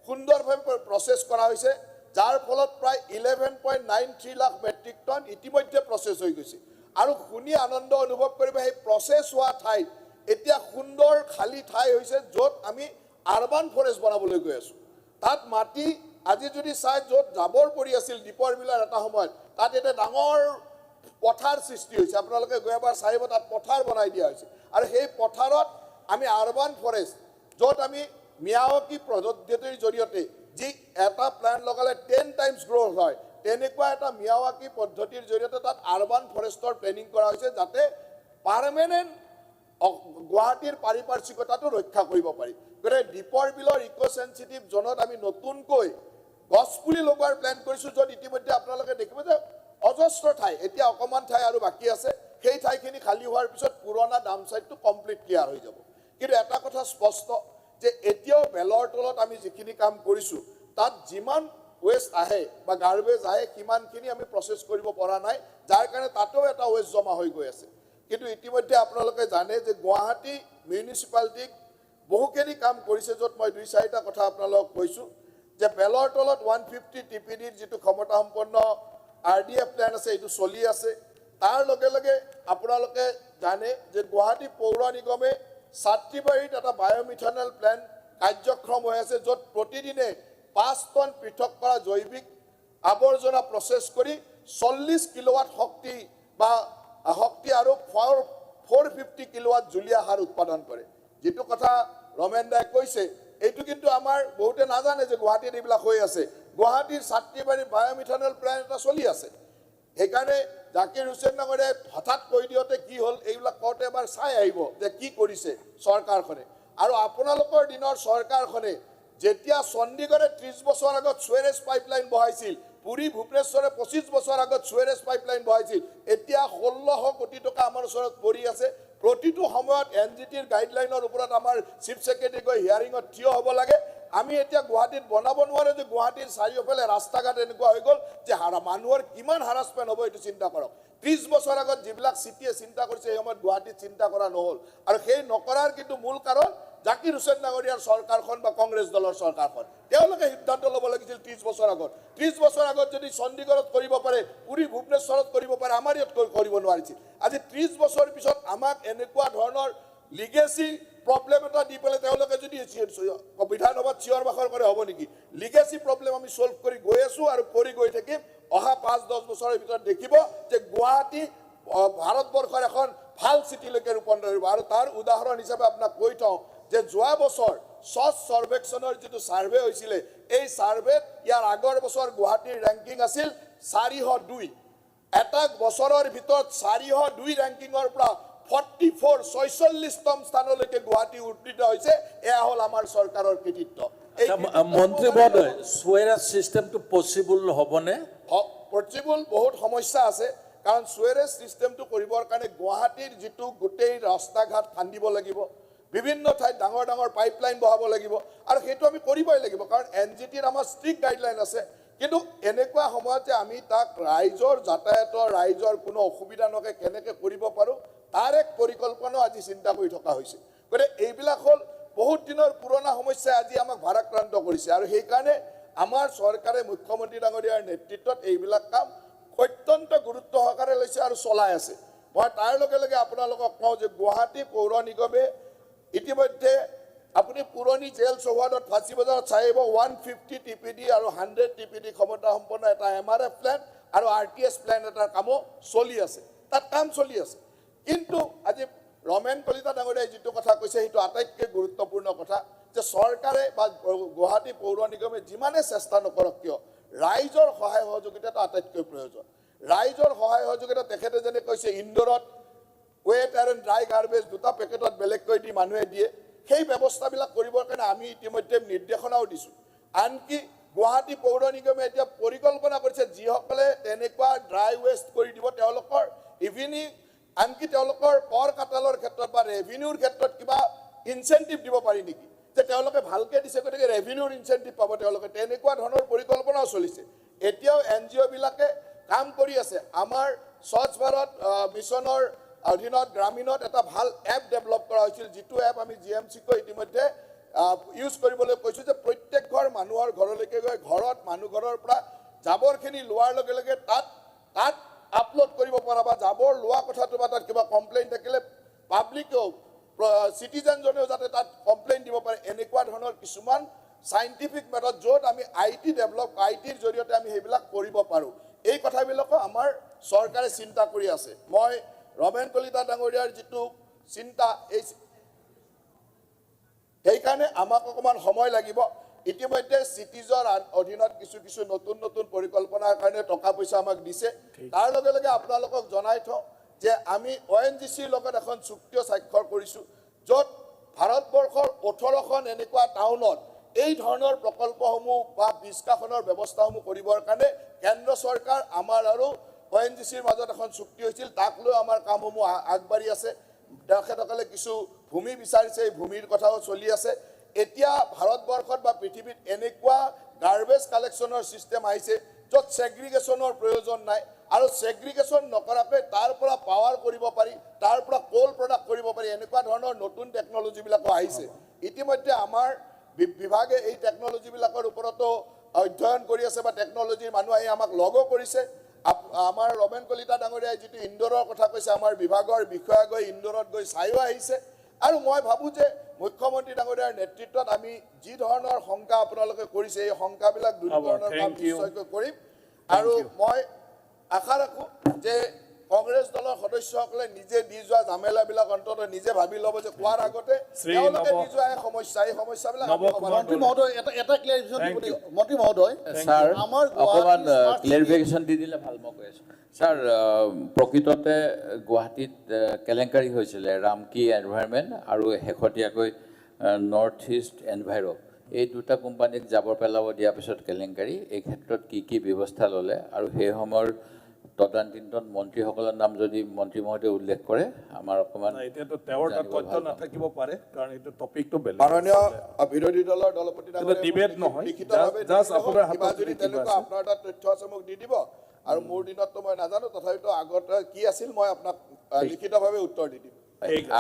সুন্দৰভাৱে প্ৰচেছ কৰা হৈছে যাৰ ফলত প্ৰায় 11.93 লাখ মেট্ৰিক টন ইতিমধ্যে প্ৰচেছ হৈ গৈছে আৰু শুনি আনন্দ অনুভৱ কৰিব সেই প্ৰচেছ হোৱা ঠাইত এতিয়া সুন্দৰ খালী ঠাই হৈছে য'ত আমি আৰবান ফৰেষ্ট বনাবলৈ গৈ আছোঁ তাত মাটি আজি যদি চাই য'ত জাবৰ পৰি আছিল দীপৰ বিলৰ এটা সময়ত তাত এটা ডাঙৰ পথাৰ সৃষ্টি হৈছে আপোনালোকে গৈ এবাৰ চাইব তাত পথাৰ বনাই দিয়া হৈছে আৰু সেই পথাৰত আমি আৰবান ফৰেষ্ট য'ত আমি মিয়াৱাকি পদ্ধতিৰ জৰিয়তে যি এটা প্লান লগালে 10 টাইমছ গ্ৰ'থ হয় তেনেকুৱা এটা মিয়াৱাকি পদ্ধতিৰ জৰিয়তে তাত আৰবান ফৰেষ্টৰ প্লেনিং কৰা হৈছে যাতে পাৰ্মানেণ্ট গুৱাহাটীৰ পাৰিপাৰ্শ্বিকতাটো ৰক্ষা কৰিব পাৰি গতিকে দীপৰ বিলৰ ইক' চেঞ্চিটিভ জোনত আমি নতুনকৈ গছপুলি লগোৱাৰ প্লেন কৰিছোঁ য'ত ইতিমধ্যে আপোনালোকে দেখিব যে অজস্ৰ ঠাই এতিয়া অকণমান ঠাই আৰু বাকী আছে সেই ঠাইখিনি খালী হোৱাৰ পিছত পুৰণা ডাম চাইডটো কমপ্লিট ক্লিয়াৰ হৈ যাব কিন্তু এটা কথা স্পষ্ট যে এতিয়াও বেলৰ তলত আমি যিখিনি কাম কৰিছোঁ তাত যিমান ৱেষ্ট আহে বা গাৰ্বেজ আহে সিমানখিনি আমি প্ৰচেছ কৰিব পৰা নাই যাৰ কাৰণে তাতেও এটা ৱেষ্ট জমা হৈ গৈ আছে কিন্তু ইতিমধ্যে আপোনালোকে জানে যে গুৱাহাটী মিউনিচিপালিটিক বহুখিনি কাম কৰিছে য'ত মই 2-4টা কথা আপোনালোকক কৈছোঁ যে বেলৰ তলত 150 টিপিডিৰ যিটো ক্ষমতা সম্পন্ন RDF প্লেন আছে এইটো চলি আছে তাৰ লগে লগে আপোনালোকে জানে যে গুৱাহাটী পৌৰ নিগমে ছাত্ৰীবাৰীত এটা বায়'মিথানল প্লেন কাৰ্যক্ষম হৈ আছে য'ত প্ৰতিদিনে 5 টন পৃথক কৰা জৈৱিক আৱৰ্জনা প্ৰচেছ কৰি 40 কিলোৱাট শক্তি বা শক্তি আৰু 450 কিলোৱাট জুলীয়া সাৰ উৎপাদন কৰে যেটো কথা ৰমেন দাই কৈছে এইটো কিন্তু আমাৰ বহুতে নাজানে যে গুৱাহাটীত এইবিলাক হৈ আছে গুৱাহাটীৰ ছাত্ৰীবাৰীৰ বায়'মিথানল প্লেন এটা চলি আছে সেইকাৰণে জাকিৰ হুছেইন ডাঙৰীয়া হঠাৎ কৈ দিওঁতে কি হ'ল এইবিলাক কওঁতে এবাৰ চাই আহিব যে কি কৰিছে চৰকাৰখনে আৰু আপোনালোকৰ দিনৰ চৰকাৰখনে যেতিয়া চণ্ডীগড়ে 30 বছৰ আগত সুৱেৰেজ পাইপলাইন বহাইছিল পুৰী ভুৱনেশ্বৰে 25 বছৰ আগত সুৱেৰেজ পাইপলাইন বহাইছিল এতিয়া 1600 কোটি টকা আমাৰ ওচৰত পৰি আছে প্ৰতিটো সময়ত NGTৰ গাইডলাইনৰ ওপৰত আমাৰ চিফ সেক্ৰেটাৰী গৈ হিয়াৰিঙত থিয় হ'ব লাগে আমি এতিয়া গুৱাহাটীত বনাব নোৱাৰে যে গুৱাহাটীৰ চাৰিওফালে ৰাস্তা ঘাট এনেকুৱা হৈ গ'ল যে মানুহৰ কিমান হাৰাছমেণ্ট হ'ব এইটো চিন্তা কৰক 30 বছৰ আগত যিবিলাক চিটিয়ে চিন্তা কৰিছে সেই সময়ত গুৱাহাটীত চিন্তা কৰা নহ'ল আৰু সেই নকৰাৰ কিন্তু মূল কাৰণ জাকিৰ হুছেইন ডাঙৰীয়াৰ চৰকাৰখন বা কংগ্ৰেছ দলৰ চৰকাৰখন তেওঁলোকে সিদ্ধান্ত ল'ব লাগিছিল 30 বছৰ আগত 30 বছৰ আগত যদি চণ্ডীগড়ত কৰিব পাৰে পুৰী ভুৱনেশ্বৰত কৰিব পাৰে আমাৰ ইয়াত কৰিব নোৱাৰিছিল আজি 30 বছৰ পিছত আমাক এনেকুৱা ধৰণৰ লিগেসি প্ৰব্লেম এটা দি পেলাই তেওঁলোকে যদি বিধানসভাত চিঞৰ বাখৰ কৰে হ'ব নেকি লিগেসি প্ৰব্লেম আমি সলভ কৰি গৈ আছোঁ আৰু কৰি গৈ থাকিম অহা 5-10 বছৰৰ ভিতৰত দেখিব যে গুৱাহাটী ভাৰতবৰ্ষৰ এখন ভাল চিটিলৈকে ৰূপান্তৰ হ'ব আৰু তাৰ উদাহৰণ হিচাপে আপোনাক কৈ থওঁ যে যোৱা বছৰ স্বচ্ছ সৰ্বেক্ষণৰ যিটো ছাৰ্ভে হৈছিলে এই ছাৰ্ভেত ইয়াৰ আগৰ বছৰ গুৱাহাটীৰ ৰেংকিং আছিল 402 এটা বছৰৰ ভিতৰত 402 ৰেংকিঙৰ পৰা 46তম স্থানলৈকে গুৱাহাটী উন্নীত হৈছে এয়া হ'ল আমাৰ চৰকাৰৰ কৃতিত্ব মন্ত্ৰী মহোদয় সুৱেৰেজ চিষ্টেমটো পচিবল হ'বনে পচিবল বহুত সমস্যা আছে কাৰণ সুৱেৰেজ চিষ্টেমটো কৰিবৰ কাৰণে গুৱাহাটীৰ যিটো গোটেই ৰাস্তা ঘাট খান্দিব লাগিব বিভিন্ন ঠাইত ডাঙৰ ডাঙৰ পাইপলাইন বহাব লাগিব আৰু সেইটো আমি কৰিবই লাগিব কাৰণ NGTৰ আমাৰ ষ্ট্ৰিক্ট গাইডলাইন আছে কিন্তু এনেকুৱা সময়ত যে আমি তাক ৰাইজৰ যাতায়াতৰ ৰাইজৰ কোনো অসুবিধা নকে কেনেকৈ কৰিব পাৰোঁ তাৰ এক পৰিকল্পনা আজি চিন্তা কৰি থকা হৈছে গতিকে এইবিলাক হ'ল বহুত দিনৰ পুৰণা সমস্যা আজি আমাক ভাৰাক্ৰান্ত কৰিছে আৰু সেইকাৰণে আমাৰ চৰকাৰে মুখ্যমন্ত্ৰী ডাঙৰীয়াৰ নেতৃত্বত এইবিলাক কাম অত্যন্ত গুৰুত্ব সহকাৰে লৈছে আৰু চলাই আছে মই তাৰ লগে লগে আপোনালোকক কওঁ যে গুৱাহাটী পৌৰ নিগমে ইতিমধ্যে আপুনি পুৰণি জেল চৌহাদত ফাঁচী বজাৰত চাই আহিব 150 TPD আৰু 100 TPD ক্ষমতা সম্পন্ন এটা MRF প্লেন আৰু RTS প্লেন এটাৰ কামো চলি আছে, তাত কাম চলি আছে। কিন্তু আজি ৰমেন কলিতা ডাঙৰীয়াই যিটো কথা কৈছে সেইটো আটাইতকৈ গুৰুত্বপূৰ্ণ কথা যে চৰকাৰে বা গুৱাহাটী পৌৰ নিগমে যিমানে চেষ্টা নকৰক কিয় ৰাইজৰ সহায় সহযোগিতা আটাইতকৈ প্ৰয়োজন। ৰাইজৰ সহায় সহযোগিতা তেখেতে যেনে কৈছে ইন্দোৰত ৱেট এণ্ড ড্ৰাই গাৰ্বেজ দুটা পেকেটত বেলেগকৈ দি মানুহে দিয়ে, সেই ব্যৱস্থাবিলাক কৰিবৰ কাৰণে আমি ইতিমধ্যে নিৰ্দেশনাও দিছোঁ। আনকি গুৱাহাটী পৌৰ নিগমে এতিয়া পৰিকল্পনা কৰিছে যিসকলে তেনেকুৱা ড্ৰাই ৱেষ্ট কৰি দিব তেওঁলোকৰ ইভিনিং আনকি তেওঁলোকৰ কৰ কাটালৰ ক্ষেত্ৰত বা ৰেভিনিউৰ ক্ষেত্ৰত কিবা ইনচেণ্টিভ দিব পাৰি নেকি, যে তেওঁলোকে ভালকৈ দিছে গতিকে ৰেভিনিউৰ ইনচেণ্টিভ পাব তেওঁলোকে, তেনেকুৱা ধৰণৰ পৰিকল্পনাও চলিছে। এতিয়াও NGO বিলাকে কাম কৰি আছে। আমাৰ স্বচ্ছ ভাৰত মিছনৰ অধীনত গ্ৰামীণত এটা ভাল এপ ডেভেলপ কৰা হৈছিল, যিটো এপ আমি GMC-ক ইতিমধ্যে ইউজ কৰিবলৈ কৈছোঁ যে প্ৰত্যেক ঘৰ মানুহৰ ঘৰলৈকে গৈ ঘৰত মানুহ ঘৰৰ পৰা জাবৰখিনি লোৱাৰ লগে লগে তাত আপলোড কৰিব পৰা বা জাবৰ লোৱা কথাটো বা তাত কিবা কমপ্লেইন থাকিলে পাব্লিকেও চিটিজেনজনেও যাতে তাত কমপ্লেইন দিব পাৰে, এনেকুৱা ধৰণৰ কিছুমান চাইণ্টিফিক মেথড য'ত আমি আইটিৰ জৰিয়তে আমি সেইবিলাক কৰিব পাৰোঁ। এই কথাবিলাকো আমাৰ চৰকাৰে চিন্তা কৰি আছে। মই ৰমেন কলিতা ডাঙৰীয়াৰ যিটো চিন্তা সেইকাৰণে আমাক অকণমান সময় লাগিব। ইতিমধ্যে চিটিজৰ অধীনত কিছু নতুন পৰিকল্পনাৰ কাৰণে টকা পইচা আমাক দিছে। তাৰ লগে লগে আপোনালোকক জনাই থওঁ যে আমি ONGCৰ লগত এখন চুক্তিও স্বাক্ষৰ কৰিছোঁ, য'ত ভাৰতবৰ্ষৰ 18খন এনেকুৱা টাউনত এই ধৰণৰ প্ৰকল্পসমূহ বা নিষ্কাশনৰ ব্যৱস্থাসমূহ কৰিবৰ কাৰণে কেন্দ্ৰ চৰকাৰ আমাৰ আৰু ONGCৰ মাজত এখন চুক্তি হৈছিল, তাক লৈ আমাৰ কামসমূহ আগবাঢ়ি আছে। তেখেতসকলে কিছু ভূমি বিচাৰিছে, এই ভূমিৰ কথাও চলি আছে। এতিয়া ভাৰতবৰ্ষত বা পৃথিৱীত এনেকুৱা গাৰ্বেজ কালেকশ্যনৰ ছিষ্টেম আহিছে য'ত ছেগ্ৰিগেশ্যনৰ প্ৰয়োজন নাই আৰু ছেগ্ৰিগেশ্যন নকৰাকৈ তাৰ পৰা পাৱাৰ কৰিব পাৰি, তাৰ পৰা কোল প্ৰডাক্ট কৰিব পাৰি, এনেকুৱা ধৰণৰ নতুন টেকন'লজিবিলাকো আহিছে। ইতিমধ্যে আমাৰ বিভাগে এই টেকন'লজিবিলাকৰ ওপৰতো অধ্যয়ন কৰি আছে বা টেকন'লজিৰ মানুহ আহি আমাক লগো কৰিছে। আমাৰ ৰমেন কলিতা ডাঙৰীয়াই যিটো ইন্দোৰৰ কথা কৈছে, আমাৰ বিভাগৰ বিষয়া গৈ ইন্দোৰত গৈ চাইও আহিছে। আৰু মই ভাবোঁ যে মুখ্যমন্ত্ৰী ডাঙৰীয়াৰ নেতৃত্বত আমি যি ধৰণৰ শংকা আপোনালোকে কৰিছে এই শংকাবিলাক দূৰীকৰণৰ কাম নিশ্চয়কৈ কৰিম। আৰু মই আশা ৰাখোঁ যে কংগ্ৰেছ দলৰ সদস্যসকলে নিজে দি যোৱা জামেলাবিলাক অন্তত নিজে ভাবি ল'ব যে কোৱাৰ আগতে তেওঁলোকে দি যোৱা এই সমস্যাবিলাক মন্ত্ৰী মহোদয় এটা মন্ত্ৰী মহোদয় ছাৰ অকণমান ক্লেৰিফিকেশ্যন দি দিলে ভাল। মই কৈ আছোঁ ছাৰ, প্ৰকৃততে গুৱাহাটীত কেলেংকাৰী হৈছিলে ৰামকি এনভাইৰনমেণ্ট আৰু শেহতীয়াকৈ নৰ্থ ইষ্ট এনভাইৰ', এই দুটা কোম্পানীক জাবৰ পেলাব দিয়াৰ পিছত কেলেংকাৰী, এই ক্ষেত্ৰত কি ব্যৱস্থা ল'লে আৰু সেই সময়ৰ তদানীন্তন মন্ত্ৰীসকলৰ নাম যদি মন্ত্ৰী মহোদয়ে উল্লেখ কৰে আমাৰ অকণমান এতিয়াতো তেওঁৰ তাত তথ্য নাথাকিব পাৰে কাৰণ এইটো টপিকটো বেলেগ। মাননীয় বিৰোধী দলৰ দলপতি ডিবেট নহয়, আপোনাৰ তাত তথ্য আছে মোক দি দিব। আৰু মোৰ দিনততো মই নাজানো, তথাপিতো আগতে কি আছিল মই আপোনাক লিখিতভাৱে উত্তৰ দি দিম।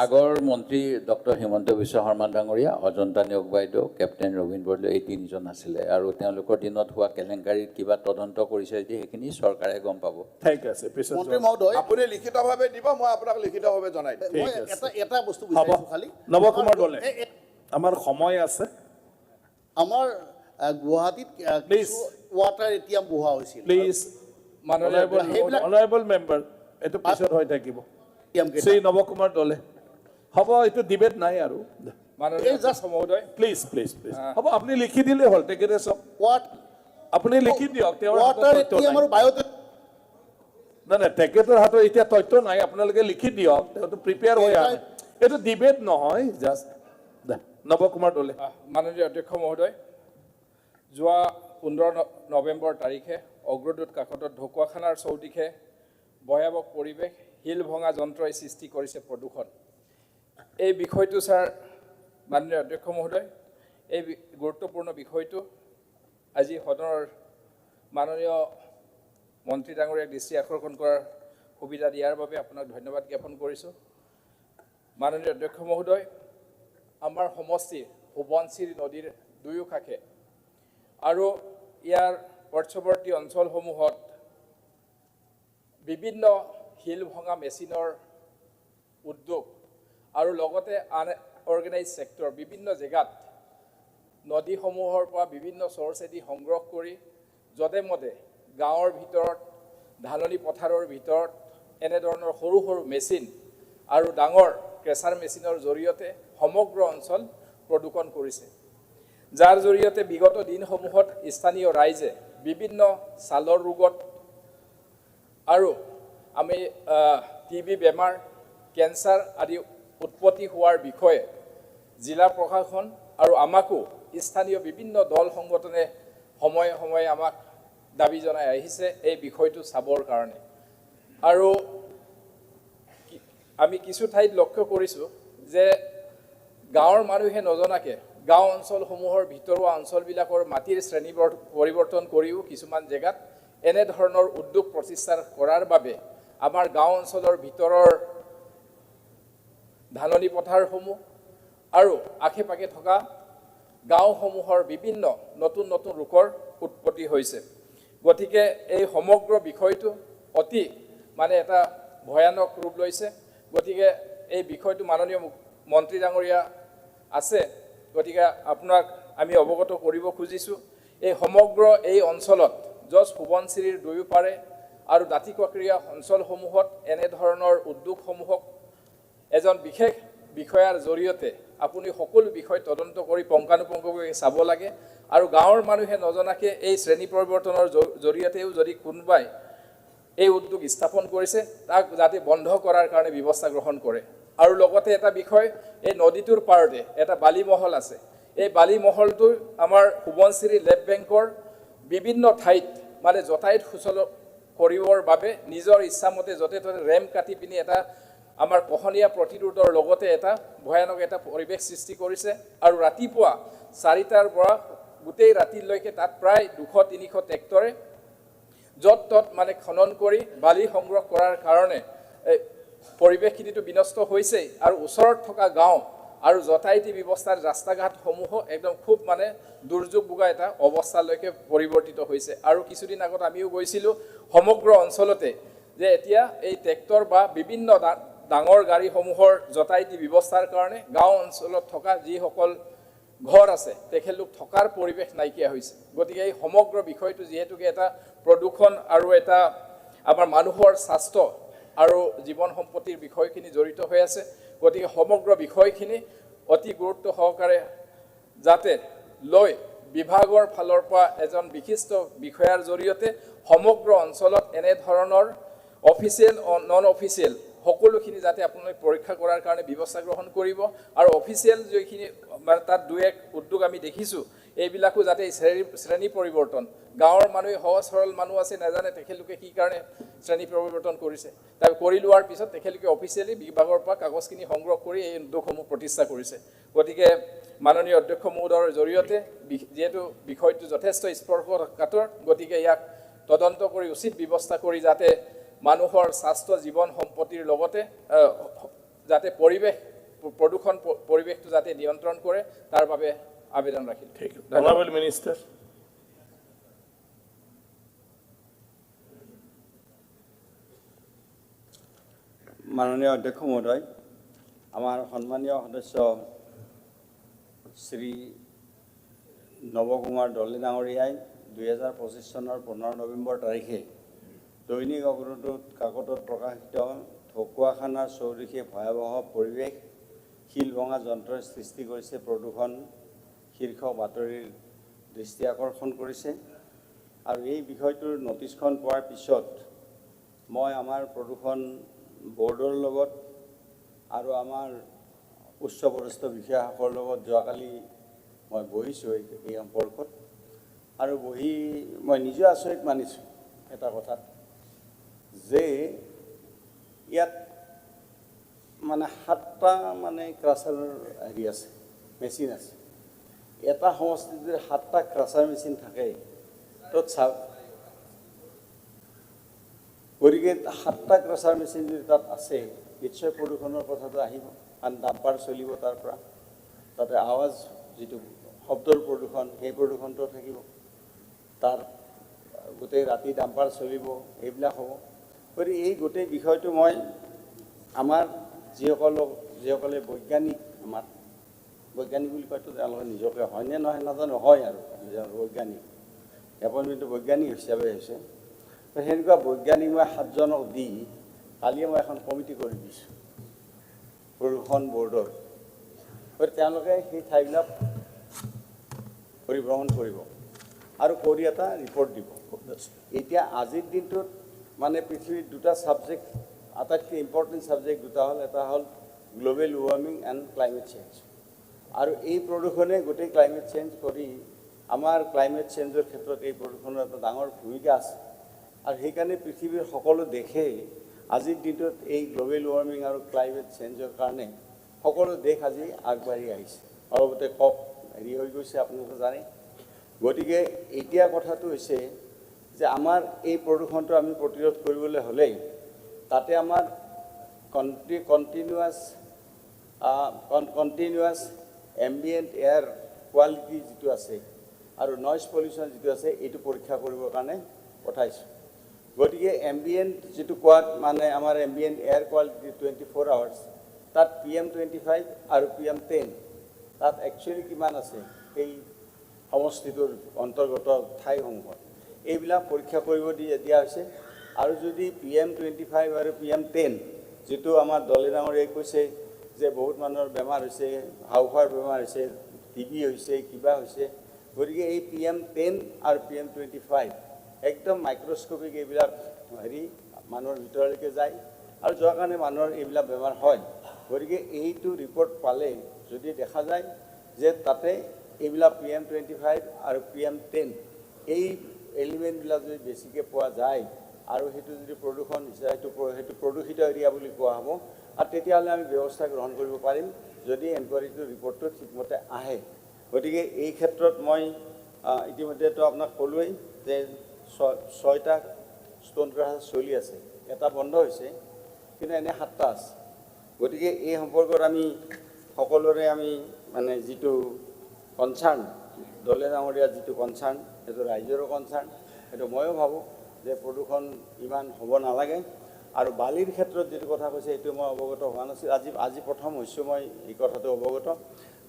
আগৰ মন্ত্ৰী ডক্টৰ হিমন্ত বিশ্ব শৰ্মা ডাঙৰীয়া, অজন্তা নেওগ বাইদেউ, কেপ্টেইন ৰবীন বৰদলৈ, এই তিনিজন আছিলে আৰু তেওঁলোকৰ দিনত হোৱা কেলেংকাৰীত কিবা তদন্ত কৰিছে যদি সেইখিনি চৰকাৰে গম পাব। ঠিক আছে, মন্ত্ৰী মহোদয় আপুনি লিখিতভাৱে দিব, মই আপোনাক লিখিতভাৱে জনাই দিম। এটা বস্তু বিচাৰিছোঁ খালি, নৱকুমাৰ দলে আমাৰ সময় আছে। আমাৰ গুৱাহাটীত ৱাটাৰ এতিয়া বহোৱা হৈছিল, প্লিজ অনাৰেবল মেম্বাৰ, এইটো পিছত হৈ থাকিব। শ্ৰী নৱকুমাৰ দলে হ'ব, এইটো ডিবেট নাই আৰু প্লিজ হ'ব, আপুনি লিখি দিলেই হ'ল। তেখেতে চব আপুনি লিখি দিয়ক, নাই তেখেতৰ হাতত এতিয়া তথ্য নাই, আপোনালোকে লিখি দিয়ক, তেওঁতো প্ৰিপেয়াৰ হৈ আহে। এইটো ডিবেট নহয়, জাষ্ট নৱকুমাৰ দলে। মাননীয় অধ্যক্ষ মহোদয়, যোৱা 15 নৱেম্বৰ তাৰিখে অগ্ৰদূত কাকতত ঢকুৱাখানাৰ চৌদিশে ভয়াৱহ পৰিৱেশ, শিল ভঙা যন্ত্ৰই সৃষ্টি কৰিছে প্ৰদূষণ। এই বিষয়টো ছাৰ মাননীয় অধ্যক্ষ মহোদয়, এই গুৰুত্বপূৰ্ণ বিষয়টো আজি সদনৰ মাননীয় মন্ত্ৰী ডাঙৰীয়াক দৃষ্টি আকৰ্ষণ কৰাৰ সুবিধা দিয়াৰ বাবে আপোনাক ধন্যবাদ জ্ঞাপন কৰিছোঁ। মাননীয় অধ্যক্ষ মহোদয়, আমাৰ সমষ্টিৰ সোৱণশিৰি নদীৰ দুয়োকাষে আৰু ইয়াৰ পাৰ্শ্বৱৰ্তী অঞ্চলসমূহত বিভিন্ন শিল ভঙা মেচিনৰ উদ্যোগ আৰু লগতে আনঅৰ্গেনাইজ ছেক্টৰ বিভিন্ন জেগাত নদীসমূহৰ পৰা বিভিন্ন চ'ৰ্চেদি সংগ্ৰহ কৰি যধে মধে গাঁৱৰ ভিতৰত ধাননি পথাৰৰ ভিতৰত এনেধৰণৰ সৰু সৰু মেচিন আৰু ডাঙৰ ক্ৰেছাৰ মেচিনৰ জৰিয়তে সমগ্ৰ অঞ্চল প্ৰদূষণ কৰিছে, যাৰ জৰিয়তে বিগত দিনসমূহত স্থানীয় ৰাইজে বিভিন্ন ছালৰ ৰোগত আৰু আমি টিবি বেমাৰ কেঞ্চাৰ আদি উৎপত্তি হোৱাৰ বিষয়ে জিলা প্ৰশাসন আৰু আমাকো স্থানীয় বিভিন্ন দল সংগঠনে সময়ে সময়ে আমাক দাবী জনাই আহিছে এই বিষয়টো চাবৰ কাৰণে। আৰু আমি কিছু ঠাইত লক্ষ্য কৰিছোঁ যে গাঁৱৰ মানুহে নজনাকৈ গাঁও অঞ্চলসমূহৰ ভিতৰুৱা অঞ্চলবিলাকৰ মাটিৰ শ্ৰেণী পৰিৱৰ্তন কৰিও কিছুমান জেগাত এনেধৰণৰ উদ্যোগ প্ৰচেষ্টা কৰাৰ বাবে আমাৰ গাঁও অঞ্চলৰ ভিতৰৰ ধাননি পথাৰসমূহ আৰু আশে পাশে থকা গাঁওসমূহৰ বিভিন্ন নতুন নতুন ৰোগৰ উৎপত্তি হৈছে। গতিকে এই সমগ্ৰ বিষয়টো অতি এটা ভয়ানক ৰূপ লৈছে। গতিকে এই বিষয়টো মাননীয় মন্ত্ৰী ডাঙৰীয়া আছে, গতিকে আপোনাক আমি অৱগত কৰিব খুজিছোঁ এই সমগ্ৰ এই অঞ্চলত জজ সোৱণশিৰিৰ দুয়োপাৰে আৰু দাঁতিকাষৰীয়া অঞ্চলসমূহত এনেধৰণৰ উদ্যোগসমূহক এজন বিশেষ বিষয়াৰ জৰিয়তে আপুনি সকলো বিষয় তদন্ত কৰি পুংখানুপুংখভাৱে চাব লাগে আৰু গাঁৱৰ মানুহে নজনাকৈ এই শ্ৰেণী পৰিৱৰ্তনৰ জৰিয়তেও যদি কোনোবাই এই উদ্যোগ স্থাপন কৰিছে তাক যাতে বন্ধ কৰাৰ কাৰণে ব্যৱস্থা গ্ৰহণ কৰে। আৰু লগতে এটা বিষয়, এই নদীটোৰ পাৰতে এটা বালিমহল আছে, এই বালিমহলটো আমাৰ সোৱণশিৰি লেব বেংকৰ বিভিন্ন ঠাইত জতায়ত সুচল কৰিবৰ বাবে নিজৰ ইচ্ছামতে য'তে ত'তে ৰেম্প কাটি পিনি এটা আমাৰ কহনীয়া প্ৰতিৰোধৰ লগতে এটা ভয়ানক এটা পৰিৱেশ সৃষ্টি কৰিছে। আৰু ৰাতিপুৱা 4টাৰ পৰা গোটেই ৰাতিলৈকে তাত প্ৰায় 200-300 ট্ৰেক্টৰে য'ত ত'ত খনন কৰি বালি সংগ্ৰহ কৰাৰ কাৰণে পৰিৱেশখিনিতো বিনষ্ট হৈছেই আৰু ওচৰত থকা গাঁও আৰু যাতায়াতী ব্যৱস্থাৰ ৰাস্তা ঘাটসমূহো একদম খুব দুৰ্যোগ ভোগা এটা অৱস্থালৈকে পৰিৱৰ্তিত হৈছে। আৰু কিছুদিন আগত আমিও গৈছিলোঁ সমগ্ৰ অঞ্চলতে যে এতিয়া এই ট্ৰেক্টৰ বা বিভিন্ন ডাঙৰ গাড়ীসমূহৰ যাতায়াতী ব্যৱস্থাৰ কাৰণে গাঁও অঞ্চলত থকা যিসকল ঘৰ আছে তেখেতলোক থকাৰ পৰিৱেশ নাইকিয়া হৈছে। গতিকে এই সমগ্ৰ বিষয়টো যিহেতুকে এটা প্ৰদূষণ আৰু এটা আমাৰ মানুহৰ স্বাস্থ্য আৰু জীৱন সম্পত্তিৰ বিষয়খিনি জড়িত হৈ আছে, গতিকে সমগ্ৰ বিষয়খিনি অতি গুৰুত্ব সহকাৰে যাতে লৈ বিভাগৰ ফালৰ পৰা এজন বিশিষ্ট বিষয়াৰ জৰিয়তে সমগ্ৰ অঞ্চলত এনেধৰণৰ অফিচিয়েল নন অফিচিয়েল সকলোখিনি যাতে আপোনালোকে পৰীক্ষা কৰাৰ কাৰণে ব্যৱস্থা গ্ৰহণ কৰিব আৰু অফিচিয়েল যিখিনি তাত 2-1 উদ্যোগ আমি দেখিছোঁ এইবিলাকো যাতে শ্ৰেণী পৰিৱৰ্তন গাঁৱৰ মানুহে সহজ সৰল মানুহ আছে নাজানে তেখেতলোকে কি কাৰণে শ্ৰেণী পৰিৱৰ্তন কৰিছে, তাৰ কৰি লোৱাৰ পিছত তেখেতলোকে অফিচিয়েলি বিভাগৰ পৰা কাগজখিনি সংগ্ৰহ কৰি এই উদ্যোগসমূহ প্ৰতিষ্ঠা কৰিছে। গতিকে মাননীয় অধ্যক্ষ মহোদয়ৰ জৰিয়তে যিহেতু বিষয়টো যথেষ্ট স্পৰ্শকাতৰ, গতিকে ইয়াক তদন্ত কৰি উচিত ব্যৱস্থা কৰি যাতে মানুহৰ স্বাস্থ্য জীৱন সম্পত্তিৰ লগতে যাতে প্ৰদূষণ পৰিৱেশটো যাতে নিয়ন্ত্ৰণ কৰে তাৰ বাবে আবেদন ৰাখিলোঁ। ধন্যবাদ মিনিষ্টাৰ। মাননীয় অধ্যক্ষ মহোদয়, আমাৰ সন্মানীয় সদস্য শ্ৰী নৱকুমাৰ দলে ডাঙৰীয়াই 2025 চনৰ 15 নৱেম্বৰ তাৰিখে দৈনিক অগ্ৰদূত কাকতত প্ৰকাশিত ঢকুৱাখানাৰ চৌদিশে ভয়াৱহ পৰিৱেশ শিল ভঙা যন্ত্ৰই সৃষ্টি কৰিছে প্ৰদূষণ শীৰ্ষক বাতৰিৰ দৃষ্টি আকৰ্ষণ কৰিছে। আৰু এই বিষয়টোৰ নটিছখন পোৱাৰ পিছত মই আমাৰ প্ৰদূষণ বৰ্ডৰ লগত আৰু আমাৰ উচ্চপদস্থ বিষয়াসকলৰ লগত যোৱাকালি মই বহিছোঁ এই সম্পৰ্কত। আৰু বহি মই নিজে আচৰিত মানিছোঁ এটা কথাত যে ইয়াত 7টা ক্ৰাছাৰৰ হেৰি আছে, মেচিন আছে। এটা সমষ্টিত 7টা ক্ৰাছাৰ মেচিন থাকে তত চাওক, গতিকে 7টা ক্ৰাছাৰ মেচিন যদি তাত আছে নিশ্চয় প্ৰদূষণৰ কথাটো আহিব, কাৰণ ডাম্পাৰ চলিব তাৰ পৰা, তাতে আৱাজ যিটো শব্দৰ প্ৰদূষণ সেই প্ৰদূষণটো থাকিব, তাৰ গোটেই ৰাতি ডাম্পাৰ চলিব, এইবিলাক হ'ব। গতিকে এই গোটেই বিষয়টো মই আমাৰ যিসকলে বৈজ্ঞানিক আমাৰ বৈজ্ঞানিক বুলি কয়তো তেওঁলোকে নিজকে হয়নে নহয় নাজানো হয় আৰু নিজৰ বৈজ্ঞানিক এপইণ্টমেণ্টটো বৈজ্ঞানিক হিচাপে হৈছে তো সেনেকুৱা বৈজ্ঞানিক মই 7জনক দি কালিয়ে মই এখন কমিটি কৰি দিছোঁ প্ৰদূষণ বৰ্ডৰ তেওঁলোকে সেই ঠাইবিলাক পৰিভ্ৰমণ কৰিব আৰু কৰি এটা ৰিপৰ্ট দিব এতিয়া আজিৰ দিনটোত মানে পৃথিৱীৰ দুটা ছাবজেক্ট আটাইতকৈ ইম্পৰ্টেণ্ট ছাবজেক্ট দুটা হ'ল এটা হ'ল global warming and climate change আৰু এই প্ৰদূষণে গোটেই ক্লাইমেট চেঞ্জ কৰি আমাৰ ক্লাইমেট চেঞ্জৰ ক্ষেত্ৰত এই প্ৰদূষণৰ এটা ডাঙৰ ভূমিকা আছে আৰু সেইকাৰণে পৃথিৱীৰ সকলো দেশেই আজিৰ দিনটোত এই গ্ল'বেল ৱাৰ্মিং আৰু ক্লাইমেট চেঞ্জৰ কাৰণে সকলো দেশ আজি আগবাঢ়ি আহিছে অলপতে কপ হেৰি হৈ গৈছে আপোনালোকে জানে গতিকে এতিয়া কথাটো হৈছে যে আমাৰ এই প্ৰদূষণটো আমি প্ৰতিৰোধ কৰিবলৈ হ'লে তাতে আমাৰ কণ্টিনিউৱাছ এম্বিয়েণ্ট এয়াৰ কোৱালিটি যিটো আছে আৰু নইজ পলিউশ্যন যিটো আছে এইটো পৰীক্ষা কৰিবৰ কাৰণে পঠাইছোঁ গতিকে এম্বিয়েণ্ট যিটো কোৱাত মানে আমাৰ এম্বিয়েণ্ট এয়াৰ কোৱালিটি 24 আৱাৰ্ছ তাত PM25 আৰু PM10 তাত একচুৱেলি কিমান আছে এই সমষ্টিটোৰ অন্তৰ্গত ঠাইসমূহত এইবিলাক পৰীক্ষা কৰিব দিয়া হৈছে আৰু যদি PM25 আৰু PM10 যিটো আমাৰ দলে ডাঙৰীয়াই কৈছে যে বহুত মানুহৰ বেমাৰ হৈছে হাওফাওৰ বেমাৰ হৈছে TB হৈছে কিবা হৈছে গতিকে এই PM10 আৰু PM25 একদম মাইক্ৰস্কোপিক এইবিলাক হেৰি মানুহৰ ভিতৰলৈকে যায় আৰু যোৱাৰ কাৰণে মানুহৰ এইবিলাক বেমাৰ হয় গতিকে এইটো ৰিপৰ্ট পালে যদি দেখা যায় যে তাতে এইবিলাক PM25 আৰু PM10 এই এলিমেণ্টবিলাক যদি বেছিকৈ পোৱা যায় আৰু সেইটো যদি প্ৰদূষণ সেইটো প্ৰদূষিত এৰিয়া বুলি কোৱা হ'ব আৰু তেতিয়াহ'লে আমি ব্যৱস্থা গ্ৰহণ কৰিব পাৰিম যদি এনকুৱাৰীটো ৰিপৰ্টটো ঠিকমতে আহে গতিকে এই ক্ষেত্ৰত মই ইতিমধ্যেতো আপোনাক ক'লোৱেই যে 6টা ষ্ট'ন ক্ৰাছ চলি আছে এটা বন্ধ হৈছে কিন্তু এনে 7টা আছে গতিকে এই সম্পৰ্কত আমি সকলোৰে আমি মানে যিটো কনচাৰ্ণ দলে ডাঙৰীয়া যিটো কনচাৰ্ণ সেইটো ৰাইজৰো কনচাৰ্ণ সেইটো ময়ো ভাবোঁ যে প্ৰদূষণ ইমান হ'ব নালাগে আৰু বালিৰ ক্ষেত্ৰত যিটো কথা কৈছে সেইটো মই অৱগত হোৱা নাছিল আজি প্ৰথম হৈছোঁ মই এই কথাটো অৱগত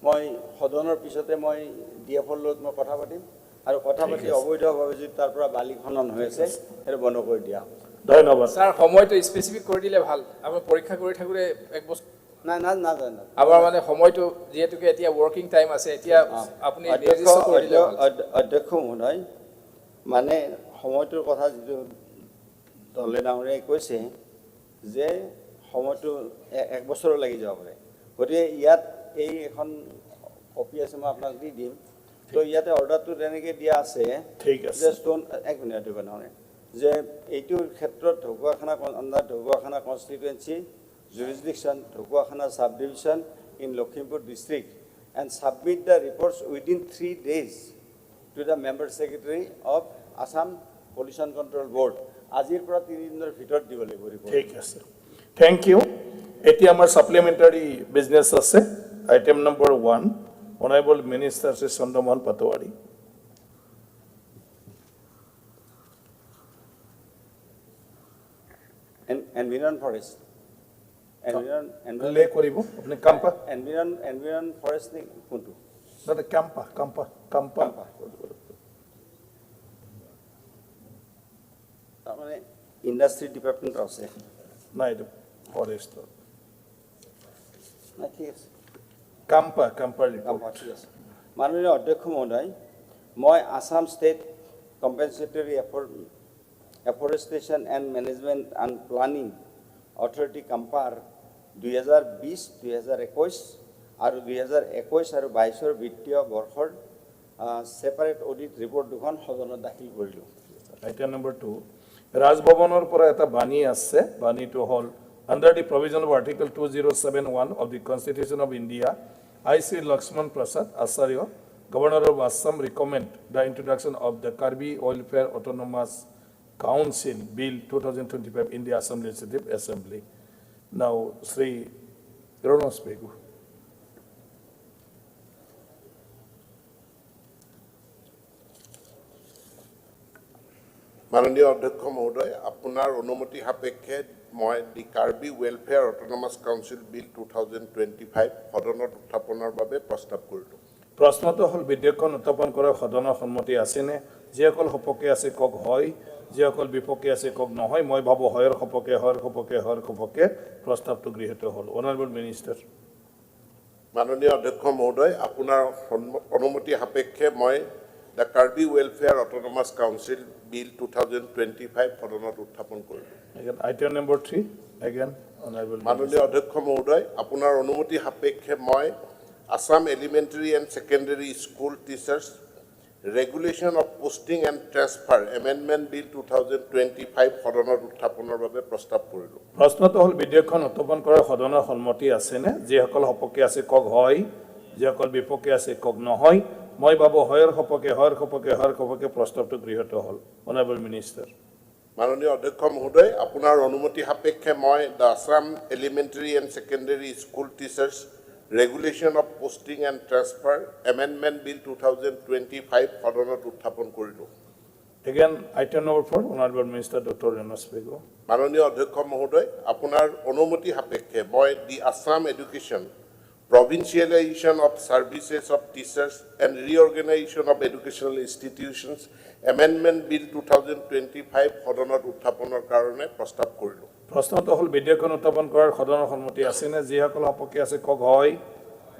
মই সদনৰ পিছতে মই DFৰ লগত মই কথা পাতিম আৰু কথা পাতি অবৈধভাৱে যদি তাৰ পৰা বালি খনন হৈ আছে সেইটো বন্ধ কৰি দিয়া হ'ব ধন্যবাদ স্যাৰ সময়টো স্পেসিফিক কৰি দিলে ভাল আমি পৰীক্ষা কৰি থাকোঁতে এক বছৰ আমাৰ মানে সময়টো যেহেতুকে এতিয়া ৱৰ্কিং টাইম আছে এতিয়া আপুনি নিৰ্দিষ্ট কৰি দিলে ভাল অধ্যক্ষ মহোদয় মানে সময়টোৰ কথা যিটো দলে ডাঙৰীয়াই কৈছে যে সময়টো 1 বছৰো লাগি যাব পাৰে গতিকে ইয়াত এই এখন কপি আছে মই আপোনাক দি দিম তো ইয়াতে অৰ্ডাৰটো তেনেকৈ দিয়া আছে ঠিক আছে যে ষ্ট'ন 1 মিনিট নহয় যে এইটোৰ ক্ষেত্ৰত Dhakuakhana constituency jurisdiction Dhakuakhana subdivision in Lakhimpur district and submit the reports within 3 days to the member secretary of Assam Pollution Control Board আজিৰ পৰা 3 দিনৰ ভিতৰত দিব লাগিব ৰিপৰ্ট ঠিক আছে থ্যাংক ইউ এতিয়া আমাৰ সাপ্লিমেন্টাৰী বিজনেস আছে item number 1 honourable minister Shri Chandramohan Patowary environment forest লে কৰিব আপুনি কাম্পা environment forest নে কোনটো দাদা কাম্পা তাৰমানে ইণ্ডাষ্ট্ৰি ডিপাৰ্টমেণ্ট আছে নাই এইটো ফৰেষ্ট নাই ঠিক আছে কাম্পা ঠিক আছে মাননীয় অধ্যক্ষ মহোদয় মই Assam state compensatory afforestation and management and planning authority কাম্পাৰ 2020-2021 আৰু 2021 আৰু 22ৰ বিত্তীয় বৰ্ষৰ সেপাৰেট অডিট ৰিপৰ্ট দুখন সদনত দাখিল কৰিলোঁ আইটেম নম্বৰ 2 ৰাজভৱনৰ পৰা এটা বাণী আছে বাণীটো হ'ল under the provision of article 2071 of the Constitution of India I Sri Lakshman Prasad Acharya Governor of Assam recommend the introduction of the Karbi Welfare Autonomous Council Bill 2025 in the Assam Legislative Assembly. Now, Sri Ronos Begu. মাননীয় অধ্যক্ষ মহোদয়, আপোনাৰ অনুমতি সাপেক্ষে মই দি Karbi welfare autonomous council bill 2025 সদনত উত্থাপনৰ বাবে প্ৰস্তাৱ কৰিলোঁ। প্ৰশ্নটো হ'ল বিধেয়কখন উত্থাপন কৰাৰ সদনৰ সন্মতি আছেনে? যিসকল সপক্ষে আছে কওক হয়, যিসকল বিপক্ষে আছে কওক নহয়। মই ভাবোঁ হয়ৰ সপক্ষে প্ৰস্তাৱটো গৃহীত হ'ল। Honourable minister. মাননীয় অধ্যক্ষ মহোদয়, আপোনাৰ অনুমতি সাপেক্ষে মই the Karbi welfare autonomous council bill 2025 সদনত উত্থাপন কৰিলোঁ। আইটেম নম্বৰ 3 এগেইন অনাৰেবল মাননীয় অধ্যক্ষ মহোদয়, আপোনাৰ অনুমতি সাপেক্ষে মই Assam elementary and secondary school teachers regulation of posting and transfer amendment bill 2025 সদনত উত্থাপনৰ বাবে প্ৰস্তাৱ কৰিলোঁ। প্ৰশ্নটো হ'ল বিধেয়কখন উত্থাপন কৰাৰ সদনৰ সন্মতি আছেনে? যিসকল সপক্ষে আছে কওক হয়, যিসকল বিপক্ষে আছে কওক নহয়। মই ভাবোঁ হয়ৰ সপক্ষে প্ৰস্তাৱটো গৃহীত হ'ল। Honourable minister. মাননীয় অধ্যক্ষ মহোদয়, আপোনাৰ অনুমতি সাপেক্ষে মই the Assam elementary and secondary school teachers regulation of posting and transfer amendment bill 2025 সদনত উত্থাপন কৰিলোঁ। Again item number 4 honourable minister doctor Ranoj Pegu. মাননীয় অধ্যক্ষ মহোদয়, আপোনাৰ অনুমতি সাপেক্ষে মই the Assam education provincialisation of services of teachers and reorganisation of educational institutions amendment bill 2025 সদনত উত্থাপনৰ কাৰণে প্ৰস্তাৱ কৰিলোঁ। প্ৰশ্নটো হ'ল বিধেয়কখন উত্থাপন কৰাৰ সদনৰ সন্মতি আছেনে? যিসকল সপক্ষে আছে কওক হয়,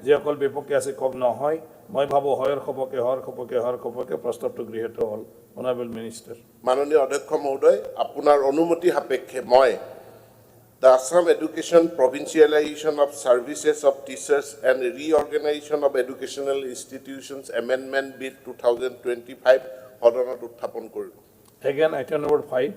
যিসকল বিপক্ষে আছে কওক নহয়। মই ভাবোঁ হয়ৰ সপক্ষে প্ৰস্তাৱটো গৃহীত হ'ল। Honourable minister. মাননীয় অধ্যক্ষ মহোদয়, আপোনাৰ অনুমতি সাপেক্ষে মই the Assam education provincialisation of services of teachers and reorganisation of educational institutions amendment bill 2025 সদনত উত্থাপন কৰিলোঁ। এগেইন আইটেম নম্বৰ 5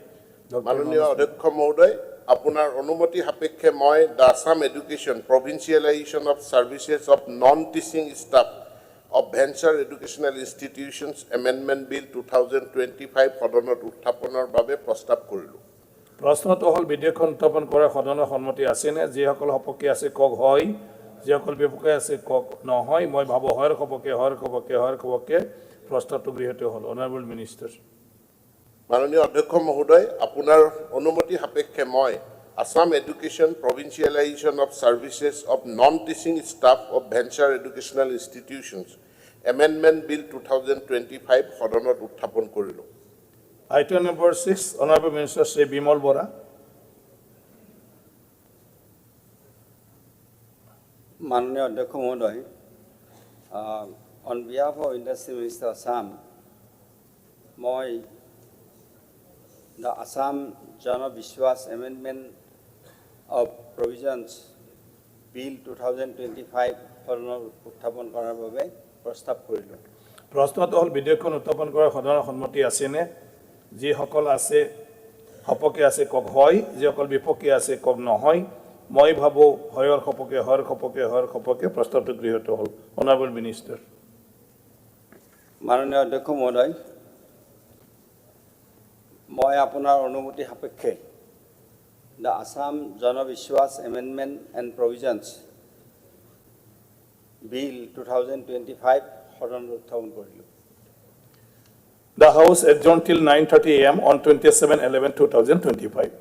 মাননীয় অধ্যক্ষ মহোদয়, আপোনাৰ অনুমতি সাপেক্ষে মই the Assam education provincialisation of services of non teaching staff of venture educational institutions amendment bill 2025 সদনত উত্থাপনৰ বাবে প্ৰস্তাৱ কৰিলোঁ। প্ৰশ্নটো হ'ল বিধেয়কখন উত্থাপন কৰাৰ সদনৰ সন্মতি আছেনে? যিসকল সপক্ষে আছে কওক হয়, যিসকল বিপক্ষে আছে কওক নহয়। মই ভাবোঁ হয়ৰ সপক্ষে প্ৰস্তাৱটো গৃহীত হ'ল। Honourable minister. মাননীয় অধ্যক্ষ মহোদয়, আপোনাৰ অনুমতি সাপেক্ষে মই Assam education provincialisation of services of non teaching staff of venture educational institutions amendment bill 2025 সদনত উত্থাপন কৰিলোঁ। Item number 6 honourable minister Shri Bimal Bora. মাননীয় অধ্যক্ষ মহোদয়, on behalf of industry minister Assam, মই দ্য আছাম জন বিশ্বাস এমেণ্ডমেণ্ট অফ প্ৰভিজনছ বিল 2025 সদনত উত্থাপন কৰাৰ বাবে প্ৰস্তাৱ কৰিলোঁ। প্ৰশ্নটো হ'ল বিধেয়কখন উত্থাপন কৰাৰ সদনৰ সন্মতি আছেনে? যিসকল আছে সপক্ষে আছে কওক হয়, যিসকল বিপক্ষে আছে কওক নহয়। মই ভাবোঁ হয়ৰ সপক্ষে প্ৰস্তাৱটো গৃহীত হ'ল। Honourable minister. মাননীয় অধ্যক্ষ মহোদয়, মই আপোনাৰ অনুমতি সাপেক্ষে দ্য আছাম জন বিশ্বাস এমেণ্ডমেণ্ট এণ্ড প্ৰভিজনছ বিল 2025 সদনত উত্থাপন কৰিলোঁ। The House adjourned till 9:30 a.m. on 27/11/2025.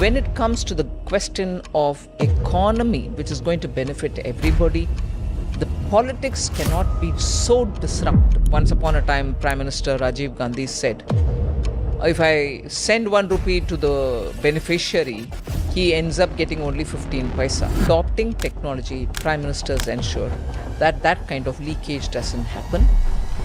when it comes to the question of economy, which is going to benefit everybody, the politics cannot be so disruptive. Once upon a time, Prime Minister Rajiv Gandhi said, if I send 1 rupee to the beneficiary, he ends up getting only 15 paisa. Adopting technology, Prime Ministers ensure that that kind of leakage doesn't happen.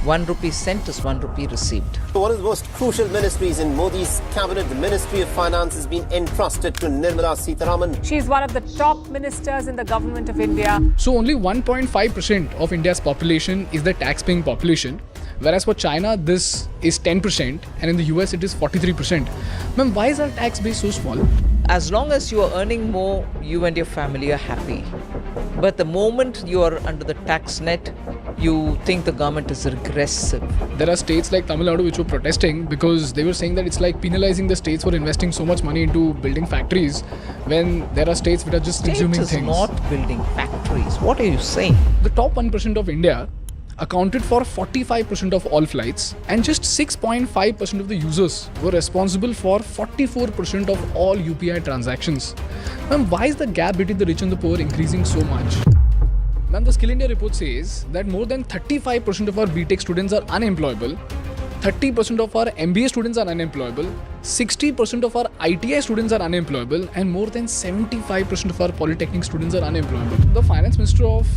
1 rupee sent is 1 rupee received. One of the most crucial ministries in Modi's cabinet, the Ministry of Finance, has been entrusted to Nirmala Sitharaman. She is one of the top ministers in the government of India. So only 1.5% of India's population is the tax-paying population, whereas for China this is 10% and in the US it is 43%. Ma'am, why is our tax base so small? As long as you are earning more, you and your family are happy. But the moment you are under the tax net, you think the government is regressive. There are states like Tamil Nadu which were protesting because they were saying that it's like penalizing the states for investing so much money into building factories when there are states which are just consuming things. State is not building factories. What are you saying? The top 1% of India accounted for 45% of all flights, and just 6.5% of the users were responsible for 44% of all UPI transactions. Ma'am, why is the gap between the rich and the poor increasing so much? Ma'am, the Skill India report says that more than 35% of our BTech students are unemployable, 30% of our MBA students are unemployable, 60% of our ITI students are unemployable, and more than 75% of our Polytechnic students are unemployable. The Finance Minister of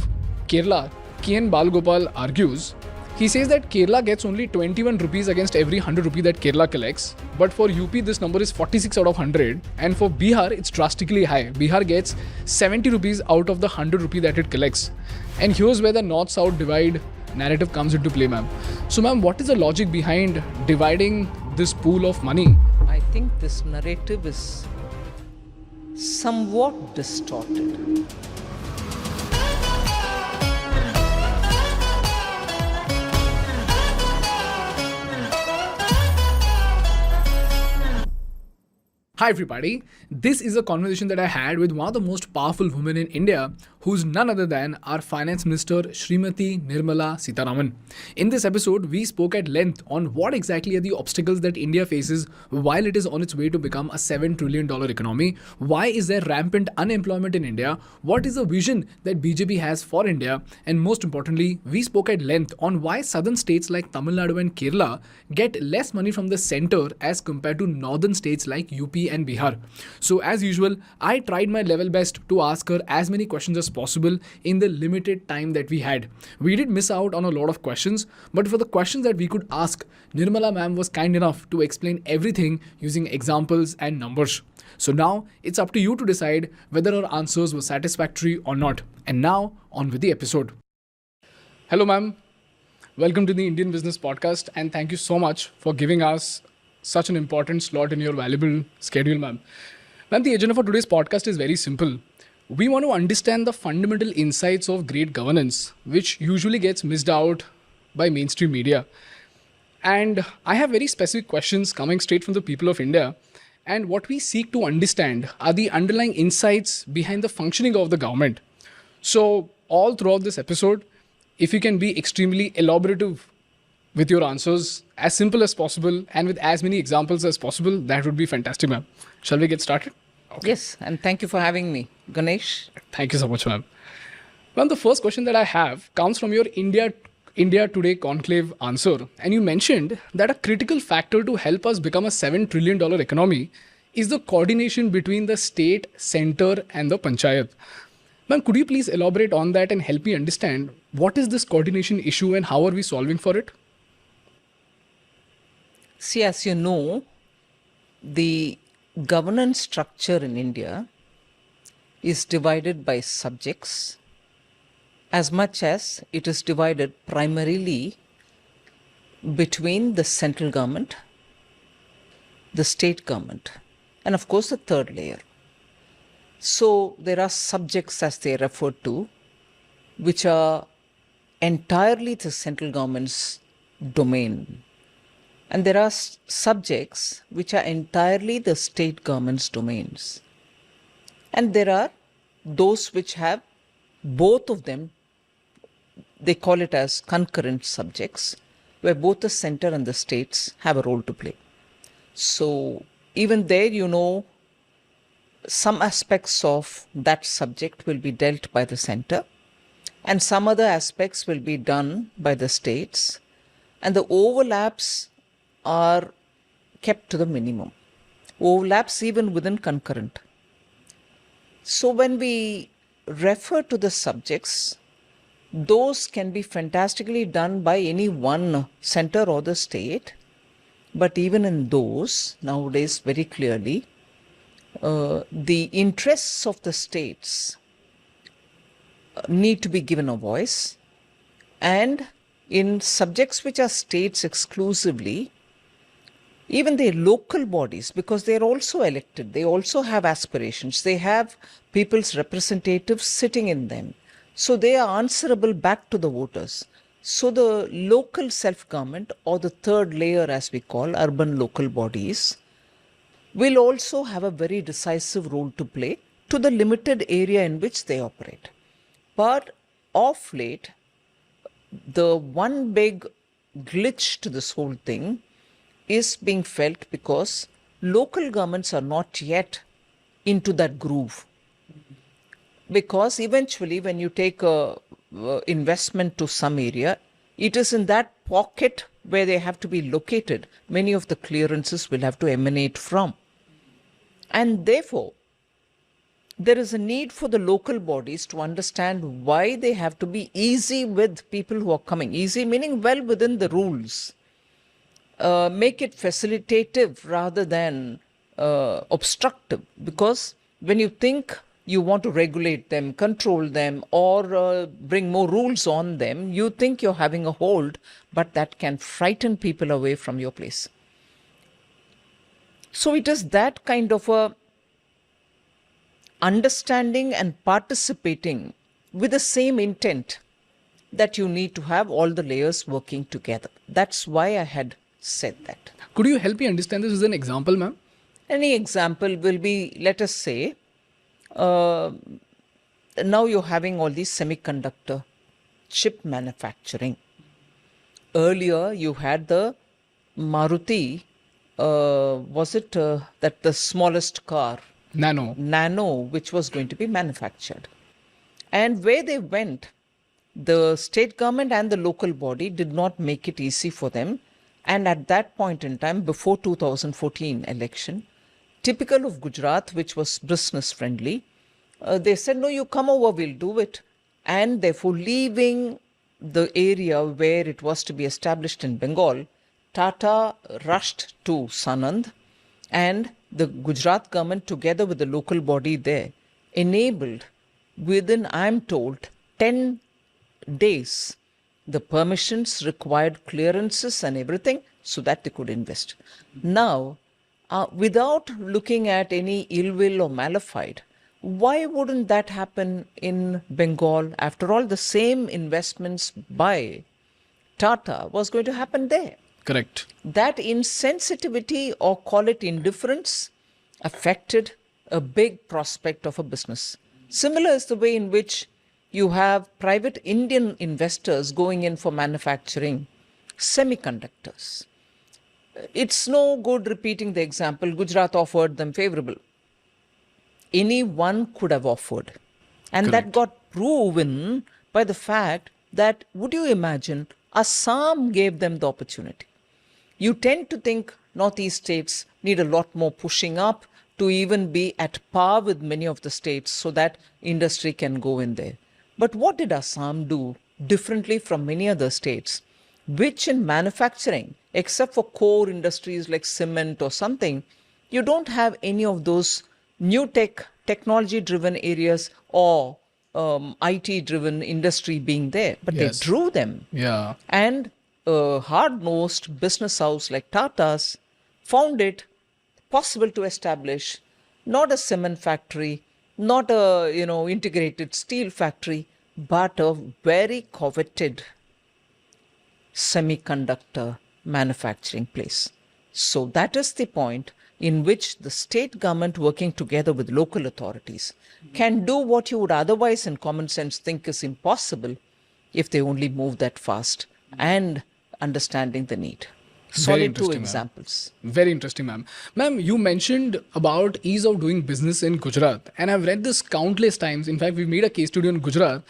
Kerala, K.N. Balgopal, argues, he says that Kerala gets only 21 rupees against every 100 rupee that Kerala collects, but for UP this number is 46 out of 100, and for Bihar it's drastically high. Bihar gets 70 rupees out of the 100 rupee that it collects. And here's where the north-south divide narrative comes into play, ma'am. So ma'am, what is the logic behind dividing this pool of money? I think this narrative is somewhat distorted. Hi everybody, this is a conversation that I had with one of the most powerful women in India, who's none other than our Finance Minister Srimati Nirmala Sitharaman. In this episode, we spoke at length on what exactly are the obstacles that India faces while it is on its way to become a $7 trillion economy. Why is there rampant unemployment in India? What is the vision that BJP has for India? And most importantly, we spoke at length on why southern states like Tamil Nadu and Kerala get less money from the center as compared to northern states like UP and Bihar. So as usual, I tried my level best to ask her as many questions as possible in the limited time that we had. We did miss out on a lot of questions, but for the questions that we could ask, Nirmala ma'am was kind enough to explain everything using examples and numbers. So now it's up to you to decide whether her answers were satisfactory or not. And now on with the episode. Hello ma'am, welcome to the Indian Business Podcast, and thank you so much for giving us such an important slot in your valuable schedule, ma'am. Ma'am, the agenda for today's podcast is very simple. We want to understand the fundamental insights of great governance, which usually gets missed out by mainstream media. And I have very specific questions coming straight from the people of India. And what we seek to understand are the underlying insights behind the functioning of the government. So all throughout this episode, if you can be extremely elaborative with your answers, as simple as possible and with as many examples as possible, that would be fantastic, ma'am. Shall we get started? Okay. Yes, and thank you for having me, Ganesh. Thank you so much, ma'am. Well, the first question that I have comes from your India Today conclave answer. And you mentioned that a critical factor to help us become a $7 trillion economy is the coordination between the state, center and the panchayat. Ma'am, could you please elaborate on that and help me understand what is this coordination issue and how are we solving for it? See, as you know, the governance structure in India is divided by subjects as much as it is divided primarily between the central government, the state government, and of course the third layer. So there are subjects, as they are referred to, which are entirely the central government's domain. And there are subjects which are entirely the state government's domains. And there are those which have both of them, they call it as concurrent subjects, where both the center and the states have a role to play. So even there, you know, some aspects of that subject will be dealt by the center, and some other aspects will be done by the states, and the overlaps are kept to the minimum. Overlaps even within concurrent. So when we refer to the subjects, those can be fantastically done by any one center or the state, but even in those, nowadays very clearly, the interests of the states need to be given a voice, and in subjects which are states exclusively, even their local bodies, because they are also elected, they also have aspirations, they have people's representatives sitting in them, so they are answerable back to the voters. So the local self-government, or the third layer as we call urban local bodies, will also have a very decisive role to play to the limited area in which they operate. But of late, the one big glitch to this whole thing is being felt because local governments are not yet into that groove. Because eventually when you take a investment to some area, it is in that pocket where they have to be located. Many of the clearances will have to emanate from. And therefore, there is a need for the local bodies to understand why they have to be easy with people who are coming. Easy meaning well within the rules. Make it facilitative rather than obstructive. Because when you think you want to regulate them, control them, or bring more rules on them, you think you're having a hold, but that can frighten people away from your place. So it is that kind of a understanding and participating with the same intent that you need to have all the layers working together. That's why I had said that. Could you help me understand this with an example, ma'am? Any example will be, let us say, now you're having all these semiconductor chip manufacturing. Earlier, you had the Maruti, was it that the smallest car? Nano, which was going to be manufactured. And where they went, the state government and the local body did not make it easy for them. And at that point in time, before 2014 election, typical of Gujarat, which was business friendly, they said, no, you come over, we'll do it. And therefore, leaving the area where it was to be established in Bengal, Tata rushed to Sanand, and the Gujarat government, together with the local body there, enabled within, I'm told, 10 days, the permissions, required clearances and everything, so that they could invest. Now, without looking at any ill will or malafide, why wouldn't that happen in Bengal? After all, the same investments by Tata was going to happen there. Correct. That insensitivity, or call it indifference, affected a big prospect of a business. Similar is the way in which you have private Indian investors going in for manufacturing semiconductors. It's no good repeating the example. Gujarat offered them favorable. Anyone could have offered. And that got proven by the fact that, would you imagine, Assam gave them the opportunity. You tend to think northeast states need a lot more pushing up to even be at par with many of the states so that industry can go in there. But what did Assam do differently from many other states, which in manufacturing, except for core industries like cement or something, you don't have any of those new technology-driven areas or IT-driven industry being there, but they drew them. Yeah. And a hard-nosed business house like Tata's found it possible to establish not a cement factory, not a integrated steel factory, but a very coveted semiconductor manufacturing place. So that is the point in which the state government, working together with local authorities, can do what you would otherwise in common sense think is impossible if they only move that fast and understanding the need. Solid two interesting, examples. Very interesting, ma'am. Ma'am, you mentioned about ease of doing business in Gujarat, and I've read this countless times. In fact, we made a case study on Gujarat,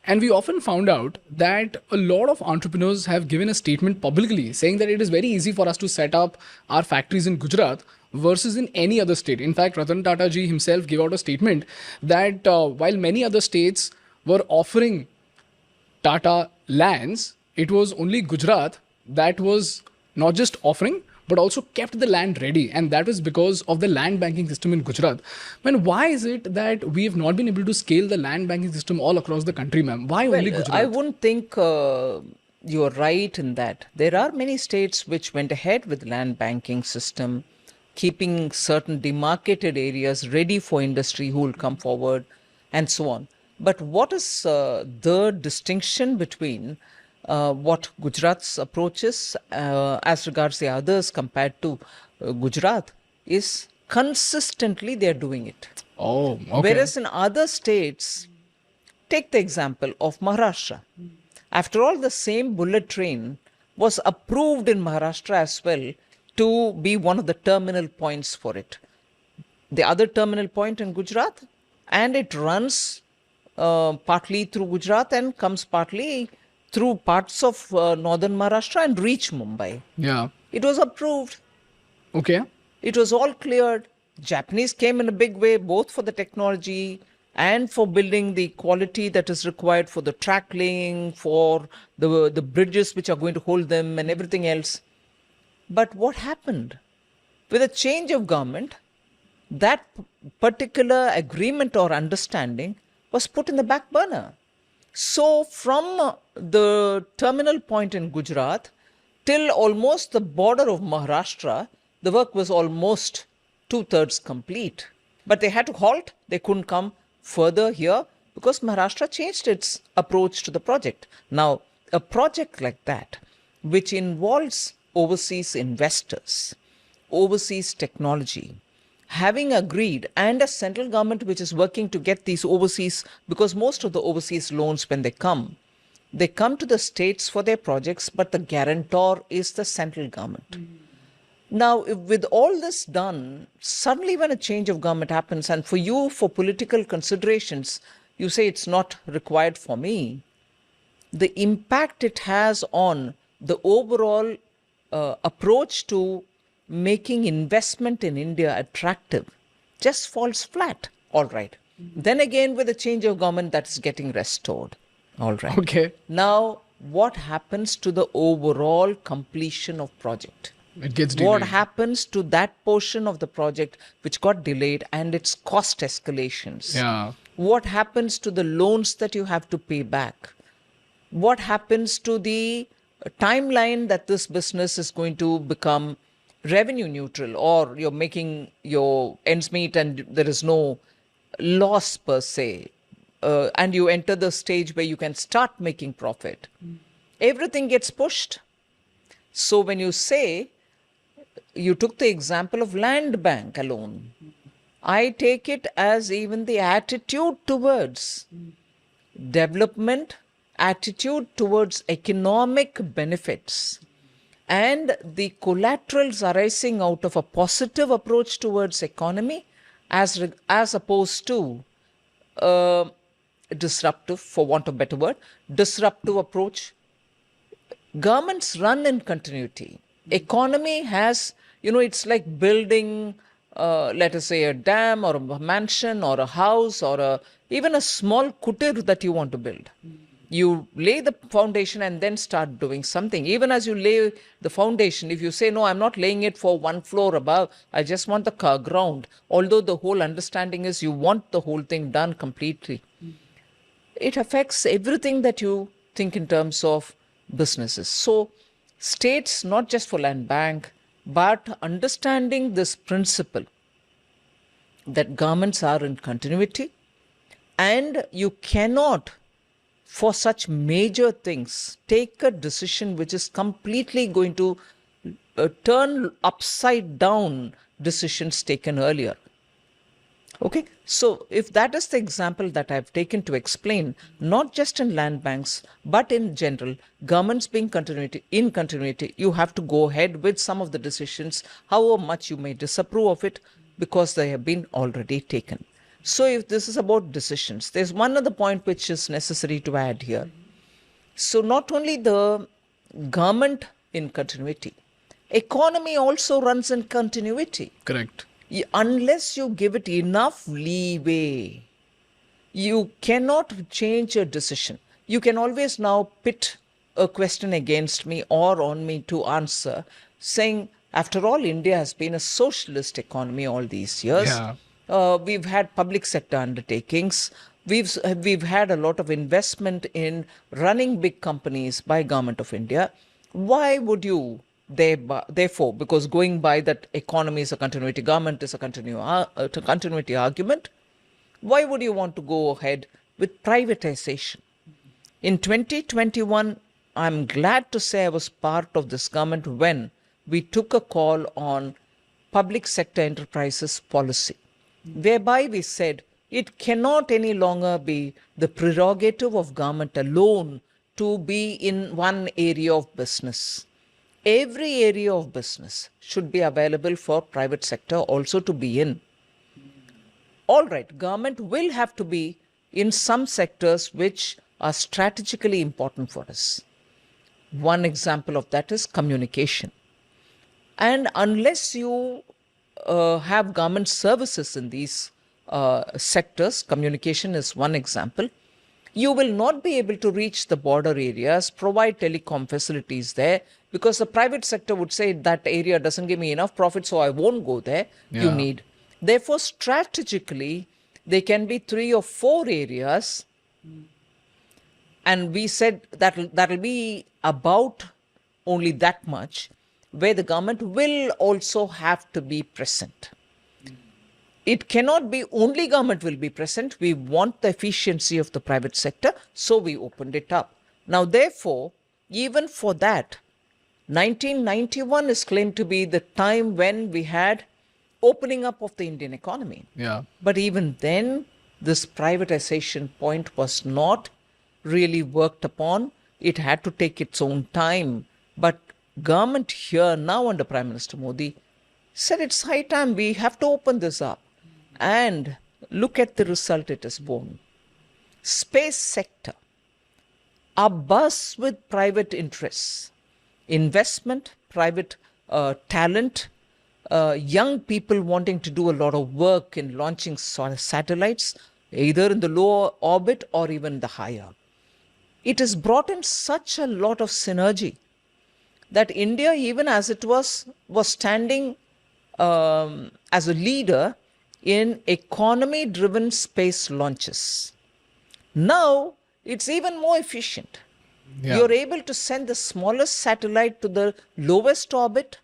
and we often found out that a lot of entrepreneurs have given a statement publicly saying that it is very easy for us to set up our factories in Gujarat versus in any other state. In fact, Ratan Tata ji himself gave out a statement that while many other states were offering Tata lands, it was only Gujarat that was not just offering but also kept the land ready, and that was because of the land banking system in Gujarat. Man, why is it that we have not been able to scale the land banking system all across the country, ma'am? Why only Gujarat? I wouldn't think you're right in that. There are many states which went ahead with land banking system, keeping certain demarcated areas ready for industry who will come forward and so on. But what is the distinction between what Gujarat's approach is as regards the others compared to Gujarat is consistently they're doing it. Oh, okay. Whereas in other states, take the example of Maharashtra. After all, the same bullet train was approved in Maharashtra as well to be one of the terminal points for it. The other terminal point in Gujarat, and it runs partly through Gujarat and comes partly through parts of northern Maharashtra and reach Mumbai. Yeah. It was approved. Okay. It was all cleared. Japanese came in a big way, both for the technology and for building the quality that is required for the track laying, for the bridges which are going to hold them and everything else. But what happened? With a change of government, that particular agreement or understanding was put in the back burner. So from the terminal point in Gujarat till almost the border of Maharashtra, the work was almost 2/3 complete. But they had to halt. They couldn't come further here because Maharashtra changed its approach to the project. Now, a project like that, which involves overseas investors, overseas technology, having agreed, and a central government which is working to get these overseas, because most of the overseas loans, when they come to the states for their projects, but the guarantor is the central government. Now, with all this done, suddenly when a change of government happens, and for you, for political considerations, you say it's not required for me, the impact it has on the overall approach to making investment in India attractive just falls flat. All right. Then again, with a change of government, that is getting restored. All right. Okay. Now, what happens to the overall completion of project? It gets delayed. What happens to that portion of the project which got delayed and its cost escalations? Yeah. What happens to the loans that you have to pay back? What happens to the timeline that this business is going to become revenue neutral, or you're making your ends meet and there is no loss per se, and you enter the stage where you can start making profit? Everything gets pushed. So when you say, you took the example of land bank alone, I take it as even the attitude towards development, attitude towards economic benefits, and the collaterals arising out of a positive approach towards economy as opposed to disruptive, for want of a better word, disruptive approach. Governments run in continuity. Economy has, it's like building, let us say, a dam or a mansion or a house or even a small kutir that you want to build. You lay the foundation and then start doing something. Even as you lay the foundation, if you say, no, I'm not laying it for one floor above, I just want the ground, although the whole understanding is you want the whole thing done completely, it affects everything that you think in terms of businesses. So states, not just for land bank, but understanding this principle that governments are in continuity, and you cannot, for such major things, take a decision which is completely going to turn upside down decisions taken earlier. Okay, so if that is the example that I've taken to explain, not just in land banks, but in general, governments being in continuity, you have to go ahead with some of the decisions, however much you may disapprove of it, because they have been already taken. So if this is about decisions, there's one other point which is necessary to add here. So not only the government in continuity, economy also runs in continuity. Correct. Unless you give it enough leeway, you cannot change your decision. You can always now pit a question against me or on me to answer, saying, after all, India has been a socialist economy all these years. Yeah. We've had public sector undertakings. We've had a lot of investment in running big companies by Government of India. Why would you therefore, because going by that economy is a continuity, government is a continuity argument, why would you want to go ahead with privatization? In 2021, I'm glad to say I was part of this government when we took a call on public sector enterprises policy, whereby we said it cannot any longer be the prerogative of government alone to be in one area of business. Every area of business should be available for private sector also to be in. All right, government will have to be in some sectors which are strategically important for us. One example of that is communication. And unless you have government services in these sectors, communication is one example, you will not be able to reach the border areas, provide telecom facilities there, because the private sector would say that area doesn't give me enough profit, so I won't go there. You need. Therefore, strategically, there can be 3 or 4 areas, and we said that'll be about only that much, where the government will also have to be present. It cannot be only government will be present. We want the efficiency of the private sector, so we opened it up. Now, therefore, even for that, 1991 is claimed to be the time when we had opening up of the Indian economy. Yeah. But even then, this privatization point was not really worked upon. It had to take its own time. But government here now under Prime Minister Modi said it's high time we have to open this up. And look at the result it has borne. Space sector, abuzz with private interests, investment, private talent, young people wanting to do a lot of work in launching satellites, either in the lower orbit or even the higher. It has brought in such a lot of synergy that India, even as it was standing as a leader in economy-driven space launches. Now, it's even more efficient. Yeah. You're able to send the smallest satellite to the lowest orbit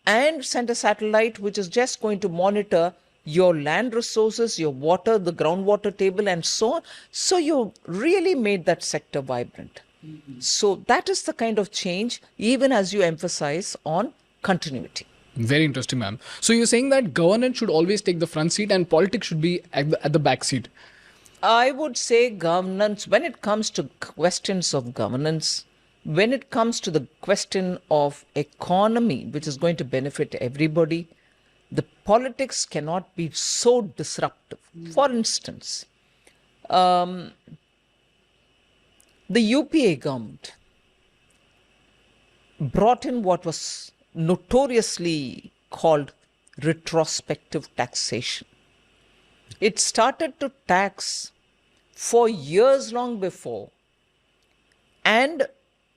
and send a satellite which is just going to monitor your land resources, your water, the groundwater table, and so on. So you really made that sector vibrant. So that is the kind of change, even as you emphasize on continuity. Very interesting, ma'am. So you're saying that governance should always take the front seat and politics should be at the back seat. I would say governance, when it comes to questions of governance, when it comes to the question of economy, which is going to benefit everybody, the politics cannot be so disruptive. For instance, the UPA government brought in what was notoriously called retrospective taxation. It started to tax for years long before and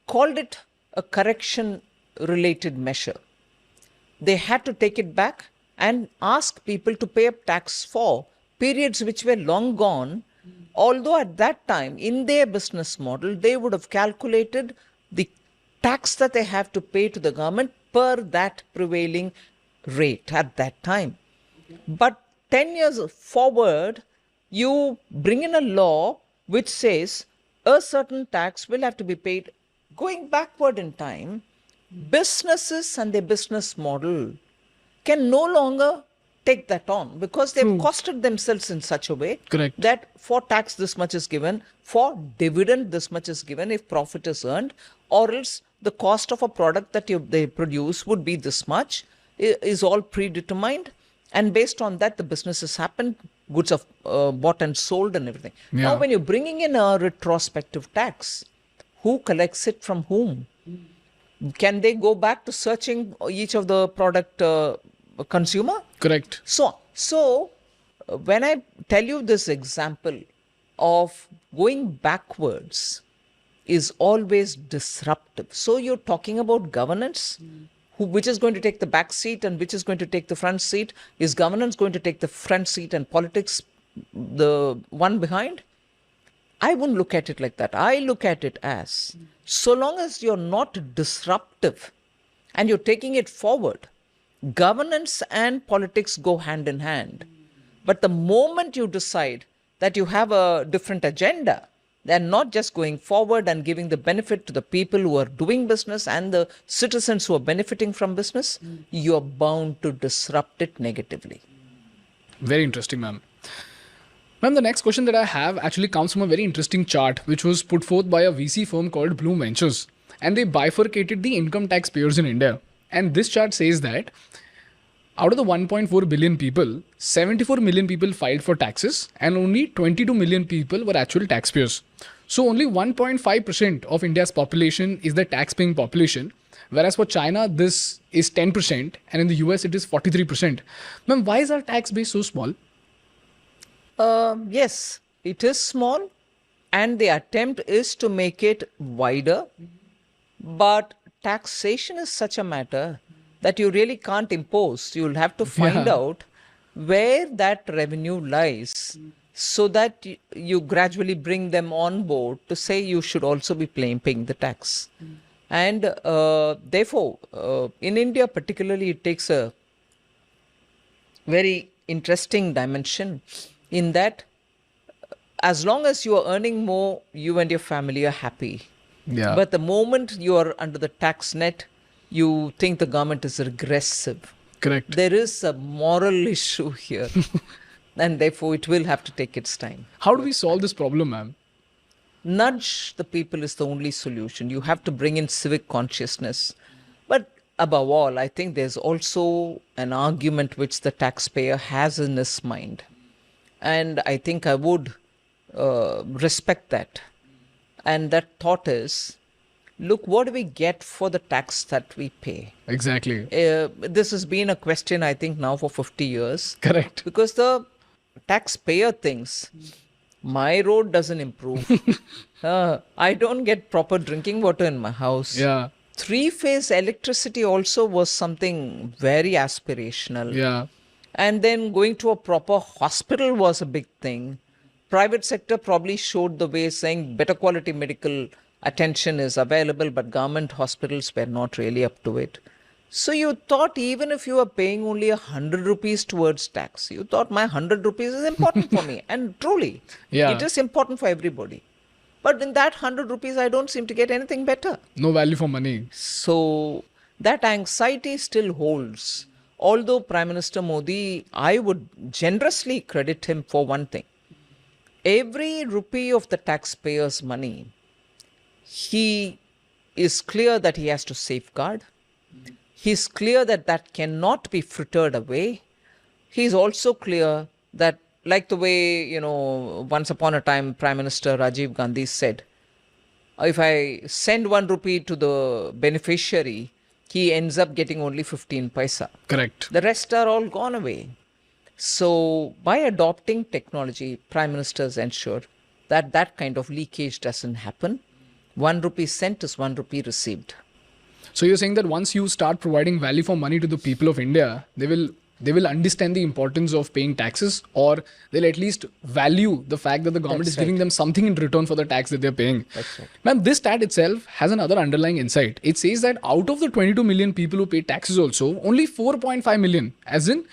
called it a correction related measure. They had to take it back and ask people to pay up tax for periods which were long gone, although at that time in their business model they would have calculated the tax that they have to pay to the government per that prevailing rate at that time. But 10 years forward, you bring in a law which says a certain tax will have to be paid. Going backward in time, businesses and their business model can no longer take that on because they've costed themselves in such a way Correct. that for tax this much is given, for dividend this much is given if profit is earned, or else the cost of a product that they produce would be this much, is all predetermined, and based on that the businesses happen, goods are bought and sold and everything. Now Yeah. when you're bringing in a retrospective tax, who collects it from whom? Can they go back to searching each of the product consumer? Correct. So when I tell you this example of going backwards is always disruptive. So you're talking about governance, which is going to take the back seat and which is going to take the front seat? Is governance going to take the front seat and politics the one behind? I wouldn't look at it like that. I look at it as, so long as you're not disruptive and you're taking it forward, governance and politics go hand in hand. But the moment you decide that you have a different agenda, then not just going forward and giving the benefit to the people who are doing business and the citizens who are benefiting from business, you're bound to disrupt it negatively. Very interesting, ma'am. Ma'am, the next question that I have actually comes from a very interesting chart which was put forth by a VC firm called Bloom Ventures, and they bifurcated the income tax payers in India. And this chart says that out of the 1.4 billion people, 74 million people filed for taxes and only 22 million people were actual taxpayers. So only 1.5% of India's population is the tax-paying population, whereas for China this is 10% and in the US it is 43%. Ma'am, why is our tax base so small? Yes, it is small and the attempt is to make it wider. But taxation is such a matter that you really can't impose. You'll have to find out where that revenue lies so that you gradually bring them on board to say you should also be paying the tax. And therefore, in India particularly, it takes a very interesting dimension in that as long as you are earning more, you and your family are happy. Yeah. But the moment you are under the tax net, you think the government is regressive. Correct. There is a moral issue here. And therefore, it will have to take its time. How do we solve this problem, ma'am? Nudge the people is the only solution. You have to bring in civic consciousness. But above all, I think there's also an argument which the taxpayer has in his mind. And I think I would respect that. And that thought is, look, what do we get for the tax that we pay? Exactly. This has been a question, I think, now for 50 years. Correct. Because the taxpayer thinks, my road doesn't improve. I don't get proper drinking water in my house. Yeah. Three-phase electricity also was something very aspirational. Yeah. And then going to a proper hospital was a big thing. Private sector probably showed the way, saying better quality medical attention is available, but government hospitals were not really up to it. So you thought even if you were paying only 100 rupees towards tax, you thought my 100 rupees is important for me. And truly, it is important for everybody. But in that 100 rupees, I don't seem to get anything better. No value for money. So that anxiety still holds. Although Prime Minister Modi, I would generously credit him for one thing. Every rupee of the taxpayers' money, he is clear that he has to safeguard. He's clear that that cannot be frittered away. He's also clear that, like the way, once upon a time, Prime Minister Rajiv Gandhi said, if I send 1 rupee to the beneficiary, he ends up getting only 15 paisa. Correct. The rest are all gone away. So by adopting technology, Prime Ministers ensured that that kind of leakage doesn't happen. 1 rupee sent is 1 rupee received. So you're saying that once you start providing value for money to the people of India, they will understand the importance of paying taxes, or they'll at least value the fact that the government is giving them something in return for the tax that they're paying. That's right. Ma'am, this stat itself has another underlying insight. It says that out of the 22 million people who pay taxes also, only 4.5 million, as in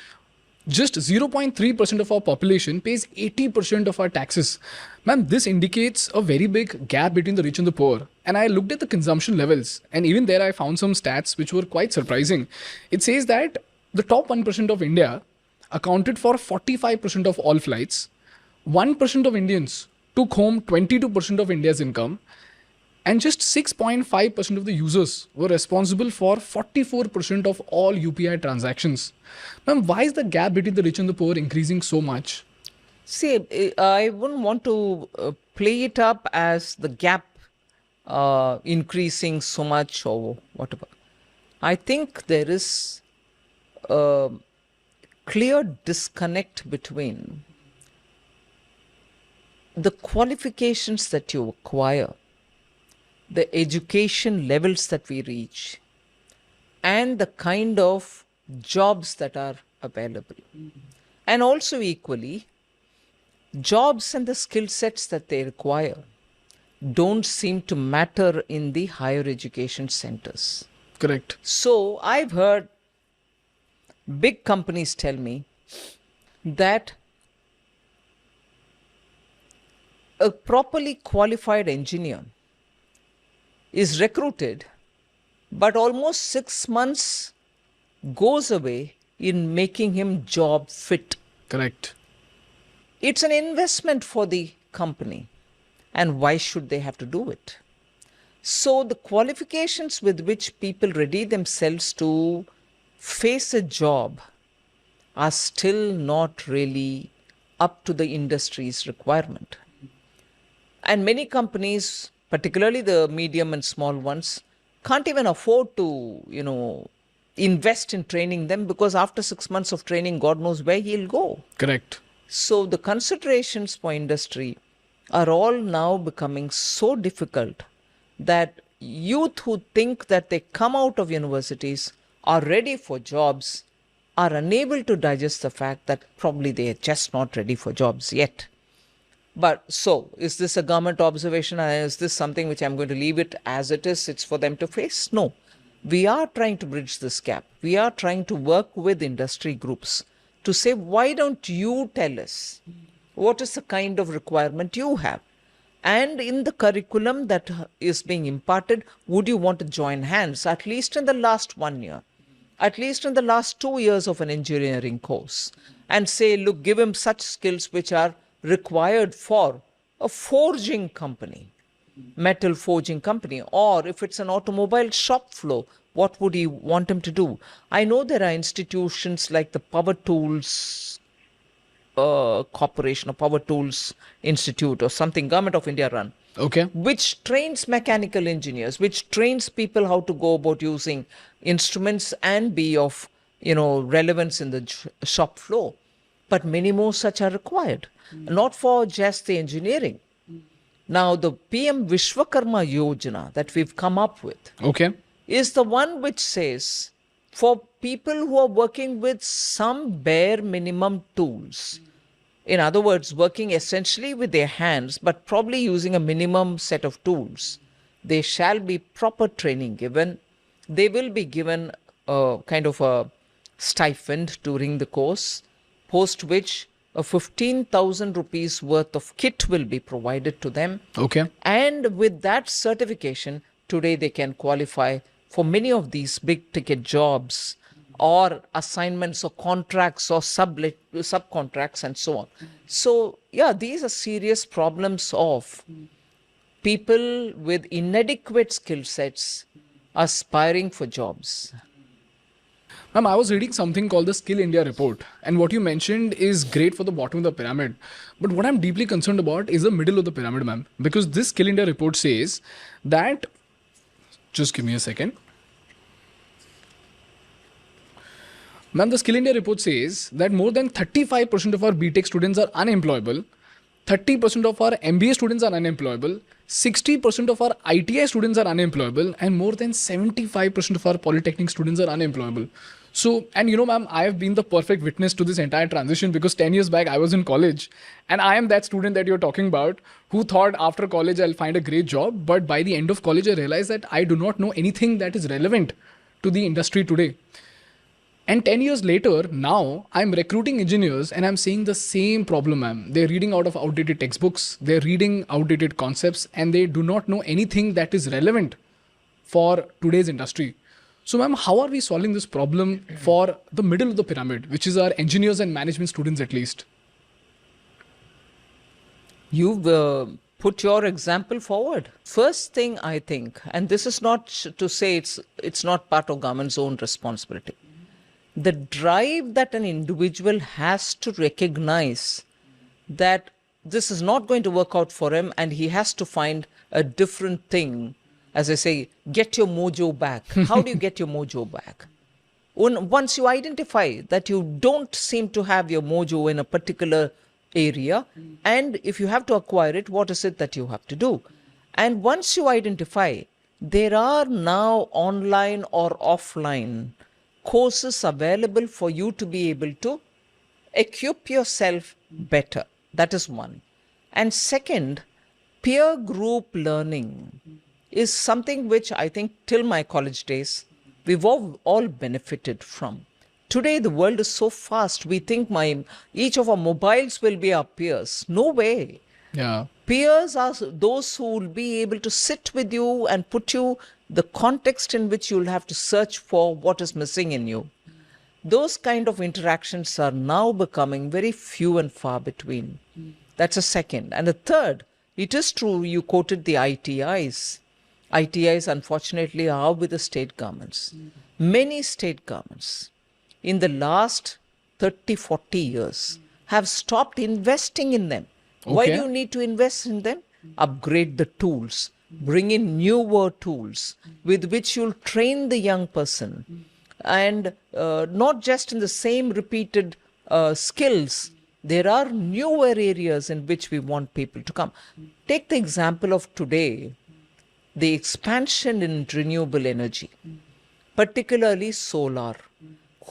just 0.3% of our population pays 80% of our taxes. Ma'am, this indicates a very big gap between the rich and the poor. And I looked at the consumption levels, and even there I found some stats which were quite surprising. It says that the top 1% of India accounted for 45% of all flights. 1% of Indians took home 22% of India's income. And just 6.5% of the users were responsible for 44% of all UPI transactions. Ma'am, why is the gap between the rich and the poor increasing so much? See, I wouldn't want to play it up as the gap increasing so much or whatever. I think there is a clear disconnect between the qualifications that you acquire, the education levels that we reach, and the kind of jobs that are available. And also equally, jobs and the skill sets that they require don't seem to matter in the higher education centers. Correct. So I've heard big companies tell me that a properly qualified engineer is recruited, but almost 6 months goes away in making him job fit. Correct. It's an investment for the company. And why should they have to do it? So the qualifications with which people ready themselves to face a job are still not really up to the industry's requirement. And many companies, particularly the medium and small ones, can't even afford to, invest in training them, because after 6 months of training, God knows where he'll go. Correct. So the considerations for industry are all now becoming so difficult that youth who think that they come out of universities are ready for jobs are unable to digest the fact that probably they are just not ready for jobs yet. But so, is this a government observation? Is this something which I'm going to leave it as it is? It's for them to face? No. We are trying to bridge this gap. We are trying to work with industry groups to say, why don't you tell us what is the kind of requirement you have? And in the curriculum that is being imparted, would you want to join hands, at least in the last 1 year, at least in the last 2 years of an engineering course, and say, look, give him such skills which are required for a forging company, metal forging company, or if it's an automobile shop floor, what would you want him to do? I know there are institutions like the Power Tools Corporation or Power Tools Institute or something, Government of India run. Okay. Which trains mechanical engineers, which trains people how to go about using instruments and be of, relevance in the shop floor. But many more such are required, not for just the engineering. Now, the PM Vishwakarma Yojana that we've come up with is the one which says for people who are working with some bare minimum tools, in other words, working essentially with their hands, but probably using a minimum set of tools, they shall be proper training given. They will be given a kind of a stipend during the course, post which a 15,000 rupees worth of kit will be provided to them. Okay. And with that certification, today they can qualify for many of these big ticket jobs or assignments or contracts or subcontracts and so on. So, yeah, these are serious problems of people with inadequate skill sets aspiring for jobs. Ma'am, I was reading something called the Skill India report, and what you mentioned is great for the bottom of the pyramid. But what I'm deeply concerned about is the middle of the pyramid, ma'am, because this Skill India report says that, just give me a second. Ma'am, the Skill India report says that more than 35% of our BTech students are unemployable, 30% of our MBA students are unemployable, 60% of our ITI students are unemployable, and more than 75% of our polytechnic students are unemployable. So, and ma'am, I have been the perfect witness to this entire transition because 10 years back I was in college and I am that student that you're talking about who thought after college I'll find a great job. But by the end of college, I realized that I do not know anything that is relevant to the industry today. And 10 years later, now I'm recruiting engineers and I'm seeing the same problem, ma'am. They're reading out of outdated textbooks, they're reading outdated concepts, and they do not know anything that is relevant for today's industry. So, ma'am, how are we solving this problem for the middle of the pyramid, which is our engineers and management students at least? You've put your example forward. First thing I think, and this is not to say it's not part of government's own responsibility. The drive that an individual has to recognize that this is not going to work out for him and he has to find a different thing. As I say, get your mojo back. How do you get your mojo back? Once you identify that you don't seem to have your mojo in a particular area, and if you have to acquire it, what is it that you have to do? And once you identify, there are now online or offline courses available for you to be able to equip yourself better. That is one. And second, peer group learning is something which I think till my college days, we've all benefited from. Today, the world is so fast. We think each of our mobiles will be our peers. No way. Yeah. Peers are those who will be able to sit with you and put you the context in which you'll have to search for what is missing in you. Those kind of interactions are now becoming very few and far between. That's a second. And the third, it is true, you quoted the ITIs. ITIs, unfortunately, are with the state governments. Many state governments in the last 30, 40 years have stopped investing in them. Why do you need to invest in them? Upgrade the tools, bring in newer tools with which you'll train the young person. And not just in the same repeated skills, there are newer areas in which we want people to come. Take the example of today, the expansion in renewable energy, particularly solar.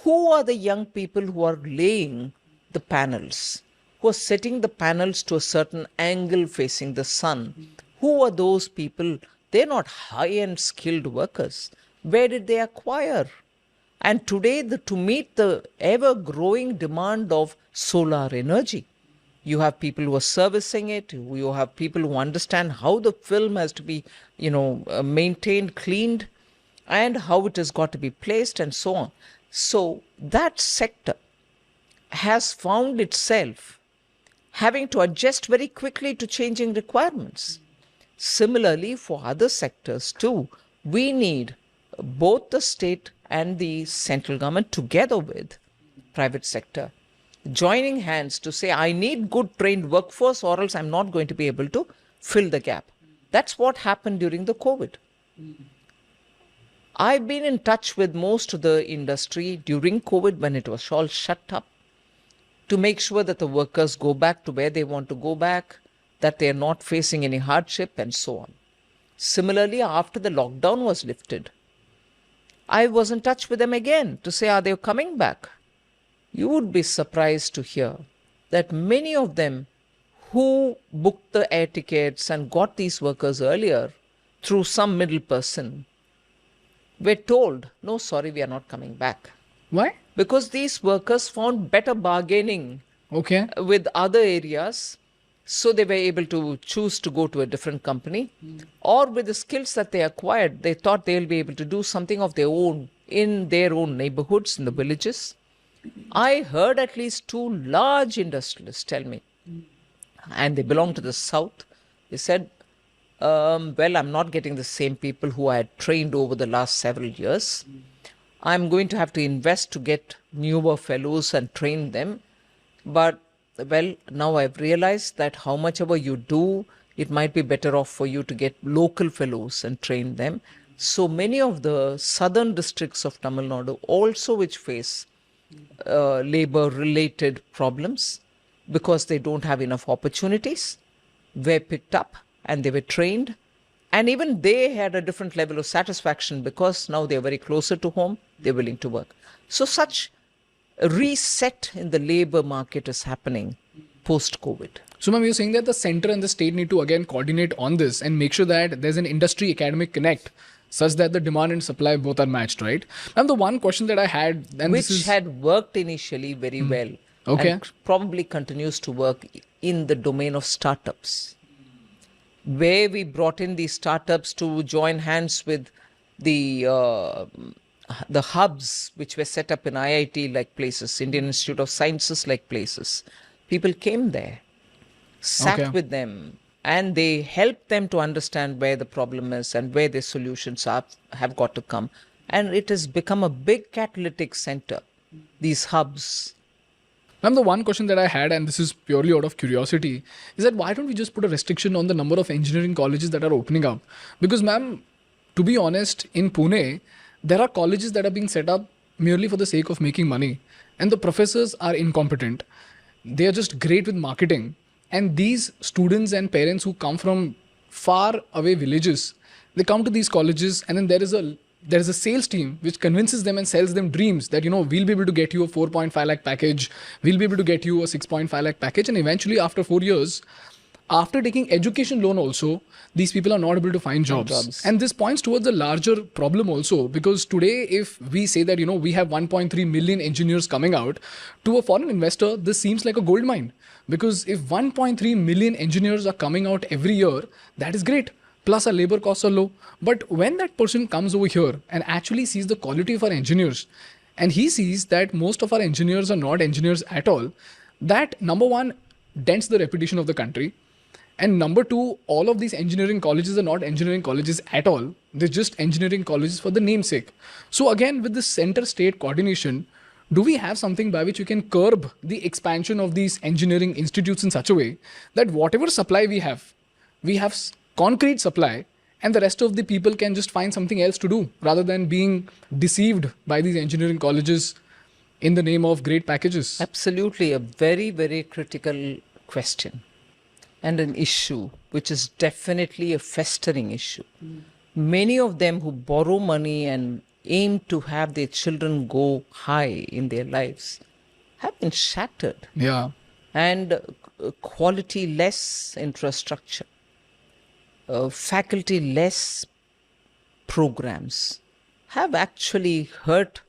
Who are the young people who are laying the panels, who are setting the panels to a certain angle facing the sun? Who are those people? They're not high-end skilled workers. Where did they acquire? And today, to meet the ever-growing demand of solar energy, you have people who are servicing it. You have people who understand how the film has to be, maintained, cleaned, and how it has got to be placed, and so on. So that sector has found itself having to adjust very quickly to changing requirements. Similarly, for other sectors too, we need both the state and the central government together with private sector joining hands to say, I need good trained workforce or else I'm not going to be able to fill the gap. That's what happened during the COVID. I've been in touch with most of the industry during COVID when it was all shut up to make sure that the workers go back to where they want to go back, that they're not facing any hardship and so on. Similarly, after the lockdown was lifted, I was in touch with them again to say, are they coming back? You would be surprised to hear that many of them who booked the air tickets and got these workers earlier through some middle person were told, no, sorry, we are not coming back. Why? Because these workers found better bargaining with other areas, so they were able to choose to go to a different company, or with the skills that they acquired, they thought they'll be able to do something of their own in their own neighborhoods, in the villages. I heard at least 2 large industrialists tell me, and they belong to the south, they said, well, I'm not getting the same people who I had trained over the last several years. I'm going to have to invest to get newer fellows and train them. But, well, now I've realized that how much ever you do, it might be better off for you to get local fellows and train them. So many of the southern districts of Tamil Nadu also which face labor-related problems because they don't have enough opportunities, were picked up and they were trained. And even they had a different level of satisfaction because now they're very closer to home, they're willing to work. So such a reset in the labor market is happening post-COVID. So, ma'am, you're saying that the center and the state need to again coordinate on this and make sure that there's an industry academic connect such that the demand and supply both are matched, right? And the one question that I had... And which had worked initially very well. Okay. And probably continues to work in the domain of startups, where we brought in these startups to join hands with the the hubs which were set up in IIT like places, Indian Institute of Sciences like places, people came there, sat Okay. with them, and they helped them to understand where the problem is and where the solutions have got to come. And it has become a big catalytic center, these hubs. Ma'am, the one question that I had, and this is purely out of curiosity, is that why don't we just put a restriction on the number of engineering colleges that are opening up? Because, ma'am, to be honest, in Pune, there are colleges that are being set up merely for the sake of making money, and the professors are incompetent. They are just great with marketing. And these students and parents who come from far away villages, they come to these colleges, and then there is a sales team which convinces them and sells them dreams that, we'll be able to get you a 4.5 lakh package, we'll be able to get you a 6.5 lakh package, and eventually after 4 years, after taking education loan also, these people are not able to find jobs. And this points towards a larger problem also, because today if we say that, we have 1.3 million engineers coming out, to a foreign investor, this seems like a gold mine. Because if 1.3 million engineers are coming out every year, that is great. Plus our labor costs are low. But when that person comes over here and actually sees the quality of our engineers, and he sees that most of our engineers are not engineers at all, that number one dents the reputation of the country. And number two, all of these engineering colleges are not engineering colleges at all. They're just engineering colleges for the namesake. So again, with this center-state coordination, do we have something by which we can curb the expansion of these engineering institutes in such a way that whatever supply we have concrete supply, and the rest of the people can just find something else to do rather than being deceived by these engineering colleges in the name of great packages? Absolutely, a very, very critical question and an issue which is definitely a festering issue. Many of them who borrow money and aim to have their children go high in their lives have been shattered. Yeah. And quality less infrastructure, faculty less programs have actually hurt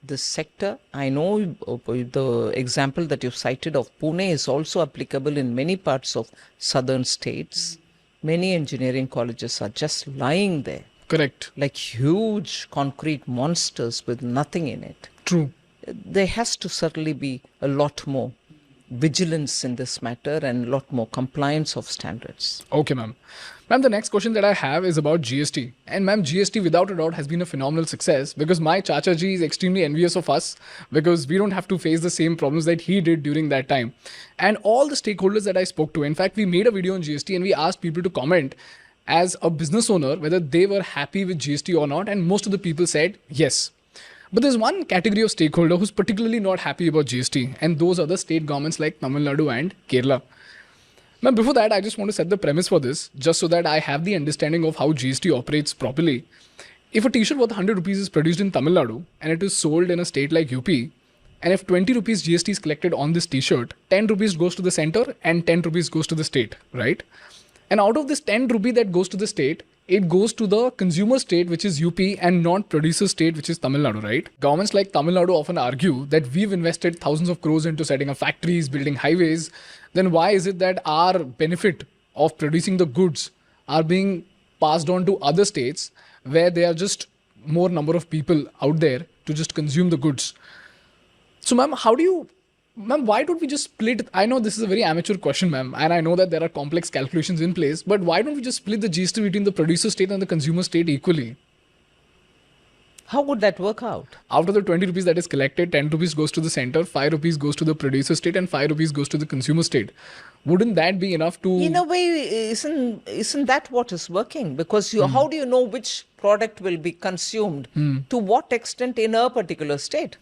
this sector. I know the example that you cited of Pune is also applicable in many parts of southern states. Many engineering colleges are just lying there. Correct. Like huge concrete monsters with nothing in it. True. There has to certainly be a lot more vigilance in this matter and a lot more compliance of standards. Okay, ma'am. Ma'am, the next question that I have is about GST. And ma'am, GST without a doubt has been a phenomenal success, because my Chacha ji is extremely envious of us because we don't have to face the same problems that he did during that time. And all the stakeholders that I spoke to, in fact, we made a video on GST and we asked people to comment as a business owner whether they were happy with GST or not, and most of the people said yes. But there's one category of stakeholder who's particularly not happy about GST, and those are the state governments like Tamil Nadu and Kerala. Now, before that, I just want to set the premise for this, just so that I have the understanding of how GST operates properly. If a t-shirt worth 100 rupees is produced in Tamil Nadu and it is sold in a state like UP, and if 20 rupees GST is collected on this t-shirt, 10 rupees goes to the center and 10 rupees goes to the state, right? And out of this 10 rupee that goes to the state, it goes to the consumer state, which is UP, and not producer state, which is Tamil Nadu, right? Governments like Tamil Nadu often argue that we've invested thousands of crores into setting up factories, building highways. Then why is it that our benefit of producing the goods are being passed on to other states where there are just more number of people out there to just consume the goods? So, ma'am, why don't we just split? I know this is a very amateur question, ma'am, and I know that there are complex calculations in place, but why don't we just split the GST between the producer state and the consumer state equally? How would that work out? Out of the 20 rupees that is collected, 10 rupees goes to the center, 5 rupees goes to the producer state, and 5 rupees goes to the consumer state. Wouldn't that be enough to... In a way, isn't that what is working? Because how do you know which product will be consumed? To what extent in a particular state?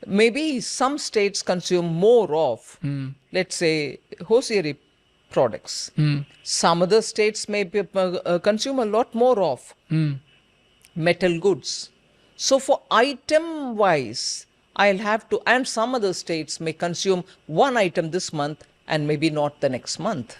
Maybe some states consume more of, let's say, hosiery products. Some other states may consume a lot more of metal goods. So for item-wise, I'll have to, and some other states may consume one item this month and maybe not the next month.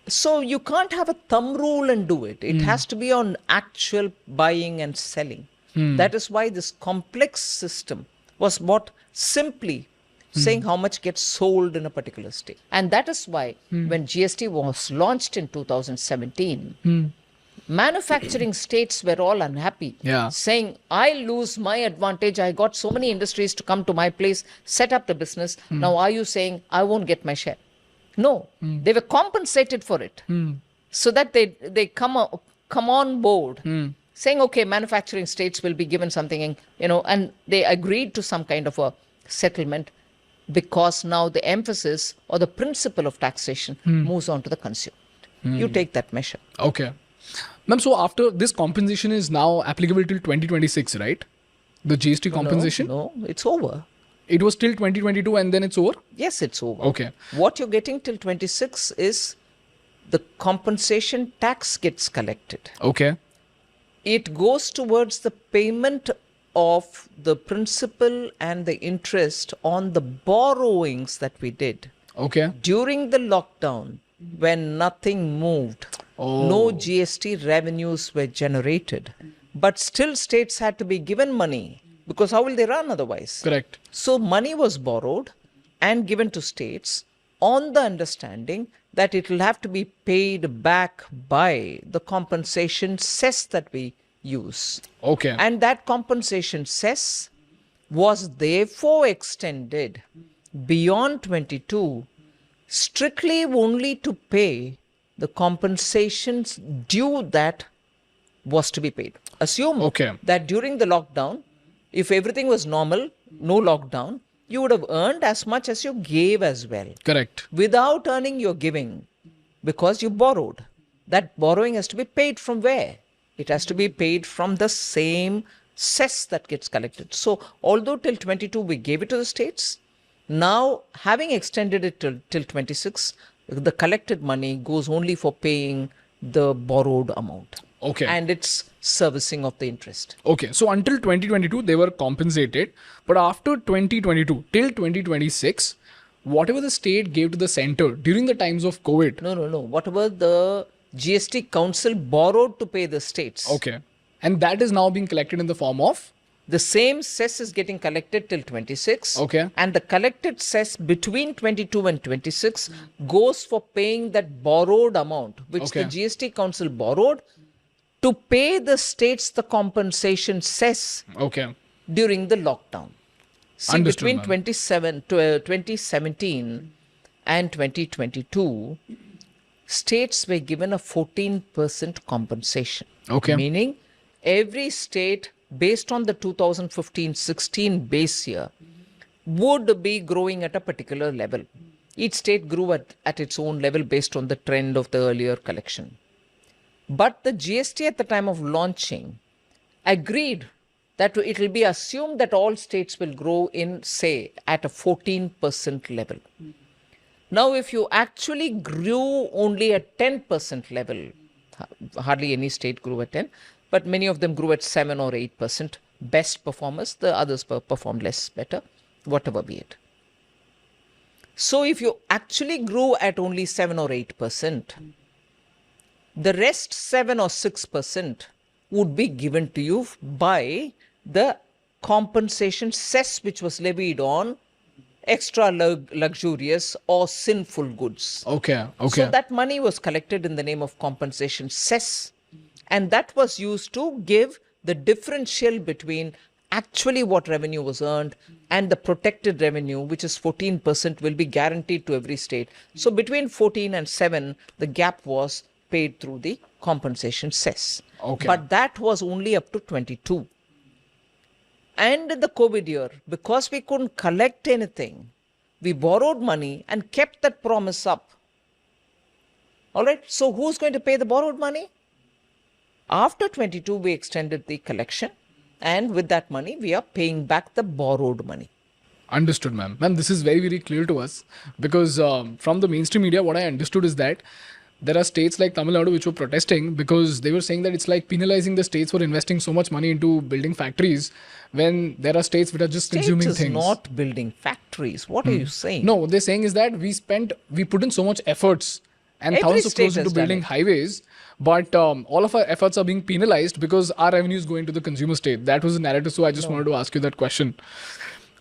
So you can't have a thumb rule and do it. It has to be on actual buying and selling. That is why this complex system was bought simply saying how much gets sold in a particular state. And that is why when GST was launched in 2017, Manufacturing states were all unhappy, saying, I lose my advantage. I got so many industries to come to my place, set up the business. Now, are you saying I won't get my share? No, they were compensated for it, so that they come on board, saying, okay, manufacturing states will be given something, and they agreed to some kind of a settlement, because now the emphasis or the principle of taxation moves on to the consumer. You take that measure. Okay. Ma'am, so after this compensation is now applicable till 2026, right? The GST compensation? No, it's over. It was till 2022 and then it's over? Yes, it's over. Okay. What you're getting till 26 is the compensation tax gets collected. Okay. It goes towards the payment of the principal and the interest on the borrowings that we did. Okay. During the lockdown, when nothing moved, no GST revenues were generated, but still states had to be given money, because how will they run otherwise? Correct. So money was borrowed and given to states on the understanding that it will have to be paid back by the compensation cess that we use. Okay. And that compensation cess was therefore extended beyond 22, strictly only to pay the compensations due that was to be paid. Assume that during the lockdown, if everything was normal, no lockdown, you would have earned as much as you gave as well. Correct. Without earning, you're giving because you borrowed. That borrowing has to be paid from where? It has to be paid from the same cess that gets collected. So, although till 22 we gave it to the states, now having extended it till 26, the collected money goes only for paying the borrowed amount. Okay. And it's servicing of the interest. Okay. So until 2022, they were compensated. But after 2022 till 2026, whatever the state gave to the center during the times of COVID. No. Whatever the GST Council borrowed to pay the states. Okay. And that is now being collected in the form of? The same cess is getting collected till 26. Okay. And the collected cess between 22 and 26 goes for paying that borrowed amount, which the GST Council borrowed to pay the states the compensation cess during the lockdown. See, between 2017 and 2022, states were given a 14% compensation. Okay. Meaning every state, based on the 2015-16 base year, would be growing at a particular level. Each state grew at its own level based on the trend of the earlier collection. But the GST at the time of launching agreed that it will be assumed that all states will grow in, say, at a 14% level. Now, if you actually grew only at 10% level, hardly any state grew at 10, but many of them grew at 7 or 8%. Best performers, the others performed less better, whatever be it. So if you actually grew at only 7 or 8%, the rest 7 or 6% would be given to you by the compensation cess which was levied on extra luxurious or sinful goods. Okay. So that money was collected in the name of compensation cess, and that was used to give the differential between actually what revenue was earned and the protected revenue, which is 14%, will be guaranteed to every state. So between 14 and 7, the gap was paid through the compensation cess. Okay. But that was only up to 22. And in the COVID year, because we couldn't collect anything, we borrowed money and kept that promise up. All right. So who's going to pay the borrowed money? After 22, we extended the collection. And with that money, we are paying back the borrowed money. Understood, ma'am. Ma'am, this is very, very clear to us because from the mainstream media, what I understood is that there are states like Tamil Nadu which were protesting because they were saying that it's like penalizing the states for investing so much money into building factories when there are states which are just consuming things. States is not building factories. What are you saying? No, what they're saying is that we put in so much efforts and thousands of crores into building highways, but all of our efforts are being penalized because our revenue is going to the consumer state. That was the narrative, so I just wanted to ask you that question.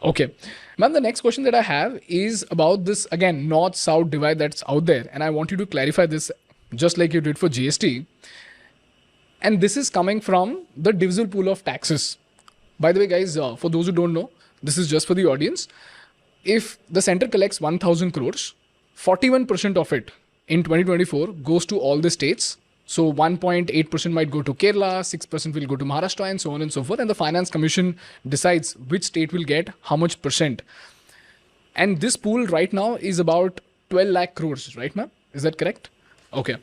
Okay. Ma'am, the next question that I have is about this, again, north-south divide that's out there. And I want you to clarify this just like you did for GST. And this is coming from the divisible pool of taxes. By the way, guys, for those who don't know, this is just for the audience. If the center collects 1,000 crores, 41% of it in 2024 goes to all the states. So 1.8% might go to Kerala, 6% will go to Maharashtra, and so on and so forth. And the Finance Commission decides which state will get how much percent. And this pool right now is about 12 lakh crores, right, ma'am? Is that correct? Okay.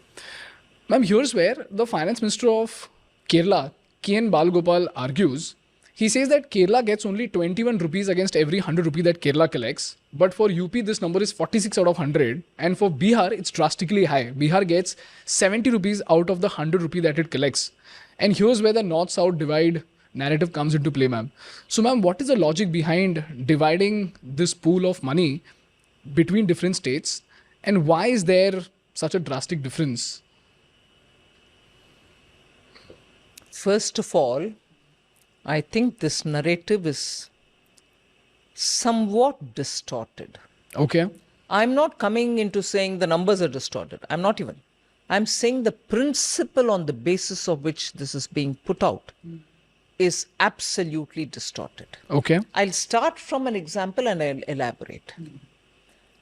Ma'am, here's where the Finance Minister of Kerala, K.N. Balgopal, argues. He says that Kerala gets only 21 rupees against every 100 rupee that Kerala collects. But for UP, this number is 46 out of 100. And for Bihar, it's drastically high. Bihar gets 70 rupees out of the 100 rupee that it collects. And here's where the north-south divide narrative comes into play, ma'am. So, ma'am, what is the logic behind dividing this pool of money between different states? And why is there such a drastic difference? First of all, I think this narrative is somewhat distorted. Okay. I'm not coming into saying the numbers are distorted. I'm not even. I'm saying the principle on the basis of which this is being put out is absolutely distorted. Okay. I'll start from an example and I'll elaborate.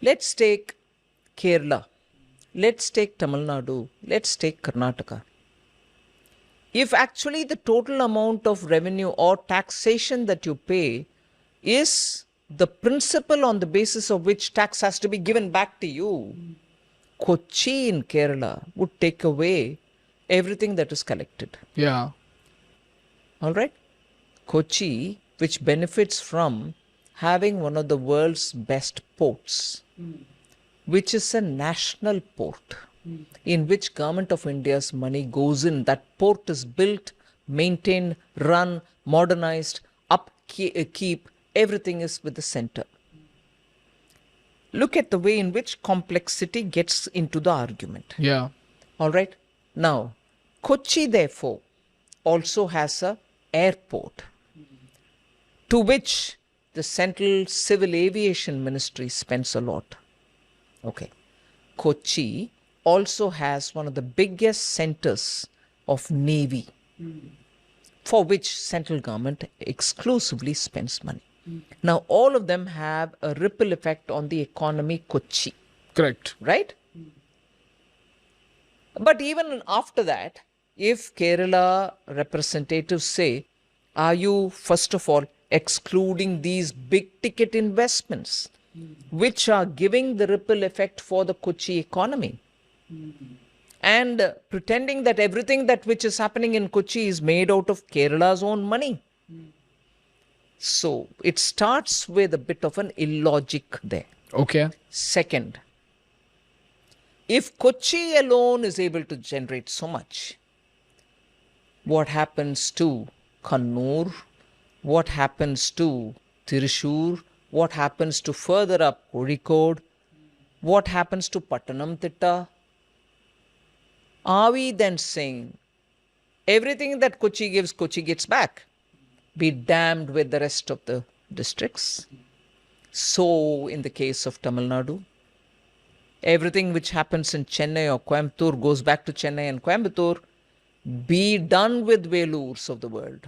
Let's take Kerala. Let's take Tamil Nadu. Let's take Karnataka. If actually the total amount of revenue or taxation that you pay is the principle on the basis of which tax has to be given back to you, Kochi in Kerala would take away everything that is collected. Yeah. All right? Kochi, which benefits from having one of the world's best ports, which is a national port, in which Government of India's money goes in. That port is built, maintained, run, modernized, upkeep, everything is with the center. Look at the way in which complexity gets into the argument. Yeah. All right. Now, Kochi, therefore, also has a airport to which the Central Civil Aviation Ministry spends a lot. Okay. Kochi also has one of the biggest centers of Navy, for which central government exclusively spends money. Now, all of them have a ripple effect on the economy Kochi. Correct. Right? But even after that, if Kerala representatives say, are you, first of all, excluding these big ticket investments, which are giving the ripple effect for the Kochi economy? And pretending that everything that which is happening in Kochi is made out of Kerala's own money. So it starts with a bit of an illogic there. Okay. Second, if Kochi alone is able to generate so much, what happens to Kannur? What happens to Thrissur? What happens to further up Kozhikode? What happens to Pattanamthitta? Are we then saying everything that Kochi gives, Kochi gets back? Be damned with the rest of the districts. So in the case of Tamil Nadu, everything which happens in Chennai or Coimbatore goes back to Chennai and Coimbatore. Be done with Velurs of the world.